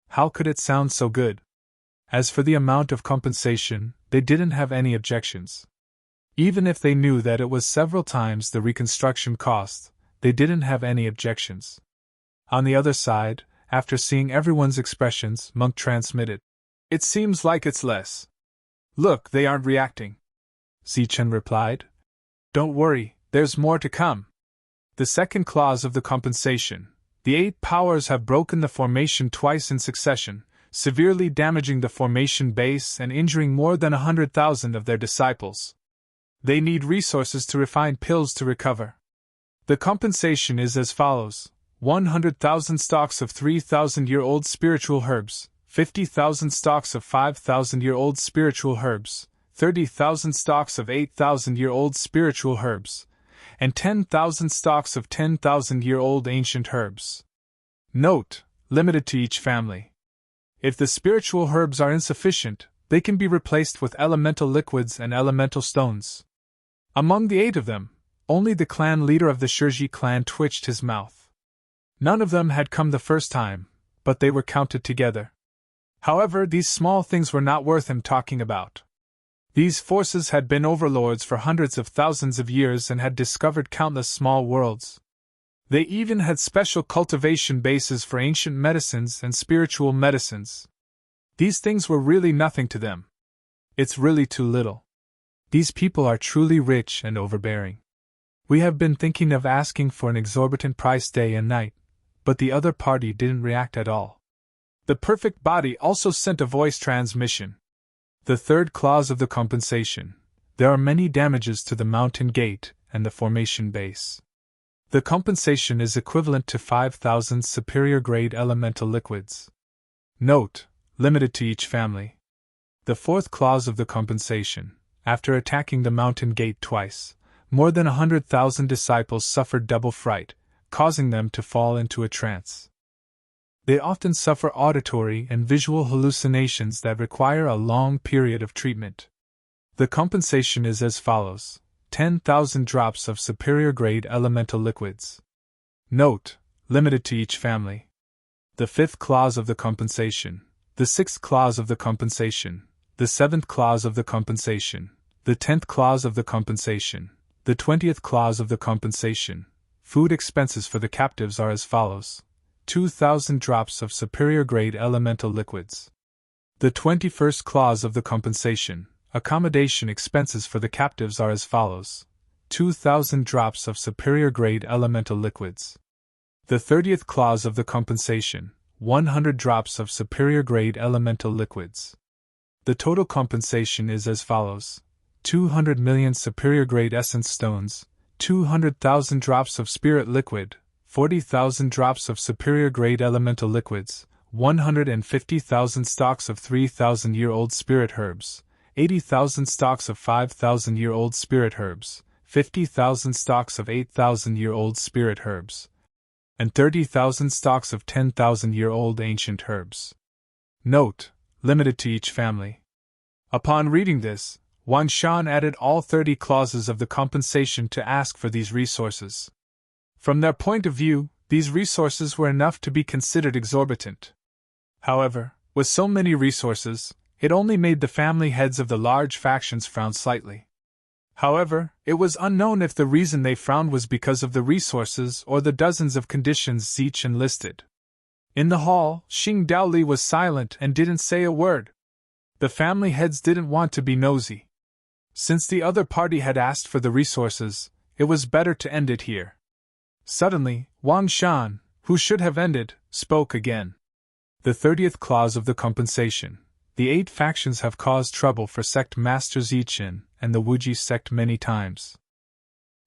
How could it sound so good? As for the amount of compensation, they didn't have any objections. Even if they knew that it was several times the reconstruction cost, they didn't have any objections. On the other side, after seeing everyone's expressions, Monk transmitted, "It seems like it's less." "Look, they aren't reacting," Zichen replied. "Don't worry, there's more to come." The second clause of the compensation. The 8 powers have broken the formation twice in succession, severely damaging the formation base and injuring more than 100,000 of their disciples. They need resources to refine pills to recover. The compensation is as follows: 100,000 stalks of 3,000-year-old spiritual herbs, 50,000 stalks of 5,000-year-old spiritual herbs, 30,000 stalks of 8,000-year-old spiritual herbs, and 10,000 stalks of 10,000-year-old ancient herbs. Note: limited to each family. If the spiritual herbs are insufficient, they can be replaced with elemental liquids and elemental stones. Among the 8 of them, only the clan leader of the Shirji clan twitched his mouth. None of them had come the first time, but they were counted together. However, these small things were not worth him talking about. These forces had been overlords for hundreds of thousands of years and had discovered countless small worlds. They even had special cultivation bases for ancient medicines and spiritual medicines. These things were really nothing to them. It's really too little. These people are truly rich and overbearing. We have been thinking of asking for an exorbitant price day and night, but the other party didn't react at all. The perfect body also sent a voice transmission. The third clause of the compensation. There are many damages to the mountain gate and the formation base. The compensation is equivalent to 5,000 superior grade elemental liquids. Note: limited to each family. The fourth clause of the compensation. After attacking the mountain gate twice, more than 100,000 disciples suffered double fright, causing them to fall into a trance. They often suffer auditory and visual hallucinations that require a long period of treatment. The compensation is as follows: 10,000 drops of superior grade elemental liquids. Note: limited to each family. The fifth clause of the compensation. The sixth clause of the compensation. The seventh clause of the compensation. The 10th clause of the compensation. The 20th clause of the compensation. Food expenses for the captives are as follows: 2,000 drops of superior grade elemental liquids. The 21st clause of the compensation. Accommodation expenses for the captives are as follows: 2,000 drops of superior grade elemental liquids. The 30th clause of the compensation. 100 drops of superior grade elemental liquids. The total compensation is as follows: 200 million superior grade essence stones, 200,000 drops of spirit liquid, 40,000 drops of superior grade elemental liquids, 150,000 stalks of 3,000-year-old spirit herbs, 80,000 stalks of 5,000-year-old spirit herbs, 50,000 stalks of 8,000-year-old spirit herbs, and 30,000 stalks of 10,000-year-old ancient herbs. Note: limited to each family. Upon reading this, Wang Shan added all 30 clauses of the compensation to ask for these resources. From their point of view, these resources were enough to be considered exorbitant. However, with so many resources, it only made the family heads of the large factions frown slightly. However, it was unknown if the reason they frowned was because of the resources or the dozens of conditions Zichen listed. In the hall, Xing Daoli was silent and didn't say a word. The family heads didn't want to be nosy. Since the other party had asked for the resources, it was better to end it here. Suddenly, Wang Shan, who should have ended, spoke again. The 30th clause of the compensation. The 8 factions have caused trouble for sect master Zichen and the Wuji sect many times.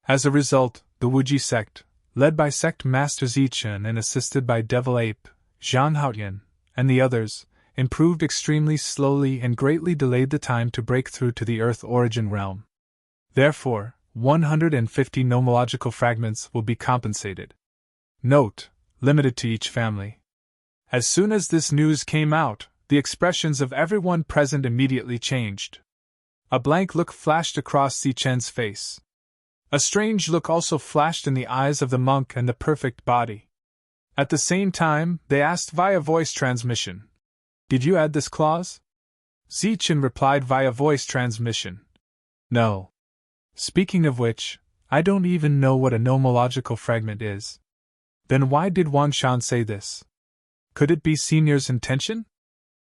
As a result, the Wuji sect, led by sect master Zichen and assisted by Devil Ape, Zhang Haoyan, and the others, improved extremely slowly and greatly delayed the time to break through to the Earth origin realm. Therefore, 150 nomological fragments will be compensated. Note: limited to each family. As soon as this news came out, the expressions of everyone present immediately changed. A blank look flashed across Zichen's face. A strange look also flashed in the eyes of the monk and the perfect body. At the same time, they asked via voice transmission, "Did you add this clause?" Zichen replied via voice transmission. No. Speaking of which, I don't even know what a nomological fragment is. Then why did Wang Shan say this? Could it be Senior's intention?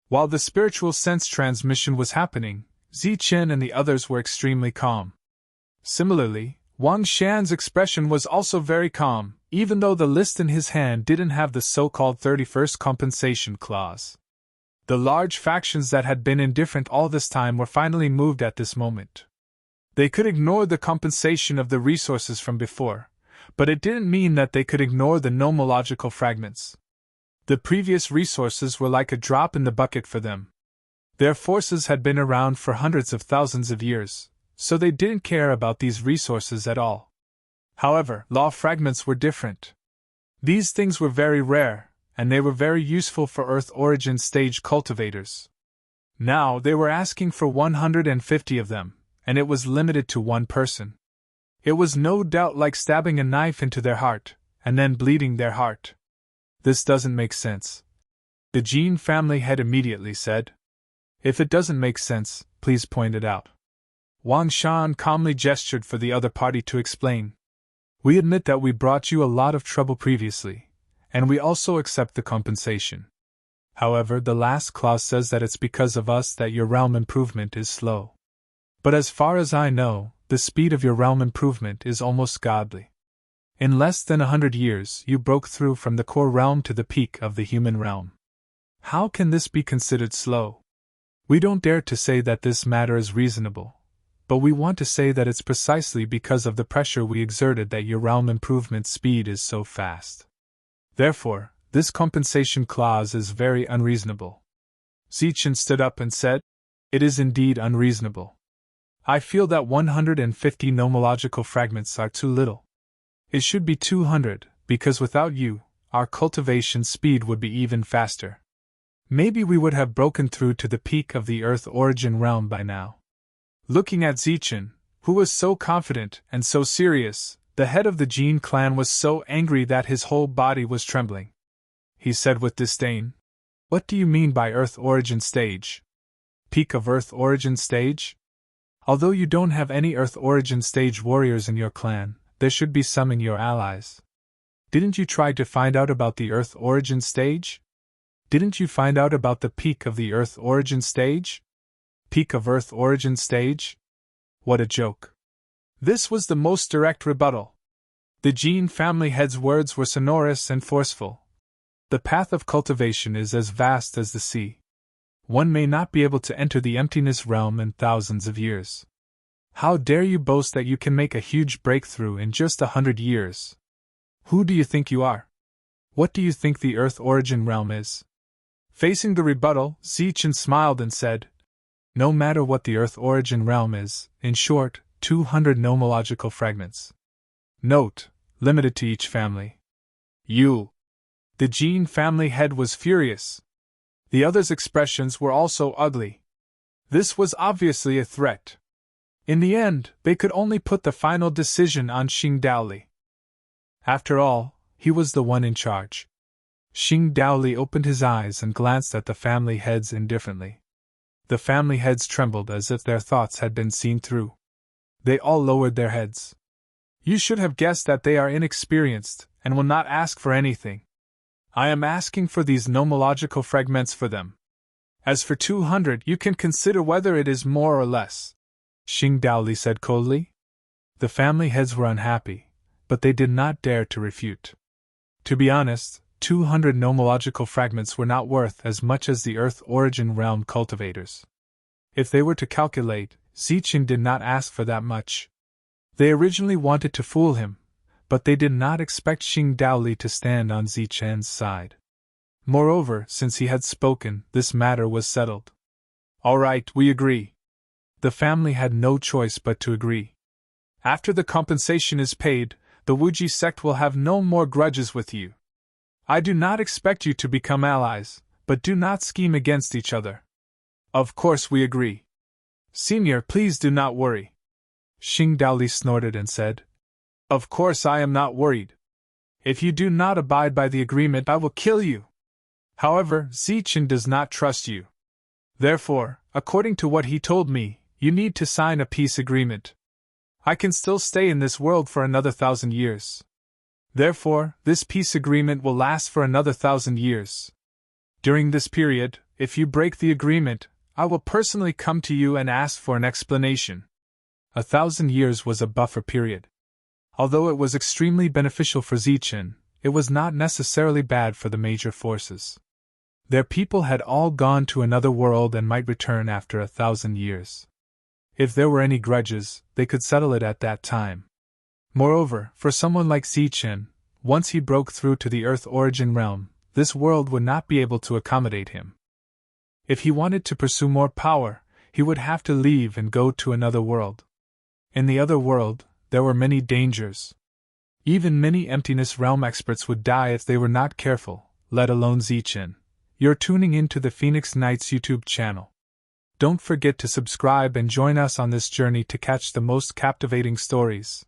While the spiritual sense transmission was happening, Zichen and the others were extremely calm. Similarly, Wang Shan's expression was also very calm, even though the list in his hand didn't have the so-called 31st compensation clause. The large factions that had been indifferent all this time were finally moved at this moment. They could ignore the compensation of the resources from before, but it didn't mean that they could ignore the nomological fragments. The previous resources were like a drop in the bucket for them. Their forces had been around for hundreds of thousands of years, so they didn't care about these resources at all. However, law fragments were different. These things were very rare, and they were very useful for Earth origin stage cultivators. Now they were asking for 150 of them, and it was limited to one person. It was no doubt like stabbing a knife into their heart, and then bleeding their heart. This doesn't make sense. The Jin family head immediately said. If it doesn't make sense, please point it out. Wang Shan calmly gestured for the other party to explain. We admit that we brought you a lot of trouble previously, and we also accept the compensation. However, the last clause says that it's because of us that your realm improvement is slow. But as far as I know, the speed of your realm improvement is almost godly. In less than 100 years, you broke through from the core realm to the peak of the human realm. How can this be considered slow? We don't dare to say that this matter is reasonable, but we want to say that it's precisely because of the pressure we exerted that your realm improvement speed is so fast. Therefore, this compensation clause is very unreasonable. Zichen stood up and said, It is indeed unreasonable. I feel that 150 nomological fragments are too little. It should be 200, because without you, our cultivation speed would be even faster. Maybe we would have broken through to the peak of the Earth origin realm by now. Looking at Zichen, who was so confident and so serious, the head of the Jin clan was so angry that his whole body was trembling. He said with disdain, What do you mean by Earth origin stage? Peak of Earth origin stage? Although you don't have any Earth origin stage warriors in your clan, there should be some in your allies. Didn't you try to find out about the Earth origin stage? Didn't you find out about the peak of the Earth origin stage? Peak of Earth origin stage? What a joke. This was the most direct rebuttal. The Jin family head's words were sonorous and forceful. The path of cultivation is as vast as the sea. One may not be able to enter the emptiness realm in thousands of years. How dare you boast that you can make a huge breakthrough in just 100 years? Who do you think you are? What do you think the Earth origin realm is? Facing the rebuttal, Zichen smiled and said, No matter what the Earth origin realm is, in short, 200 nomological fragments. Note, limited to each family. You. The Jin family head was furious. The others' expressions were also ugly. This was obviously a threat. In the end, they could only put the final decision on Xing Daoli. After all, he was the one in charge. Xing Daoli opened his eyes and glanced at the family heads indifferently. The family heads trembled as if their thoughts had been seen through. They all lowered their heads. You should have guessed that they are inexperienced and will not ask for anything. I am asking for these nomological fragments for them. As for 200, you can consider whether it is more or less, Xing Daoli said coldly. The family heads were unhappy, but they did not dare to refute. To be honest, 200 nomological fragments were not worth as much as the Earth origin realm cultivators. If they were to calculate, Zichen did not ask for that much. They originally wanted to fool him, but they did not expect Xing Daoli to stand on Zichen's side. Moreover, since he had spoken, this matter was settled. All right, we agree. The family had no choice but to agree. After the compensation is paid, the Wuji sect will have no more grudges with you. I do not expect you to become allies, but do not scheme against each other. Of course we agree. Senior, please do not worry. Xing Daoli snorted and said, Of course I am not worried. If you do not abide by the agreement, I will kill you. However, Zichen does not trust you. Therefore, according to what he told me, you need to sign a peace agreement. I can still stay in this world for another 1,000 years. Therefore, this peace agreement will last for another 1,000 years. During this period, if you break the agreement, I will personally come to you and ask for an explanation. 1,000 years was a buffer period. Although it was extremely beneficial for Zichen, it was not necessarily bad for the major forces. Their people had all gone to another world and might return after 1,000 years. If there were any grudges, they could settle it at that time. Moreover, for someone like Zichen, once he broke through to the Earth origin realm, this world would not be able to accommodate him. If he wanted to pursue more power, he would have to leave and go to another world. In the other world, there were many dangers. Even many emptiness realm experts would die if they were not careful, let alone Zichen. You're tuning into the Phoenix Knights YouTube channel. Don't forget to subscribe and join us on this journey to catch the most captivating stories.